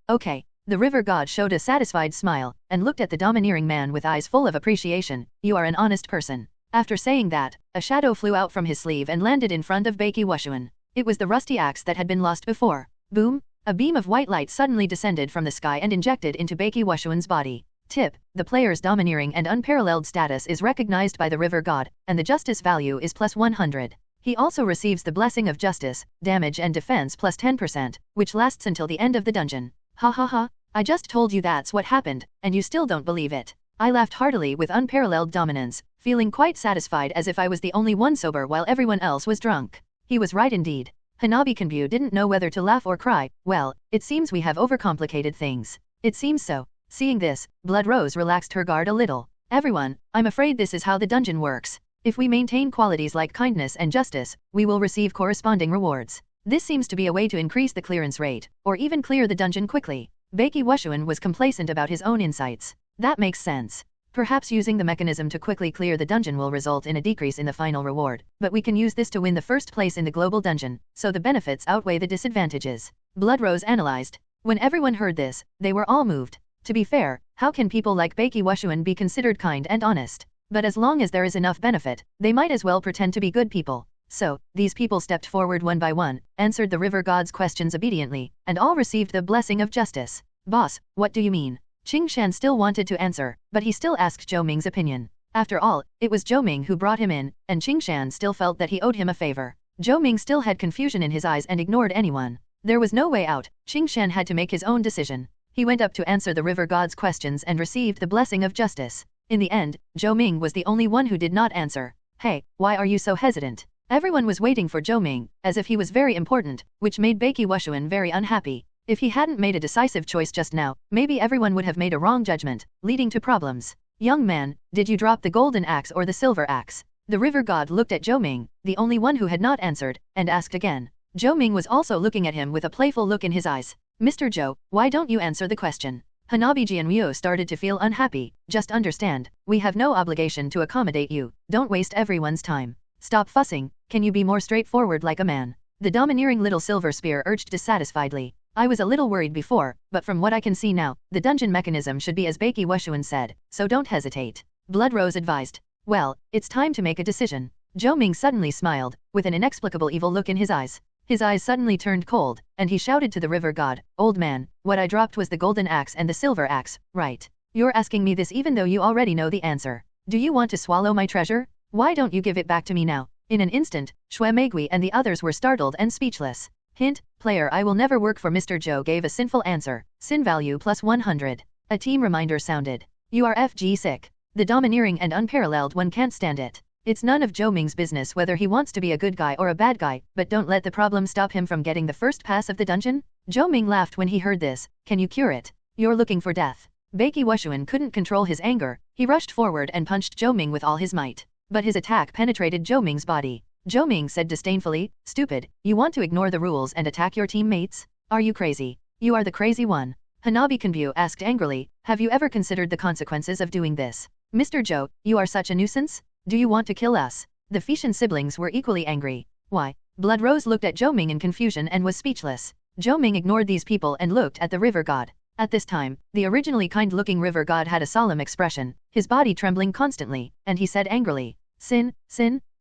The river god showed a satisfied smile, and looked at the domineering man with eyes full of appreciation. "You are an honest person." After saying that, a shadow flew out from his sleeve and landed in front of Beiki Wushuan. It was the rusty axe that had been lost before. Boom! A beam of white light suddenly descended from the sky and injected into Beiki Wushuan's body. Tip: the player's domineering and unparalleled status is recognized by the river god, and the justice value is plus 100. He also receives the blessing of justice, damage and defense plus 10%, which lasts until the end of the dungeon. Ha ha ha, I just told you that's what happened, and you still don't believe it. I laughed heartily with unparalleled dominance, feeling quite satisfied as if I was the only one sober while everyone else was drunk. He was right indeed. Hanabi Kanbu didn't know whether to laugh or cry. "Well, it seems we have overcomplicated things." "It seems so." Seeing this, Blood Rose relaxed her guard a little. "Everyone, I'm afraid this is how the dungeon works. If we maintain qualities like kindness and justice, we will receive corresponding rewards. This seems to be a way to increase the clearance rate, or even clear the dungeon quickly." Beiki Wushuan was complacent about his own insights. "That makes sense. Perhaps using the mechanism to quickly clear the dungeon will result in a decrease in the final reward, but we can use this to win the first place in the global dungeon, so the benefits outweigh the disadvantages." Blood Rose analyzed. When everyone heard this, they were all moved. To be fair, how can people like Beiki Wushuan be considered kind and honest? But as long as there is enough benefit, they might as well pretend to be good people. So, these people stepped forward one by one, answered the river god's questions obediently, and all received the blessing of justice. "Boss, what do you mean?" Qing Shan still wanted to answer, but he still asked Zhou Ming's opinion. After all, it was Zhou Ming who brought him in, and Qing Shan still felt that he owed him a favor. Zhou Ming still had confusion in his eyes and ignored anyone. There was no way out. Qing Shan had to make his own decision. He went up to answer the river god's questions and received the blessing of justice. In the end, Zhou Ming was the only one who did not answer. "Hey, why are you so hesitant?" Everyone was waiting for Zhou Ming, as if he was very important, which made Beiki Wushuan very unhappy. If he hadn't made a decisive choice just now, maybe everyone would have made a wrong judgment, leading to problems. "Young man, did you drop the golden axe or the silver axe?" The river god looked at Zhou Ming, the only one who had not answered, and asked again. Zhou Ming was also looking at him with a playful look in his eyes. "Mr. Zhou, why don't you answer the question?" Hanabi Jianryu started to feel unhappy. "Just understand, we have no obligation to accommodate you, don't waste everyone's time. Stop fussing, can you be more straightforward like a man?" The domineering little Silver Spear urged dissatisfiedly. "I was a little worried before, but from what I can see now, the dungeon mechanism should be as Beiki Wushuan said, so don't hesitate." Blood Rose advised. "Well, it's time to make a decision." Zhou Ming suddenly smiled, with an inexplicable evil look in his eyes. His eyes suddenly turned cold, and he shouted to the river god, "Old man, what I dropped was the golden axe and the silver axe, right? You're asking me this even though you already know the answer. Do you want to swallow my treasure? Why don't you give it back to me now?" In an instant, Shui Meigui and the others were startled and speechless. Hint, player I will never work for Mr. Zhou gave a sinful answer, sin value plus 100. A team reminder sounded. "You are FG sick. The domineering and unparalleled one can't stand it. It's none of Zhou Ming's business whether he wants to be a good guy or a bad guy, but don't let the problem stop him from getting the first pass of the dungeon?" Zhou Ming laughed when he heard this. "Can you cure it? You're looking for death." Beiki Wushuan couldn't control his anger, he rushed forward and punched Zhou Ming with all his might. But his attack penetrated Zhou Ming's body. Zhou Ming said disdainfully, "Stupid, you want to ignore the rules and attack your teammates? Are you crazy? You are the crazy one." Hanabi Kanbu asked angrily, "Have you ever considered the consequences of doing this? Mr. Zhou, you are such a nuisance? Do you want to kill us?" The Fishan siblings were equally angry. "Why?" Blood Rose looked at Zhou Ming in confusion and was speechless. Zhou Ming ignored these people and looked at the river god. At this time, the originally kind-looking river god had a solemn expression, his body trembling constantly, and he said angrily, Sin,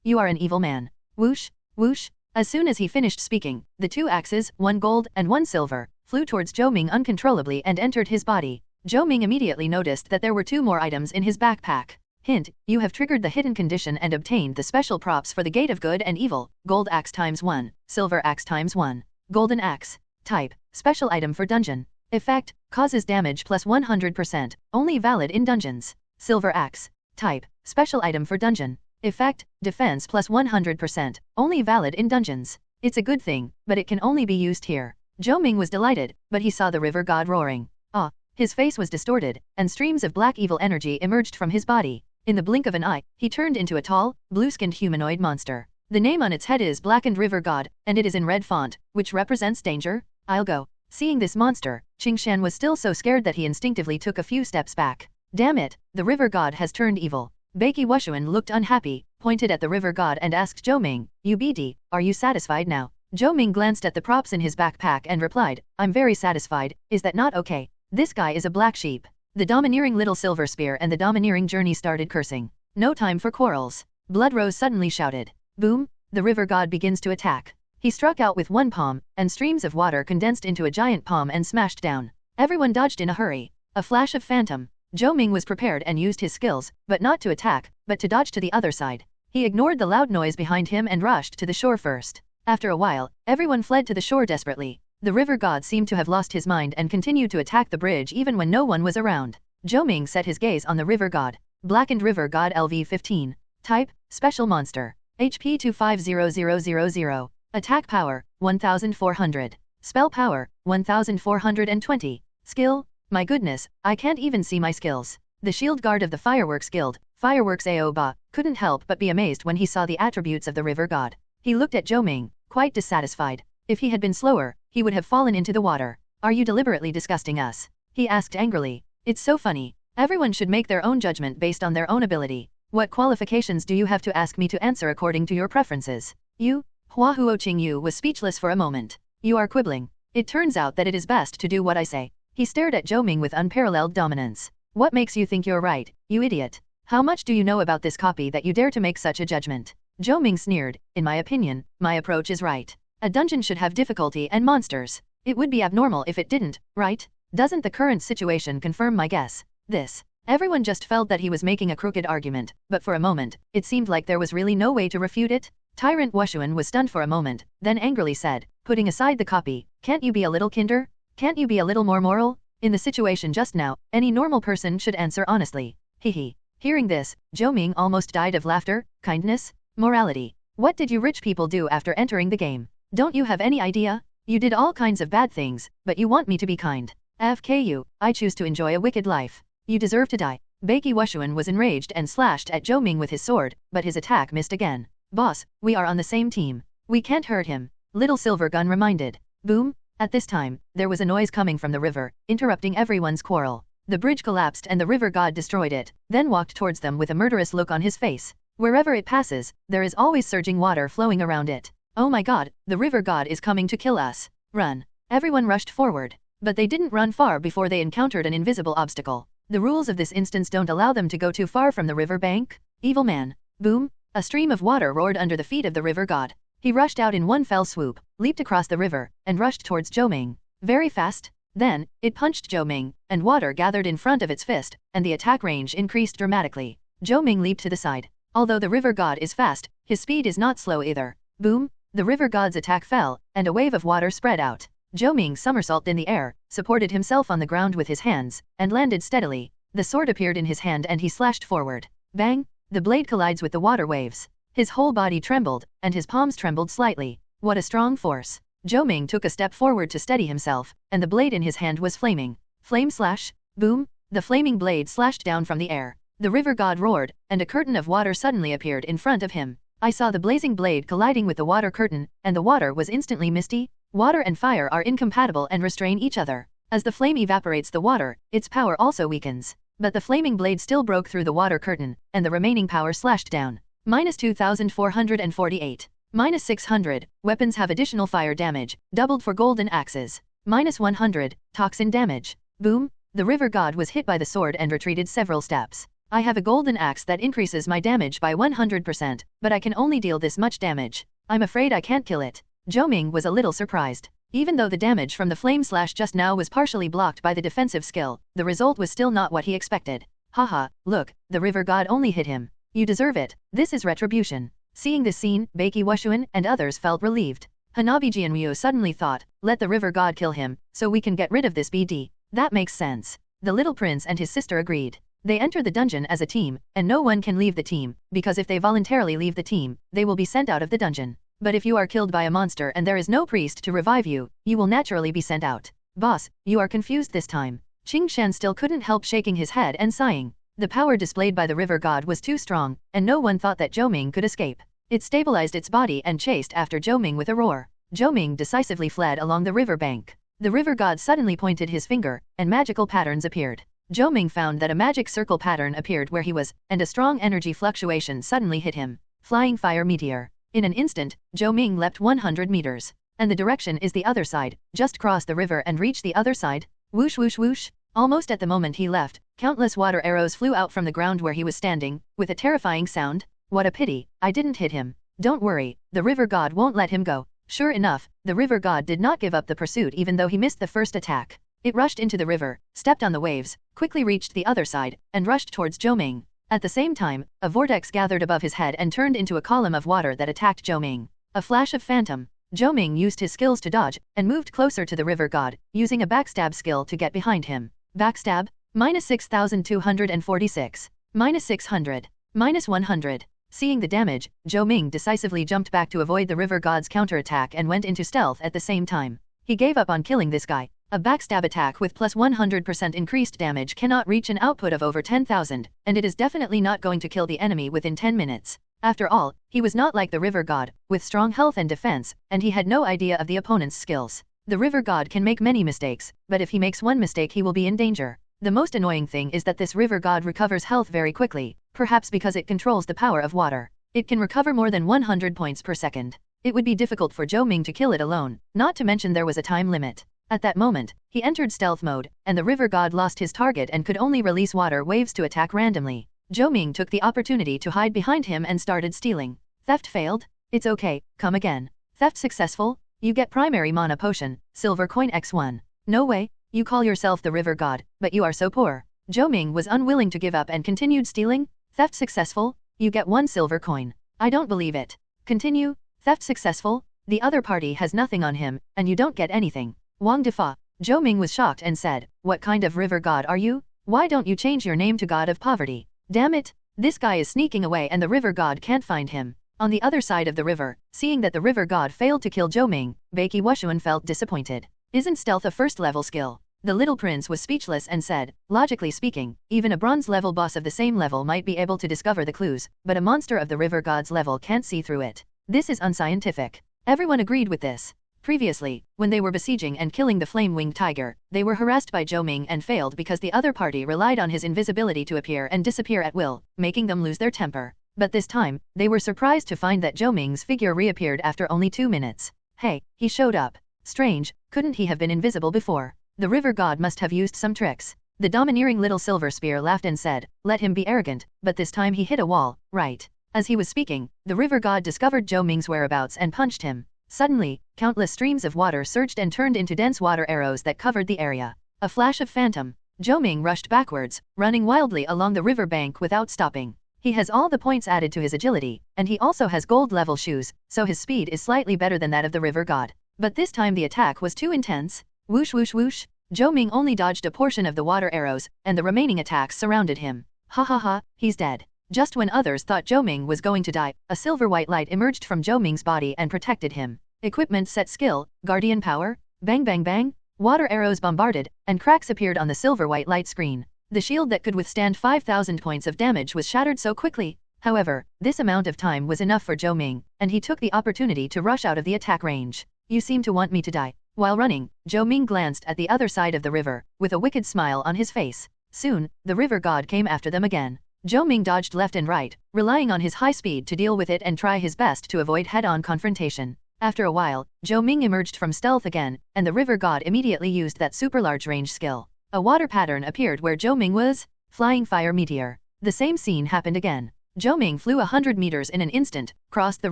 you are an evil man. Whoosh, whoosh." As soon as he finished speaking, the two axes, one gold and one silver, flew towards Zhou Ming uncontrollably and entered his body. Zhou Ming immediately noticed that there were 2 more items in his backpack. Hint, you have triggered the hidden condition and obtained the special props for the Gate of Good and Evil, Gold Axe ×1, Silver Axe ×1, Golden Axe. Type, special item for dungeon. Effect, causes damage plus 100%, only valid in dungeons. Silver Axe. Type, special item for dungeon. Effect, defense plus 100%, only valid in dungeons. It's a good thing, but it can only be used here. Zhou Ming was delighted, but he saw the river god roaring. Ah! His face was distorted, and streams of black evil energy emerged from his body. In the blink of an eye, he turned into a tall, blue-skinned humanoid monster. The name on its head is Blackened River God, and it is in red font, which represents danger. I'll go. Seeing this monster, Qingshan was still so scared that he instinctively took a few steps back. Damn it, the river god has turned evil. Beiki Wushuan looked unhappy, pointed at the river god and asked Zhou Ming, "UBD, are you satisfied now?" Zhou Ming glanced at the props in his backpack and replied, "I'm very satisfied, is that not okay? This guy is a black sheep." The domineering little silver spear and the domineering journey started cursing. No time for quarrels. Blood Rose suddenly shouted. Boom! The river god begins to attack. He struck out with one palm, and streams of water condensed into a giant palm and smashed down. Everyone dodged in a hurry. A flash of phantom. Zhou Ming was prepared and used his skills, but not to attack, but to dodge to the other side. He ignored the loud noise behind him and rushed to the shore first. After a while, everyone fled to the shore desperately. The river god seemed to have lost his mind and continued to attack the bridge even when no one was around. Zhou Ming set his gaze on the river god. Blackened River God LV-15. Type, Special Monster. HP 250000. Attack Power, 1400. Spell Power, 1420. Skill, my goodness, I can't even see my skills. The Shield Guard of the Fireworks Guild, Fireworks Aoba, couldn't help but be amazed when he saw the attributes of the river god. He looked at Zhou Ming, quite dissatisfied. If he had been slower, he would have fallen into the water. Are you deliberately disgusting us? He asked angrily. It's so funny. Everyone should make their own judgment based on their own ability. What qualifications do you have to ask me to answer according to your preferences? You? Hua Huoqing Yu was speechless for a moment. You are quibbling. It turns out that it is best to do what I say. He stared at Zhou Ming with unparalleled dominance. What makes you think you're right, you idiot? How much do you know about this copy that you dare to make such a judgment? Zhou Ming sneered. In my opinion, my approach is right. A dungeon should have difficulty and monsters. It would be abnormal if it didn't, right? Doesn't the current situation confirm my guess? This. Everyone just felt that he was making a crooked argument, but for a moment, it seemed like there was really no way to refute it. Tyrant Wushuan was stunned for a moment, then angrily said, putting aside the copy, can't you be a little kinder? Can't you be a little more moral? In the situation just now, any normal person should answer honestly. Hehe. Hearing this, Zhou Ming almost died of laughter. Kindness? Morality. What did you rich people do after entering the game? Don't you have any idea? You did all kinds of bad things, but you want me to be kind. FKU, I choose to enjoy a wicked life. You deserve to die. Beiki Wushuan was enraged and slashed at Zhou Ming with his sword, but his attack missed again. Boss, we are on the same team. We can't hurt him. Little Silver Gun reminded. Boom! At this time, there was a noise coming from the river, interrupting everyone's quarrel. The bridge collapsed and the river god destroyed it, then walked towards them with a murderous look on his face. Wherever it passes, there is always surging water flowing around it. Oh my god, the river god is coming to kill us. Run. Everyone rushed forward. But they didn't run far before they encountered an invisible obstacle. The rules of this instance don't allow them to go too far from the river bank. Evil man. Boom. A stream of water roared under the feet of the river god. He rushed out in one fell swoop, leaped across the river, and rushed towards Zhou Ming. Very fast. Then, it punched Zhou Ming, and water gathered in front of its fist, and the attack range increased dramatically. Zhou Ming leaped to the side. Although the river god is fast, his speed is not slow either. Boom! The river god's attack fell, and a wave of water spread out. Zhou Ming somersaulted in the air, supported himself on the ground with his hands, and landed steadily. The sword appeared in his hand and he slashed forward. Bang! The blade collides with the water waves. His whole body trembled, and his palms trembled slightly. What a strong force. Zhou Ming took a step forward to steady himself, and the blade in his hand was flaming. Flame slash! Boom! The flaming blade slashed down from the air. The river god roared, and a curtain of water suddenly appeared in front of him. I saw the blazing blade colliding with the water curtain, and the water was instantly misty. Water and fire are incompatible and restrain each other. As the flame evaporates the water, its power also weakens. But the flaming blade still broke through the water curtain, and the remaining power slashed down. -2448. -600, weapons have additional fire damage, doubled for golden axes. -100, toxin damage. Boom! The river god was hit by the sword and retreated several steps. I have a golden axe that increases my damage by 100%, but I can only deal this much damage. I'm afraid I can't kill it. Zhou Ming was a little surprised. Even though the damage from the flame slash just now was partially blocked by the defensive skill, the result was still not what he expected. Haha, look, the river god only hit him. You deserve it, this is retribution. Seeing this scene, Beiki Wushuan and others felt relieved. Hanabi Jianryu suddenly thought, let the river god kill him, so we can get rid of this BD. That makes sense. The little prince and his sister agreed. They enter the dungeon as a team, and no one can leave the team, because if they voluntarily leave the team, they will be sent out of the dungeon. But if you are killed by a monster and there is no priest to revive you, you will naturally be sent out. Boss, you are confused this time. Qing Shen still couldn't help shaking his head and sighing. The power displayed by the river god was too strong, and no one thought that Zhou Ming could escape. It stabilized its body and chased after Zhou Ming with a roar. Zhou Ming decisively fled along the river bank. The river god suddenly pointed his finger, and magical patterns appeared. Zhou Ming found that a magic circle pattern appeared where he was, and a strong energy fluctuation suddenly hit him. Flying fire meteor. In an instant, Zhou Ming leapt 100 meters. And the direction is the other side, just cross the river and reach the other side. Whoosh whoosh whoosh. Almost at the moment he left, countless water arrows flew out from the ground where he was standing, with a terrifying sound. What a pity, I didn't hit him. Don't worry, the river god won't let him go. Sure enough, the river god did not give up the pursuit even though he missed the first attack. It rushed into the river, stepped on the waves, quickly reached the other side, and rushed towards Zhou Ming. At the same time, a vortex gathered above his head and turned into a column of water that attacked Zhou Ming. A flash of phantom. Zhou Ming used his skills to dodge, and moved closer to the river god, using a backstab skill to get behind him. Backstab? -6246. -600. -100. Seeing the damage, Zhou Ming decisively jumped back to avoid the river god's counterattack and went into stealth at the same time. He gave up on killing this guy. A backstab attack with plus 100% increased damage cannot reach an output of over 10,000, and it is definitely not going to kill the enemy within 10 minutes. After all, he was not like the river god, with strong health and defense, and he had no idea of the opponent's skills. The river god can make many mistakes, but if he makes one mistake he will be in danger. The most annoying thing is that this river god recovers health very quickly, perhaps because it controls the power of water. It can recover more than 100 points per second. It would be difficult for Zhou Ming to kill it alone, not to mention there was a time limit. At that moment, he entered stealth mode, and the river god lost his target and could only release water waves to attack randomly. Zhou Ming took the opportunity to hide behind him and started stealing. Theft failed? It's okay, come again. Theft successful? You get primary mana potion, silver coin x1. No way, you call yourself the river god, but you are so poor. Zhou Ming was unwilling to give up and continued stealing. Theft successful? You get 1 silver coin. I don't believe it. Continue. Theft successful? The other party has nothing on him, and you don't get anything. Wang Defa. Zhou Ming was shocked and said, what kind of river god are you? Why don't you change your name to god of poverty? Damn it, this guy is sneaking away and the river god can't find him. On the other side of the river, seeing that the river god failed to kill Zhou Ming, Beiki Wushuan felt disappointed. Isn't stealth a first level skill? The little prince was speechless and said, logically speaking, even a bronze level boss of the same level might be able to discover the clues, but a monster of the river god's level can't see through it. This is unscientific. Everyone agreed with this. Previously, when they were besieging and killing the flame-winged tiger, they were harassed by Zhou Ming and failed because the other party relied on his invisibility to appear and disappear at will, making them lose their temper. But this time, they were surprised to find that Zhou Ming's figure reappeared after only 2 minutes. Hey, he showed up. Strange, couldn't he have been invisible before? The river god must have used some tricks. The domineering little silver spear laughed and said, let him be arrogant, but this time he hit a wall, right? As he was speaking, the river god discovered Zhou Ming's whereabouts and punched him. Suddenly, countless streams of water surged and turned into dense water arrows that covered the area. A flash of phantom. Zhou Ming rushed backwards, running wildly along the river bank without stopping. He has all the points added to his agility, and he also has gold level shoes, so his speed is slightly better than that of the river god. But this time the attack was too intense. Whoosh whoosh whoosh. Zhou Ming only dodged a portion of the water arrows, and the remaining attacks surrounded him. Ha ha ha, he's dead. Just when others thought Zhou Ming was going to die, a silver-white light emerged from Zhou Ming's body and protected him. Equipment set skill, guardian power, bang bang bang, water arrows bombarded, and cracks appeared on the silver-white light screen. The shield that could withstand 5,000 points of damage was shattered so quickly. However, this amount of time was enough for Zhou Ming, and he took the opportunity to rush out of the attack range. You seem to want me to die. While running, Zhou Ming glanced at the other side of the river, with a wicked smile on his face. Soon, the river god came after them again. Zhou Ming dodged left and right, relying on his high speed to deal with it and try his best to avoid head-on confrontation. After a while, Zhou Ming emerged from stealth again, and the river god immediately used that super large range skill. A water pattern appeared where Zhou Ming was. Flying fire meteor. The same scene happened again. Zhou Ming flew 100 meters in an instant, crossed the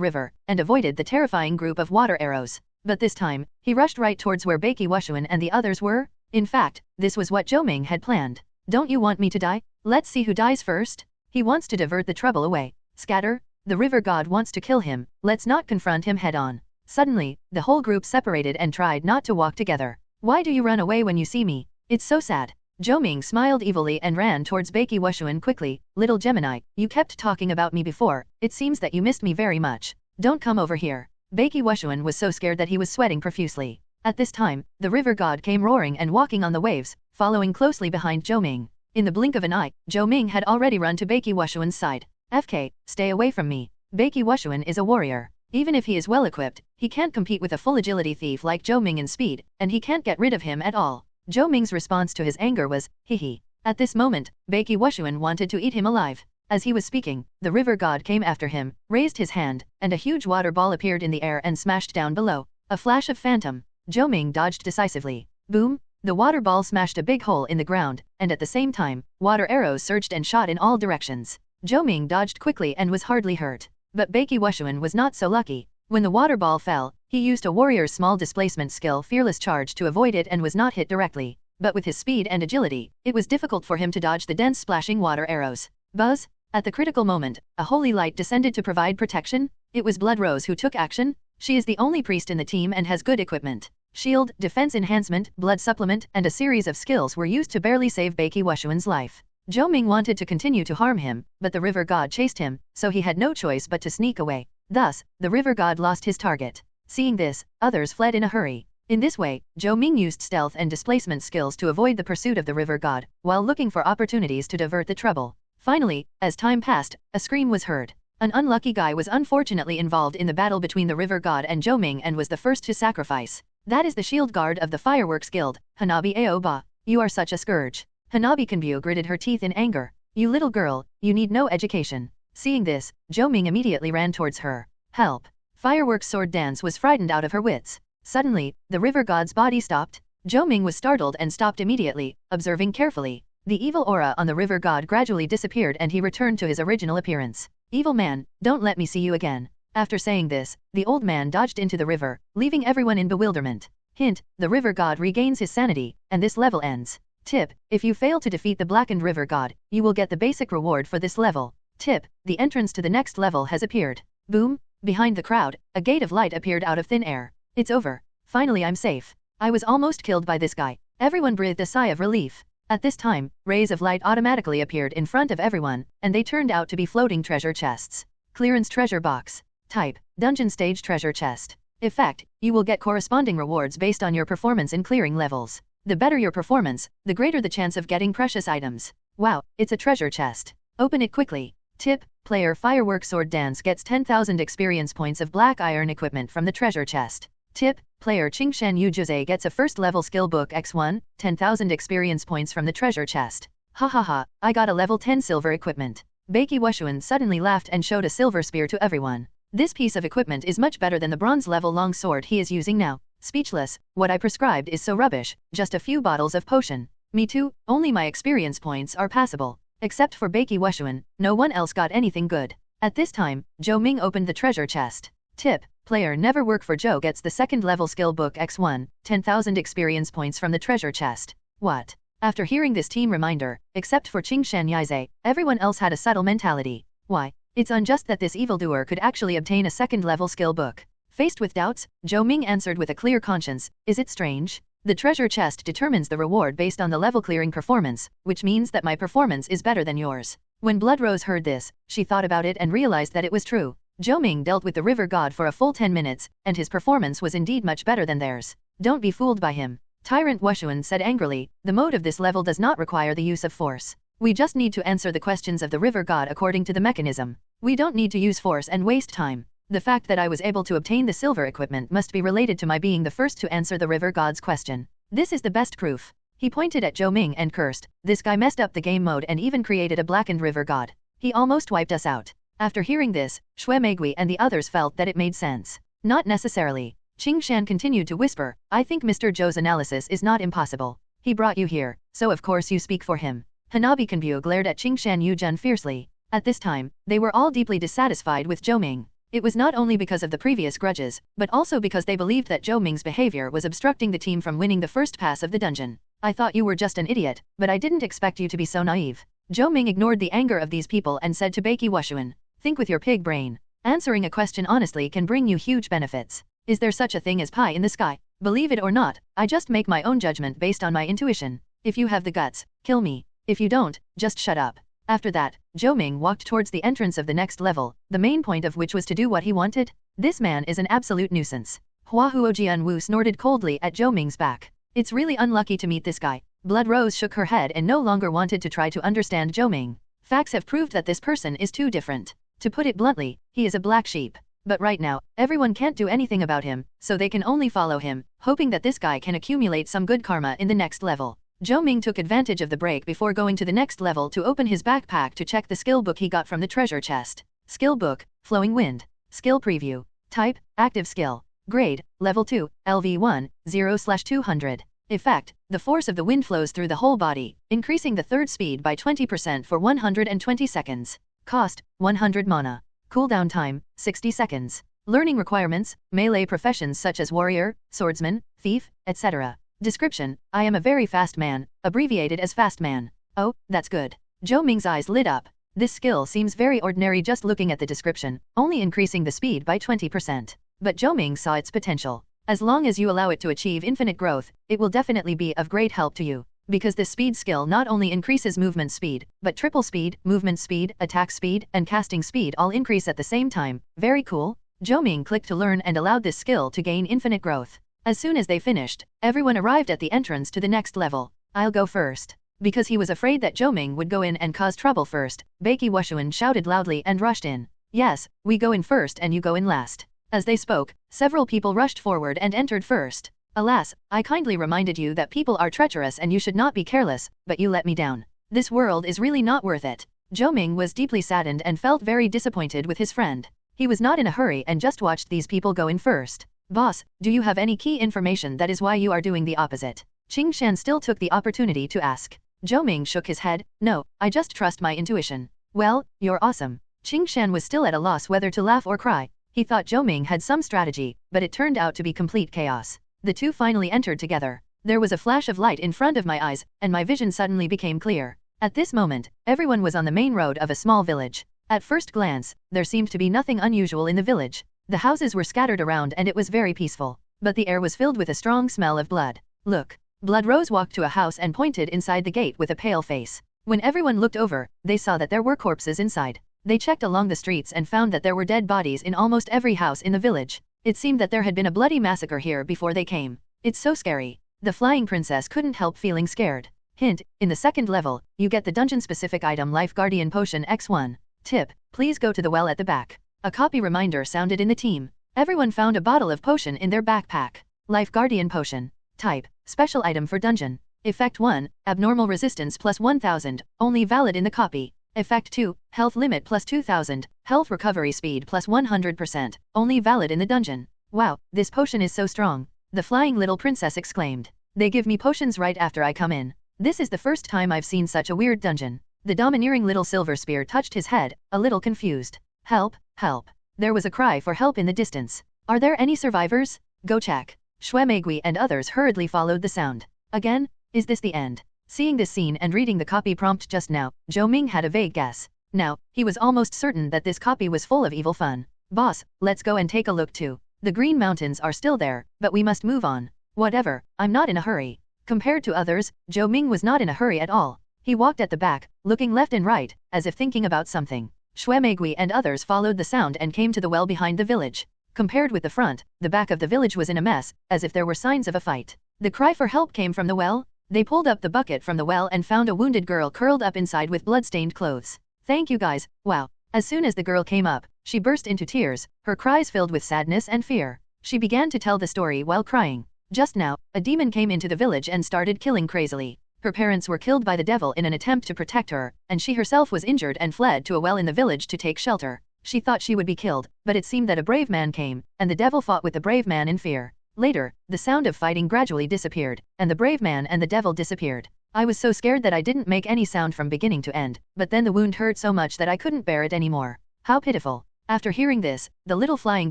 river, and avoided the terrifying group of water arrows. But this time, he rushed right towards where Beiki Wushuan and the others were. In fact, this was what Zhou Ming had planned. Don't you want me to die? Let's see who dies first. He wants to divert the trouble away. Scatter. The river god wants to kill him, let's not confront him head-on. Suddenly, the whole group separated and tried not to walk together. Why do you run away when you see me? It's so sad. Zhou Ming smiled evilly and ran towards Beiki Wushuan quickly. Little Gemini, you kept talking about me before, it seems that you missed me very much. Don't come over here. Beiki Wushuan was so scared that he was sweating profusely. At this time, the river god came roaring and walking on the waves, following closely behind Zhou Ming. In the blink of an eye, Zhou Ming had already run to Beiki Wushuan's side. FK, stay away from me. Beiki Wushuan is a warrior. Even if he is well equipped, he can't compete with a full agility thief like Zhou Ming in speed, and he can't get rid of him at all. Zhou Ming's response to his anger was, hehe. At this moment, Beiki Wushuan wanted to eat him alive. As he was speaking, the river god came after him, raised his hand, and a huge water ball appeared in the air and smashed down below. A flash of phantom. Zhou Ming dodged decisively. Boom! The water ball smashed a big hole in the ground, and at the same time, water arrows surged and shot in all directions. Zhou Ming dodged quickly and was hardly hurt. But Beiki Wushuan was not so lucky. When the water ball fell, he used a warrior's small displacement skill Fearless Charge to avoid it and was not hit directly. But with his speed and agility, it was difficult for him to dodge the dense splashing water arrows. Buzz! At the critical moment, a holy light descended to provide protection. It was Blood Rose who took action. She is the only priest in the team and has good equipment. Shield, defense enhancement, blood supplement, and a series of skills were used to barely save Beiki Wushuan's life. Zhou Ming wanted to continue to harm him, but the river god chased him, so he had no choice but to sneak away. Thus, the river god lost his target. Seeing this, others fled in a hurry. In this way, Zhou Ming used stealth and displacement skills to avoid the pursuit of the river god, while looking for opportunities to divert the trouble. Finally, as time passed, a scream was heard. An unlucky guy was unfortunately involved in the battle between the river god and Zhou Ming and was the first to sacrifice. That is the shield guard of the Fireworks Guild, Hanabi Aoba. You are such a scourge. Hanabi Kanbyu gritted her teeth in anger. You little girl, you need no education. Seeing this, Zhou Ming immediately ran towards her. Help! Fireworks Sword Dance was frightened out of her wits. Suddenly, the river god's body stopped. Zhou Ming was startled and stopped immediately, observing carefully. The evil aura on the river god gradually disappeared and he returned to his original appearance. Evil man, don't let me see you again. After saying this, the old man dodged into the river, leaving everyone in bewilderment. Hint, the river god regains his sanity, and this level ends. Tip, if you fail to defeat the blackened river god, you will get the basic reward for this level. Tip, the entrance to the next level has appeared. Boom! Behind the crowd, a gate of light appeared out of thin air. It's over. Finally I'm safe. I was almost killed by this guy. Everyone breathed a sigh of relief. At this time, rays of light automatically appeared in front of everyone, and they turned out to be floating treasure chests. Clearance treasure box. Type, Dungeon Stage Treasure Chest. Effect, you will get corresponding rewards based on your performance in clearing levels. The better your performance, the greater the chance of getting precious items. Wow, it's a treasure chest. Open it quickly. Tip, player Fireworks Sword Dance gets 10,000 experience points of black iron equipment from the treasure chest. Tip, player Qingshan Yu Jose gets a first level skill book X1, 10,000 experience points from the treasure chest. Ha ha ha, I got a level 10 silver equipment. Beiki Wushuan suddenly laughed and showed a silver spear to everyone. This piece of equipment is much better than the bronze level long sword he is using now. Speechless, what I prescribed is so rubbish, just a few bottles of potion. Me too, only my experience points are passable. Except for Beiki Wushuan, no one else got anything good. At this time, Zhou Ming opened the treasure chest. Tip, player never work for Zhou gets the second level skill book X1, 10,000 experience points from the treasure chest. What? After hearing this team reminder, except for Qingshan Yize, everyone else had a subtle mentality. Why? It's unjust that this evildoer could actually obtain a second level skill book. Faced with doubts, Zhou Ming answered with a clear conscience, is it strange? The treasure chest determines the reward based on the level clearing performance, which means that my performance is better than yours. When Blood Rose heard this, she thought about it and realized that it was true. Zhou Ming dealt with the river god for a full 10 minutes, and his performance was indeed much better than theirs. Don't be fooled by him. Tyrant Wushuan said angrily, the mode of this level does not require the use of force. We just need to answer the questions of the river god according to the mechanism. We don't need to use force and waste time. The fact that I was able to obtain the silver equipment must be related to my being the first to answer the river god's question. This is the best proof. He pointed at Zhou Ming and cursed, this guy messed up the game mode and even created a blackened river god. He almost wiped us out. After hearing this, Shui Meigui and the others felt that it made sense. Not necessarily. Qingshan continued to whisper, I think Mr. Zhou's analysis is not impossible. He brought you here, so of course you speak for him. Hanabi Kanbyu glared at Qingshan Yujun fiercely. At this time, they were all deeply dissatisfied with Zhou Ming. It was not only because of the previous grudges, but also because they believed that Zhou Ming's behavior was obstructing the team from winning the first pass of the dungeon. I thought you were just an idiot, but I didn't expect you to be so naive. Zhou Ming ignored the anger of these people and said to Beiki Wushuan, think with your pig brain. Answering a question honestly can bring you huge benefits. Is there such a thing as pie in the sky? Believe it or not, I just make my own judgment based on my intuition. If you have the guts, kill me. If you don't, just shut up. After that, Zhou Ming walked towards the entrance of the next level, the main point of which was to do what he wanted. This man is an absolute nuisance. Hua Huojian Wu snorted coldly at Zhou Ming's back. It's really unlucky to meet this guy. Blood Rose shook her head and no longer wanted to try to understand Zhou Ming. Facts have proved that this person is too different. To put it bluntly, he is a black sheep. But right now, everyone can't do anything about him, so they can only follow him, hoping that this guy can accumulate some good karma in the next level. Zhou Ming took advantage of the break before going to the next level to open his backpack to check the skill book he got from the treasure chest. Skill book, Flowing Wind. Skill preview. Type, active skill. Grade, level 2, LV1, 0/200. Effect, the force of the wind flows through the whole body, increasing the third speed by 20% for 120 seconds. Cost, 100 mana. Cooldown time, 60 seconds. Learning requirements, melee professions such as warrior, swordsman, thief, etc. Description, I am a very fast man, abbreviated as fast man. Oh, that's good. Zhou Ming's eyes lit up. This skill seems very ordinary just looking at the description, only increasing the speed by 20%. But Zhou Ming saw its potential. As long as you allow it to achieve infinite growth, it will definitely be of great help to you. Because this speed skill not only increases movement speed, but triple speed, movement speed, attack speed, and casting speed all increase at the same time. Very cool. Zhou Ming clicked to learn and allowed this skill to gain infinite growth. As soon as they finished, everyone arrived at the entrance to the next level. I'll go first. Because he was afraid that Zhou Ming would go in and cause trouble first, Beiki Wushuan shouted loudly and rushed in. Yes, we go in first and you go in last. As they spoke, several people rushed forward and entered first. Alas, I kindly reminded you that people are treacherous and you should not be careless, but you let me down. This world is really not worth it. Zhou Ming was deeply saddened and felt very disappointed with his friend. He was not in a hurry and just watched these people go in first. Boss, do you have any key information that is why you are doing the opposite? Qing Shan still took the opportunity to ask. Zhou Ming shook his head. No, I just trust my intuition. Well, you're awesome. Qing Shan was still at a loss whether to laugh or cry. He thought Zhou Ming had some strategy, but it turned out to be complete chaos. The two finally entered together. There was a flash of light in front of my eyes, and my vision suddenly became clear. At this moment, everyone was on the main road of a small village. At first glance, there seemed to be nothing unusual in the village. The houses were scattered around and it was very peaceful. But the air was filled with a strong smell of blood. Look. Blood Rose walked to a house and pointed inside the gate with a pale face. When everyone looked over, they saw that there were corpses inside. They checked along the streets and found that there were dead bodies in almost every house in the village. It seemed that there had been a bloody massacre here before they came. It's so scary. The flying princess couldn't help feeling scared. Hint, in the second level, you get the dungeon-specific item Life Guardian Potion X1. Tip, please go to the well at the back. A copy reminder sounded in the team. Everyone found a bottle of potion in their backpack. Life Guardian Potion. Type, special item for dungeon. Effect 1, abnormal resistance plus 1000, only valid in the copy. Effect 2, health limit plus 2000, health recovery speed plus 100%, only valid in the dungeon. Wow, this potion is so strong. The flying little princess exclaimed. They give me potions right after I come in. This is the first time I've seen such a weird dungeon. The domineering little silver spear touched his head, a little confused. Help, help. There was a cry for help in the distance. Are there any survivors? Go check. Shui Meigui and others hurriedly followed the sound. Again? Is this the end? Seeing this scene and reading the copy prompt just now, Zhou Ming had a vague guess. Now, he was almost certain that this copy was full of evil fun. Boss, let's go and take a look too. The Green Mountains are still there, but we must move on. Whatever, I'm not in a hurry. Compared to others, Zhou Ming was not in a hurry at all. He walked at the back, looking left and right, as if thinking about something. Shui Meigui and others followed the sound and came to the well behind the village. Compared with the front, the back of the village was in a mess, as if there were signs of a fight. The cry for help came from the well. They pulled up the bucket from the well and found a wounded girl curled up inside with blood-stained clothes. Thank you guys, wow. As soon as the girl came up, she burst into tears, her cries filled with sadness and fear. She began to tell the story while crying. Just now, a demon came into the village and started killing crazily. Her parents were killed by the devil in an attempt to protect her, and she herself was injured and fled to a well in the village to take shelter. She thought she would be killed, but it seemed that a brave man came, and the devil fought with the brave man in fear. Later, the sound of fighting gradually disappeared, and the brave man and the devil disappeared. I was so scared that I didn't make any sound from beginning to end, but then the wound hurt so much that I couldn't bear it anymore. How pitiful. After hearing this, the little flying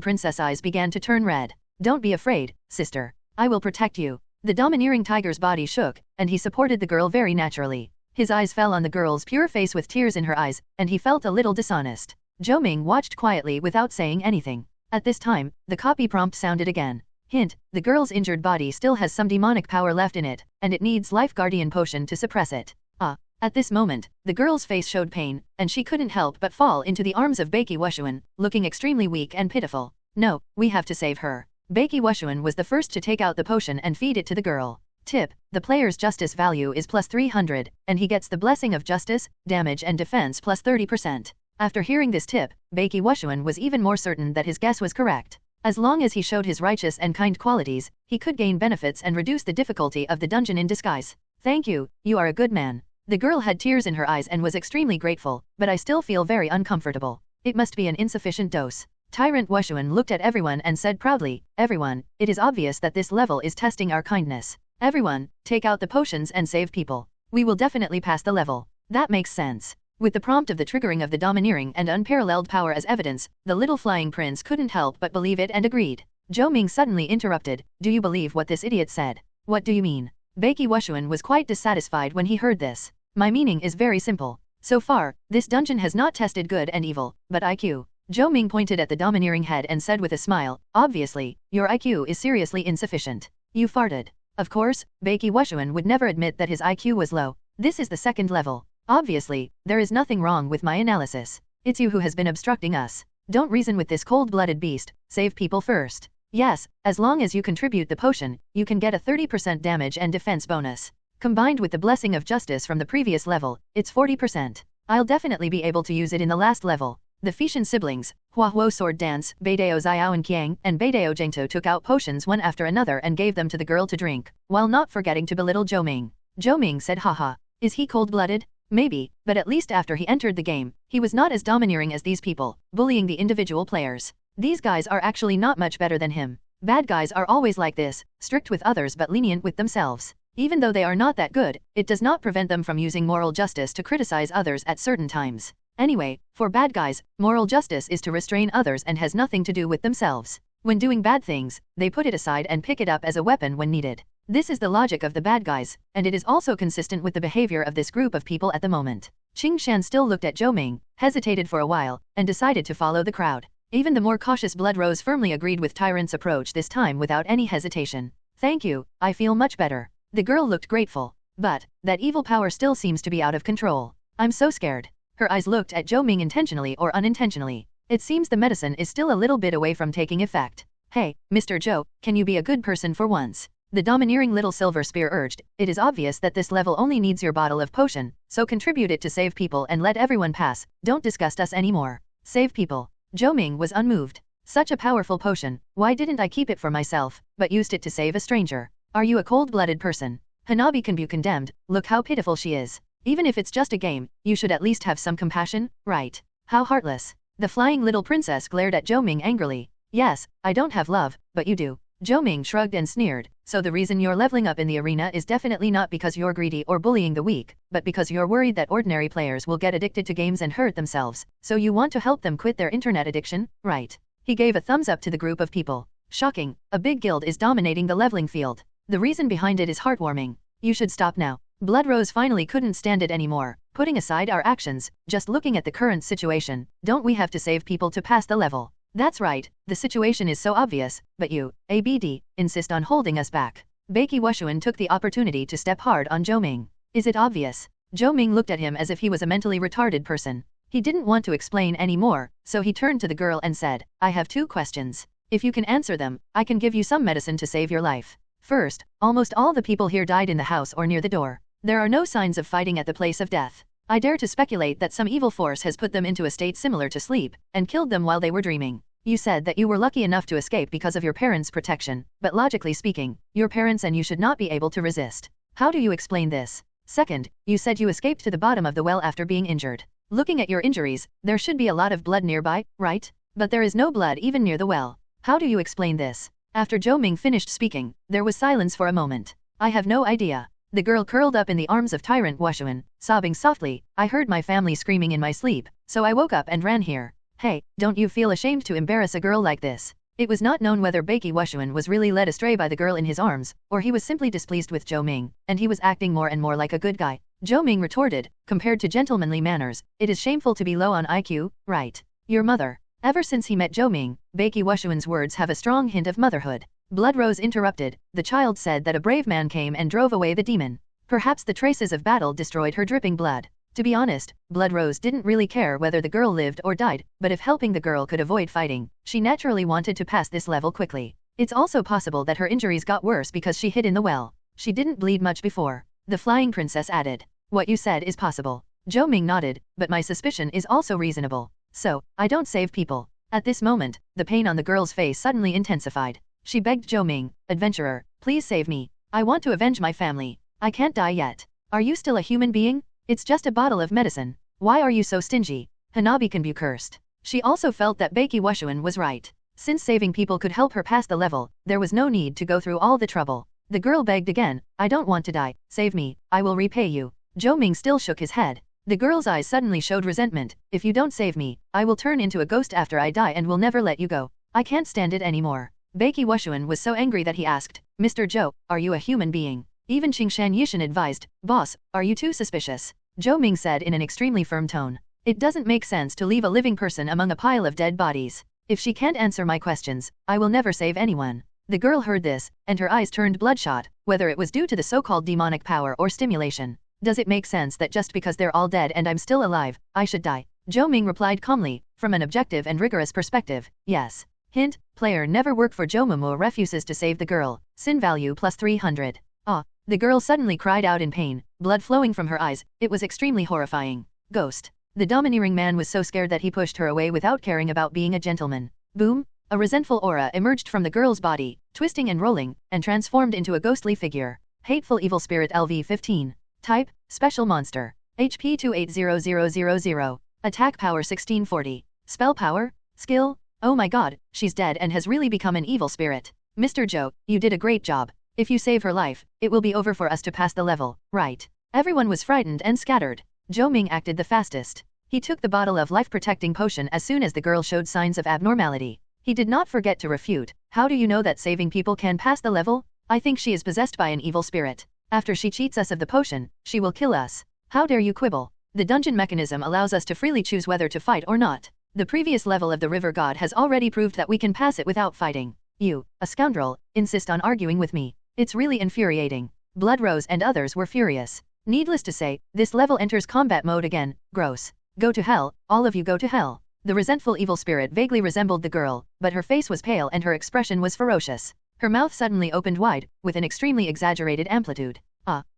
princess eyes began to turn red. Don't be afraid, sister. I will protect you. The domineering tiger's body shook, and he supported the girl very naturally. His eyes fell on the girl's pure face with tears in her eyes, and he felt a little dishonest. Zhou Ming watched quietly without saying anything. At this time, the copy prompt sounded again. Hint, the girl's injured body still has some demonic power left in it, and it needs life guardian potion to suppress it. At this moment, the girl's face showed pain, and she couldn't help but fall into the arms of Beiki Wushuan, looking extremely weak and pitiful. No, we have to save her. Beiki Wushuan was the first to take out the potion and feed it to the girl. Tip, the player's justice value is plus 300, and he gets the blessing of justice, damage and defense plus 30%. After hearing this tip, Beiki Wushuan was even more certain that his guess was correct. As long as he showed his righteous and kind qualities, he could gain benefits and reduce the difficulty of the dungeon in disguise. Thank you, you are a good man. The girl had tears in her eyes and was extremely grateful, but I still feel very uncomfortable. It must be an insufficient dose. Tyrant Wushuan looked at everyone and said proudly, everyone, it is obvious that this level is testing our kindness. Everyone, take out the potions and save people. We will definitely pass the level. That makes sense. With the prompt of the triggering of the domineering and unparalleled power as evidence, the little flying prince couldn't help but believe it and agreed. Zhou Ming suddenly interrupted, do you believe what this idiot said? What do you mean? Beiki Wushuan was quite dissatisfied when he heard this. My meaning is very simple. So far, this dungeon has not tested good and evil, but IQ. Zhou Ming pointed at the domineering head and said with a smile, obviously, your IQ is seriously insufficient. You farted. Of course, Beiki Wushuan would never admit that his IQ was low. This is the second level. Obviously, there is nothing wrong with my analysis. It's you who has been obstructing us. Don't reason with this cold-blooded beast, save people first. Yes, as long as you contribute the potion, you can get a 30% damage and defense bonus. Combined with the blessing of justice from the previous level, it's 40%. I'll definitely be able to use it in the last level. The Fishan siblings, Huahuo Sword Dance, Beidao Xiaoan Qiang, and Beidao Zhengtou took out potions one after another and gave them to the girl to drink, while not forgetting to belittle Zhou Ming. Zhou Ming said haha. Is he cold-blooded? Maybe, but at least after he entered the game, he was not as domineering as these people, bullying the individual players. These guys are actually not much better than him. Bad guys are always like this, strict with others but lenient with themselves. Even though they are not that good, it does not prevent them from using moral justice to criticize others at certain times. Anyway, for bad guys, moral justice is to restrain others and has nothing to do with themselves. When doing bad things, they put it aside and pick it up as a weapon when needed. This is the logic of the bad guys, and it is also consistent with the behavior of this group of people at the moment. Qing Shan still looked at Zhou Ming, hesitated for a while, and decided to follow the crowd. Even the more cautious Blood Rose firmly agreed with Tyrant's approach this time without any hesitation. Thank you, I feel much better. The girl looked grateful. But, that evil power still seems to be out of control. I'm so scared. Her eyes looked at Zhou Ming intentionally or unintentionally. It seems the medicine is still a little bit away from taking effect. Hey, Mr. Zhou, can you be a good person for once? The domineering little silver spear urged, it is obvious that this level only needs your bottle of potion, so contribute it to save people and let everyone pass, don't disgust us anymore. Save people. Zhou Ming was unmoved. Such a powerful potion, why didn't I keep it for myself, but used it to save a stranger? Are you a cold-blooded person? Hanabi can be condemned, look how pitiful she is. Even if it's just a game, you should at least have some compassion, right? How heartless. The flying little princess glared at Zhou Ming angrily. Yes, I don't have love, but you do. Zhou Ming shrugged and sneered, so the reason you're leveling up in the arena is definitely not because you're greedy or bullying the weak, but because you're worried that ordinary players will get addicted to games and hurt themselves, so you want to help them quit their internet addiction, right? He gave a thumbs up to the group of people. Shocking, a big guild is dominating the leveling field. The reason behind it is heartwarming. You should stop now. Blood Rose finally couldn't stand it anymore. Putting aside our actions, just looking at the current situation, don't we have to save people to pass the level? That's right, the situation is so obvious, but you, ABD, insist on holding us back. Beiki Wushuan took the opportunity to step hard on Zhou Ming. Is it obvious? Zhou Ming looked at him as if he was a mentally retarded person. He didn't want to explain any more, so he turned to the girl and said, I have 2 questions. If you can answer them, I can give you some medicine to save your life. First, almost all the people here died in the house or near the door. There are no signs of fighting at the place of death. I dare to speculate that some evil force has put them into a state similar to sleep, and killed them while they were dreaming. You said that you were lucky enough to escape because of your parents' protection, but logically speaking, your parents and you should not be able to resist. How do you explain this? Second, you said you escaped to the bottom of the well after being injured. Looking at your injuries, there should be a lot of blood nearby, right? But there is no blood even near the well. How do you explain this? After Zhou Ming finished speaking, there was silence for a moment. I have no idea. The girl curled up in the arms of Tyrant Wushuan, sobbing softly, I heard my family screaming in my sleep, so I woke up and ran here. Hey, don't you feel ashamed to embarrass a girl like this? It was not known whether Beiki Wushuan was really led astray by the girl in his arms, or he was simply displeased with Zhou Ming, and he was acting more and more like a good guy. Zhou Ming retorted, compared to gentlemanly manners, it is shameful to be low on IQ, right? Your mother. Ever since he met Zhou Ming, Beiki Wushuan's words have a strong hint of motherhood. Blood Rose interrupted, the child said that a brave man came and drove away the demon. Perhaps the traces of battle destroyed her dripping blood. To be honest, Blood Rose didn't really care whether the girl lived or died, but if helping the girl could avoid fighting, she naturally wanted to pass this level quickly. It's also possible that her injuries got worse because she hid in the well. She didn't bleed much before. The flying princess added. What you said is possible. Zhou Ming nodded, but my suspicion is also reasonable. So, I don't save people. At this moment, the pain on the girl's face suddenly intensified. She begged Zhou Ming, adventurer, please save me. I want to avenge my family. I can't die yet. Are you still a human being? It's just a bottle of medicine. Why are you so stingy? Hanabi can be cursed. She also felt that Beiki Wushuan was right. Since saving people could help her pass the level, there was no need to go through all the trouble. The girl begged again, I don't want to die, save me, I will repay you. Zhou Ming still shook his head. The girl's eyes suddenly showed resentment, if you don't save me, I will turn into a ghost after I die and will never let you go. I can't stand it anymore. Beiki Wushuan was so angry that he asked, Mr. Zhou, are you a human being? Even Qingshan Yushan advised, boss, are you too suspicious? Zhou Ming said in an extremely firm tone. It doesn't make sense to leave a living person among a pile of dead bodies. If she can't answer my questions, I will never save anyone. The girl heard this, and her eyes turned bloodshot, whether it was due to the so-called demonic power or stimulation. Does it make sense that just because they're all dead and I'm still alive, I should die? Zhou Ming replied calmly, from an objective and rigorous perspective, yes. Hint, player never work for Zhou Momo refuses to save the girl, sin value plus 300. Ah. The girl suddenly cried out in pain, blood flowing from her eyes, it was extremely horrifying. Ghost. The domineering man was so scared that he pushed her away without caring about being a gentleman. Boom! A resentful aura emerged from the girl's body, twisting and rolling, and transformed into a ghostly figure. Hateful Evil Spirit LV-15. Type, Special Monster. HP 280000. Attack Power 1640. Spell Power? Skill? Oh my god, she's dead and has really become an evil spirit. Mr. Zhou, you did a great job. If you save her life, it will be over for us to pass the level, right? Everyone was frightened and scattered. Zhou Ming acted the fastest. He took the bottle of life-protecting potion as soon as the girl showed signs of abnormality. He did not forget to refute. How do you know that saving people can pass the level? I think she is possessed by an evil spirit. After she cheats us of the potion, she will kill us. How dare you quibble? The dungeon mechanism allows us to freely choose whether to fight or not. The previous level of the river god has already proved that we can pass it without fighting. You, a scoundrel, insist on arguing with me. It's really infuriating. Blood Rose and others were furious. Needless to say, this level enters combat mode again. Gross. Go to hell, all of you go to hell. The resentful evil spirit vaguely resembled the girl, but her face was pale and her expression was ferocious. Her mouth suddenly opened wide, with an extremely exaggerated amplitude.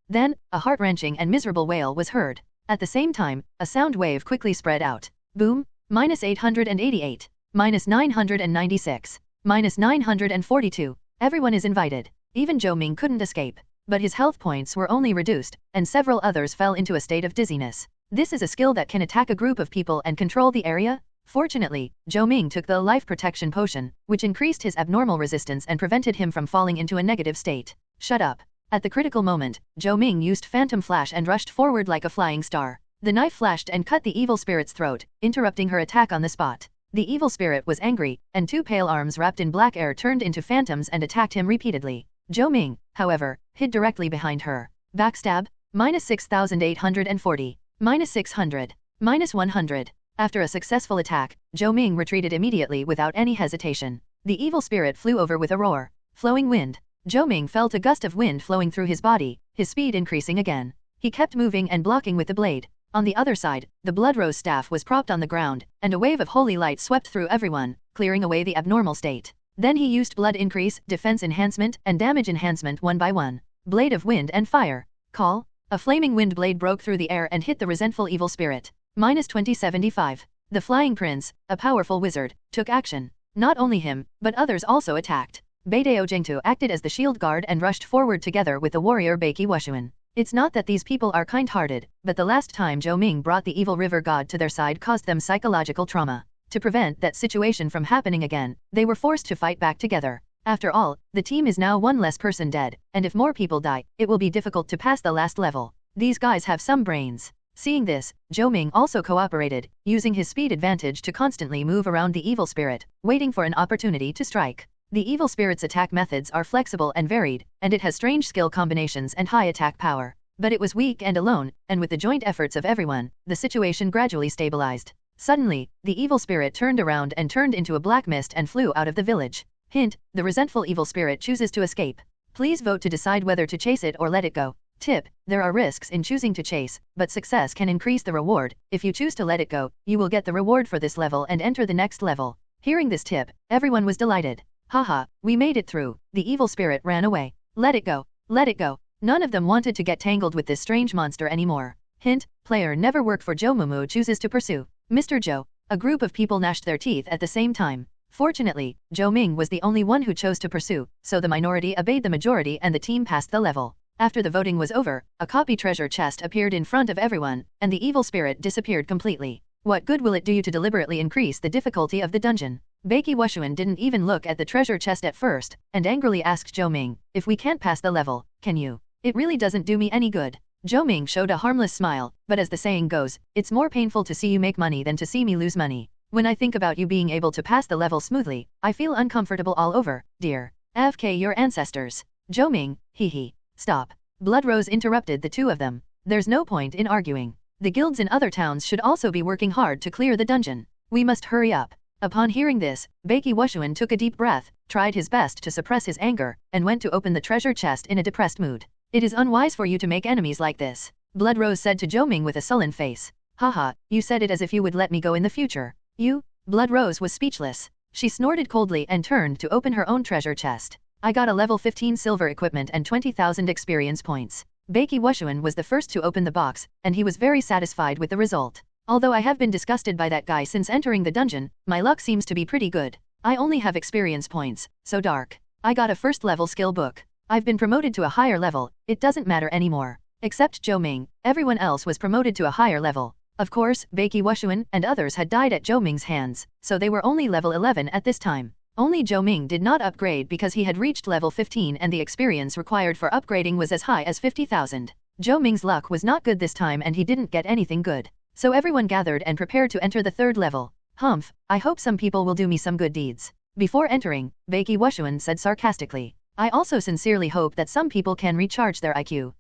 Then, a heart-wrenching and miserable wail was heard. At the same time, a sound wave quickly spread out. Boom, -888, -996, -942. Everyone is invited. Even Zhou Ming couldn't escape. But his health points were only reduced, and several others fell into a state of dizziness. This is a skill that can attack a group of people and control the area? Fortunately, Zhou Ming took the life protection potion, which increased his abnormal resistance and prevented him from falling into a negative state. Shut up. At the critical moment, Zhou Ming used Phantom Flash and rushed forward like a flying star. The knife flashed and cut the evil spirit's throat, interrupting her attack on the spot. The evil spirit was angry, and two pale arms wrapped in black air turned into phantoms and attacked him repeatedly. Zhou Ming, however, hid directly behind her. Backstab? -6840. -600. -100. After a successful attack, Zhou Ming retreated immediately without any hesitation. The evil spirit flew over with a roar. Flowing wind. Zhou Ming felt a gust of wind flowing through his body, his speed increasing again. He kept moving and blocking with the blade. On the other side, the Blood Rose staff was propped on the ground, and a wave of holy light swept through everyone, clearing away the abnormal state. Then he used blood increase, defense enhancement, and damage enhancement one by one. Blade of wind and fire. Call. A flaming wind blade broke through the air and hit the resentful evil spirit. -2075. The Flying Prince, a powerful wizard, took action. Not only him, but others also attacked. Beidao Zhengtu acted as the shield guard and rushed forward together with the warrior Beiki Wushuan. It's not that these people are kind-hearted, but the last time Zhou Ming brought the evil river god to their side caused them psychological trauma. To prevent that situation from happening again, they were forced to fight back together. After all, the team is now one less person dead, and if more people die, it will be difficult to pass the last level. These guys have some brains. Seeing this, Zhou Ming also cooperated, using his speed advantage to constantly move around the evil spirit, waiting for an opportunity to strike. The evil spirit's attack methods are flexible and varied, and it has strange skill combinations and high attack power. But it was weak and alone, and with the joint efforts of everyone, the situation gradually stabilized. Suddenly, the evil spirit turned around and turned into a black mist and flew out of the village. Hint, the resentful evil spirit chooses to escape. Please vote to decide whether to chase it or let it go. Tip, there are risks in choosing to chase, but success can increase the reward. If you choose to let it go, you will get the reward for this level and enter the next level. Hearing this tip, everyone was delighted. Haha, we made it through. The evil spirit ran away. Let it go. Let it go. None of them wanted to get tangled with this strange monster anymore. Hint, player never work for Zhou Mumu chooses to pursue Mr. Zhou. A group of people gnashed their teeth at the same time. Fortunately, Zhou Ming was the only one who chose to pursue, so the minority obeyed the majority and the team passed the level. After the voting was over, a copy treasure chest appeared in front of everyone, and the evil spirit disappeared completely. What good will it do you to deliberately increase the difficulty of the dungeon? Beiki Wushuan didn't even look at the treasure chest at first, and angrily asked Zhou Ming, if we can't pass the level, can you? It really doesn't do me any good. Zhou Ming showed a harmless smile, but as the saying goes, it's more painful to see you make money than to see me lose money. When I think about you being able to pass the level smoothly, I feel uncomfortable all over, dear. FK your ancestors. Zhou Ming, hee. Stop. Blood Rose interrupted the two of them. There's no point in arguing. The guilds in other towns should also be working hard to clear the dungeon. We must hurry up. Upon hearing this, Beiki Wushuan took a deep breath, tried his best to suppress his anger, and went to open the treasure chest in a depressed mood. It is unwise for you to make enemies like this, Blood Rose said to Zhou Ming with a sullen face. Haha, you said it as if you would let me go in the future. You? Blood Rose was speechless. She snorted coldly and turned to open her own treasure chest. I got a level 15 silver equipment and 20,000 experience points. Beiki Wushuan was the first to open the box, and he was very satisfied with the result. Although I have been disgusted by that guy since entering the dungeon, my luck seems to be pretty good. I only have experience points, so dark. I got a first level skill book. I've been promoted to a higher level, it doesn't matter anymore. Except Zhou Ming, everyone else was promoted to a higher level. Of course, Beiki Wushuan and others had died at Zhou Ming's hands, so they were only level 11 at this time. Only Zhou Ming did not upgrade because he had reached level 15 and the experience required for upgrading was as high as 50,000. Zhou Ming's luck was not good this time and he didn't get anything good. So everyone gathered and prepared to enter the third level. Humph, I hope some people will do me some good deeds. Before entering, Beiki Wushuan said sarcastically. I also sincerely hope that some people can recharge their IQ.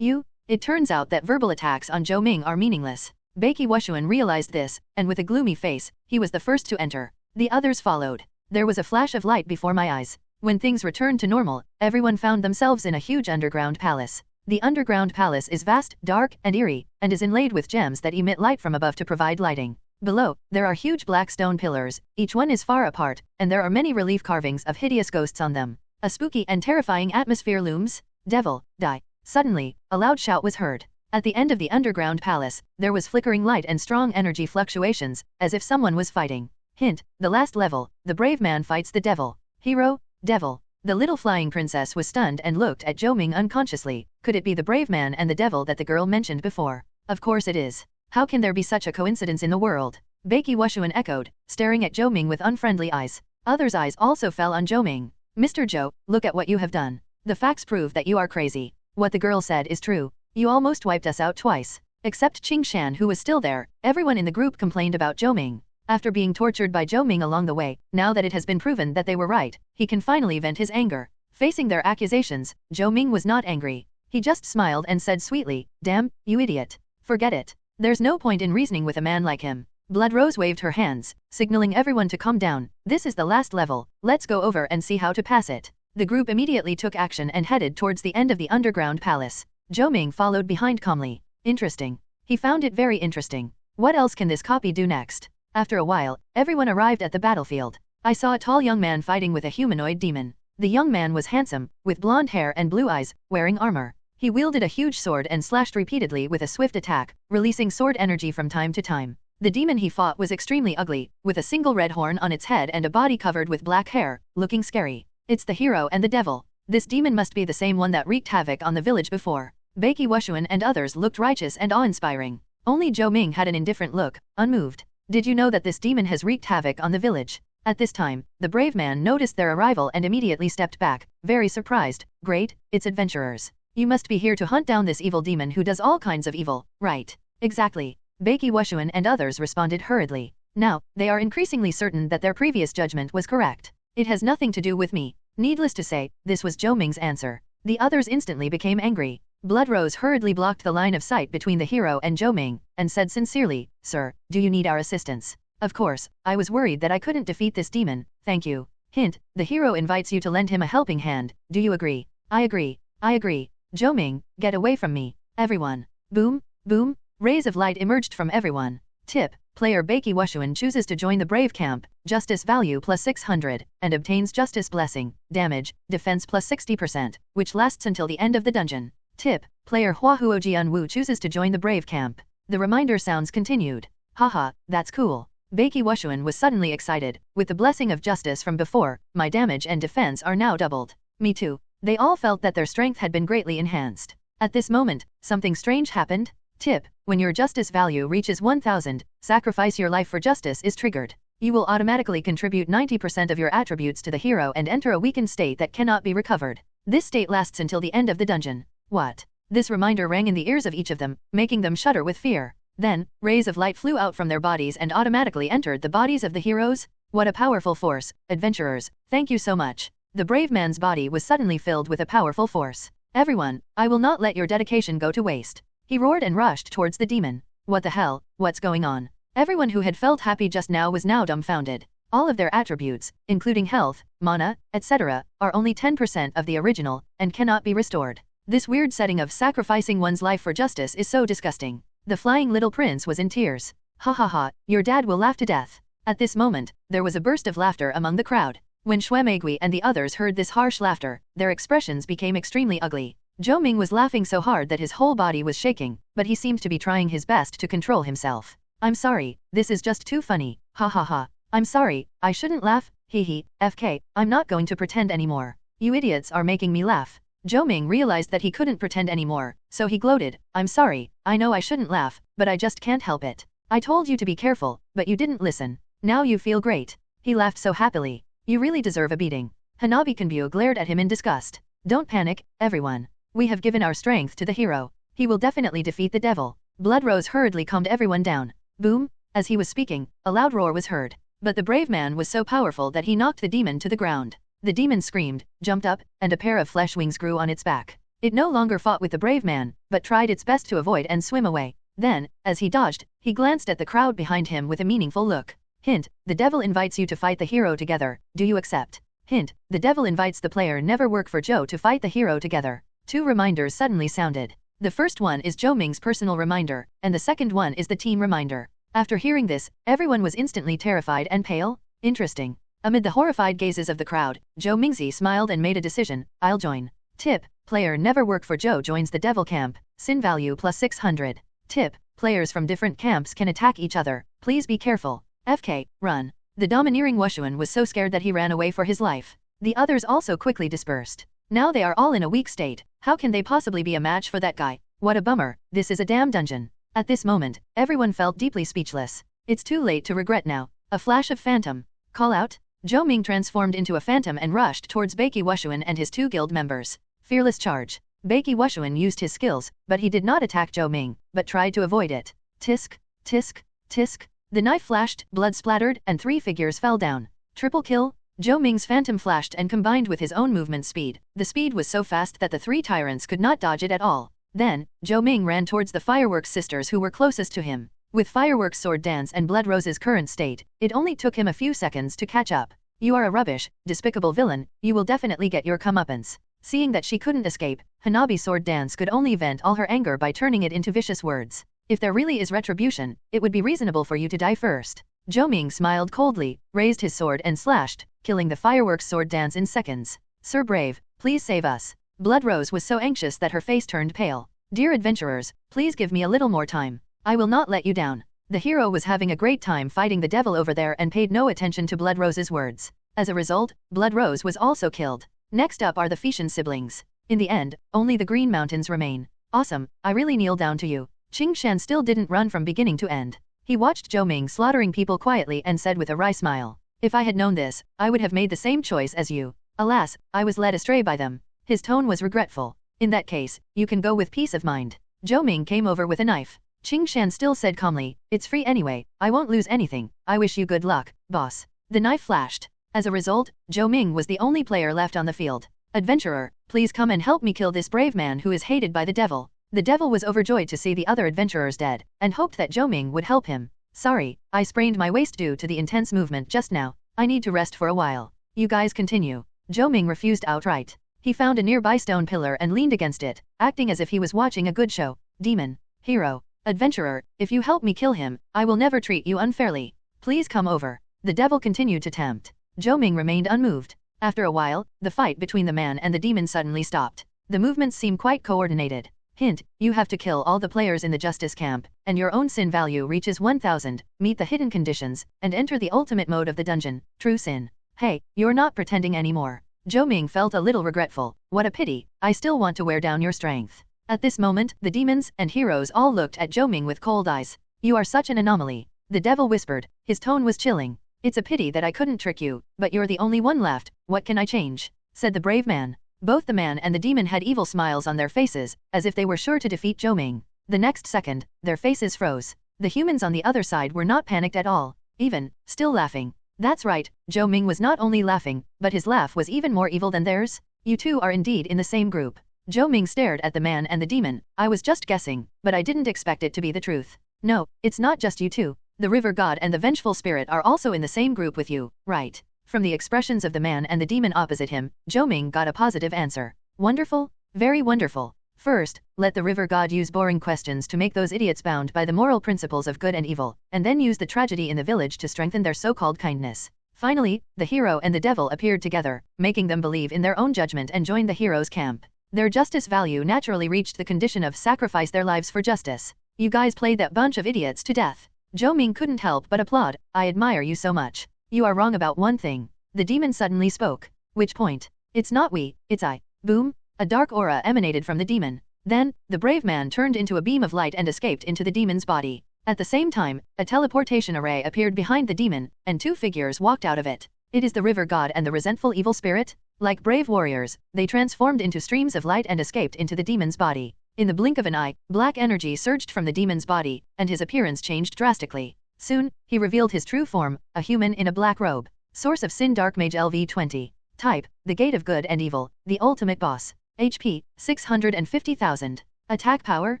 It turns out that verbal attacks on Zhou Ming are meaningless. Beiki Wushuan realized this, and with a gloomy face, he was the first to enter. The others followed. There was a flash of light before my eyes. When things returned to normal, everyone found themselves in a huge underground palace. The underground palace is vast, dark, and eerie, and is inlaid with gems that emit light from above to provide lighting. Below, there are huge black stone pillars, each one is far apart, and there are many relief carvings of hideous ghosts on them. A spooky and terrifying atmosphere looms. Devil, die. Suddenly, a loud shout was heard. At the end of the underground palace, there was flickering light and strong energy fluctuations, as if someone was fighting. Hint, the last level, the brave man fights the devil. Hero, devil. The little flying princess was stunned and looked at Zhou Ming unconsciously. Could it be the brave man and the devil that the girl mentioned before? Of course it is. How can there be such a coincidence in the world? Beiki Wushuan echoed, staring at Zhou Ming with unfriendly eyes. Others' eyes also fell on Zhou Ming. Mr. Zhou, look at what you have done. The facts prove that you are crazy. What the girl said is true. You almost wiped us out twice. Except Qing Shan who was still there, everyone in the group complained about Zhou Ming. After being tortured by Zhou Ming along the way, now that it has been proven that they were right, he can finally vent his anger. Facing their accusations, Zhou Ming was not angry. He just smiled and said sweetly, damn, you idiot. Forget it. There's no point in reasoning with a man like him. Blood Rose waved her hands, signaling everyone to calm down. This is the last level, let's go over and see how to pass it. The group immediately took action and headed towards the end of the underground palace. Zhou Ming followed behind calmly. Interesting. He found it very interesting. What else can this copy do next? After a while, everyone arrived at the battlefield. I saw a tall young man fighting with a humanoid demon. The young man was handsome, with blonde hair and blue eyes, wearing armor. He wielded a huge sword and slashed repeatedly with a swift attack, releasing sword energy from time to time. The demon he fought was extremely ugly, with a single red horn on its head and a body covered with black hair, looking scary. It's the hero and the devil. This demon must be the same one that wreaked havoc on the village before. Beiki Wushuan and others looked righteous and awe-inspiring. Only Zhou Ming had an indifferent look, unmoved. Did you know that this demon has wreaked havoc on the village? At this time, the brave man noticed their arrival and immediately stepped back, very surprised. Great, it's adventurers. You must be here to hunt down this evil demon who does all kinds of evil, right? Exactly. Beiki Wushuan and others responded hurriedly. Now, they are increasingly certain that their previous judgment was correct. It has nothing to do with me. Needless to say, this was Zhou Ming's answer. The others instantly became angry. Blood Rose hurriedly blocked the line of sight between the hero and Zhou Ming, and said sincerely, "Sir, do you need our assistance?" "Of course, I was worried that I couldn't defeat this demon, thank you." Hint, the hero invites you to lend him a helping hand, do you agree? I agree. I agree. Zhou Ming, get away from me. Everyone. Boom, boom, rays of light emerged from everyone. Tip, player Beiki Wushuan chooses to join the Brave Camp, Justice value plus 600, and obtains Justice Blessing, damage, defense plus 60%, which lasts until the end of the dungeon. Tip, player Huahuo Jianwu chooses to join the Brave Camp. The reminder sounds continued. Haha, that's cool. Beiki Wushuan was suddenly excited. With the blessing of justice from before, my damage and defense are now doubled. Me too. They all felt that their strength had been greatly enhanced. At this moment, something strange happened. Tip, when your justice value reaches 1000, sacrifice your life for justice is triggered. You will automatically contribute 90% of your attributes to the hero and enter a weakened state that cannot be recovered. This state lasts until the end of the dungeon. What? This reminder rang in the ears of each of them, making them shudder with fear. Then, rays of light flew out from their bodies and automatically entered the bodies of the heroes. What a powerful force, adventurers, thank you so much. The brave man's body was suddenly filled with a powerful force. Everyone, I will not let your dedication go to waste. He roared and rushed towards the demon. What the hell, what's going on? Everyone who had felt happy just now was now dumbfounded. All of their attributes, including health, mana, etc., are only 10% of the original, and cannot be restored. This weird setting of sacrificing one's life for justice is so disgusting. The flying little prince was in tears. Ha ha ha, your dad will laugh to death. At this moment, there was a burst of laughter among the crowd. When Shuemegui and the others heard this harsh laughter, their expressions became extremely ugly. Zhou Ming was laughing so hard that his whole body was shaking, but he seemed to be trying his best to control himself. I'm sorry, this is just too funny, ha ha ha. I'm sorry, I shouldn't laugh, hee hee, FK, I'm not going to pretend anymore. You idiots are making me laugh. Zhou Ming realized that he couldn't pretend anymore, so he gloated, I'm sorry, I know I shouldn't laugh, but I just can't help it. I told you to be careful, but you didn't listen. Now you feel great. He laughed so happily. You really deserve a beating. Hanabi Kanbu glared at him in disgust. Don't panic, everyone. We have given our strength to the hero. He will definitely defeat the devil. Blood Rose hurriedly calmed everyone down. Boom! As he was speaking, a loud roar was heard. But the brave man was so powerful that he knocked the demon to the ground. The demon screamed, jumped up, and a pair of flesh wings grew on its back. It no longer fought with the brave man, but tried its best to avoid and swim away. Then, as he dodged, he glanced at the crowd behind him with a meaningful look. Hint, the devil invites you to fight the hero together, do you accept? Hint, the devil invites the player never work for Zhou to fight the hero together. Two reminders suddenly sounded. The first one is Zhou Ming's personal reminder, and the second one is the team reminder. After hearing this, everyone was instantly terrified and pale. Interesting. Amid the horrified gazes of the crowd, Zhou Mingzi smiled and made a decision, I'll join. Tip, player never work for Zhou joins the devil camp, sin value plus 600. Tip, players from different camps can attack each other, please be careful. FK, run. The domineering Wushuan was so scared that he ran away for his life. The others also quickly dispersed. Now they are all in a weak state. How can they possibly be a match for that guy? What a bummer, this is a damn dungeon. At this moment, everyone felt deeply speechless. It's too late to regret now. A flash of phantom. Call out. Zhou Ming transformed into a phantom and rushed towards Beiki Wushuan and his two guild members. Fearless charge. Beiki Wushuan used his skills, but he did not attack Zhou Ming, but tried to avoid it. Tisk, tisk, tisk. The knife flashed, blood splattered, and three figures fell down. Triple kill. Zhou Ming's phantom flashed and combined with his own movement speed. The speed was so fast that the three tyrants could not dodge it at all. Then, Zhou Ming ran towards the Fireworks sisters who were closest to him. With Fireworks sword dance and Blood Rose's current state, it only took him a few seconds to catch up. You are a rubbish, despicable villain, you will definitely get your comeuppance. Seeing that she couldn't escape, Hanabi's sword dance could only vent all her anger by turning it into vicious words. If there really is retribution, it would be reasonable for you to die first. Zhou Ming smiled coldly, raised his sword and slashed, killing the Fireworks sword dance in seconds. Sir Brave, please save us. Blood Rose was so anxious that her face turned pale. Dear adventurers, please give me a little more time. I will not let you down. The hero was having a great time fighting the devil over there and paid no attention to Blood Rose's words. As a result, Blood Rose was also killed. Next up are the Fishan siblings. In the end, only the Green Mountains remain. Awesome, I really kneel down to you. Qing Shan still didn't run from beginning to end. He watched Zhou Ming slaughtering people quietly and said with a wry smile, if I had known this, I would have made the same choice as you. Alas, I was led astray by them. His tone was regretful. In that case, you can go with peace of mind. Zhou Ming came over with a knife. Qing Shan still said calmly, "It's free anyway, I won't lose anything, I wish you good luck, boss." The knife flashed. As a result, Zhou Ming was the only player left on the field. "Adventurer, please come and help me kill this brave man who is hated by the devil." The devil was overjoyed to see the other adventurers dead, and hoped that Zhou Ming would help him. "Sorry, I sprained my waist due to the intense movement just now, I need to rest for a while. You guys continue." Zhou Ming refused outright. He found a nearby stone pillar and leaned against it, acting as if he was watching a good show. "Demon, hero, adventurer, if you help me kill him, I will never treat you unfairly. Please come over." The devil continued to tempt. Zhou Ming remained unmoved. After a while, the fight between the man and the demon suddenly stopped. The movements seemed quite coordinated. Hint, you have to kill all the players in the justice camp, and your own sin value reaches 1000, meet the hidden conditions, and enter the ultimate mode of the dungeon, true sin. Hey, you're not pretending anymore. Zhou Ming felt a little regretful. What a pity, I still want to wear down your strength. At this moment, the demons and heroes all looked at Zhou Ming with cold eyes. You are such an anomaly. The devil whispered, his tone was chilling. It's a pity that I couldn't trick you, but you're the only one left, what can I change? Said the brave man. Both the man and the demon had evil smiles on their faces, as if they were sure to defeat Zhou Ming. The next second, their faces froze. The humans on the other side were not panicked at all, even, still laughing. That's right, Zhou Ming was not only laughing, but his laugh was even more evil than theirs. You two are indeed in the same group. Zhou Ming stared at the man and the demon. I was just guessing, but I didn't expect it to be the truth. No, it's not just you two. The river god and the vengeful spirit are also in the same group with you, right? From the expressions of the man and the demon opposite him, Zhou Ming got a positive answer. Wonderful, very wonderful. First, let the river god use boring questions to make those idiots bound by the moral principles of good and evil, and then use the tragedy in the village to strengthen their so-called kindness. Finally, the hero and the devil appeared together, making them believe in their own judgment and join the hero's camp. Their justice value naturally reached the condition of sacrifice their lives for justice. You guys played that bunch of idiots to death. Zhou Ming couldn't help but applaud. I admire you so much. You are wrong about one thing. The demon suddenly spoke. Which point? It's not we, it's I. Boom! A dark aura emanated from the demon. Then, the brave man turned into a beam of light and escaped into the demon's body. At the same time, a teleportation array appeared behind the demon, and two figures walked out of it. It is the river god and the resentful evil spirit? Like brave warriors, they transformed into streams of light and escaped into the demon's body. In the blink of an eye, black energy surged from the demon's body, and his appearance changed drastically. Soon, he revealed his true form, a human in a black robe. Source of Sin Dark Mage LV20. Type, the Gate of Good and Evil, the ultimate boss. HP, 650,000. Attack power,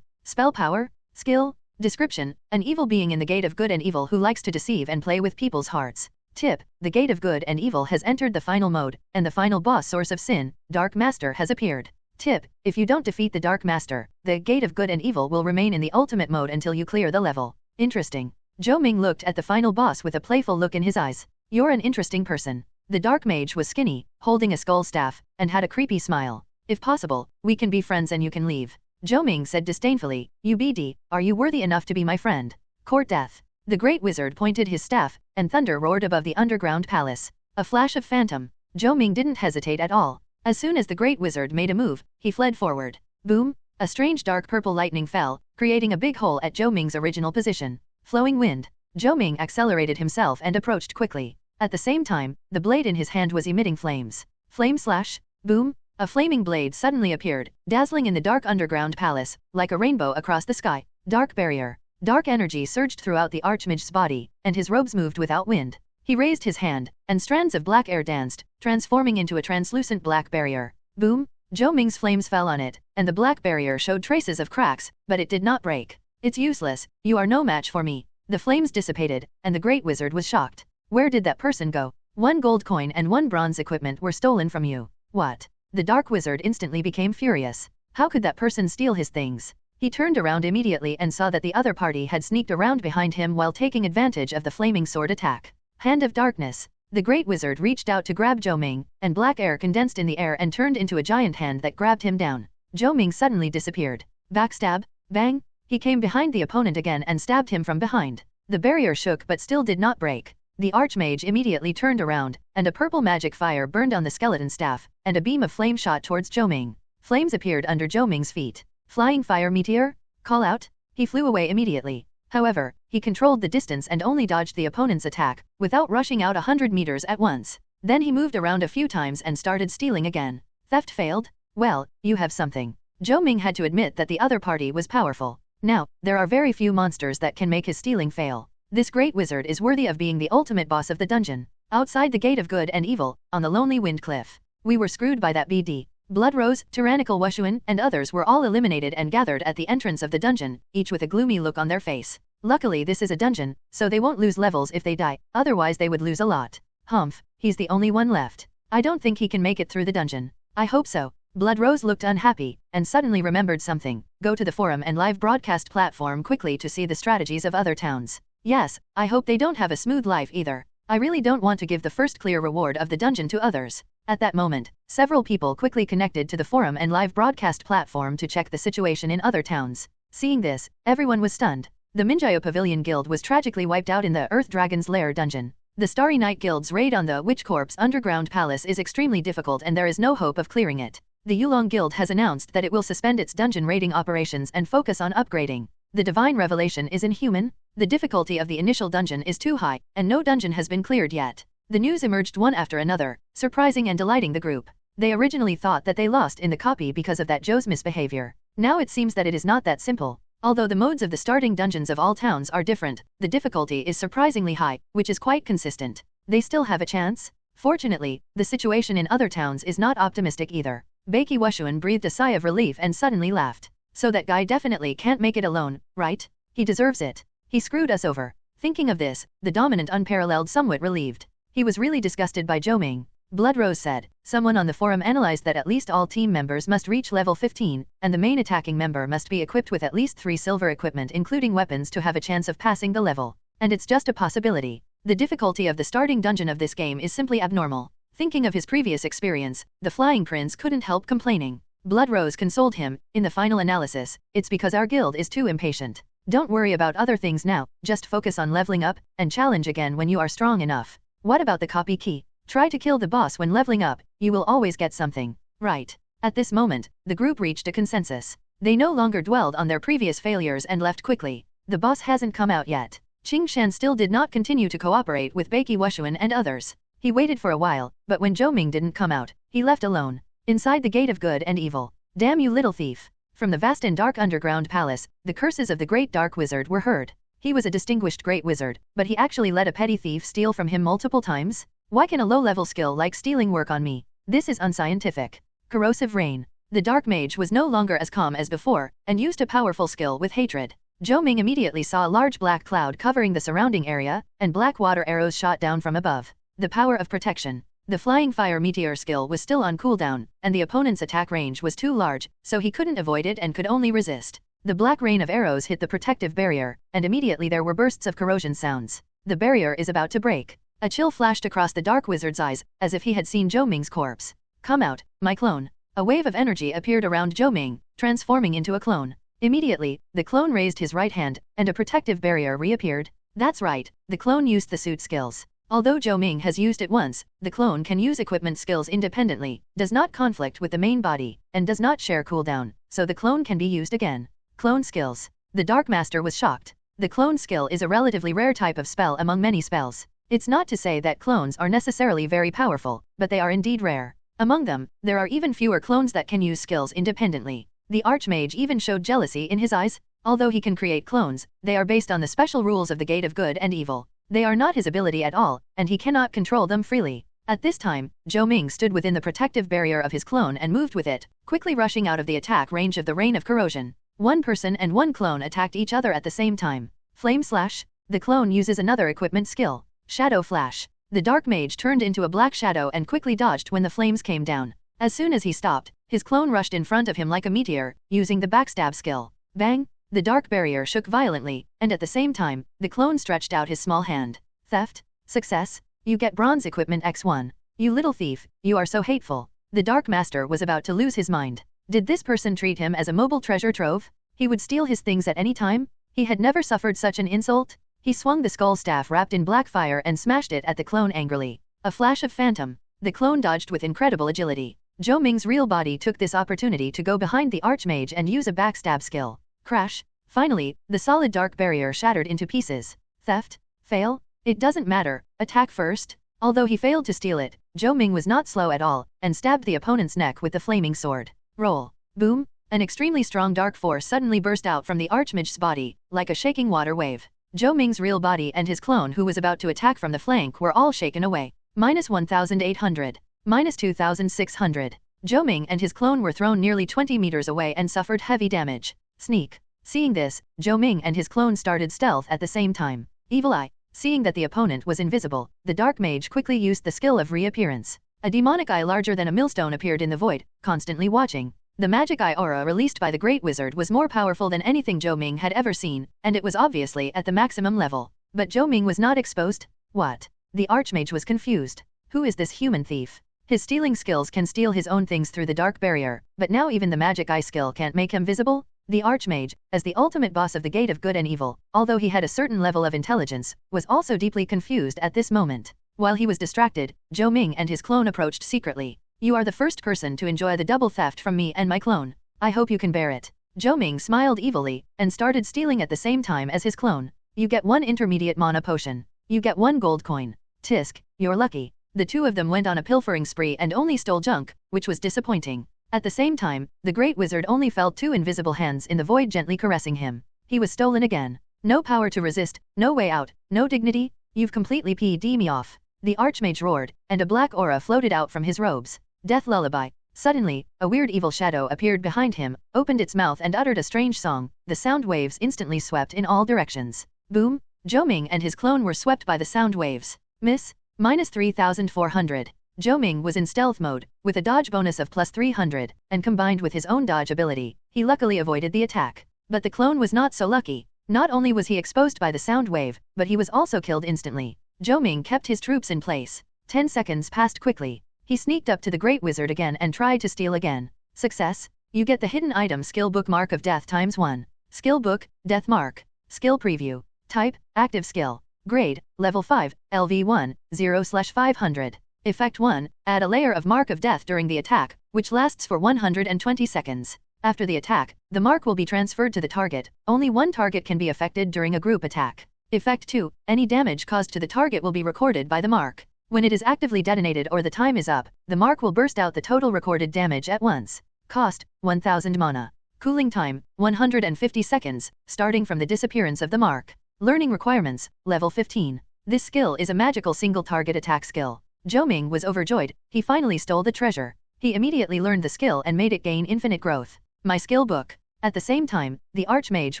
spell power, skill. Description, an evil being in the Gate of Good and Evil who likes to deceive and play with people's hearts. Tip, the Gate of Good and Evil has entered the final mode, and the final boss Source of Sin, Dark Master has appeared. Tip, if you don't defeat the Dark Master, the Gate of Good and Evil will remain in the ultimate mode until you clear the level. Interesting. Zhou Ming looked at the final boss with a playful look in his eyes. You're an interesting person. The Dark Mage was skinny, holding a skull staff, and had a creepy smile. If possible, we can be friends and you can leave. Zhou Ming said disdainfully, UBD, are you worthy enough to be my friend? Court death. The Great Wizard pointed his staff, and thunder roared above the underground palace. A flash of phantom. Zhou Ming didn't hesitate at all. As soon as the Great Wizard made a move, he fled forward. Boom! A strange dark purple lightning fell, creating a big hole at Zhou Ming's original position. Flowing wind. Zhou Ming accelerated himself and approached quickly. At the same time, the blade in his hand was emitting flames. Flame slash. Boom! A flaming blade suddenly appeared, dazzling in the dark underground palace, like a rainbow across the sky. Dark barrier. Dark energy surged throughout the Archmage's body, and his robes moved without wind. He raised his hand, and strands of black air danced, transforming into a translucent black barrier. Boom! Zhou Ming's flames fell on it, and the black barrier showed traces of cracks, but it did not break. It's useless, you are no match for me. The flames dissipated, and the Great Wizard was shocked. Where did that person go? 1 gold coin and 1 bronze equipment were stolen from you. What? The Dark Wizard instantly became furious. How could that person steal his things? He turned around immediately and saw that the other party had sneaked around behind him while taking advantage of the flaming sword attack. Hand of Darkness. The Great Wizard reached out to grab Zhou Ming, and black air condensed in the air and turned into a giant hand that grabbed him down. Zhou Ming suddenly disappeared. Backstab. Bang! He came behind the opponent again and stabbed him from behind. The barrier shook but still did not break. The Archmage immediately turned around, and a purple magic fire burned on the skeleton staff, and a beam of flame shot towards Zhou Ming. Flames appeared under Zhou Ming's feet. Flying fire meteor? Call out? He flew away immediately. However, he controlled the distance and only dodged the opponent's attack, without rushing out 100 meters at once. Then he moved around a few times and started stealing again. Theft failed? Well, you have something. Zhou Ming had to admit that the other party was powerful. Now, there are very few monsters that can make his stealing fail. This great wizard is worthy of being the ultimate boss of the dungeon. Outside the gate of good and evil, on the lonely wind cliff. We were screwed by that BD. Blood Rose, Tyrannical Wushuan, and others were all eliminated and gathered at the entrance of the dungeon, each with a gloomy look on their face. Luckily this is a dungeon, so they won't lose levels if they die, otherwise they would lose a lot. Humph, he's the only one left. I don't think he can make it through the dungeon. I hope so. Blood Rose looked unhappy, and suddenly remembered something. Go to the forum and live broadcast platform quickly to see the strategies of other towns. Yes, I hope they don't have a smooth life either. I really don't want to give the first clear reward of the dungeon to others. At that moment, several people quickly connected to the forum and live broadcast platform to check the situation in other towns. Seeing this, everyone was stunned. The Minjayo Pavilion Guild was tragically wiped out in the Earth Dragon's Lair dungeon. The Starry Night Guild's raid on the Witch Corp's underground palace is extremely difficult and there is no hope of clearing it. The Yulong Guild has announced that it will suspend its dungeon raiding operations and focus on upgrading. The Divine Revelation is inhuman. The difficulty of the initial dungeon is too high, and no dungeon has been cleared yet. The news emerged one after another, surprising and delighting the group. They originally thought that they lost in the copy because of that Zhou's misbehavior. Now it seems that it is not that simple. Although the modes of the starting dungeons of all towns are different, the difficulty is surprisingly high, which is quite consistent. They still have a chance? Fortunately, the situation in other towns is not optimistic either. Beiki Wushuan breathed a sigh of relief and suddenly laughed. So that guy definitely can't make it alone, right? He deserves it. He screwed us over. Thinking of this, the dominant unparalleled somewhat relieved. He was really disgusted by Zhou Ming. Blood Rose said. Someone on the forum analyzed that at least all team members must reach level 15, and the main attacking member must be equipped with at least 3 silver equipment including weapons to have a chance of passing the level. And it's just a possibility. The difficulty of the starting dungeon of this game is simply abnormal. Thinking of his previous experience, the Flying Prince couldn't help complaining. Blood Rose consoled him. In the final analysis, it's because our guild is too impatient. Don't worry about other things now, just focus on leveling up, and challenge again when you are strong enough. What about the copy key? Try to kill the boss when leveling up, you will always get something. Right. At this moment, the group reached a consensus. They no longer dwelled on their previous failures and left quickly. The boss hasn't come out yet. Qing Shan still did not continue to cooperate with Beiki Wushuan and others. He waited for a while, but when Zhou Ming didn't come out, he left alone. Inside the gate of good and evil. Damn you little thief. From the vast and dark underground palace, the curses of the great dark wizard were heard. He was a distinguished great wizard, but he actually let a petty thief steal from him multiple times? Why can a low-level skill like stealing work on me? This is unscientific. Corrosive rain. The dark mage was no longer as calm as before, and used a powerful skill with hatred. Zhou Ming immediately saw a large black cloud covering the surrounding area, and black water arrows shot down from above. The power of protection. The flying fire meteor skill was still on cooldown, and the opponent's attack range was too large, so he couldn't avoid it and could only resist. The black rain of arrows hit the protective barrier, and immediately there were bursts of corrosion sounds. The barrier is about to break. A chill flashed across the dark wizard's eyes, as if he had seen Zhou Ming's corpse. Come out, my clone. A wave of energy appeared around Zhou Ming, transforming into a clone. Immediately, the clone raised his right hand, and a protective barrier reappeared. That's right, the clone used the suit skills. Although Zhou Ming has used it once, the clone can use equipment skills independently, does not conflict with the main body, and does not share cooldown, so the clone can be used again. Clone skills. The Dark Master was shocked. The clone skill is a relatively rare type of spell among many spells. It's not to say that clones are necessarily very powerful, but they are indeed rare. Among them, there are even fewer clones that can use skills independently. The Archmage even showed jealousy in his eyes. Although he can create clones, they are based on the special rules of the Gate of Good and Evil. They are not his ability at all, and he cannot control them freely. At this time, Zhou Ming stood within the protective barrier of his clone and moved with it, quickly rushing out of the attack range of the Rain of Corrosion. One person and one clone attacked each other at the same time. Flame Slash. The clone uses another equipment skill. Shadow Flash. The Dark Mage turned into a black shadow and quickly dodged when the flames came down. As soon as he stopped, his clone rushed in front of him like a meteor, using the backstab skill. Bang! The dark barrier shook violently, and at the same time, the clone stretched out his small hand. Theft? Success? You get bronze equipment X1. You little thief, you are so hateful. The Dark Master was about to lose his mind. Did this person treat him as a mobile treasure trove? He would steal his things at any time? He had never suffered such an insult? He swung the skull staff wrapped in black fire and smashed it at the clone angrily. A flash of phantom. The clone dodged with incredible agility. Zhou Ming's real body took this opportunity to go behind the Archmage and use a backstab skill. Crash. Finally, the solid dark barrier shattered into pieces. Theft? Fail? It doesn't matter, attack first. Although he failed to steal it, Zhou Ming was not slow at all, and stabbed the opponent's neck with the flaming sword. Roll. Boom. An extremely strong dark force suddenly burst out from the Archmage's body, like a shaking water wave. Zhou Ming's real body and his clone who was about to attack from the flank were all shaken away. -1,800. -2,600. Zhou Ming and his clone were thrown nearly 20 meters away and suffered heavy damage. Sneak. Seeing this, Zhou Ming and his clone started stealth at the same time. Evil Eye. Seeing that the opponent was invisible, the Dark Mage quickly used the skill of reappearance. A demonic eye larger than a millstone appeared in the void, constantly watching. The magic eye aura released by the Great Wizard was more powerful than anything Zhou Ming had ever seen, and it was obviously at the maximum level. But Zhou Ming was not exposed? What? The Archmage was confused. Who is this human thief? His stealing skills can steal his own things through the dark barrier, but now even the magic eye skill can't make him visible? The Archmage, as the ultimate boss of the Gate of Good and Evil, although he had a certain level of intelligence, was also deeply confused at this moment. While he was distracted, Zhou Ming and his clone approached secretly. You are the first person to enjoy the double theft from me and my clone. I hope you can bear it. Zhou Ming smiled evilly, and started stealing at the same time as his clone. You get 1 intermediate mana potion. You get 1 gold coin. Tisk, you're lucky. The two of them went on a pilfering spree and only stole junk, which was disappointing. At the same time, the Great Wizard only felt 2 invisible hands in the void gently caressing him. He was stolen again. No power to resist, no way out, no dignity. You've completely p'd me off. The Archmage roared, and a black aura floated out from his robes. Death lullaby. Suddenly, a weird evil shadow appeared behind him, opened its mouth and uttered a strange song. The sound waves instantly swept in all directions. Boom! Zhou Ming and his clone were swept by the sound waves. Miss. -3,400. Zhou Ming was in stealth mode, with a dodge bonus of +300, and combined with his own dodge ability, he luckily avoided the attack. But the clone was not so lucky. Not only was he exposed by the sound wave, but he was also killed instantly. Zhou Ming kept his troops in place. 10 seconds passed quickly. He sneaked up to the Great Wizard again and tried to steal again. Success. You get the hidden item skill book Mark of Death ×1. Skill book, Death Mark. Skill preview. Type, active skill. Grade, level 5, LV1, 0/500. Effect 1, add a layer of Mark of Death during the attack, which lasts for 120 seconds. After the attack, the mark will be transferred to the target. Only one target can be affected during a group attack. Effect 2, any damage caused to the target will be recorded by the mark. When it is actively detonated or the time is up, the mark will burst out the total recorded damage at once. Cost, 1000 mana. Cooling time, 150 seconds, starting from the disappearance of the mark. Learning requirements, level 15. This skill is a magical single-target attack skill. Zhou Ming was overjoyed, he finally stole the treasure. He immediately learned the skill and made it gain infinite growth. My skill book. At the same time, the Archmage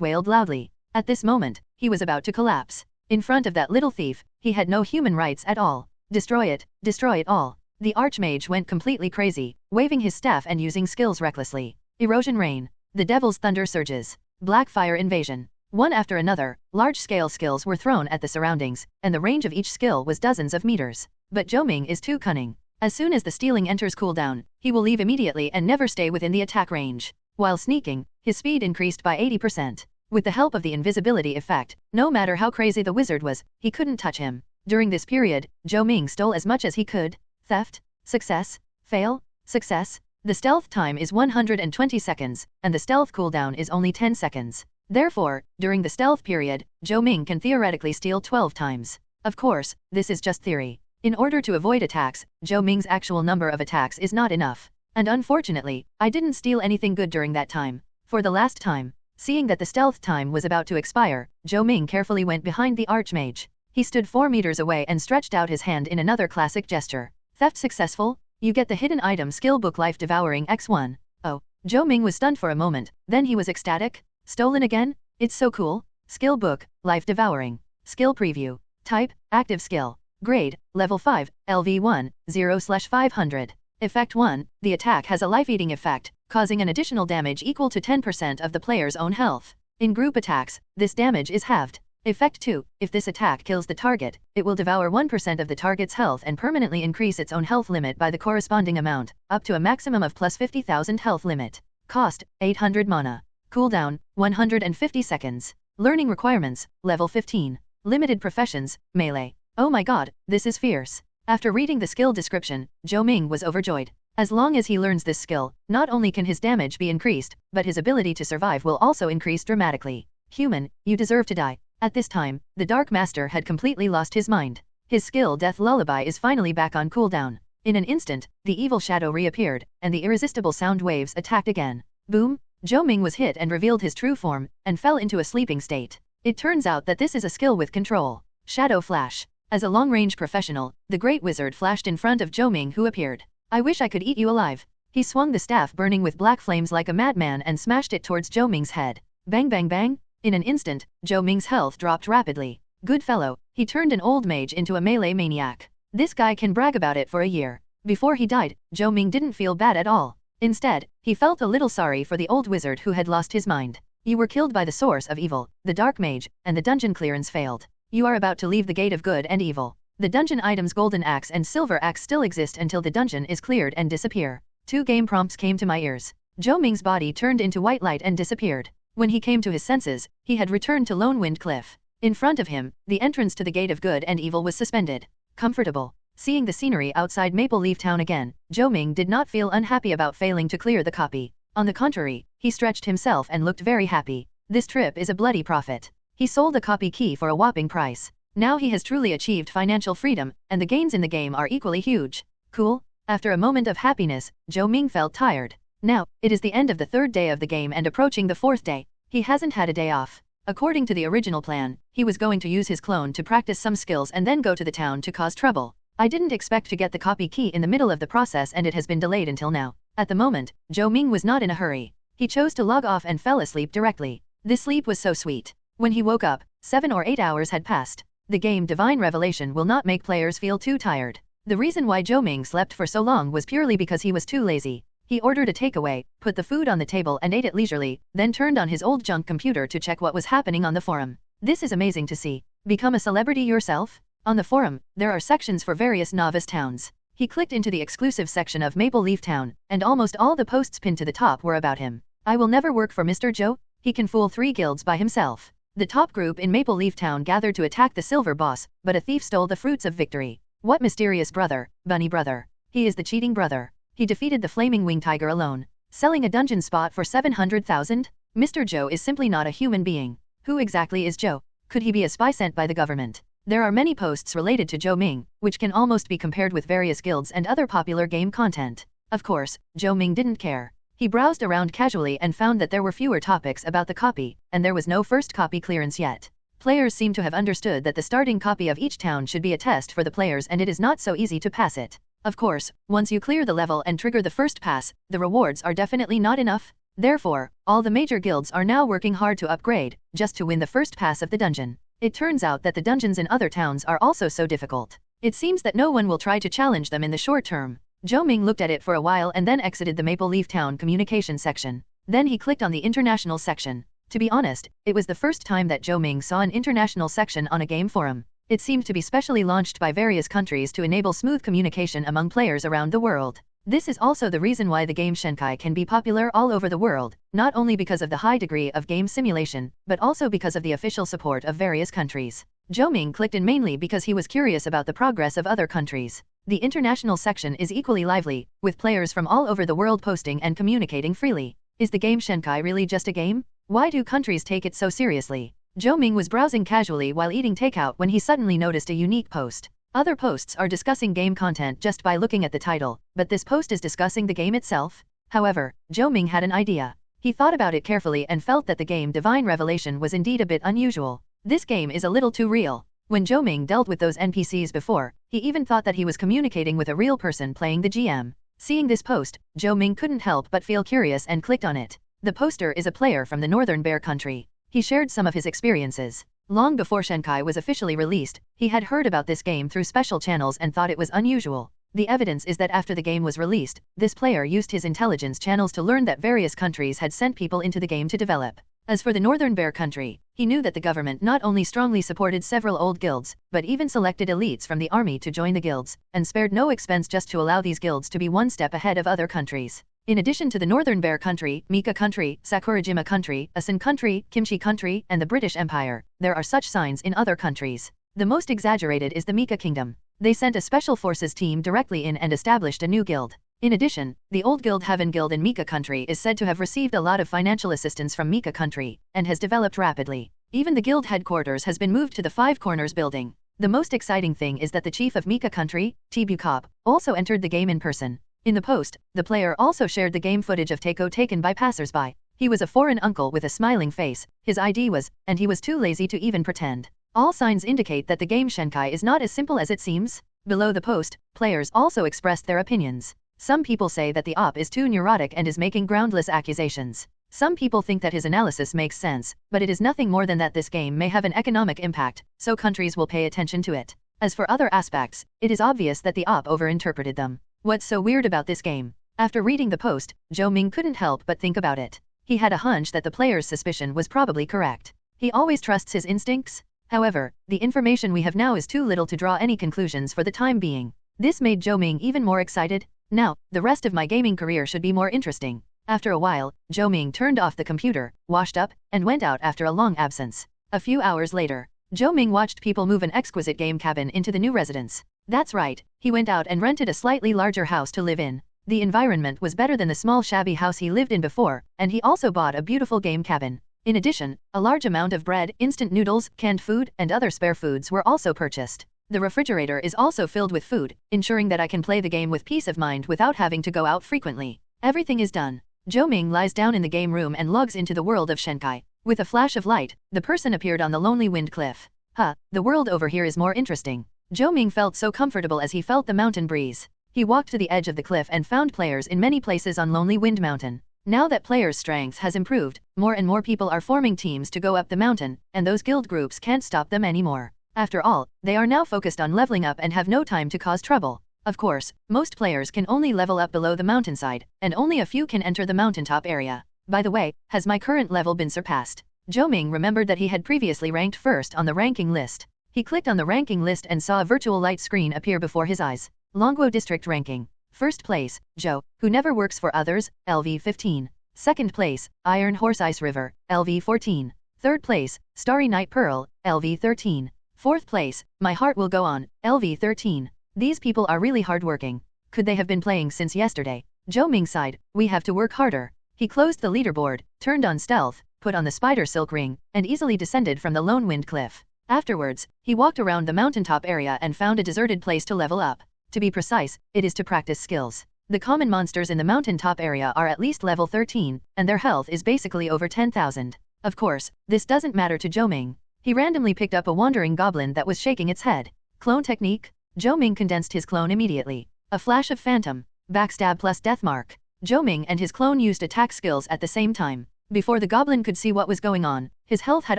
wailed loudly. At this moment, he was about to collapse. In front of that little thief, he had no human rights at all. Destroy it all. The Archmage went completely crazy, waving his staff and using skills recklessly. Erosion Rain. The Devil's Thunder Surges. Black Fire Invasion. One after another, large-scale skills were thrown at the surroundings, and the range of each skill was dozens of meters. But Zhou Ming is too cunning. As soon as the stealing enters cooldown, he will leave immediately and never stay within the attack range. While sneaking, his speed increased by 80%. With the help of the invisibility effect, no matter how crazy the wizard was, he couldn't touch him. During this period, Zhou Ming stole as much as he could. Theft, success, fail, success. The stealth time is 120 seconds, and the stealth cooldown is only 10 seconds. Therefore, during the stealth period, Zhou Ming can theoretically steal 12 times. Of course, this is just theory. In order to avoid attacks, Zhou Ming's actual number of attacks is not enough. And unfortunately, I didn't steal anything good during that time. For the last time, seeing that the stealth time was about to expire, Zhou Ming carefully went behind the Archmage. He stood 4 meters away and stretched out his hand in another classic gesture. Theft successful? You get the hidden item skill book Life Devouring ×1. Oh, Zhou Ming was stunned for a moment, then he was ecstatic. Stolen again? It's so cool. Skill book, Life Devouring. Skill preview. Type, active skill. Grade, level 5, LV1, 0/500. Effect 1, the attack has a life-eating effect, causing an additional damage equal to 10% of the player's own health. In group attacks, this damage is halved. Effect 2, if this attack kills the target, it will devour 1% of the target's health and permanently increase its own health limit by the corresponding amount, up to a maximum of +50,000 health limit. Cost, 800 mana. Cooldown, 150 seconds. Learning requirements, level 15. Limited professions, melee. Oh my god, this is fierce. After reading the skill description, Zhou Ming was overjoyed. As long as he learns this skill, not only can his damage be increased, but his ability to survive will also increase dramatically. Human, you deserve to die. At this time, the Dark Master had completely lost his mind. His skill Death Lullaby is finally back on cooldown. In an instant, the evil shadow reappeared, and the irresistible sound waves attacked again. Boom! Zhou Ming was hit and revealed his true form, and fell into a sleeping state. It turns out that this is a skill with control. Shadow Flash. As a long-range professional, the Great Wizard flashed in front of Zhou Ming, who appeared. I wish I could eat you alive. He swung the staff burning with black flames like a madman and smashed it towards Zhou Ming's head. Bang bang bang! In an instant, Zhou Ming's health dropped rapidly. Good fellow, he turned an old mage into a melee maniac. This guy can brag about it for a year. Before he died, Zhou Ming didn't feel bad at all. Instead, he felt a little sorry for the old wizard who had lost his mind. You were killed by the source of evil, the dark mage, and the dungeon clearance failed. You are about to leave the gate of good and evil. The dungeon items golden axe and silver axe still exist until the dungeon is cleared and disappear. 2 game prompts came to my ears. Zhou Ming's body turned into white light and disappeared. When he came to his senses, he had returned to Lone Wind Cliff. In front of him, the entrance to the gate of good and evil was suspended. Comfortable. Seeing the scenery outside Maple Leaf Town again, Zhou Ming did not feel unhappy about failing to clear the copy. On the contrary, he stretched himself and looked very happy. This trip is a bloody profit. He sold the copy key for a whopping price. Now he has truly achieved financial freedom, and the gains in the game are equally huge. Cool? After a moment of happiness, Zhou Ming felt tired. Now, it is the end of the 3rd day of the game and approaching the 4th day. He hasn't had a day off. According to the original plan, he was going to use his clone to practice some skills and then go to the town to cause trouble. I didn't expect to get the copy key in the middle of the process, and it has been delayed until now. At the moment, Zhou Ming was not in a hurry. He chose to log off and fell asleep directly. This sleep was so sweet. When he woke up, 7 or 8 hours had passed. The game Divine Revelation will not make players feel too tired. The reason why Zhou Ming slept for so long was purely because he was too lazy. He ordered a takeaway, put the food on the table and ate it leisurely, then turned on his old junk computer to check what was happening on the forum. This is amazing to see. Become a celebrity yourself? On the forum, there are sections for various novice towns. He clicked into the exclusive section of Maple Leaf Town, and almost all the posts pinned to the top were about him. I will never work for Mr. Zhou. He can fool 3 guilds by himself. The top group in Maple Leaf Town gathered to attack the silver boss, but a thief stole the fruits of victory. What mysterious brother, bunny brother. He is the cheating brother. He defeated the flaming wing tiger alone, selling a dungeon spot for 700,000? Mr. Zhou is simply not a human being. Who exactly is Zhou? Could he be a spy sent by the government? There are many posts related to Zhou Ming, which can almost be compared with various guilds and other popular game content. Of course, Zhou Ming didn't care. He browsed around casually and found that there were fewer topics about the copy, and there was no first copy clearance yet. Players seem to have understood that the starting copy of each town should be a test for the players, and it is not so easy to pass it. Of course, once you clear the level and trigger the first pass, the rewards are definitely not enough. Therefore, all the major guilds are now working hard to upgrade, just to win the first pass of the dungeon. It turns out that the dungeons in other towns are also so difficult. It seems that no one will try to challenge them in the short term. Zhou Ming looked at it for a while and then exited the Maple Leaf Town communication section. Then he clicked on the international section. To be honest, it was the first time that Zhou Ming saw an international section on a game forum. It seemed to be specially launched by various countries to enable smooth communication among players around the world. This is also the reason why the game Shenqi can be popular all over the world, not only because of the high degree of game simulation, but also because of the official support of various countries. Zhou Ming clicked in mainly because he was curious about the progress of other countries. The international section is equally lively, with players from all over the world posting and communicating freely. Is the game Shenqi really just a game? Why do countries take it so seriously? Zhou Ming was browsing casually while eating takeout when he suddenly noticed a unique post. Other posts are discussing game content just by looking at the title, but this post is discussing the game itself. However, Zhou Ming had an idea. He thought about it carefully and felt that the game Divine Revelation was indeed a bit unusual. This game is a little too real. When Zhou Ming dealt with those NPCs before, he even thought that he was communicating with a real person playing the GM. Seeing this post, Zhou Ming couldn't help but feel curious and clicked on it. The poster is a player from the Northern Bear country. He shared some of his experiences. Long before Shenqi was officially released, he had heard about this game through special channels and thought it was unusual. The evidence is that after the game was released, this player used his intelligence channels to learn that various countries had sent people into the game to develop. As for the Northern Bear country, he knew that the government not only strongly supported several old guilds, but even selected elites from the army to join the guilds, and spared no expense just to allow these guilds to be one step ahead of other countries. In addition to the Northern Bear country, Mika country, Sakurajima country, Asan country, Kimchi country, and the British Empire, there are such signs in other countries. The most exaggerated is the Mika kingdom. They sent a special forces team directly in and established a new guild. In addition, the old guild Heaven Guild in Mika country is said to have received a lot of financial assistance from Mika country, and has developed rapidly. Even the guild headquarters has been moved to the Five Corners building. The most exciting thing is that the chief of Mika country, T-Bukop, also entered the game in person. In the post, the player also shared the game footage of Taiko taken by passersby. He was a foreign uncle with a smiling face, his ID was, and he was too lazy to even pretend. All signs indicate that the game Shenqi is not as simple as it seems. Below the post, players also expressed their opinions. Some people say that the op is too neurotic and is making groundless accusations. Some people think that his analysis makes sense, but it is nothing more than that this game may have an economic impact, so countries will pay attention to it. As for other aspects, it is obvious that the op overinterpreted them. What's so weird about this game? After reading the post, Zhou Ming couldn't help but think about it. He had a hunch that the player's suspicion was probably correct. He always trusts his instincts. However, the information we have now is too little to draw any conclusions for the time being. This made Zhou Ming even more excited. Now, the rest of my gaming career should be more interesting. After a while, Zhou Ming turned off the computer, washed up, and went out after a long absence. A few hours later, Zhou Ming watched people move an exquisite game cabin into the new residence. That's right, he went out and rented a slightly larger house to live in. The environment was better than the small shabby house he lived in before, and he also bought a beautiful game cabin. In addition, a large amount of bread, instant noodles, canned food, and other spare foods were also purchased. The refrigerator is also filled with food, ensuring that I can play the game with peace of mind without having to go out frequently. Everything is done. Zhou Ming lies down in the game room and logs into the world of Shenqi. With a flash of light, the person appeared on the lonely wind cliff. The world over here is more interesting. Zhou Ming felt so comfortable as he felt the mountain breeze. He walked to the edge of the cliff and found players in many places on Lonely Wind Mountain. Now that players' strength has improved, more and more people are forming teams to go up the mountain, and those guild groups can't stop them anymore. After all, they are now focused on leveling up and have no time to cause trouble. Of course, most players can only level up below the mountainside, and only a few can enter the mountaintop area. By the way, has my current level been surpassed? Zhou Ming remembered that he had previously ranked first on the ranking list. He clicked on the ranking list and saw a virtual light screen appear before his eyes. Longguo District Ranking. First place, Zhou, who never works for others, LV 15. Second place, Iron Horse Ice River, LV 14. Third place, Starry Night Pearl, LV 13. Fourth place, My Heart Will Go On, LV 13. These people are really hardworking. Could they have been playing since yesterday? Zhou Ming sighed, we have to work harder. He closed the leaderboard, turned on stealth, put on the spider silk ring, and easily descended from the Lone Wind Cliff. Afterwards, he walked around the mountaintop area and found a deserted place to level up. To be precise, it is to practice skills. The common monsters in the mountaintop area are at least level 13, and their health is basically over 10,000. Of course, this doesn't matter to Zhou Ming. He randomly picked up a wandering goblin that was shaking its head. Clone technique? Zhou Ming condensed his clone immediately. A flash of phantom, backstab plus death mark. Zhou Ming and his clone used attack skills at the same time. Before the goblin could see what was going on, his health had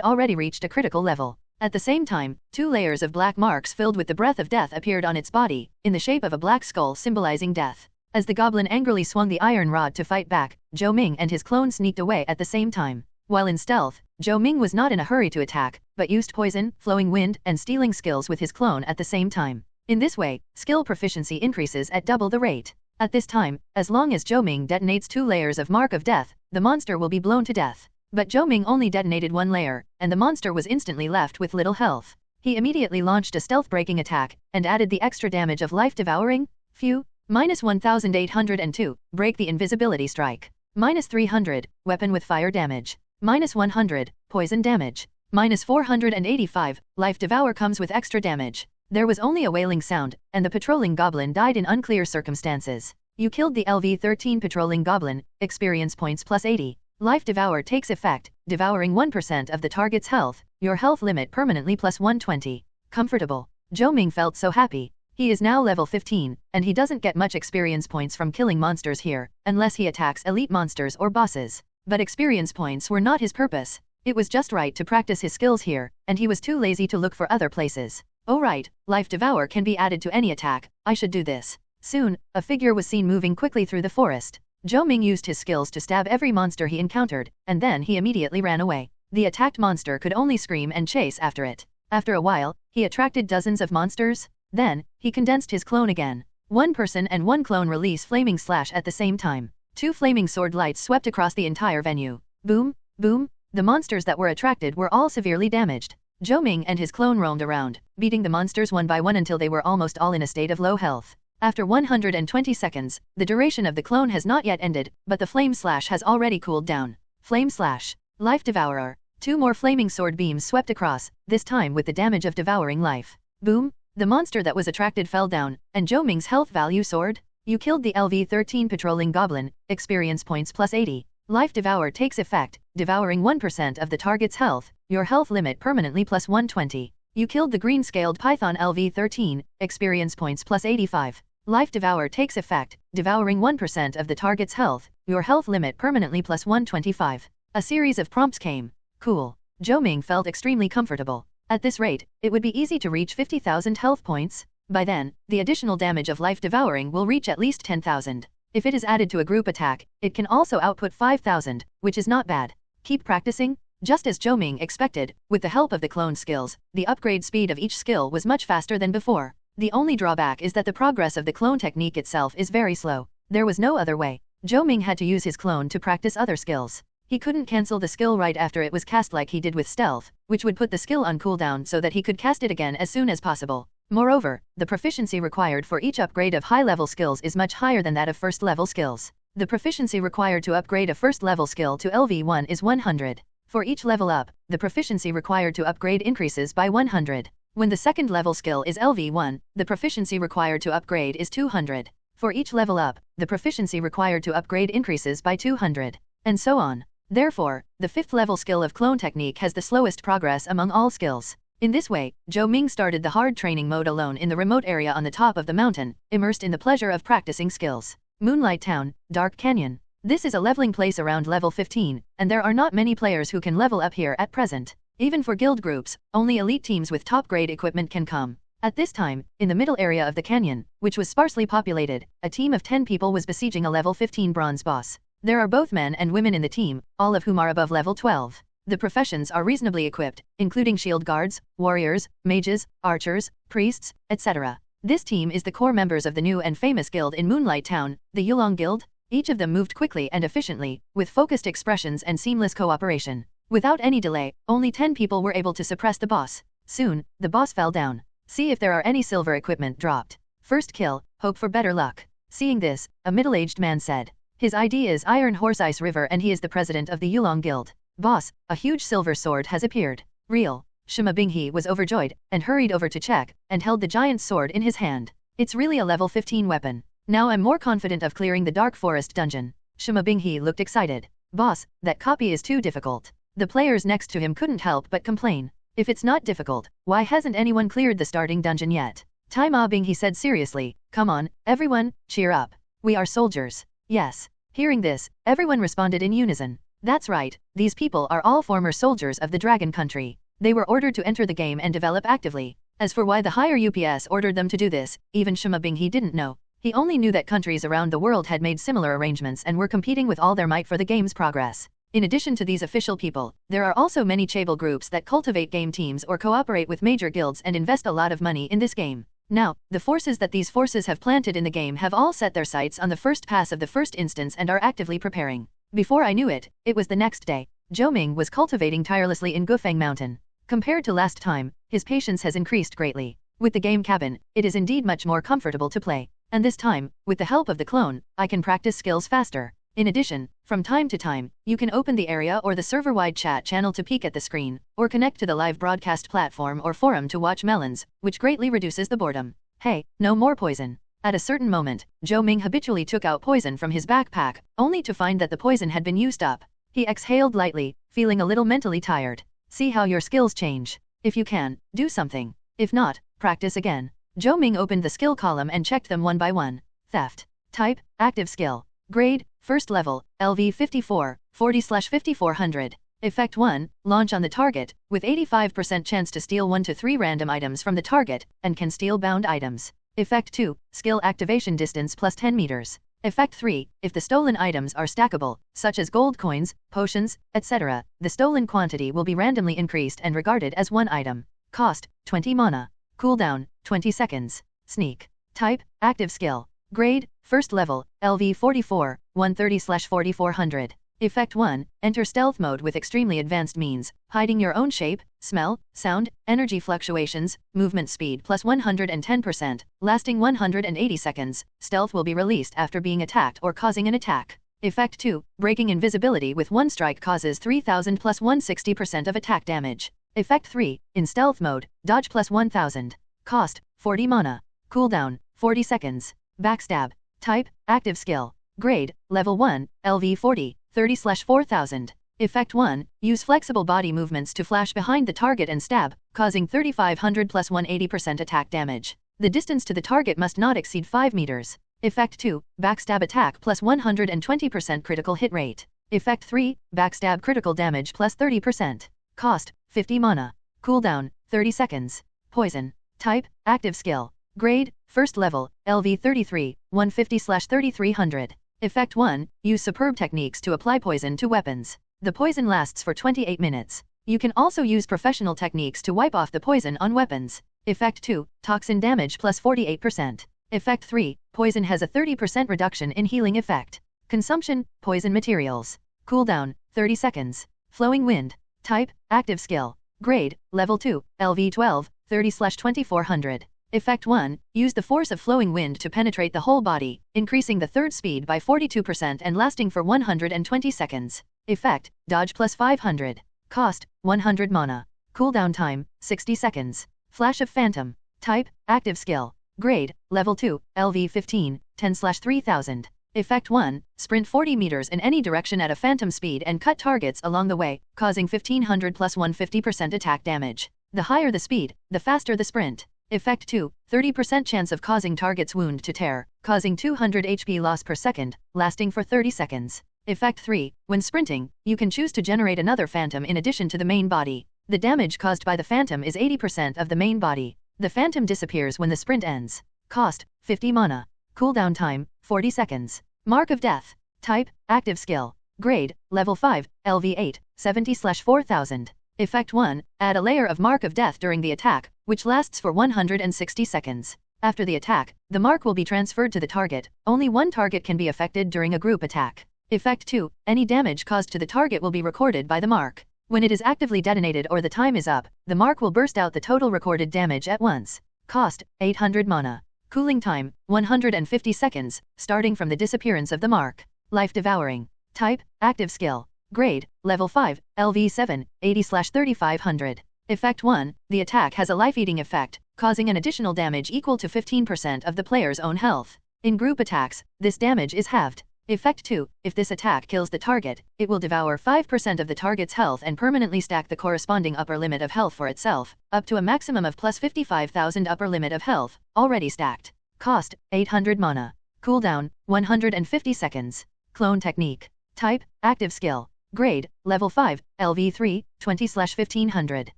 already reached a critical level. At the same time, 2 layers of black marks filled with the breath of death appeared on its body, in the shape of a black skull symbolizing death. As the goblin angrily swung the iron rod to fight back, Zhou Ming and his clone sneaked away at the same time. While in stealth, Zhou Ming was not in a hurry to attack, but used poison, flowing wind, and stealing skills with his clone at the same time. In this way, skill proficiency increases at double the rate. At this time, as long as Zhou Ming detonates 2 layers of Mark of Death, the monster will be blown to death. But Zhou Ming only detonated 1 layer, and the monster was instantly left with little health. He immediately launched a stealth-breaking attack, and added the extra damage of life devouring. Phew! -1802, break the invisibility strike. -300, weapon with fire damage. -100, poison damage. -485, life devour comes with extra damage. There was only a wailing sound, and the patrolling goblin died in unclear circumstances. You killed the LV 13 patrolling goblin, experience points plus 80. Life devour takes effect, devouring 1% of the target's health, your health limit permanently plus 120. Comfortable. Zhou Ming felt so happy. He is now level 15, and he doesn't get much experience points from killing monsters here, unless he attacks elite monsters or bosses. But experience points were not his purpose. It was just right to practice his skills here, and he was too lazy to look for other places. Oh right, life devour can be added to any attack, I should do this. Soon, a figure was seen moving quickly through the forest. Zhou Ming used his skills to stab every monster he encountered, and then he immediately ran away. The attacked monster could only scream and chase after it. After a while, he attracted dozens of monsters. Then, he condensed his clone again. 1 person and 1 clone release flaming slash at the same time. 2 flaming sword lights swept across the entire venue. Boom, boom, the monsters that were attracted were all severely damaged. Zhou Ming and his clone roamed around, beating the monsters one by one until they were almost all in a state of low health. After 120 seconds, the duration of the clone has not yet ended, but the flame slash has already cooled down. Flame slash. Life devourer. 2 more flaming sword beams swept across, this time with the damage of devouring life. Boom. The monster that was attracted fell down, and Zhou Ming's health value soared. You killed the LV 13 patrolling goblin, experience points plus 80. Life Devour takes effect, devouring 1% of the target's health, your health limit permanently plus 120. You killed the green-scaled python LV13, experience points plus 85. Life Devour takes effect, devouring 1% of the target's health, your health limit permanently plus 125. A series of prompts came. Cool. Zhou Ming felt extremely comfortable. At this rate, it would be easy to reach 50,000 health points. By then, the additional damage of life devouring will reach at least 10,000. If it is added to a group attack, it can also output 5,000, which is not bad. Keep practicing. Just as Zhou Ming expected, with the help of the clone skills, the upgrade speed of each skill was much faster than before. The only drawback is that the progress of the clone technique itself is very slow. There was no other way. Zhou Ming had to use his clone to practice other skills. He couldn't cancel the skill right after it was cast like he did with stealth, which would put the skill on cooldown so that he could cast it again as soon as possible. Moreover, the proficiency required for each upgrade of high-level skills is much higher than that of first-level skills. The proficiency required to upgrade a first-level skill to LV1 is 100. For each level up, the proficiency required to upgrade increases by 100. When the second-level skill is LV1, the proficiency required to upgrade is 200. For each level up, the proficiency required to upgrade increases by 200. And so on. Therefore, the fifth-level skill of clone technique has the slowest progress among all skills. In this way, Zhou Ming started the hard training mode alone in the remote area on the top of the mountain, immersed in the pleasure of practicing skills. Moonlight Town, Dark Canyon. This is a leveling place around level 15, and there are not many players who can level up here at present. Even for guild groups, only elite teams with top-grade equipment can come. At this time, in the middle area of the canyon, which was sparsely populated, a team of 10 people was besieging a level 15 bronze boss. There are both men and women in the team, all of whom are above level 12. The professions are reasonably equipped, including shield guards, warriors, mages, archers, priests, etc. This team is the core members of the new and famous guild in Moonlight Town, the Yulong Guild. Each of them moved quickly and efficiently, with focused expressions and seamless cooperation. Without any delay, only 10 people were able to suppress the boss. Soon, the boss fell down. See if there are any silver equipment dropped. First kill, hope for better luck. Seeing this, a middle-aged man said. His ID is Iron Horse Ice River and he is the president of the Yulong Guild. Boss, a huge silver sword has appeared. Real. Shima Binghe was overjoyed, and hurried over to check, and held the giant sword in his hand. It's really a level 15 weapon. Now I'm more confident of clearing the Dark Forest dungeon. Shima Binghe looked excited. Boss, that copy is too difficult. The players next to him couldn't help but complain. If it's not difficult, why hasn't anyone cleared the starting dungeon yet? Tai Ma Binghe said seriously, come on, everyone, cheer up. We are soldiers. Yes. Hearing this, everyone responded in unison. That's right, these people are all former soldiers of the Dragon Country. They were ordered to enter the game and develop actively. As for why the higher UPS ordered them to do this, even Shima Binghe didn't know. He only knew that countries around the world had made similar arrangements and were competing with all their might for the game's progress. In addition to these official people, there are also many chaebol groups that cultivate game teams or cooperate with major guilds and invest a lot of money in this game. Now, the forces that these forces have planted in the game have all set their sights on the first pass of the first instance and are actively preparing. Before I knew it, it was the next day. Zhou Ming was cultivating tirelessly in Gufeng Mountain. Compared to last time, his patience has increased greatly. With the game cabin, it is indeed much more comfortable to play. And this time, with the help of the clone, I can practice skills faster. In addition, from time to time, you can open the area or the server-wide chat channel to peek at the screen, or connect to the live broadcast platform or forum to watch melons, which greatly reduces the boredom. Hey, no more poison. At a certain moment, Zhou Ming habitually took out poison from his backpack, only to find that the poison had been used up. He exhaled lightly, feeling a little mentally tired. See how your skills change. If you can, do something. If not, practice again. Zhou Ming opened the skill column and checked them one by one. Theft. Type, active skill. Grade, first level, LV 54, 40/5400. Effect 1, launch on the target, with 85% chance to steal 1 to 3 random items from the target, and can steal bound items. Effect 2, skill activation distance plus 10 meters. Effect 3, if the stolen items are stackable, such as gold coins, potions, etc., the stolen quantity will be randomly increased and regarded as one item. Cost, 20 mana. Cooldown, 20 seconds. Sneak. Type, active skill. Grade, first level, LV 44, 130/4400. Effect 1, enter stealth mode with extremely advanced means, hiding your own shape, smell, sound, energy fluctuations, movement speed plus 110%, lasting 180 seconds. Stealth will be released after being attacked or causing an attack. Effect 2, breaking invisibility with one strike causes 3000 plus 160% of attack damage. Effect 3, in stealth mode, dodge plus 1000. Cost, 40 mana. Cooldown, 40 seconds. Backstab. Type, active skill. Grade, level 1, LV 40, 30/4000. Effect 1. Use flexible body movements to flash behind the target and stab, causing 3500 plus 180% attack damage. The distance to the target must not exceed 5 meters. Effect 2. Backstab attack plus 120% critical hit rate. Effect 3. Backstab critical damage plus 30%. Cost, 50 mana. Cooldown, 30 seconds. Poison. Type, active skill. Grade, first level, LV 33, 150/3300. Effect 1. Use superb techniques to apply poison to weapons. The poison lasts for 28 minutes. You can also use professional techniques to wipe off the poison on weapons. Effect 2. Toxin damage plus 48%. Effect 3. Poison has a 30% reduction in healing effect. Consumption, poison materials. Cooldown, 30 seconds. Flowing wind. Type, active skill. Grade, level 2, LV 12, 30/2400. Effect 1. Use the force of flowing wind to penetrate the whole body, increasing the third speed by 42% and lasting for 120 seconds. Effect, dodge plus 500. Cost, 100 mana. Cooldown time, 60 seconds. Flash of Phantom. Type, active skill. Grade, level 2, LV 15, 10/3000. Effect 1. Sprint 40 meters in any direction at a phantom speed and cut targets along the way, causing 1500 plus 150% attack damage. The higher the speed, the faster the sprint. Effect 2. 30% chance of causing target's wound to tear, causing 200 HP loss per second, lasting for 30 seconds. Effect 3. When sprinting, you can choose to generate another phantom in addition to the main body. The damage caused by the phantom is 80% of the main body. The phantom disappears when the sprint ends. Cost, 50 mana. Cooldown time, 40 seconds. Mark of Death. Type, active skill. Grade, level 5, LV 8, 70/4000. Effect 1. Add a layer of Mark of Death during the attack, which lasts for 160 seconds. After the attack, the mark will be transferred to the target. Only one target can be affected during a group attack. Effect 2. Any damage caused to the target will be recorded by the mark. When it is actively detonated or the time is up, the mark will burst out the total recorded damage at once. Cost, 800 mana. Cooling time, 150 seconds, starting from the disappearance of the mark. Life Devouring. Type, active skill. Grade, level 5, LV 7, 80/3500. Effect 1. The attack has a life-eating effect, causing an additional damage equal to 15% of the player's own health. In group attacks, this damage is halved. Effect 2. If this attack kills the target, it will devour 5% of the target's health and permanently stack the corresponding upper limit of health for itself, up to a maximum of plus 55,000 upper limit of health, already stacked. Cost, 800 mana. Cooldown, 150 seconds. Clone Technique. Type, active skill. Grade, level 5, LV 3, 20/1500.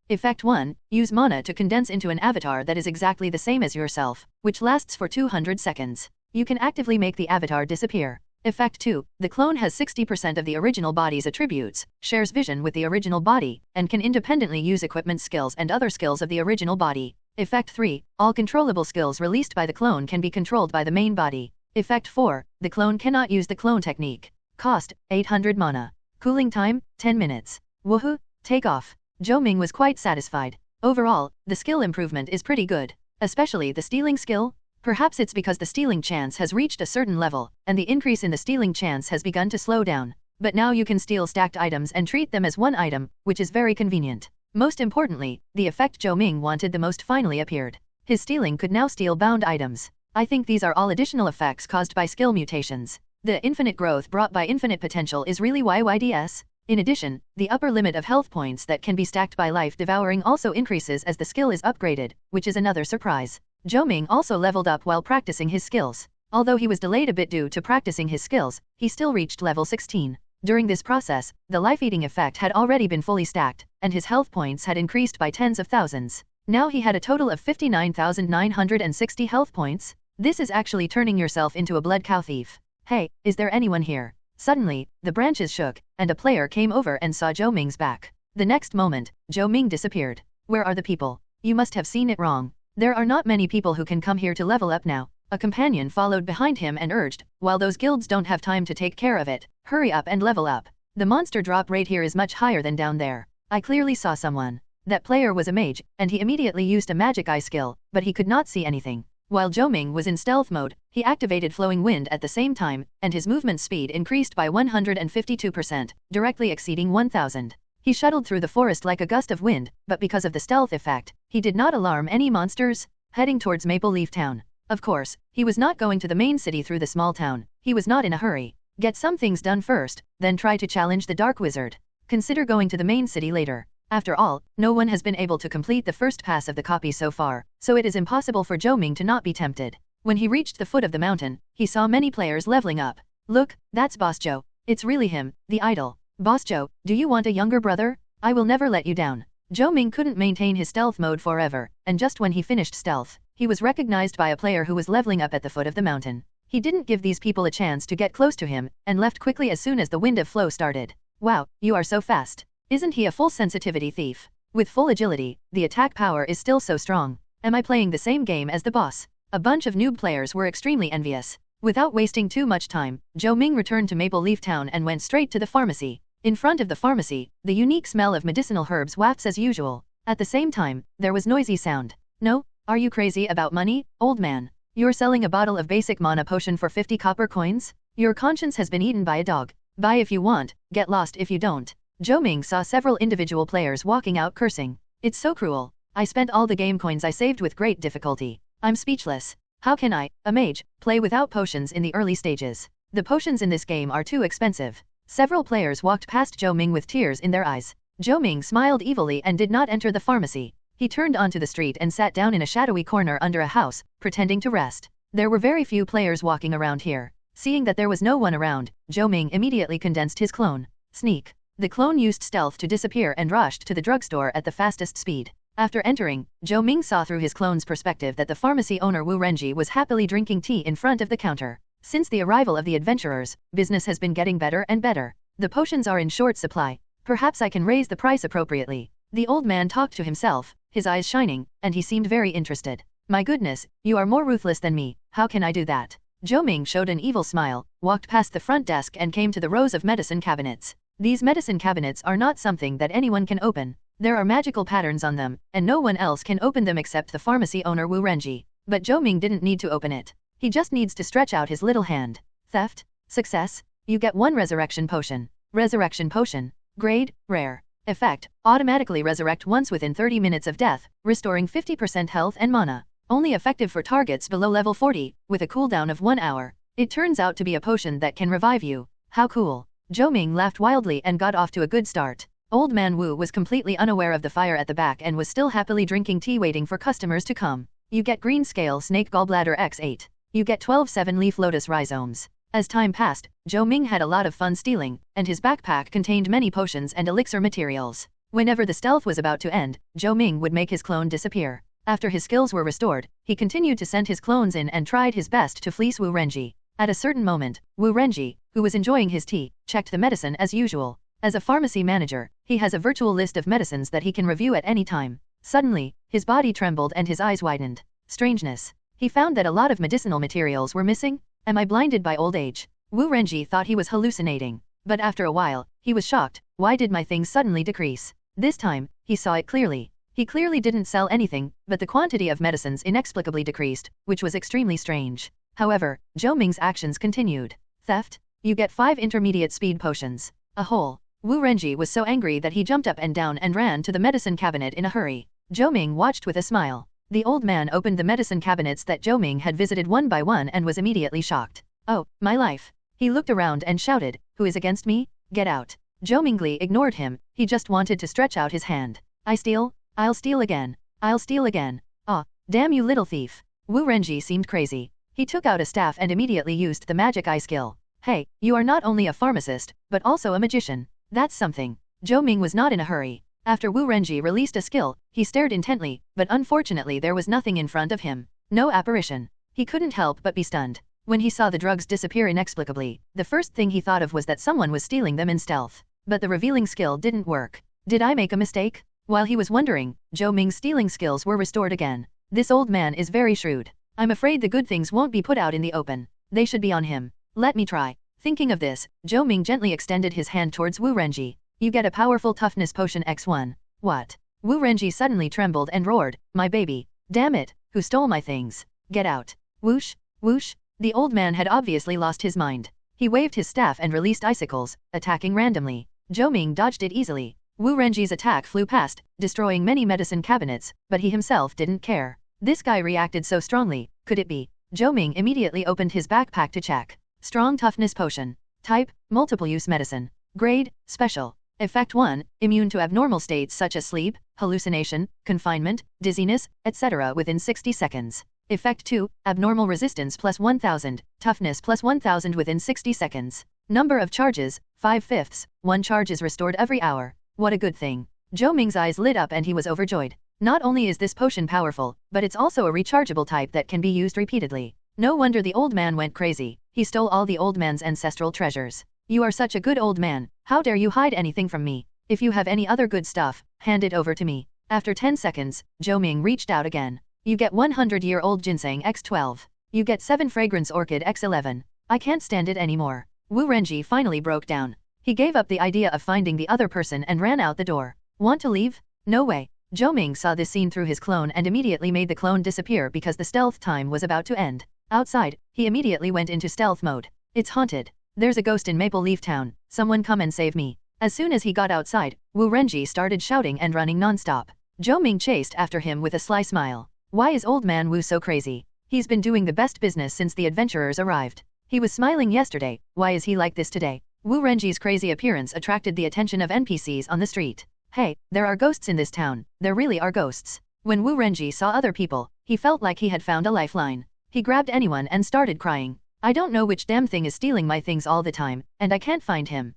Effect 1. Use mana to condense into an avatar that is exactly the same as yourself, which lasts for 200 seconds. You can actively make the avatar disappear. Effect 2. The clone has 60% of the original body's attributes, shares vision with the original body, and can independently use equipment skills and other skills of the original body. Effect 3. All controllable skills released by the clone can be controlled by the main body. Effect 4. The clone cannot use the clone technique. Cost, 800 mana. Cooling time, 10 minutes. Woohoo, take off. Zhou Ming was quite satisfied. Overall, the skill improvement is pretty good. Especially the stealing skill. Perhaps it's because the stealing chance has reached a certain level, and the increase in the stealing chance has begun to slow down. But now you can steal stacked items and treat them as one item, which is very convenient. Most importantly, the effect Zhou Ming wanted the most finally appeared. His stealing could now steal bound items. I think these are all additional effects caused by skill mutations. The infinite growth brought by infinite potential is really YYDS. In addition, the upper limit of health points that can be stacked by life devouring also increases as the skill is upgraded, which is another surprise. Zhou Ming also leveled up while practicing his skills. Although he was delayed a bit due to practicing his skills, he still reached level 16. During this process, the life-eating effect had already been fully stacked, and his health points had increased by tens of thousands. Now he had a total of 59,960 health points. This is actually turning yourself into a blood cow thief. Hey, is there anyone here? Suddenly, the branches shook, and a player came over and saw Zhou Ming's back. The next moment, Zhou Ming disappeared. Where are the people? You must have seen it wrong. There are not many people who can come here to level up now. A companion followed behind him and urged, while those guilds don't have time to take care of it, hurry up and level up. The monster drop rate here is much higher than down there. I clearly saw someone. That player was a mage, and he immediately used a magic eye skill, but he could not see anything. While Zhou Ming was in stealth mode, he activated flowing wind at the same time, and his movement speed increased by 152%, directly exceeding 1000. He shuttled through the forest like a gust of wind, but because of the stealth effect, he did not alarm any monsters, heading towards Maple Leaf Town. Of course, he was not going to the main city through the small town. He was not in a hurry. Get some things done first, then try to challenge the Dark Wizard. Consider going to the main city later. After all, no one has been able to complete the first pass of the copy so far, so it is impossible for Zhou Ming to not be tempted. When he reached the foot of the mountain, he saw many players leveling up. Look, that's Boss Zhou. It's really him, the idol. Boss Zhou, do you want a younger brother? I will never let you down. Zhou Ming couldn't maintain his stealth mode forever, and just when he finished stealth, he was recognized by a player who was leveling up at the foot of the mountain. He didn't give these people a chance to get close to him, and left quickly as soon as the wind of flow started. Wow, you are so fast. Isn't he a full sensitivity thief? With full agility, the attack power is still so strong. Am I playing the same game as the boss? A bunch of noob players were extremely envious. Without wasting too much time, Zhou Ming returned to Maple Leaf Town and went straight to the pharmacy. In front of the pharmacy, the unique smell of medicinal herbs wafts as usual. At the same time, there was noisy sound. No? Are you crazy about money, old man? You're selling a bottle of basic mana potion for 50 copper coins? Your conscience has been eaten by a dog. Buy if you want, get lost if you don't. Zhou Ming saw several individual players walking out cursing. It's so cruel. I spent all the game coins I saved with great difficulty. I'm speechless. How can I, a mage, play without potions in the early stages? The potions in this game are too expensive. Several players walked past Zhou Ming with tears in their eyes. Zhou Ming smiled evilly and did not enter the pharmacy. He turned onto the street and sat down in a shadowy corner under a house, pretending to rest. There were very few players walking around here. Seeing that there was no one around, Zhou Ming immediately condensed his clone. Sneak. The clone used stealth to disappear and rushed to the drugstore at the fastest speed. After entering, Zhou Ming saw through his clone's perspective that the pharmacy owner Wu Renji was happily drinking tea in front of the counter. Since the arrival of the adventurers, business has been getting better and better. The potions are in short supply. Perhaps I can raise the price appropriately. The old man talked to himself, his eyes shining, and he seemed very interested. My goodness, you are more ruthless than me, how can I do that? Zhou Ming showed an evil smile, walked past the front desk and came to the rows of medicine cabinets. These medicine cabinets are not something that anyone can open. There are magical patterns on them, and no one else can open them except the pharmacy owner Wu Renji. But Zhou Ming didn't need to open it. He just needs to stretch out his little hand. Theft? Success? You get 1 resurrection potion. Resurrection potion. Grade, rare. Effect, automatically resurrect once within 30 minutes of death, restoring 50% health and mana. Only effective for targets below level 40, with a cooldown of 1 hour. It turns out to be a potion that can revive you. How cool. Zhou Ming laughed wildly and got off to a good start. Old man Wu was completely unaware of the fire at the back and was still happily drinking tea waiting for customers to come. You get green scale snake gallbladder x8. You get 12 7-leaf lotus rhizomes. As time passed, Zhou Ming had a lot of fun stealing, and his backpack contained many potions and elixir materials. Whenever the stealth was about to end, Zhou Ming would make his clone disappear. After his skills were restored, he continued to send his clones in and tried his best to fleece Wu Renji. At a certain moment, Wu Renji, who was enjoying his tea, checked the medicine as usual. As a pharmacy manager, he has a virtual list of medicines that he can review at any time. Suddenly, his body trembled and his eyes widened. Strangeness. He found that a lot of medicinal materials were missing. Am I blinded by old age? Wu Renji thought he was hallucinating. But after a while, he was shocked. Why did my things suddenly decrease? This time, he saw it clearly. He clearly didn't sell anything, but the quantity of medicines inexplicably decreased, which was extremely strange. However, Zhou Ming's actions continued. Theft? You get 5 intermediate speed potions. A hole. Wu Renji was so angry that he jumped up and down and ran to the medicine cabinet in a hurry. Zhou Ming watched with a smile. The old man opened the medicine cabinets that Zhou Ming had visited one by one and was immediately shocked. Oh, my life. He looked around and shouted, who is against me? Get out. Zhou Mingli ignored him, he just wanted to stretch out his hand. I steal? I'll steal again. I'll steal again. Ah, damn you little thief. Wu Renji seemed crazy. He took out a staff and immediately used the magic eye skill. Hey, you are not only a pharmacist, but also a magician. That's something. Zhou Ming was not in a hurry. After Wu Renji released a skill, he stared intently, but unfortunately there was nothing in front of him. No apparition. He couldn't help but be stunned. When he saw the drugs disappear inexplicably, the first thing he thought of was that someone was stealing them in stealth. But the revealing skill didn't work. Did I make a mistake? While he was wondering, Zhou Ming's stealing skills were restored again. This old man is very shrewd. I'm afraid the good things won't be put out in the open. They should be on him. Let me try. Thinking of this, Zhou Ming gently extended his hand towards Wu Renji. You get a powerful toughness potion X1. What? Wu Renji suddenly trembled and roared, my baby. Damn it, who stole my things? Get out. Whoosh, whoosh. The old man had obviously lost his mind. He waved his staff and released icicles, attacking randomly. Zhou Ming dodged it easily. Wu Renji's attack flew past, destroying many medicine cabinets, but he himself didn't care. This guy reacted so strongly, could it be? Zhou Ming immediately opened his backpack to check. Strong toughness potion. Type, multiple use medicine. Grade, special. Effect 1, immune to abnormal states such as sleep, hallucination, confinement, dizziness, etc. within 60 seconds. Effect 2, abnormal resistance plus 1000, toughness plus 1000 within 60 seconds. Number of charges, 5/5. 1 charge is restored every hour. What a good thing. Zhou Ming's eyes lit up and he was overjoyed. Not only is this potion powerful, but it's also a rechargeable type that can be used repeatedly. No wonder the old man went crazy. He stole all the old man's ancestral treasures. You are such a good old man, how dare you hide anything from me? If you have any other good stuff, hand it over to me. After 10 seconds, Zhou Ming reached out again. You get 100-year-old ginseng x12. You get 7 fragrance orchid x11. I can't stand it anymore. Wu Renji finally broke down. He gave up the idea of finding the other person and ran out the door. Want to leave? No way. Zhou Ming saw this scene through his clone and immediately made the clone disappear because the stealth time was about to end. Outside, he immediately went into stealth mode. It's haunted. There's a ghost in Maple Leaf Town. Someone come and save me. As soon as he got outside, Wu Renji started shouting and running non-stop. Zhou Ming chased after him with a sly smile. Why is old man Wu so crazy? He's been doing the best business since the adventurers arrived. He was smiling yesterday, why is he like this today? Wu Renji's crazy appearance attracted the attention of NPCs on the street. Hey, there are ghosts in this town, there really are ghosts. When Wu Renji saw other people, he felt like he had found a lifeline. He grabbed anyone and started crying. I don't know which damn thing is stealing my things all the time, and I can't find him.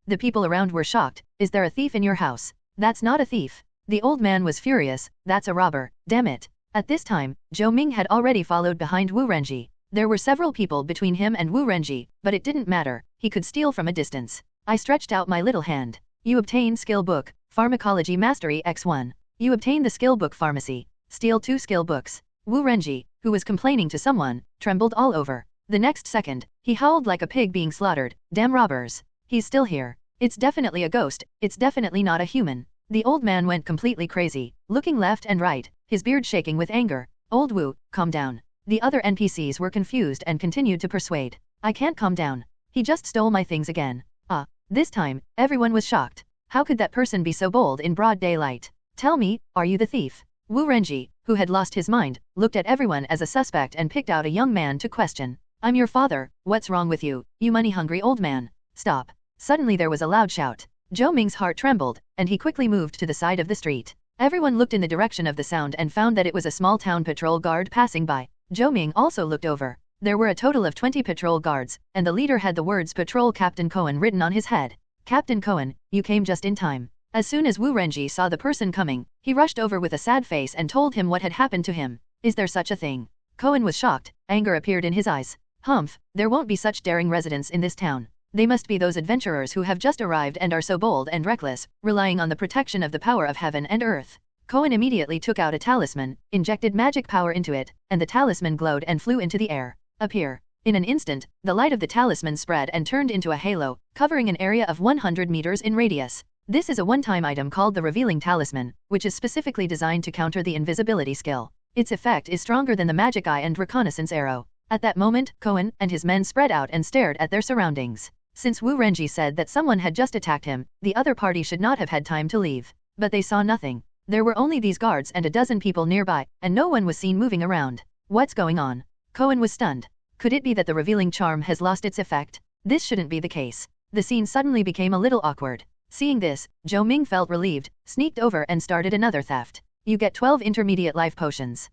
The people around were shocked. Is there a thief in your house? That's not a thief. The old man was furious. That's a robber, damn it. At this time, Zhou Ming had already followed behind Wu Renji. There were several people between him and Wu Renji, but it didn't matter, he could steal from a distance. I stretched out my little hand. You obtain skill book, Pharmacology Mastery X1. You obtain the skill book Pharmacy. Steal 2 skill books. Wu Renji, who was complaining to someone, trembled all over. The next second, he howled like a pig being slaughtered. Damn robbers. He's still here. It's definitely a ghost, it's definitely not a human. The old man went completely crazy, looking left and right, his beard shaking with anger. Old Wu, calm down. The other NPCs were confused and continued to persuade. I can't calm down. He just stole my things again. This time, everyone was shocked. How could that person be so bold in broad daylight? Tell me, are you the thief? Wu Renji, who had lost his mind, looked at everyone as a suspect and picked out a young man to question. I'm your father, what's wrong with you, you money-hungry old man? Stop. Suddenly there was a loud shout. Zhou Ming's heart trembled, and he quickly moved to the side of the street. Everyone looked in the direction of the sound and found that it was a small town patrol guard passing by. Zhou Ming also looked over. There were a total of 20 patrol guards, and the leader had the words Patrol Captain Cohen written on his head. Captain Cohen, you came just in time. As soon as Wu Renji saw the person coming, he rushed over with a sad face and told him what had happened to him. Is there such a thing? Cohen was shocked, anger appeared in his eyes. Humph, there won't be such daring residents in this town. They must be those adventurers who have just arrived and are so bold and reckless, relying on the protection of the power of heaven and earth. Cohen immediately took out a talisman, injected magic power into it, and the talisman glowed and flew into the air. Appear. In an instant, the light of the talisman spread and turned into a halo, covering an area of 100 meters in radius. This is a one-time item called the Revealing Talisman, which is specifically designed to counter the invisibility skill. Its effect is stronger than the magic eye and reconnaissance arrow. At that moment, Cohen and his men spread out and stared at their surroundings. Since Wu Renji said that someone had just attacked him, the other party should not have had time to leave. But they saw nothing. There were only these guards and a dozen people nearby, and no one was seen moving around. What's going on? Cohen was stunned. Could it be that the revealing charm has lost its effect? This shouldn't be the case. The scene suddenly became a little awkward. Seeing this, Zhou Ming felt relieved, sneaked over and started another theft. You get 12 intermediate life potions.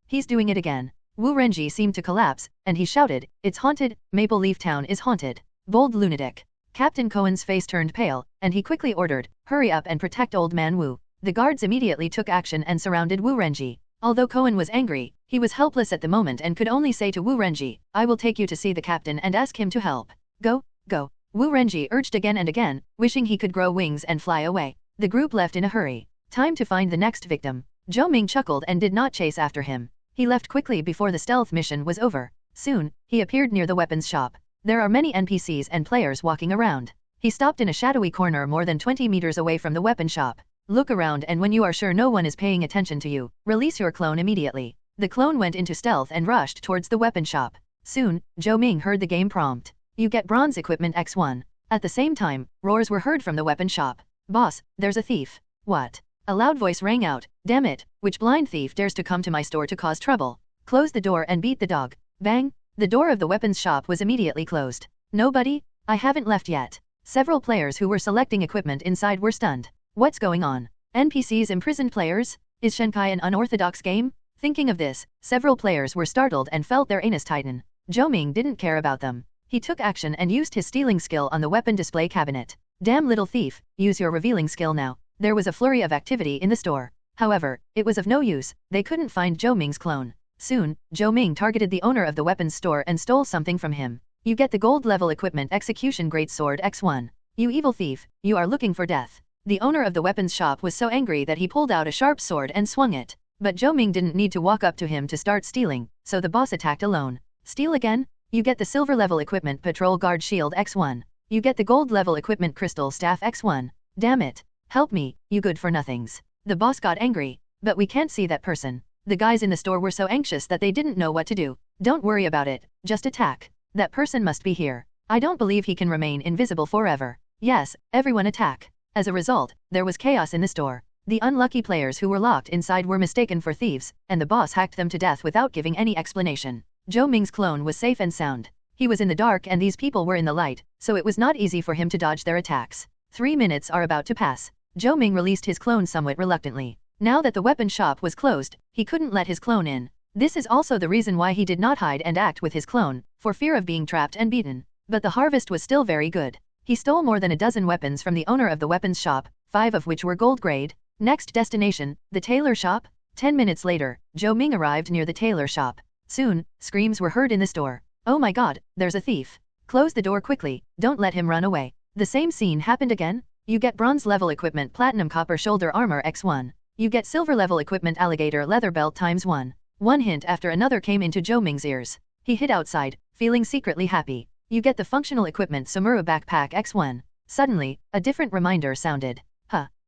He's doing it again. Wu Renji seemed to collapse, and he shouted, it's haunted, Maple Leaf Town is haunted. Bold lunatic. Captain Cohen's face turned pale, and he quickly ordered, hurry up and protect old man Wu. The guards immediately took action and surrounded Wu Renji. Although Cohen was angry, he was helpless at the moment and could only say to Wu Renji, I will take you to see the captain and ask him to help. Go, go. Wu Renji urged again and again, wishing he could grow wings and fly away. The group left in a hurry. Time to find the next victim. Zhou Ming chuckled and did not chase after him. He left quickly before the stealth mission was over. Soon, he appeared near the weapons shop. There are many NPCs and players walking around. He stopped in a shadowy corner more than 20 meters away from the weapon shop. Look around and when you are sure no one is paying attention to you, release your clone immediately. The clone went into stealth and rushed towards the weapon shop. Soon, Zhou Ming heard the game prompt. You get bronze equipment X1. At the same time, roars were heard from the weapon shop. Boss, there's a thief. What? A loud voice rang out, damn it, which blind thief dares to come to my store to cause trouble? Close the door and beat the dog. Bang! The door of the weapons shop was immediately closed. Nobody? I haven't left yet. Several players who were selecting equipment inside were stunned. What's going on? NPCs imprisoned players? Is Shenqi an unorthodox game? Thinking of this, several players were startled and felt their anus tighten. Zhou Ming didn't care about them. He took action and used his stealing skill on the weapon display cabinet. Damn little thief, use your revealing skill now. There was a flurry of activity in the store. However, it was of no use, they couldn't find Zhou Ming's clone. Soon, Zhou Ming targeted the owner of the weapons store and stole something from him. You get the gold level equipment execution great sword X1. You evil thief, you are looking for death. The owner of the weapons shop was so angry that he pulled out a sharp sword and swung it. But Zhou Ming didn't need to walk up to him to start stealing, so the boss attacked alone. Steal again? You get the silver level equipment patrol guard shield X1. You get the gold level equipment crystal staff X1. Damn it. Help me, you good for nothings. The boss got angry. But we can't see that person. The guys in the store were so anxious that they didn't know what to do. Don't worry about it, just attack. That person must be here. I don't believe he can remain invisible forever. Yes, everyone attack. As a result, there was chaos in the store. The unlucky players who were locked inside were mistaken for thieves, and the boss hacked them to death without giving any explanation. Zhou Ming's clone was safe and sound. He was in the dark and these people were in the light, so it was not easy for him to dodge their attacks. 3 minutes are about to pass. Zhou Ming released his clone somewhat reluctantly. Now that the weapon shop was closed, he couldn't let his clone in. This is also the reason why he did not hide and act with his clone, for fear of being trapped and beaten. But the harvest was still very good. He stole more than a dozen weapons from the owner of the weapons shop, 5 of which were gold grade. Next destination, the tailor shop. 10 minutes later, Zhou Ming arrived near the tailor shop. Soon, screams were heard in the store. Oh my god, there's a thief. Close the door quickly, don't let him run away. The same scene happened again. You get bronze level equipment platinum copper shoulder armor X1. You get silver level equipment alligator leather belt ×1. One hint after another came into Zhou Ming's ears. He hid outside, feeling secretly happy. You get the functional equipment Samura backpack X1. Suddenly, a different reminder sounded.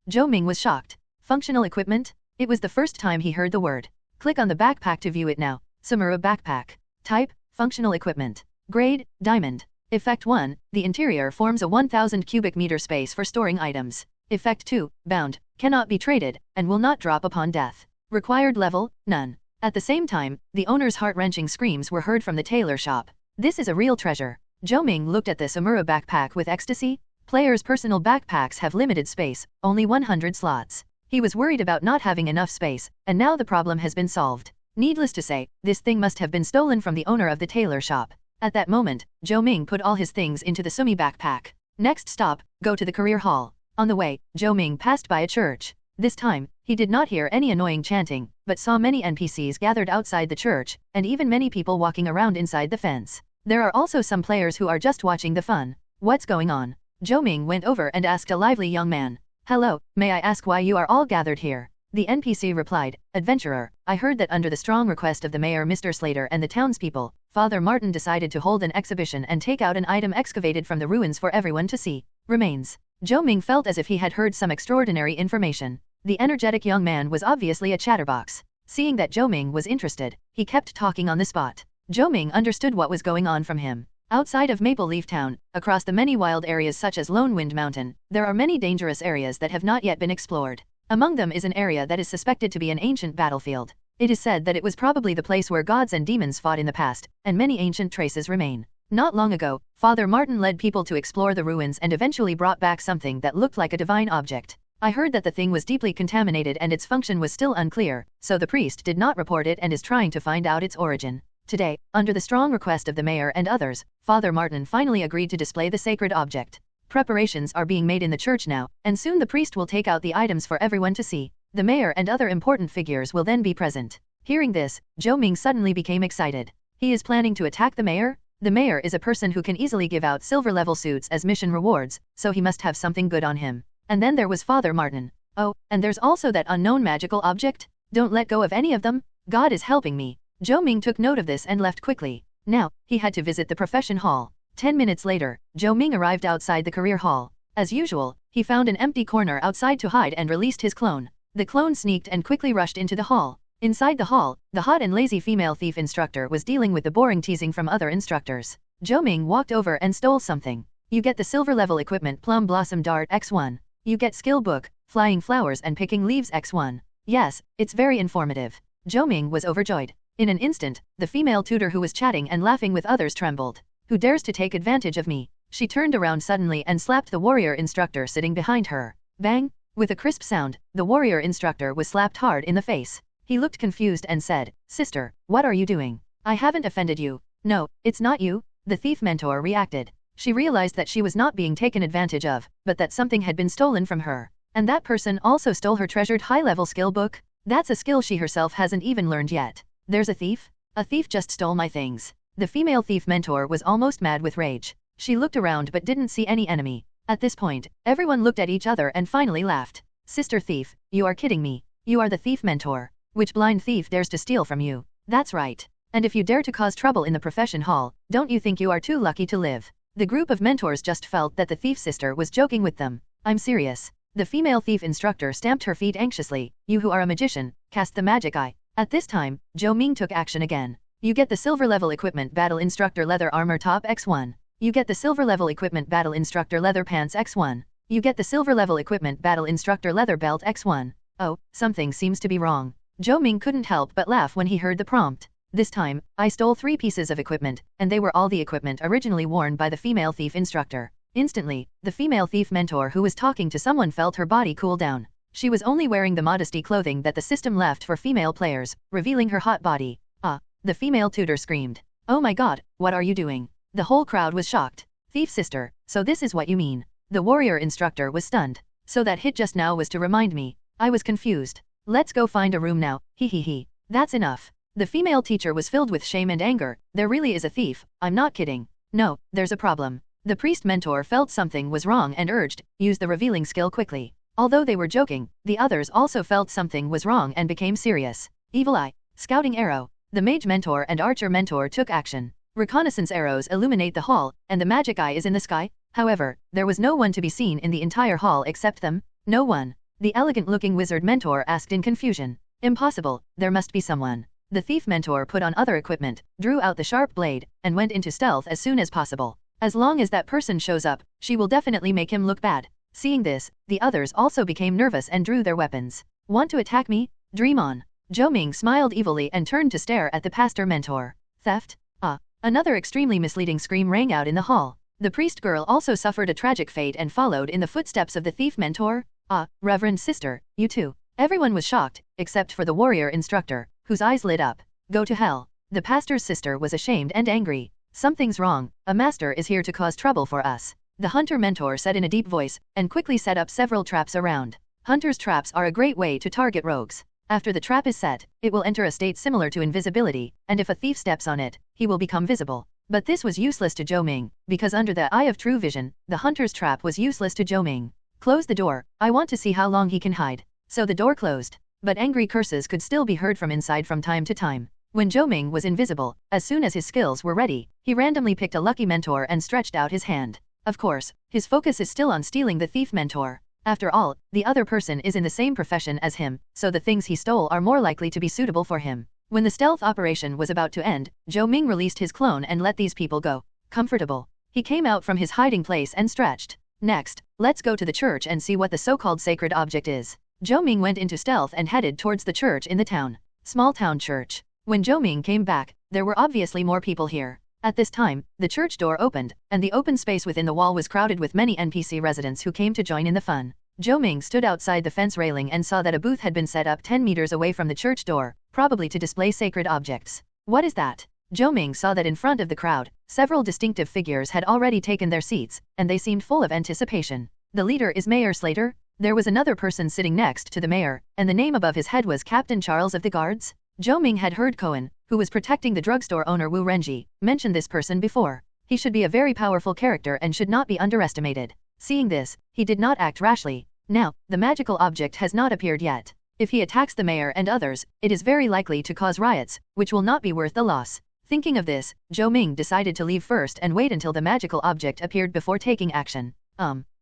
Zhou Ming was shocked. Functional equipment? It was the first time he heard the word. Click on the backpack to view it now. Samura backpack. Type, functional equipment. Grade, diamond. Effect 1, the interior forms a 1000 cubic meter space for storing items. Effect 2, bound, cannot be traded, and will not drop upon death. Required level, none. At the same time, the owner's heart-wrenching screams were heard from the tailor shop. This is a real treasure. Zhou Ming looked at the Samura backpack with ecstasy. Players' personal backpacks have limited space, only 100 slots. He was worried about not having enough space, and now the problem has been solved. Needless to say, this thing must have been stolen from the owner of the tailor shop. At that moment, Zhou Ming put all his things into the Sumi backpack. Next stop, go to the career hall. On the way, Zhou Ming passed by a church. This time, he did not hear any annoying chanting, but saw many NPCs gathered outside the church, and even many people walking around inside the fence. There are also some players who are just watching the fun. What's going on? Zhou Ming went over and asked a lively young man. Hello, may I ask why you are all gathered here? The NPC replied, Adventurer, I heard that under the strong request of the mayor Mr. Slater and the townspeople, Father Martin decided to hold an exhibition and take out an item excavated from the ruins for everyone to see. Remains. Zhou Ming felt as if he had heard some extraordinary information. The energetic young man was obviously a chatterbox. Seeing that Zhou Ming was interested, he kept talking on the spot. Zhou Ming understood what was going on from him. Outside of Maple Leaf Town, across the many wild areas such as Lone Wind Mountain, there are many dangerous areas that have not yet been explored. Among them is an area that is suspected to be an ancient battlefield. It is said that it was probably the place where gods and demons fought in the past, and many ancient traces remain. Not long ago, Father Martin led people to explore the ruins and eventually brought back something that looked like a divine object. I heard that the thing was deeply contaminated and its function was still unclear, so the priest did not report it and is trying to find out its origin. Today, under the strong request of the mayor and others, Father Martin finally agreed to display the sacred object. Preparations are being made in the church now, and soon the priest will take out the items for everyone to see. The mayor and other important figures will then be present. Hearing this, Zhou Ming suddenly became excited. He is planning to attack the mayor? The mayor is a person who can easily give out silver-level suits as mission rewards, so he must have something good on him. And then there was Father Martin. Oh, and there's also that unknown magical object? Don't let go of any of them? God is helping me. Zhou Ming took note of this and left quickly. Now, he had to visit the profession hall. 10 minutes later, Zhou Ming arrived outside the career hall. As usual, he found an empty corner outside to hide and released his clone. The clone sneaked and quickly rushed into the hall. Inside the hall, the hot and lazy female thief instructor was dealing with the boring teasing from other instructors. Zhou Ming walked over and stole something. You get the silver level equipment Plum Blossom Dart X1. You get skill book, Flying Flowers and Picking Leaves X1. Yes, it's very informative. Zhou Ming was overjoyed. In an instant, the female tutor who was chatting and laughing with others trembled. Who dares to take advantage of me? She turned around suddenly and slapped the warrior instructor sitting behind her. Bang! With a crisp sound, the warrior instructor was slapped hard in the face. He looked confused and said, "Sister, what are you doing? I haven't offended you." "No, it's not you," the thief mentor reacted. She realized that she was not being taken advantage of, but that something had been stolen from her. And that person also stole her treasured high-level skill book? That's a skill she herself hasn't even learned yet. There's a thief? A thief just stole my things. The female thief mentor was almost mad with rage. She looked around but didn't see any enemy. At this point, everyone looked at each other and finally laughed. "Sister thief, you are kidding me. You are the thief mentor. Which blind thief dares to steal from you?" "That's right. And if you dare to cause trouble in the profession hall, don't you think you are too lucky to live?" The group of mentors just felt that the thief sister was joking with them. "I'm serious." The female thief instructor stamped her feet anxiously. "You who are a magician, cast the magic eye." At this time, Zhou Ming took action again. "You get the silver level equipment battle instructor leather armor top X1. You get the silver level equipment battle instructor leather pants X1. You get the silver level equipment battle instructor leather belt X1. Oh, something seems to be wrong." Zhou Ming couldn't help but laugh when he heard the prompt. "This time, I stole 3 pieces of equipment, and they were all the equipment originally worn by the female thief instructor." Instantly, the female thief mentor who was talking to someone felt her body cool down. She was only wearing the modesty clothing that the system left for female players, revealing her hot body. "Ah!" the female tutor screamed. "Oh my god, what are you doing?" The whole crowd was shocked. "Thief sister, so this is what you mean." The warrior instructor was stunned. "So that hit just now was to remind me. I was confused. Let's go find a room now, he. That's enough." The female teacher was filled with shame and anger. "There really is a thief, I'm not kidding." "No, there's a problem." The priest mentor felt something was wrong and urged, "Use the revealing skill quickly." Although they were joking, the others also felt something was wrong and became serious. Evil eye, scouting arrow. The mage mentor and archer mentor took action. Reconnaissance arrows illuminate the hall, and the magic eye is in the sky. However, there was no one to be seen in the entire hall except them. No one. The elegant-looking wizard mentor asked in confusion. "Impossible, there must be someone." The thief mentor put on other equipment, drew out the sharp blade, and went into stealth as soon as possible. As long as that person shows up, she will definitely make him look bad. Seeing this, the others also became nervous and drew their weapons. "Want to attack me? Dream on." Zhou Ming smiled evilly and turned to stare at the pastor mentor. "Theft? Ah." Another extremely misleading scream rang out in the hall. The priest girl also suffered a tragic fate and followed in the footsteps of the thief mentor. "Ah, Reverend Sister, you too." Everyone was shocked, except for the warrior instructor, whose eyes lit up. "Go to hell." The pastor's sister was ashamed and angry. "Something's wrong, a master is here to cause trouble for us." The hunter mentor said in a deep voice, and quickly set up several traps around. Hunter's traps are a great way to target rogues. After the trap is set, it will enter a state similar to invisibility, and if a thief steps on it, he will become visible. But this was useless to Zhou Ming, because under the eye of true vision, the hunter's trap was useless to Zhou Ming. "Close the door, I want to see how long he can hide." So the door closed. But angry curses could still be heard from inside from time to time. When Zhou Ming was invisible, as soon as his skills were ready, he randomly picked a lucky mentor and stretched out his hand. Of course, his focus is still on stealing the thief mentor. After all, the other person is in the same profession as him, so the things he stole are more likely to be suitable for him. When the stealth operation was about to end, Zhou Ming released his clone and let these people go. Comfortable. He came out from his hiding place and stretched. "Next, let's go to the church and see what the so-called sacred object is." Zhou Ming went into stealth and headed towards the church in the town. Small town church. When Zhou Ming came back, there were obviously more people here. At this time, the church door opened, and the open space within the wall was crowded with many NPC residents who came to join in the fun. Zhou Ming stood outside the fence railing and saw that a booth had been set up 10 meters away from the church door, probably to display sacred objects. "What is that?" Zhou Ming saw that in front of the crowd, several distinctive figures had already taken their seats, and they seemed full of anticipation. "The leader is Mayor Slater?" There was another person sitting next to the mayor, and the name above his head was Captain Charles of the Guards. Zhou Ming had heard Cohen, who was protecting the drugstore owner Wu Renji, mention this person before. He should be a very powerful character and should not be underestimated. Seeing this, he did not act rashly. Now, the magical object has not appeared yet. If he attacks the mayor and others, it is very likely to cause riots, which will not be worth the loss. Thinking of this, Zhou Ming decided to leave first and wait until the magical object appeared before taking action.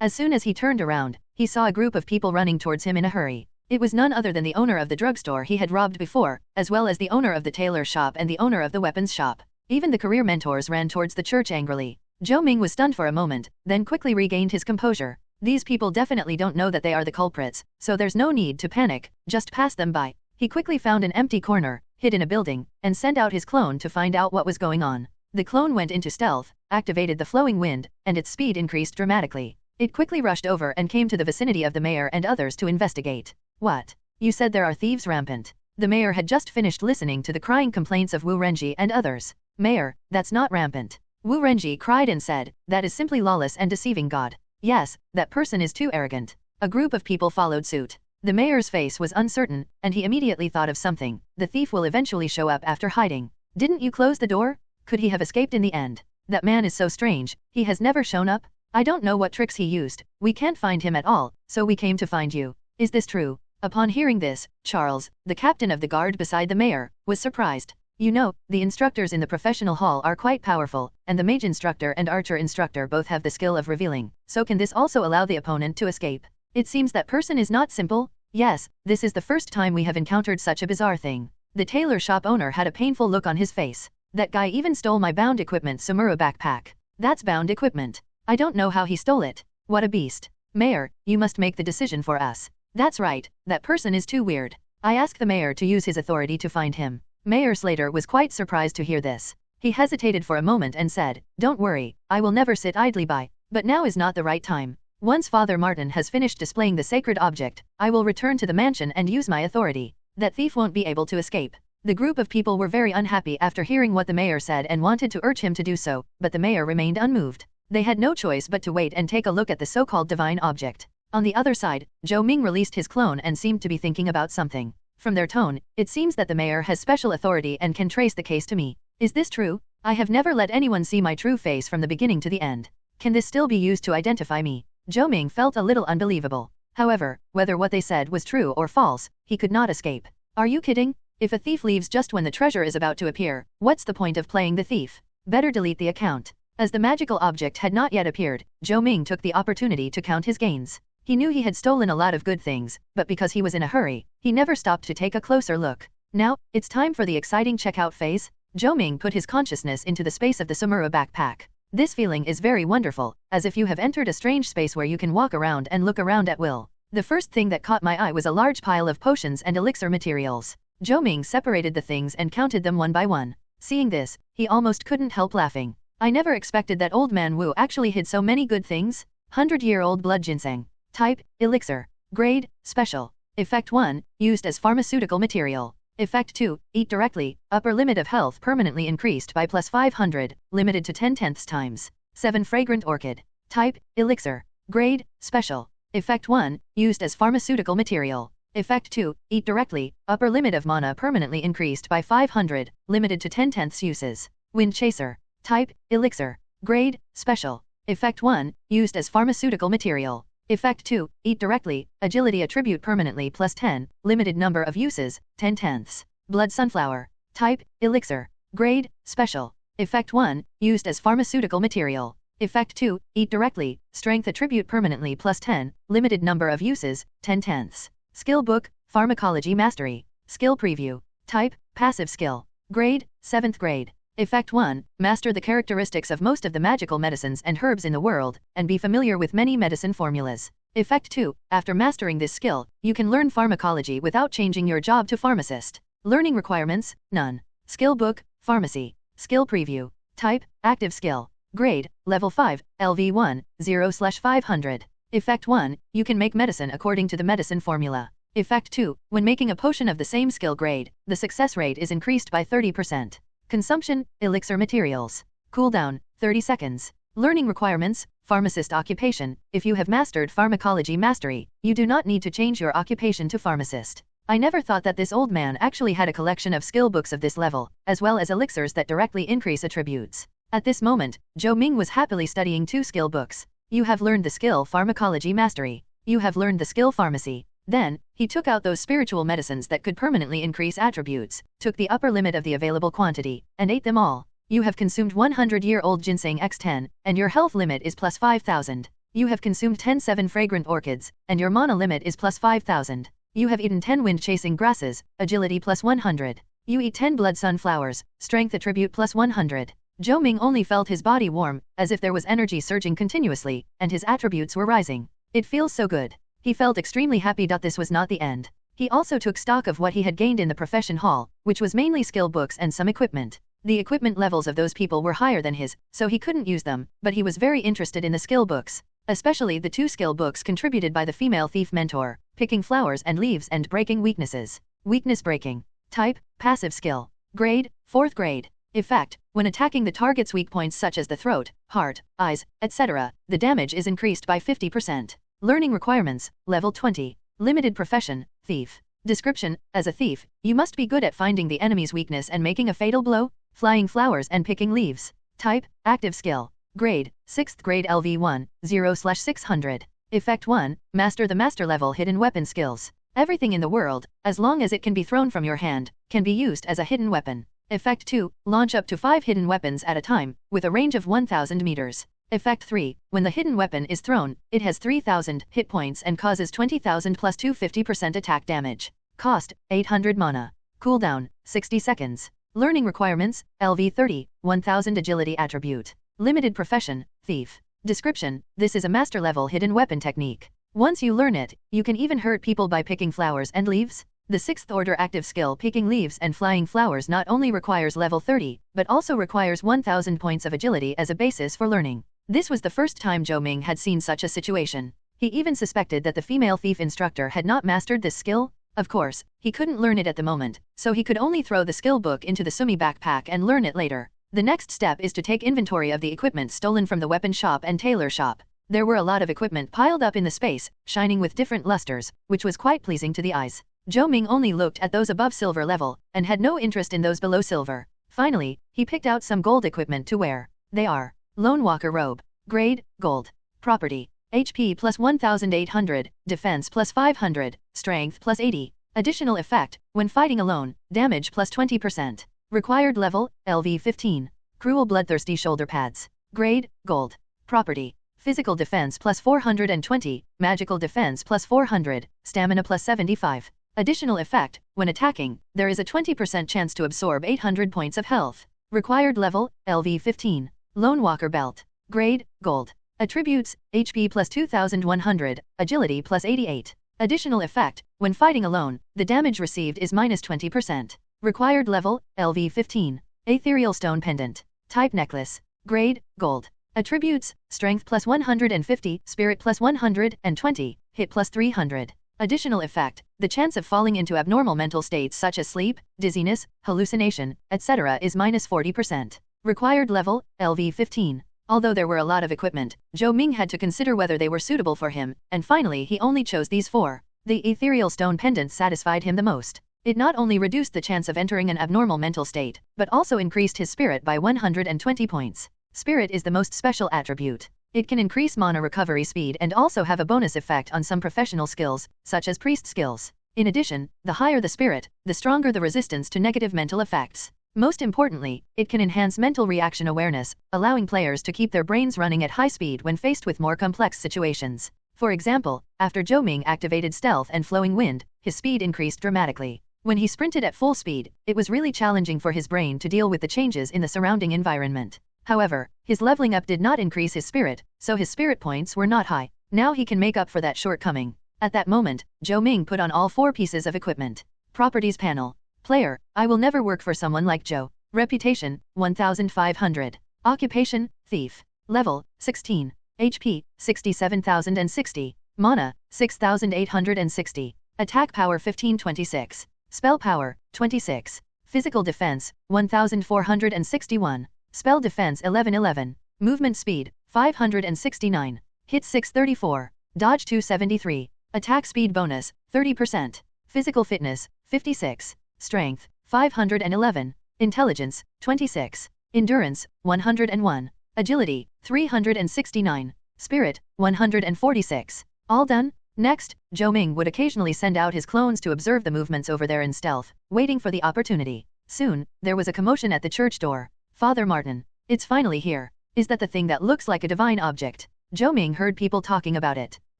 As soon as he turned around, he saw a group of people running towards him in a hurry. It was none other than the owner of the drugstore he had robbed before, as well as the owner of the tailor shop and the owner of the weapons shop. Even the career mentors ran towards the church angrily. Zhou Ming was stunned for a moment, then quickly regained his composure. These people definitely don't know that they are the culprits, so there's no need to panic, just pass them by. He quickly found an empty corner, hid in a building, and sent out his clone to find out what was going on. The clone went into stealth, activated the flowing wind, and its speed increased dramatically. It quickly rushed over and came to the vicinity of the mayor and others to investigate. What? You said there are thieves rampant. The mayor had just finished listening to the crying complaints of Wu Renji and others. Mayor, that's not rampant. Wu Renji cried and said, that is simply lawless and deceiving God. Yes, that person is too arrogant. A group of people followed suit. The mayor's face was uncertain, and he immediately thought of something. The thief will eventually show up after hiding. Didn't you close the door? Could he have escaped in the end? That man is so strange, he has never shown up. I don't know what tricks he used, we can't find him at all, so we came to find you. Is this true? Upon hearing this, Charles, the captain of the guard beside the mayor, was surprised. You know, the instructors in the professional hall are quite powerful, and the mage instructor and archer instructor both have the skill of revealing, so can this also allow the opponent to escape? It seems that person is not simple. Yes, this is the first time we have encountered such a bizarre thing. The tailor shop owner had a painful look on his face. That guy even stole my bound equipment Samura backpack. That's bound equipment. I don't know how he stole it. What a beast. Mayor, you must make the decision for us. That's right, that person is too weird. I ask the mayor to use his authority to find him. Mayor Slater was quite surprised to hear this. He hesitated for a moment and said, don't worry, I will never sit idly by, but now is not the right time. Once Father Martin has finished displaying the sacred object, I will return to the mansion and use my authority. That thief won't be able to escape. The group of people were very unhappy after hearing what the mayor said and wanted to urge him to do so, but the mayor remained unmoved. They had no choice but to wait and take a look at the so-called divine object. On the other side, Zhou Ming released his clone and seemed to be thinking about something. From their tone, it seems that the mayor has special authority and can trace the case to me. Is this true? I have never let anyone see my true face from the beginning to the end. Can this still be used to identify me? Zhou Ming felt a little unbelievable. However, whether what they said was true or false, he could not escape. Are you kidding? If a thief leaves just when the treasure is about to appear, what's the point of playing the thief? Better delete the account. As the magical object had not yet appeared, Zhou Ming took the opportunity to count his gains. He knew he had stolen a lot of good things, but because he was in a hurry, he never stopped to take a closer look. Now, it's time for the exciting checkout phase. Zhou Ming put his consciousness into the space of the Samura backpack. This feeling is very wonderful, as if you have entered a strange space where you can walk around and look around at will. The first thing that caught my eye was a large pile of potions and elixir materials. Zhou Ming separated the things and counted them one by one. Seeing this, he almost couldn't help laughing. I never expected that old man Wu actually hid so many good things. 100-year-old blood ginseng. Type, elixir. Grade, special. Effect 1, used as pharmaceutical material. Effect 2, eat directly, upper limit of health permanently increased by plus 500, limited to 10/10 times. 7 fragrant orchid. Type, elixir. Grade, special. Effect 1, used as pharmaceutical material. Effect 2, eat directly, upper limit of mana permanently increased by 500, limited to 10/10 uses. Wind chaser. Type, elixir. Grade, special. Effect 1, used as pharmaceutical material. Effect 2, eat directly, agility attribute permanently plus 10, limited number of uses, 10/10. Blood sunflower. Type, elixir. Grade, special. Effect 1, used as pharmaceutical material. Effect 2, eat directly, strength attribute permanently plus 10, limited number of uses, 10/10. Skill book, pharmacology mastery. Skill preview. Type, passive skill. Grade, 7th grade. Effect 1, master the characteristics of most of the magical medicines and herbs in the world, and be familiar with many medicine formulas. Effect 2, after mastering this skill, you can learn pharmacology without changing your job to pharmacist. Learning requirements, none. Skill book, pharmacy. Skill preview. Type, active skill. Grade, level 5, LV1, 0/500. Effect 1, you can make medicine according to the medicine formula. Effect 2, when making a potion of the same skill grade, the success rate is increased by 30%. Consumption, elixir materials. Cooldown, 30 seconds. Learning requirements, pharmacist occupation. If you have mastered pharmacology mastery, you do not need to change your occupation to pharmacist. I never thought that this old man actually had a collection of skill books of this level, as well as elixirs that directly increase attributes. At this moment, Zhou Ming was happily studying 2 skill books. You have learned the skill pharmacology mastery. You have learned the skill pharmacy. Then, he took out those spiritual medicines that could permanently increase attributes, took the upper limit of the available quantity, and ate them all. You have consumed 100-year-old ginseng x10, and your health limit is plus 5,000. You have consumed 10 7 fragrant orchids, and your mana limit is plus 5,000. You have eaten 10 wind-chasing grasses, agility plus 100. You eat 10 blood sunflowers, strength attribute plus 100. Zhou Ming only felt his body warm, as if there was energy surging continuously, and his attributes were rising. It feels so good. He felt extremely happy. This was not the end. He also took stock of what he had gained in the profession hall, which was mainly skill books and some equipment. The equipment levels of those people were higher than his, so he couldn't use them, but he was very interested in the skill books, especially the 2 skill books contributed by the female thief mentor, picking flowers and leaves and breaking weaknesses. Weakness breaking. Type, passive skill. Grade, 4th grade. Effect, when attacking the target's weak points such as the throat, heart, eyes, etc., the damage is increased by 50%. Learning requirements, level 20. Limited profession, thief. Description, as a thief, you must be good at finding the enemy's weakness and making a fatal blow, flying flowers and picking leaves. Type, active skill. Grade, 6th grade LV1, 0/600. Effect 1, master the master level hidden weapon skills. Everything in the world, as long as it can be thrown from your hand, can be used as a hidden weapon. Effect 2, launch up to 5 hidden weapons at a time, with a range of 1000 meters. Effect 3, when the hidden weapon is thrown, it has 3000 hit points and causes 20,000 plus 250% attack damage. Cost, 800 mana. Cooldown, 60 seconds. Learning requirements, LV30, 1000 agility attribute. Limited profession, thief. Description, this is a master level hidden weapon technique. Once you learn it, you can even hurt people by picking flowers and leaves. The 6th order active skill picking leaves and flying flowers not only requires level 30, but also requires 1000 points of agility as a basis for learning. This was the first time Zhou Ming had seen such a situation. He even suspected that the female thief instructor had not mastered this skill. Of course, he couldn't learn it at the moment, so he could only throw the skill book into the Sumi backpack and learn it later. The next step is to take inventory of the equipment stolen from the weapon shop and tailor shop. There were a lot of equipment piled up in the space, shining with different lusters, which was quite pleasing to the eyes. Zhou Ming only looked at those above silver level, and had no interest in those below silver. Finally, he picked out some gold equipment to wear. They are Lone Walker Robe. Grade, Gold. Property, HP plus 1800, Defense plus 500, Strength plus 80. Additional effect, when fighting alone, damage plus 20%. Required level, LV 15. Cruel Bloodthirsty Shoulder Pads. Grade, Gold. Property, Physical Defense plus 420, Magical Defense plus 400, Stamina plus 75. Additional effect, when attacking, there is a 20% chance to absorb 800 points of health. Required level, LV 15. Lone Walker Belt. Grade, Gold. Attributes, HP plus 2100, Agility plus 88. Additional effect, when fighting alone, the damage received is minus 20%. Required level, LV 15. Ethereal Stone Pendant. Type Necklace. Grade, Gold. Attributes, Strength plus 150, Spirit plus 120, Hit plus 300. Additional effect, the chance of falling into abnormal mental states such as sleep, dizziness, hallucination, etc. is minus 40%. Required level, LV 15. Although there were a lot of equipment, Zhou Ming had to consider whether they were suitable for him, and finally he only chose these 4. The Ethereal Stone Pendant satisfied him the most. It not only reduced the chance of entering an abnormal mental state, but also increased his spirit by 120 points. Spirit is the most special attribute. It can increase mana recovery speed and also have a bonus effect on some professional skills, such as priest skills. In addition, the higher the spirit, the stronger the resistance to negative mental effects. Most importantly, it can enhance mental reaction awareness, allowing players to keep their brains running at high speed when faced with more complex situations. For example, after Zhou Ming activated Stealth and Flowing Wind, his speed increased dramatically. When he sprinted at full speed, it was really challenging for his brain to deal with the changes in the surrounding environment. However, his leveling up did not increase his spirit, so his spirit points were not high. Now he can make up for that shortcoming. At that moment, Zhou Ming put on all 4 pieces of equipment. Properties panel. Player, I will never work for someone like Zhou. Reputation, 1500. Occupation, thief. Level, 16. HP, 67,060. Mana, 6,860. Attack power 1526. Spell power, 26. Physical defense, 1461. Spell defense 1111. Movement speed, 569. Hit 634. Dodge 273. Attack speed bonus, 30%. Physical fitness, 56. Strength, 511. Intelligence, 26. Endurance, 101. Agility, 369. Spirit, 146. All done? Next, Zhou Ming would occasionally send out his clones to observe the movements over there in stealth, waiting for the opportunity. Soon, there was a commotion at the church door. Father Martin, it's finally here. Is that the thing that looks like a divine object? Zhou Ming heard people talking about it.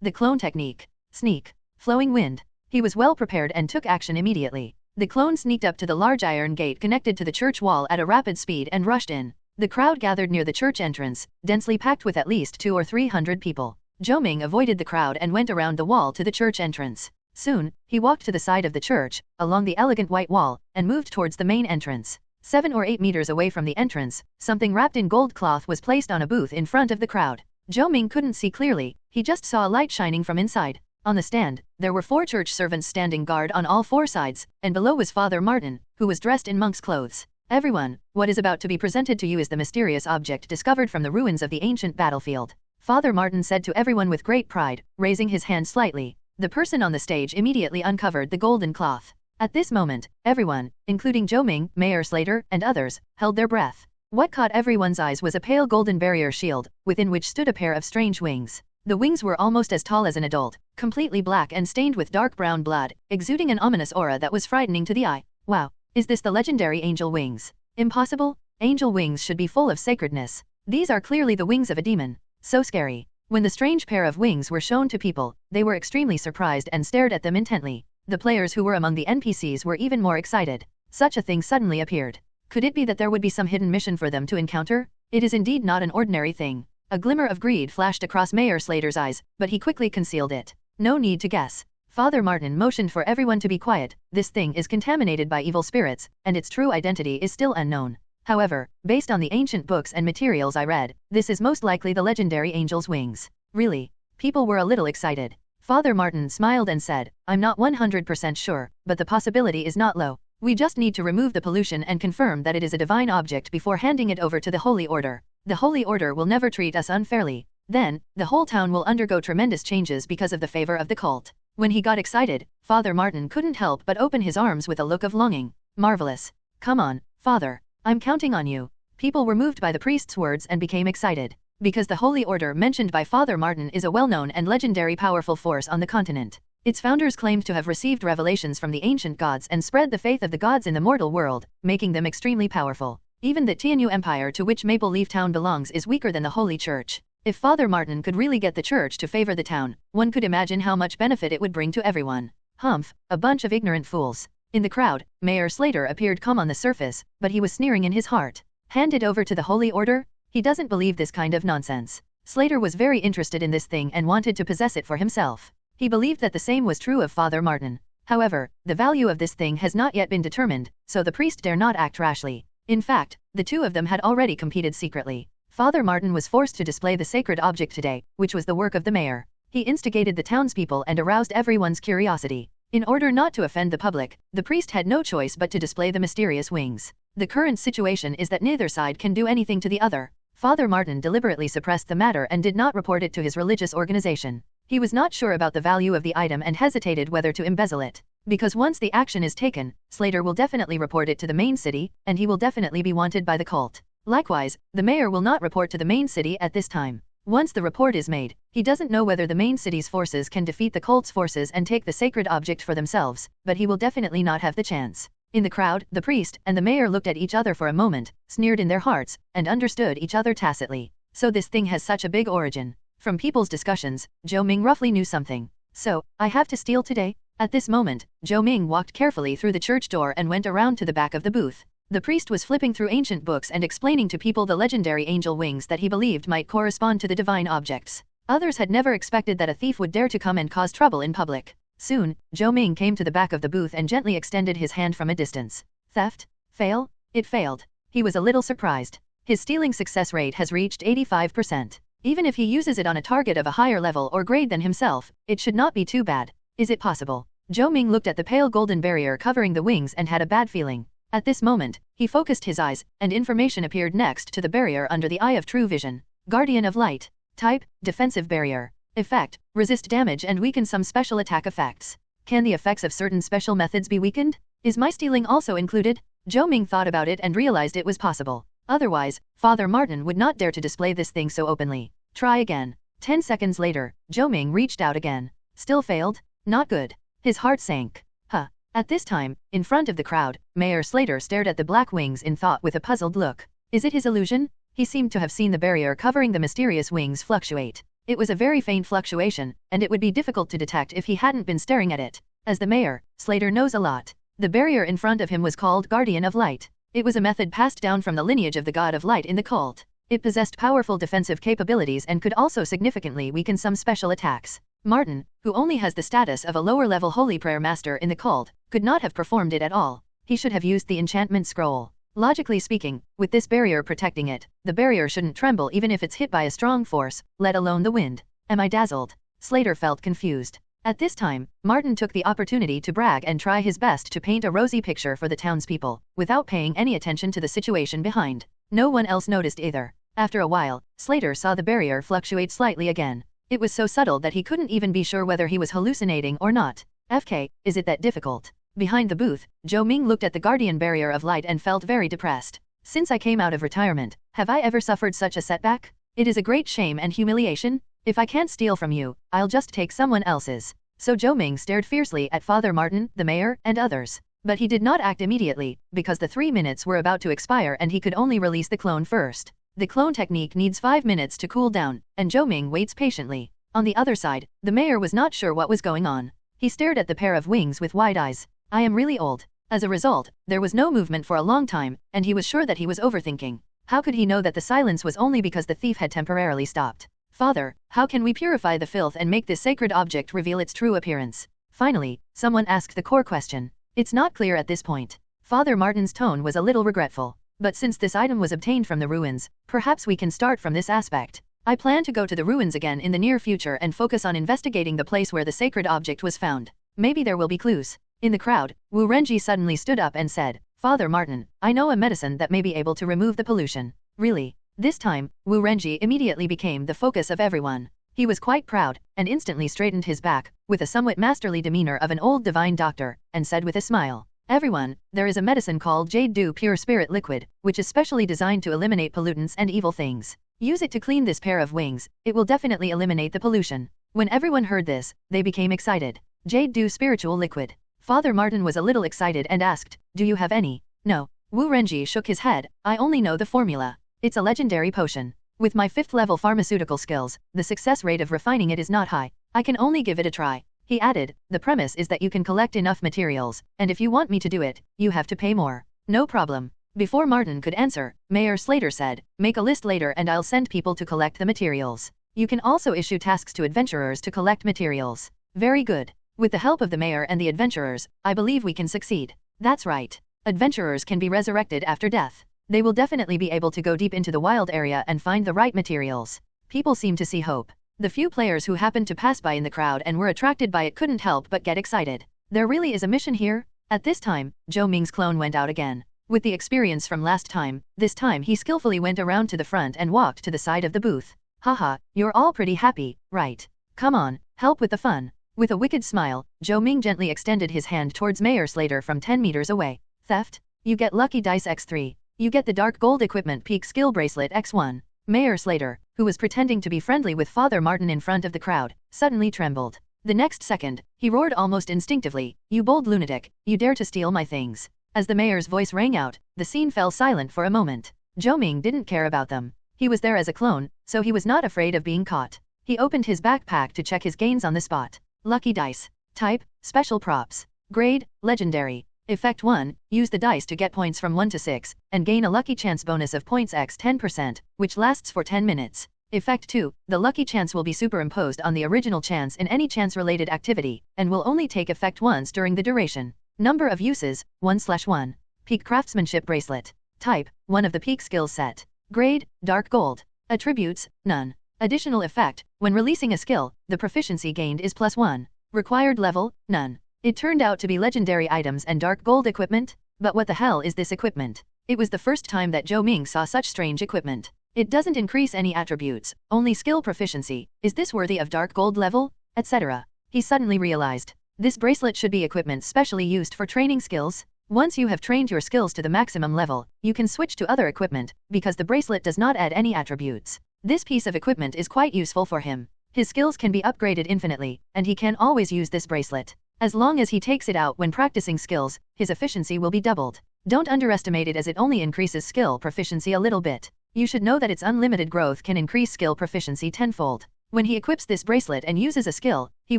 The clone technique. Sneak. Flowing wind. He was well prepared and took action immediately. The clone sneaked up to the large iron gate connected to the church wall at a rapid speed and rushed in. The crowd gathered near the church entrance, densely packed with at least 200 or 300 people. Zhou Ming avoided the crowd and went around the wall to the church entrance. Soon, he walked to the side of the church, along the elegant white wall, and moved towards the main entrance. 7 or 8 meters away from the entrance, something wrapped in gold cloth was placed on a booth in front of the crowd. Zhou Ming couldn't see clearly, he just saw a light shining from inside. On the stand, there were 4 church servants standing guard on all 4 sides, and below was Father Martin, who was dressed in monk's clothes. Everyone, what is about to be presented to you is the mysterious object discovered from the ruins of the ancient battlefield. Father Martin said to everyone with great pride, raising his hand slightly. The person on the stage immediately uncovered the golden cloth. At this moment, everyone, including Zhou Ming, Mayor Slater, and others, held their breath. What caught everyone's eyes was a pale golden barrier shield, within which stood a pair of strange wings. The wings were almost as tall as an adult, completely black and stained with dark brown blood, exuding an ominous aura that was frightening to the eye. Wow, is this the legendary angel wings? Impossible? Angel wings should be full of sacredness. These are clearly the wings of a demon. So scary. When the strange pair of wings were shown to people, they were extremely surprised and stared at them intently. The players who were among the NPCs were even more excited. Such a thing suddenly appeared. Could it be that there would be some hidden mission for them to encounter? It is indeed not an ordinary thing. A glimmer of greed flashed across Mayor Slater's eyes, but he quickly concealed it. No need to guess. Father Martin motioned for everyone to be quiet. This thing is contaminated by evil spirits, and its true identity is still unknown. However, based on the ancient books and materials I read, this is most likely the legendary angel's wings. Really? People were a little excited. Father Martin smiled and said, I'm not 100% sure, but the possibility is not low. We just need to remove the pollution and confirm that it is a divine object before handing it over to the Holy Order. The Holy Order will never treat us unfairly. Then, the whole town will undergo tremendous changes because of the favor of the cult. When he got excited, Father Martin couldn't help but open his arms with a look of longing. Marvelous. Come on, Father. I'm counting on you. People were moved by the priest's words and became excited. Because the Holy Order mentioned by Father Martin is a well-known and legendary powerful force on the continent. Its founders claimed to have received revelations from the ancient gods and spread the faith of the gods in the mortal world, making them extremely powerful. Even the Tianyu Empire to which Maple Leaf Town belongs is weaker than the Holy Church. If Father Martin could really get the church to favor the town, one could imagine how much benefit it would bring to everyone. Humph, a bunch of ignorant fools. In the crowd, Mayor Slater appeared calm on the surface, but he was sneering in his heart. Hand it over to the Holy Order? He doesn't believe this kind of nonsense. Slater was very interested in this thing and wanted to possess it for himself. He believed that the same was true of Father Martin. However, the value of this thing has not yet been determined, so the priest dare not act rashly. In fact, the two of them had already competed secretly. Father Martin was forced to display the sacred object today, which was the work of the mayor. He instigated the townspeople and aroused everyone's curiosity. In order not to offend the public, the priest had no choice but to display the mysterious wings. The current situation is that neither side can do anything to the other. Father Martin deliberately suppressed the matter and did not report it to his religious organization. He was not sure about the value of the item and hesitated whether to embezzle it. Because once the action is taken, Slater will definitely report it to the main city, and he will definitely be wanted by the cult. Likewise, the mayor will not report to the main city at this time. Once the report is made, he doesn't know whether the main city's forces can defeat the cult's forces and take the sacred object for themselves, but he will definitely not have the chance. In the crowd, the priest and the mayor looked at each other for a moment, sneered in their hearts, and understood each other tacitly. So this thing has such a big origin. From people's discussions, Zhou Ming roughly knew something. So, I have to steal today? At this moment, Zhou Ming walked carefully through the church door and went around to the back of the booth. The priest was flipping through ancient books and explaining to people the legendary angel wings that he believed might correspond to the divine objects. Others had never expected that a thief would dare to come and cause trouble in public. Soon, Zhou Ming came to the back of the booth and gently extended his hand from a distance. Theft? Fail? It failed. He was a little surprised. His stealing success rate has reached 85%. Even if he uses it on a target of a higher level or grade than himself, it should not be too bad. Is it possible? Zhou Ming looked at the pale golden barrier covering the wings and had a bad feeling. At this moment, he focused his eyes, and information appeared next to the barrier under the eye of true vision. Guardian of Light. Type, defensive barrier. Effect, resist damage and weaken some special attack effects. Can the effects of certain special methods be weakened? Is my stealing also included? Zhou Ming thought about it and realized it was possible. Otherwise, Father Martin would not dare to display this thing so openly. Try again. 10 seconds later, Zhou Ming reached out again. Still failed? Not good. His heart sank. Huh. At this time, in front of the crowd, Mayor Slater stared at the black wings in thought with a puzzled look. Is it his illusion? He seemed to have seen the barrier covering the mysterious wings fluctuate. It was a very faint fluctuation, and it would be difficult to detect if he hadn't been staring at it. As the mayor, Slater knows a lot. The barrier in front of him was called Guardian of Light. It was a method passed down from the lineage of the God of Light in the cult. It possessed powerful defensive capabilities and could also significantly weaken some special attacks. Martin, who only has the status of a lower-level Holy Prayer Master in the cult, could not have performed it at all. He should have used the enchantment scroll. Logically speaking, with this barrier protecting it, the barrier shouldn't tremble even if it's hit by a strong force, let alone the wind. Am I dazzled? Slater felt confused. At this time, Martin took the opportunity to brag and try his best to paint a rosy picture for the townspeople, without paying any attention to the situation behind. No one else noticed either. After a while, Slater saw the barrier fluctuate slightly again. It was so subtle that he couldn't even be sure whether he was hallucinating or not. FK, is it that difficult? Behind the booth, Zhou Ming looked at the guardian barrier of light and felt very depressed. Since I came out of retirement, have I ever suffered such a setback? It is a great shame and humiliation. If I can't steal from you, I'll just take someone else's. So Zhou Ming stared fiercely at Father Martin, the mayor, and others. But he did not act immediately, because the 3 minutes were about to expire and he could only release the clone first. The clone technique needs 5 minutes to cool down, and Zhou Ming waits patiently. On the other side, the mayor was not sure what was going on. He stared at the pair of wings with wide eyes. I am really old. As a result, there was no movement for a long time, and he was sure that he was overthinking. How could he know that the silence was only because the thief had temporarily stopped? Father, how can we purify the filth and make this sacred object reveal its true appearance? Finally, someone asked the core question. It's not clear at this point. Father Martin's tone was a little regretful. But since this item was obtained from the ruins, perhaps we can start from this aspect. I plan to go to the ruins again in the near future and focus on investigating the place where the sacred object was found. Maybe there will be clues. In the crowd, Wu Renji suddenly stood up and said, Father Martin, I know a medicine that may be able to remove the pollution. Really? This time, Wu Renji immediately became the focus of everyone. He was quite proud, and instantly straightened his back, with a somewhat masterly demeanor of an old divine doctor, and said with a smile, Everyone, there is a medicine called Jade Dew Pure Spirit Liquid, which is specially designed to eliminate pollutants and evil things. Use it to clean this pair of wings, it will definitely eliminate the pollution. When everyone heard this, they became excited. Jade Dew Spiritual Liquid. Father Martin was a little excited and asked, Do you have any? No. Wu Renji shook his head, I only know the formula. It's a legendary potion. With my 5th level pharmaceutical skills, the success rate of refining it is not high. I can only give it a try. He added, the premise is that you can collect enough materials, and if you want me to do it, you have to pay more. No problem. Before Martin could answer, Mayor Slater said, make a list later and I'll send people to collect the materials. You can also issue tasks to adventurers to collect materials. Very good. With the help of the mayor and the adventurers, I believe we can succeed. That's right. Adventurers can be resurrected after death. They will definitely be able to go deep into the wild area and find the right materials. People seem to see hope. The few players who happened to pass by in the crowd and were attracted by it couldn't help but get excited. There really is a mission here? At this time, Zhou Ming's clone went out again. With the experience from last time, this time he skillfully went around to the front and walked to the side of the booth. Haha, you're all pretty happy, right? Come on, help with the fun. With a wicked smile, Zhou Ming gently extended his hand towards Mayor Slater from 10 meters away. Theft? You get Lucky Dice X3. You get the Dark Gold Equipment Peak Skill Bracelet X1. Mayor Slater, who was pretending to be friendly with Father Martin in front of the crowd, suddenly trembled. The next second, he roared almost instinctively, You bold lunatic, you dare to steal my things. As the mayor's voice rang out, the scene fell silent for a moment. Zhou Ming didn't care about them. He was there as a clone, so he was not afraid of being caught. He opened his backpack to check his gains on the spot. Lucky dice. Type, special props. Grade, legendary. Effect 1, use the dice to get points from 1 to 6, and gain a lucky chance bonus of points x 10%, which lasts for 10 minutes. Effect 2, the lucky chance will be superimposed on the original chance in any chance-related activity, and will only take effect once during the duration. Number of uses, 1/1. Peak Craftsmanship Bracelet. Type, 1 of the Peak Skills set. Grade, Dark Gold. Attributes, none. Additional effect, when releasing a skill, the proficiency gained is +1. Required level, none. It turned out to be legendary items and dark gold equipment? But what the hell is this equipment? It was the first time that Zhou Ming saw such strange equipment. It doesn't increase any attributes, only skill proficiency. Is this worthy of dark gold level? Etc. He suddenly realized. This bracelet should be equipment specially used for training skills. Once you have trained your skills to the maximum level, you can switch to other equipment, because the bracelet does not add any attributes. This piece of equipment is quite useful for him. His skills can be upgraded infinitely, and he can always use this bracelet. As long as he takes it out when practicing skills, his efficiency will be doubled. Don't underestimate it as it only increases skill proficiency a little bit. You should know that its unlimited growth can increase skill proficiency tenfold. When he equips this bracelet and uses a skill, he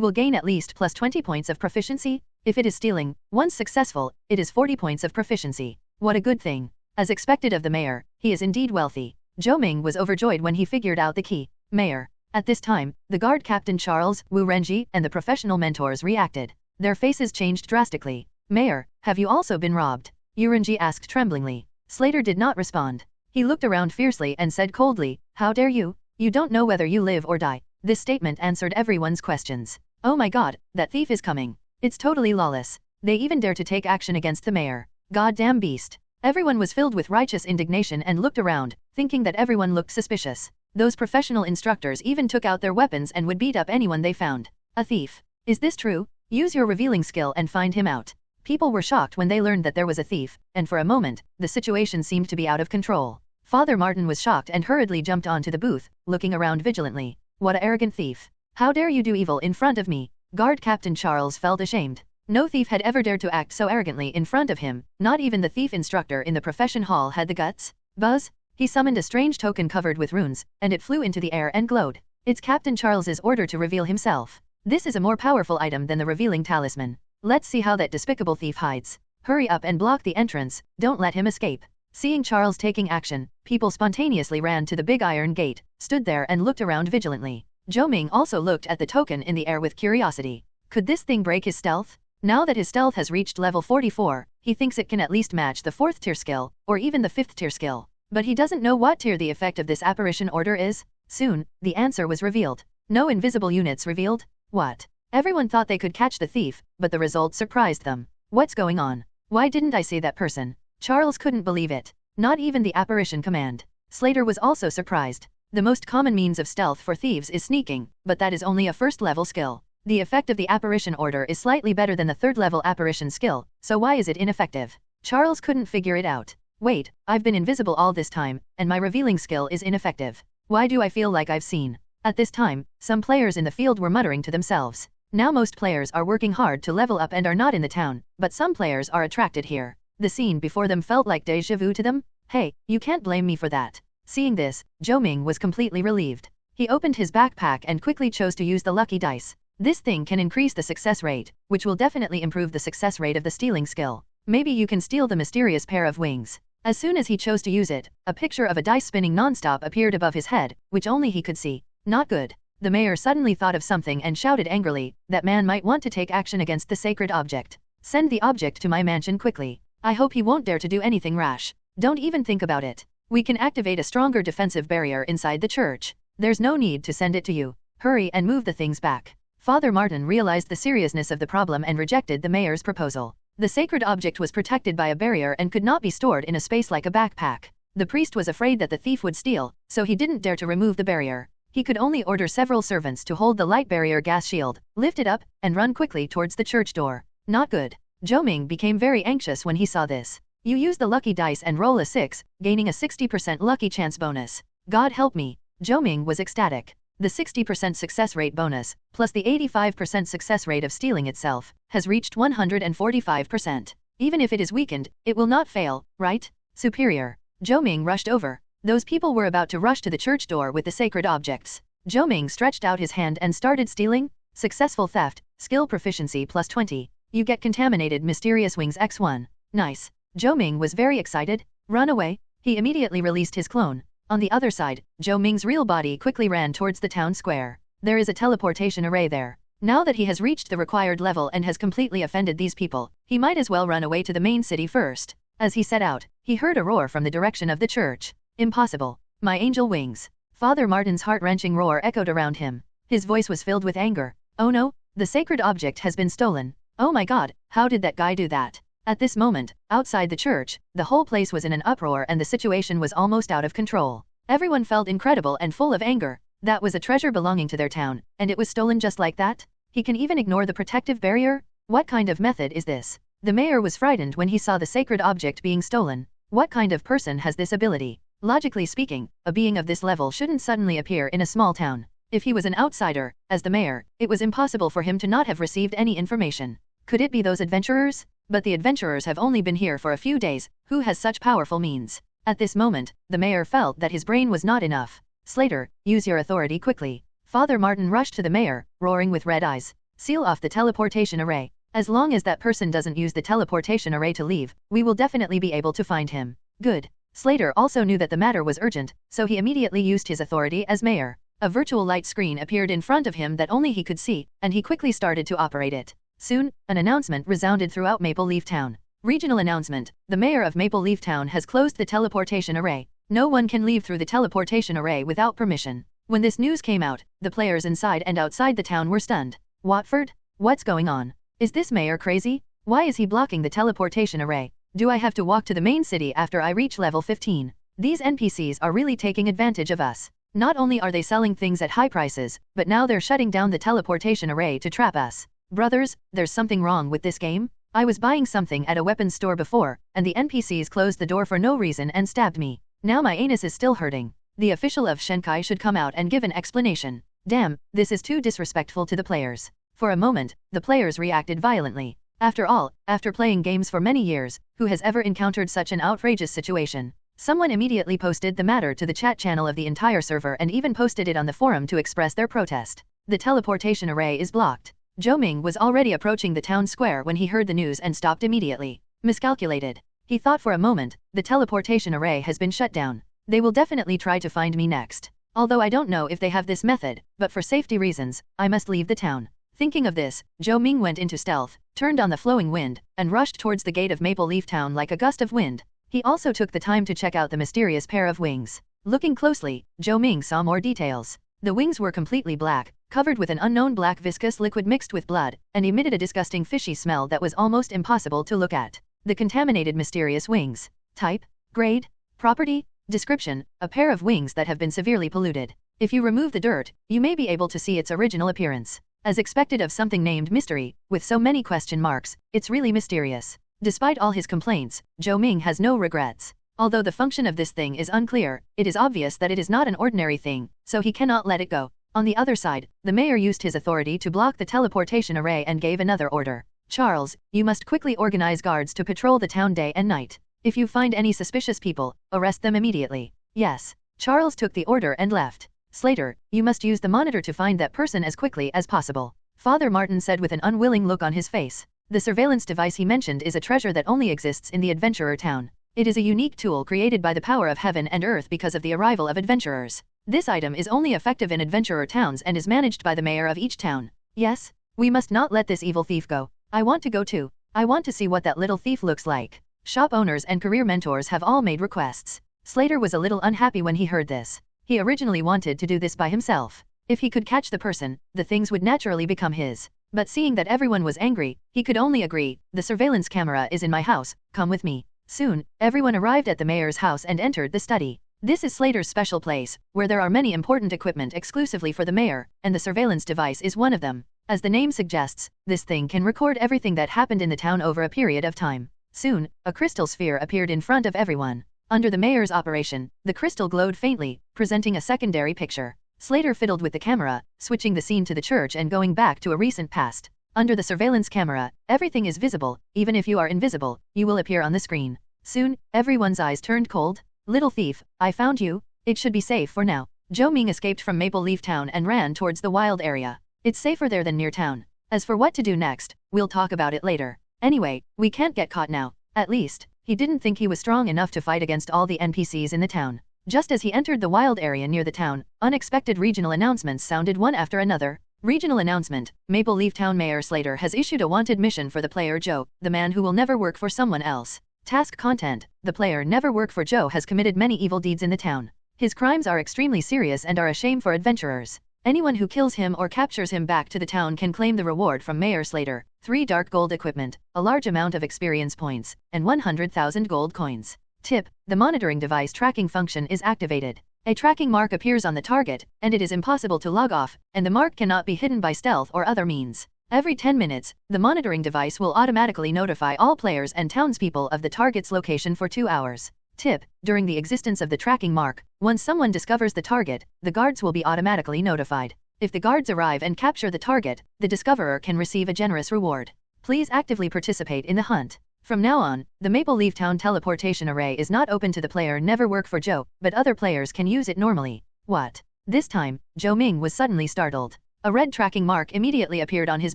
will gain at least +20 points of proficiency. If it is stealing, once successful, it is 40 points of proficiency. What a good thing. As expected of the mayor, he is indeed wealthy. Zhou Ming was overjoyed when he figured out the key. Mayor. At this time, the guard captain Charles, Wu Renji, and the professional mentors reacted. Their faces changed drastically. Mayor, have you also been robbed? Wu Renji asked tremblingly. Slater did not respond. He looked around fiercely and said coldly, "How dare you? You don't know whether you live or die." This statement answered everyone's questions. Oh my god, that thief is coming. It's totally lawless. They even dare to take action against the mayor. Goddamn beast. Everyone was filled with righteous indignation and looked around, thinking that everyone looked suspicious. Those professional instructors even took out their weapons and would beat up anyone they found. A thief. Is this true? Use your revealing skill and find him out. People were shocked when they learned that there was a thief, and for a moment, the situation seemed to be out of control. Father Martin was shocked and hurriedly jumped onto the booth, looking around vigilantly. What an arrogant thief. How dare you do evil in front of me? Guard Captain Charles felt ashamed. No thief had ever dared to act so arrogantly in front of him, not even the thief instructor in the profession hall had the guts. Buzz? He summoned a strange token covered with runes, and it flew into the air and glowed. It's Captain Charles's order to reveal himself. This is a more powerful item than the revealing talisman. Let's see how that despicable thief hides. Hurry up and block the entrance, don't let him escape. Seeing Charles taking action, people spontaneously ran to the big iron gate, stood there and looked around vigilantly. Zhou Ming also looked at the token in the air with curiosity. Could this thing break his stealth? Now that his stealth has reached level 44, he thinks it can at least match the 4th tier skill, or even the 5th tier skill. But he doesn't know what tier the effect of this apparition order is. Soon, the answer was revealed. No invisible units revealed? What? Everyone thought they could catch the thief, but the result surprised them. What's going on? Why didn't I see that person? Charles couldn't believe it. Not even the apparition command. Slater was also surprised. The most common means of stealth for thieves is sneaking, but that is only a first level skill. The effect of the apparition order is slightly better than the 3rd level apparition skill, so why is it ineffective? Charles couldn't figure it out. Wait, I've been invisible all this time, and my revealing skill is ineffective. Why do I feel like I've seen? At this time, some players in the field were muttering to themselves. Now most players are working hard to level up and are not in the town, but some players are attracted here. The scene before them felt like déjà vu to them. Hey, you can't blame me for that. Seeing this, Zhou Ming was completely relieved. He opened his backpack and quickly chose to use the lucky dice. This thing can increase the success rate, which will definitely improve the success rate of the stealing skill. Maybe you can steal the mysterious pair of wings. As soon as he chose to use it, a picture of a dice spinning non-stop appeared above his head, which only he could see. Not good. The mayor suddenly thought of something and shouted angrily, that man might want to take action against the sacred object. Send the object to my mansion quickly. I hope he won't dare to do anything rash. Don't even think about it. We can activate a stronger defensive barrier inside the church. There's no need to send it to you. Hurry and move the things back. Father Martin realized the seriousness of the problem and rejected the mayor's proposal. The sacred object was protected by a barrier and could not be stored in a space like a backpack. The priest was afraid that the thief would steal, so he didn't dare to remove the barrier. He could only order several servants to hold the light barrier gas shield, lift it up, and run quickly towards the church door. Not good. Zhou Ming became very anxious when he saw this. You use the lucky dice and roll a 6, gaining a 60% lucky chance bonus. God help me. Zhou Ming was ecstatic. The 60% success rate bonus, plus the 85% success rate of stealing itself, has reached 145%. Even if it is weakened, it will not fail, right? Superior. Zhou Ming rushed over. Those people were about to rush to the church door with the sacred objects. Zhou Ming stretched out his hand and started stealing. Successful theft, skill proficiency plus 20. You get contaminated mysterious wings x1. Nice. Zhou Ming was very excited. Run away. He immediately released his clone. On the other side, Zhou Ming's real body quickly ran towards the town square. There is a teleportation array there. Now that he has reached the required level and has completely offended these people, he might as well run away to the main city first. As he set out, he heard a roar from the direction of the church. Impossible. My angel wings. Father Martin's heart-wrenching roar echoed around him. His voice was filled with anger. Oh no, the sacred object has been stolen. Oh my god, how did that guy do that? At this moment, outside the church, the whole place was in an uproar and the situation was almost out of control. Everyone felt incredible and full of anger. That was a treasure belonging to their town, and it was stolen just like that? He can even ignore the protective barrier? What kind of method is this? The mayor was frightened when he saw the sacred object being stolen. What kind of person has this ability? Logically speaking, a being of this level shouldn't suddenly appear in a small town. If he was an outsider, as the mayor, it was impossible for him to not have received any information. Could it be those adventurers? But the adventurers have only been here for a few days. Who has such powerful means? At this moment, the mayor felt that his brain was not enough. Slater, use your authority quickly. Father Martin rushed to the mayor, roaring with red eyes. Seal off the teleportation array. As long as that person doesn't use the teleportation array to leave, we will definitely be able to find him. Good. Slater also knew that the matter was urgent, so he immediately used his authority as mayor. A virtual light screen appeared in front of him that only he could see, and he quickly started to operate it. Soon, an announcement resounded throughout Maple Leaf Town. Regional announcement. The mayor of Maple Leaf Town has closed the teleportation array. No one can leave through the teleportation array without permission. When this news came out, the players inside and outside the town were stunned. Watford? What's going on? Is this mayor crazy? Why is he blocking the teleportation array? Do I have to walk to the main city after I reach level 15? These NPCs are really taking advantage of us. Not only are they selling things at high prices, but now they're shutting down the teleportation array to trap us. Brothers, there's something wrong with this game? I was buying something at a weapons store before, and the NPCs closed the door for no reason and stabbed me. Now my anus is still hurting. The official of Shenqi should come out and give an explanation. Damn, this is too disrespectful to the players. For a moment, the players reacted violently. After all, after playing games for many years, who has ever encountered such an outrageous situation? Someone immediately posted the matter to the chat channel of the entire server and even posted it on the forum to express their protest. The teleportation array is blocked. Zhou Ming was already approaching the town square when he heard the news and stopped immediately. Miscalculated. He thought for a moment, the teleportation array has been shut down. They will definitely try to find me next. Although I don't know if they have this method, but for safety reasons, I must leave the town. Thinking of this, Zhou Ming went into stealth, turned on the flowing wind, and rushed towards the gate of Maple Leaf Town like a gust of wind. He also took the time to check out the mysterious pair of wings. Looking closely, Zhou Ming saw more details. The wings were completely black, covered with an unknown black viscous liquid mixed with blood, and emitted a disgusting fishy smell that was almost impossible to look at. The contaminated mysterious wings. Type, grade, property, description, a pair of wings that have been severely polluted. If you remove the dirt, you may be able to see its original appearance. As expected of something named mystery, with so many question marks, it's really mysterious. Despite all his complaints, Zhou Ming has no regrets. Although the function of this thing is unclear, it is obvious that it is not an ordinary thing, so he cannot let it go. On the other side, the mayor used his authority to block the teleportation array and gave another order. Charles, you must quickly organize guards to patrol the town day and night. If you find any suspicious people, arrest them immediately. Yes. Charles took the order and left. Slater, you must use the monitor to find that person as quickly as possible. Father Martin said with an unwilling look on his face. The surveillance device he mentioned is a treasure that only exists in the adventurer town. It is a unique tool created by the power of heaven and earth because of the arrival of adventurers. This item is only effective in adventurer towns and is managed by the mayor of each town. Yes, we must not let this evil thief go. I want to go too. I want to see what that little thief looks like. Shop owners and career mentors have all made requests. Slater was a little unhappy when he heard this. He originally wanted to do this by himself. If he could catch the person, the things would naturally become his. But seeing that everyone was angry, he could only agree. The surveillance camera is in my house, come with me. Soon, everyone arrived at the mayor's house and entered the study. This is Slater's special place, where there are many important equipment exclusively for the mayor, and the surveillance device is one of them. As the name suggests, this thing can record everything that happened in the town over a period of time. Soon, a crystal sphere appeared in front of everyone. Under the mayor's operation, the crystal glowed faintly, presenting a secondary picture. Slater fiddled with the camera, switching the scene to the church and going back to a recent past. Under the surveillance camera, everything is visible. Even if you are invisible, you will appear on the screen. Soon, everyone's eyes turned cold. Little thief, I found you. It should be safe for now. Zhou Ming escaped from Maple Leaf Town and ran towards the wild area. It's safer there than near town. As for what to do next, we'll talk about it later. Anyway, we can't get caught now. At least, he didn't think he was strong enough to fight against all the NPCs in the town. Just as he entered the wild area near the town, unexpected regional announcements sounded one after another. Regional announcement, Maple Leaf Town Mayor Slater has issued a wanted mission for the player Joe, the man who will never work for someone else. Task content, the player never work for Joe has committed many evil deeds in the town. His crimes are extremely serious and are a shame for adventurers. Anyone who kills him or captures him back to the town can claim the reward from Mayor Slater, 3 dark gold equipment, a large amount of experience points, and 100,000 gold coins. Tip, the monitoring device tracking function is activated. A tracking mark appears on the target, and it is impossible to log off, and the mark cannot be hidden by stealth or other means. Every 10 minutes, the monitoring device will automatically notify all players and townspeople of the target's location for 2 hours. Tip, during the existence of the tracking mark, once someone discovers the target, the guards will be automatically notified. If the guards arrive and capture the target, the discoverer can receive a generous reward. Please actively participate in the hunt. From now on, the Maple Leaf Town teleportation array is not open to the player never work for Joe, but other players can use it normally. What? This time, Zhou Ming was suddenly startled. A red tracking mark immediately appeared on his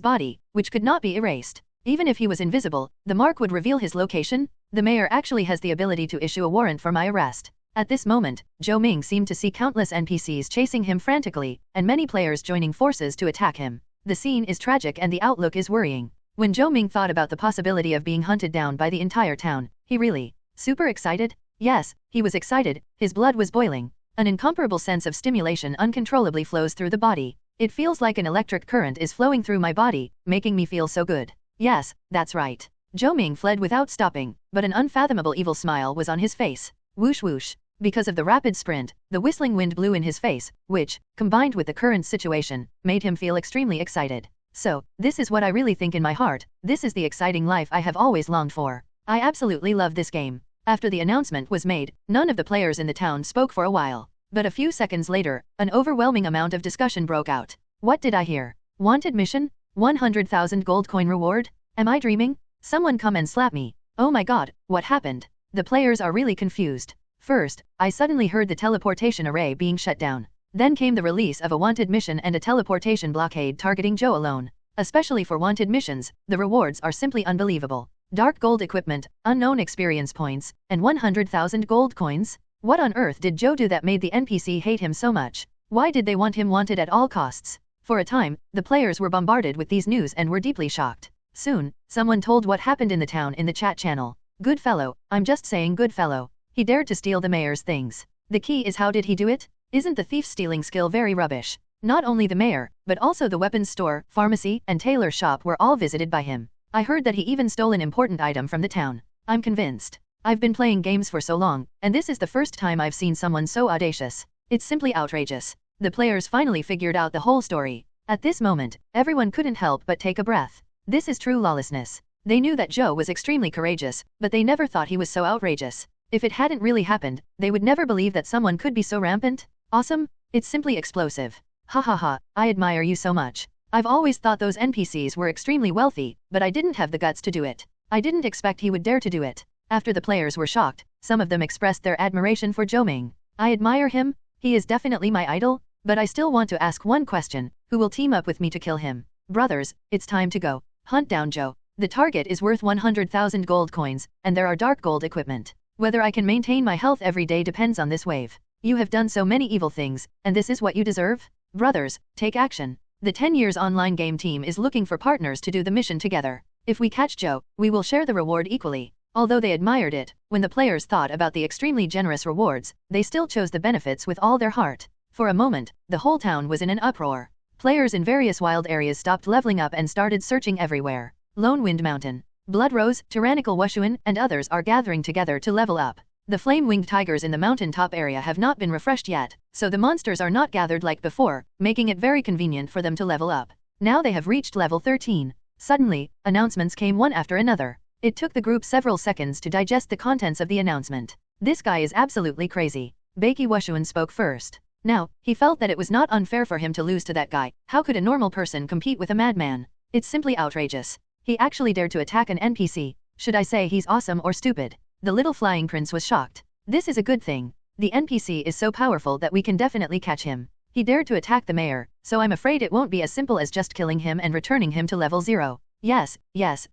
body, which could not be erased. Even if he was invisible, the mark would reveal his location. The mayor actually has the ability to issue a warrant for my arrest. At this moment, Zhou Ming seemed to see countless NPCs chasing him frantically, and many players joining forces to attack him. The scene is tragic and the outlook is worrying. When Zhou Ming thought about the possibility of being hunted down by the entire town, he really, super excited? Yes, he was excited, his blood was boiling. An incomparable sense of stimulation uncontrollably flows through the body. It feels like an electric current is flowing through my body, making me feel so good. Yes, that's right. Zhou Ming fled without stopping, but an unfathomable evil smile was on his face. Whoosh whoosh. Because of the rapid sprint, the whistling wind blew in his face, which, combined with the current situation, made him feel extremely excited. So, this is what I really think in my heart, this is the exciting life I have always longed for. I absolutely love this game. After the announcement was made, none of the players in the town spoke for a while. But a few seconds later, an overwhelming amount of discussion broke out. What did I hear? Wanted mission? 100,000 gold coin reward? Am I dreaming? Someone come and slap me. Oh my god, what happened? The players are really confused. First, I suddenly heard the teleportation array being shut down. Then came the release of a wanted mission and a teleportation blockade targeting Zhou alone. Especially for wanted missions, the rewards are simply unbelievable. Dark gold equipment, unknown experience points, and 100,000 gold coins? What on earth did Zhou do that made the NPC hate him so much? Why did they want him wanted at all costs? For a time, the players were bombarded with these news and were deeply shocked. Soon, someone told what happened in the town in the chat channel. Good fellow, I'm just saying good fellow. He dared to steal the mayor's things. The key is how did he do it? Isn't the thief stealing skill very rubbish? Not only the mayor, but also the weapons store, pharmacy, and tailor shop were all visited by him. I heard that he even stole an important item from the town. I'm convinced. I've been playing games for so long, and this is the first time I've seen someone so audacious. It's simply outrageous. The players finally figured out the whole story. At this moment, everyone couldn't help but take a breath. This is true lawlessness. They knew that Zhou was extremely courageous, but they never thought he was so outrageous. If it hadn't really happened, they would never believe that someone could be so rampant. Awesome? It's simply explosive. Ha ha ha, I admire you so much. I've always thought those NPCs were extremely wealthy, but I didn't have the guts to do it. I didn't expect he would dare to do it. After the players were shocked, some of them expressed their admiration for Zhou Ming. I admire him, he is definitely my idol, but I still want to ask one question, who will team up with me to kill him? Brothers, it's time to go. Hunt down Zhou. The target is worth 100,000 gold coins, and there are dark gold equipment. Whether I can maintain my health every day depends on this wave. You have done so many evil things, and this is what you deserve? Brothers, take action. The 10 years online game team is looking for partners to do the mission together. If we catch Zhou, we will share the reward equally. Although they admired it, when the players thought about the extremely generous rewards, they still chose the benefits with all their heart. For a moment, the whole town was in an uproar. Players in various wild areas stopped leveling up and started searching everywhere. Lone Wind Mountain, Blood Rose, Tyrannical Wushuan, and others are gathering together to level up. The flame-winged tigers in the mountain top area have not been refreshed yet, so the monsters are not gathered like before, making it very convenient for them to level up. Now they have reached level 13. Suddenly, announcements came one after another. It took the group several seconds to digest the contents of the announcement. This guy is absolutely crazy. Beiki Wushuan spoke first. Now, he felt that it was not unfair for him to lose to that guy. How could a normal person compete with a madman? It's simply outrageous. He actually dared to attack an NPC. Should I say he's awesome or stupid? The little flying prince was shocked. This is a good thing. The NPC is so powerful that we can definitely catch him. He dared to attack the mayor, so I'm afraid it won't be as simple as just killing him and returning him to level 0. Yes,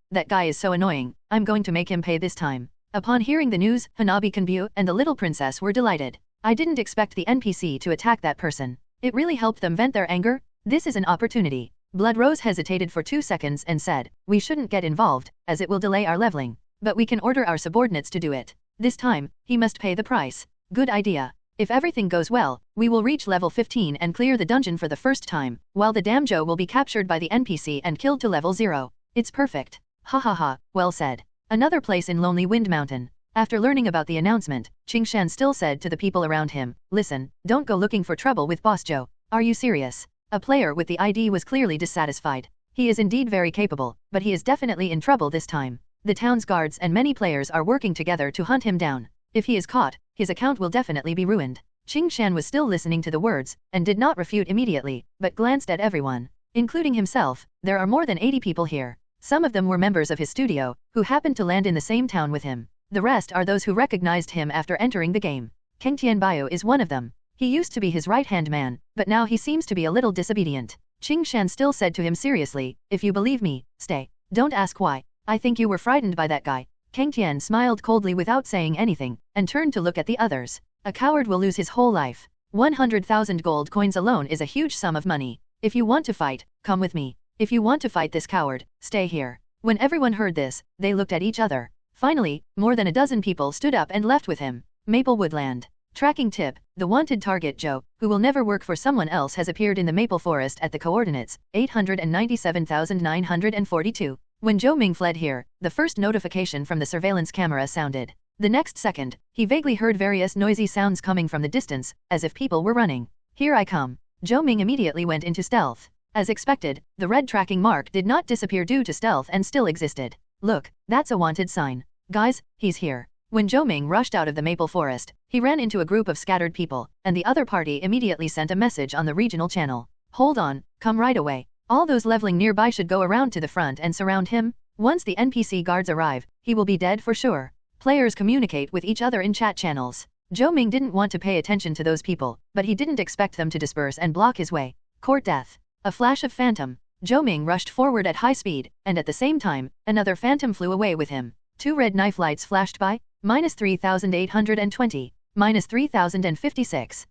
that guy is so annoying, I'm going to make him pay this time. Upon hearing the news, Hanabi Kanbu and the little princess were delighted. I didn't expect the NPC to attack that person. It really helped them vent their anger. This is an opportunity. Blood Rose hesitated for 2 seconds and said, we shouldn't get involved, as it will delay our leveling. But we can order our subordinates to do it. This time, he must pay the price. Good idea. If everything goes well, we will reach level 15 and clear the dungeon for the first time, while the damn Zhou will be captured by the NPC and killed to level 0. It's perfect. Ha ha ha, well said. Another place in Lonely Wind Mountain. After learning about the announcement, Qingshan still said to the people around him, listen, don't go looking for trouble with Boss Zhou. Are you serious? A player with the ID was clearly dissatisfied. He is indeed very capable, but he is definitely in trouble this time. The town's guards and many players are working together to hunt him down. If he is caught, his account will definitely be ruined. Qingshan was still listening to the words, and did not refute immediately, but glanced at everyone. Including himself, there are more than 80 people here. Some of them were members of his studio, who happened to land in the same town with him. The rest are those who recognized him after entering the game. Kang Tianbao is one of them. He used to be his right-hand man, but now he seems to be a little disobedient. Qingshan still said to him seriously, if you believe me, stay. Don't ask why. I think you were frightened by that guy. Kang Tian smiled coldly without saying anything, and turned to look at the others. A coward will lose his whole life. 100,000 gold coins alone is a huge sum of money. If you want to fight, come with me. If you want to fight this coward, stay here. When everyone heard this, they looked at each other. Finally, more than a dozen people stood up and left with him. Maple Woodland. Tracking tip, the wanted target Zhou, who will never work for someone else, has appeared in the maple forest at the coordinates 897,942. When Zhou Ming fled here, the first notification from the surveillance camera sounded. The next second, he vaguely heard various noisy sounds coming from the distance, as if people were running. Here I come. Zhou Ming immediately went into stealth. As expected, the red tracking mark did not disappear due to stealth and still existed. Look, that's a wanted sign. Guys, he's here. When Zhou Ming rushed out of the maple forest, he ran into a group of scattered people, and the other party immediately sent a message on the regional channel. Hold on, come right away. All those leveling nearby should go around to the front and surround him. Once the NPC guards arrive, he will be dead for sure. Players communicate with each other in chat channels. Zhou Ming didn't want to pay attention to those people, but he didn't expect them to disperse and block his way. Court death. A flash of phantom. Zhou Ming rushed forward at high speed, and at the same time, another phantom flew away with him. 2 red knife lights flashed by. -3,820. -3,056.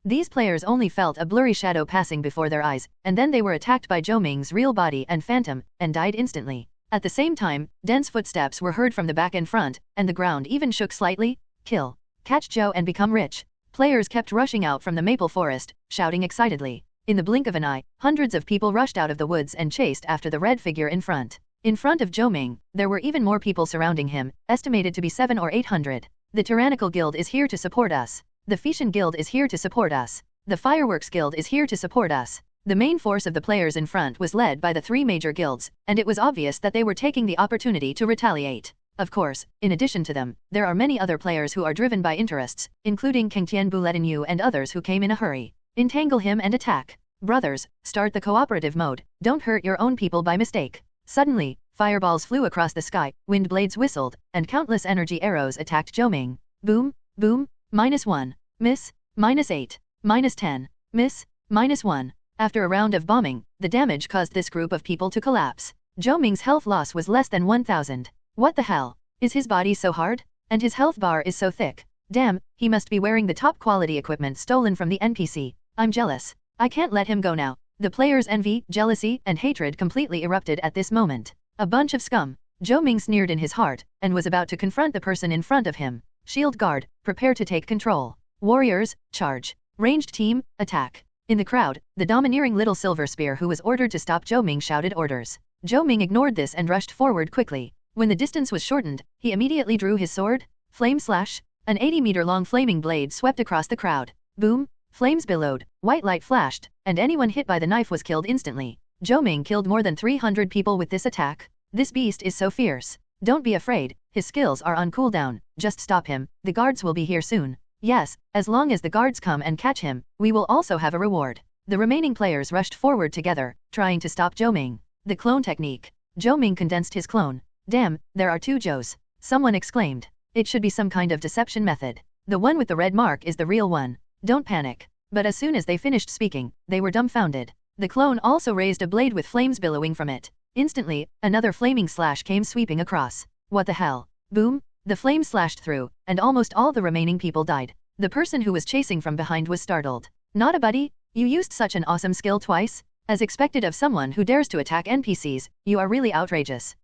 These players only felt a blurry shadow passing before their eyes, and then they were attacked by Zhou Ming's real body and phantom, and died instantly. At the same time, dense footsteps were heard from the back and front, and the ground even shook slightly. Kill. Catch Zhou and become rich. Players kept rushing out from the maple forest, shouting excitedly. In the blink of an eye, hundreds of people rushed out of the woods and chased after the red figure in front. In front of Zhou Ming, there were even more people surrounding him, estimated to be 700 or 800. The Tyrannical Guild is here to support us. The Phetian Guild is here to support us. The Fireworks Guild is here to support us. The main force of the players in front was led by the 3 major guilds, and it was obvious that they were taking the opportunity to retaliate. Of course, in addition to them, there are many other players who are driven by interests, including Kangtian Buletinyu and others who came in a hurry. Entangle him and attack. Brothers, start the cooperative mode. Don't hurt your own people by mistake. Suddenly, fireballs flew across the sky, wind blades whistled, and countless energy arrows attacked Zhou Ming. Boom, boom, -1. Miss, -8. -10. Miss, -1. After a round of bombing, the damage caused this group of people to collapse. Zhou Ming's health loss was less than 1,000. What the hell? Is his body so hard? And his health bar is so thick. Damn, he must be wearing the top quality equipment stolen from the NPC. I'm jealous. I can't let him go now. The players' envy, jealousy, and hatred completely erupted at this moment. A bunch of scum. Zhou Ming sneered in his heart, and was about to confront the person in front of him. Shield guard, prepare to take control. Warriors, charge. Ranged team, attack. In the crowd, the domineering little silver spear who was ordered to stop Zhou Ming shouted orders. Zhou Ming ignored this and rushed forward quickly. When the distance was shortened, he immediately drew his sword. Flame slash. An 80-meter-long flaming blade swept across the crowd. Boom. Flames billowed, white light flashed, and anyone hit by the knife was killed instantly. Zhou Ming killed more than 300 people with this attack. This beast is so fierce. Don't be afraid, his skills are on cooldown, just stop him, the guards will be here soon. Yes, as long as the guards come and catch him, we will also have a reward. The remaining players rushed forward together, trying to stop Zhou Ming. The clone technique. Zhou Ming condensed his clone. Damn, there are 2 Zhous. Someone exclaimed. It should be some kind of deception method. The one with the red mark is the real one. Don't panic. But as soon as they finished speaking, they were dumbfounded. The clone also raised a blade with flames billowing from it. Instantly, another flaming slash came sweeping across. What the hell? Boom! The flame slashed through, and almost all the remaining people died. The person who was chasing from behind was startled. Not a buddy? You used such an awesome skill twice? As expected of someone who dares to attack NPCs, you are really outrageous.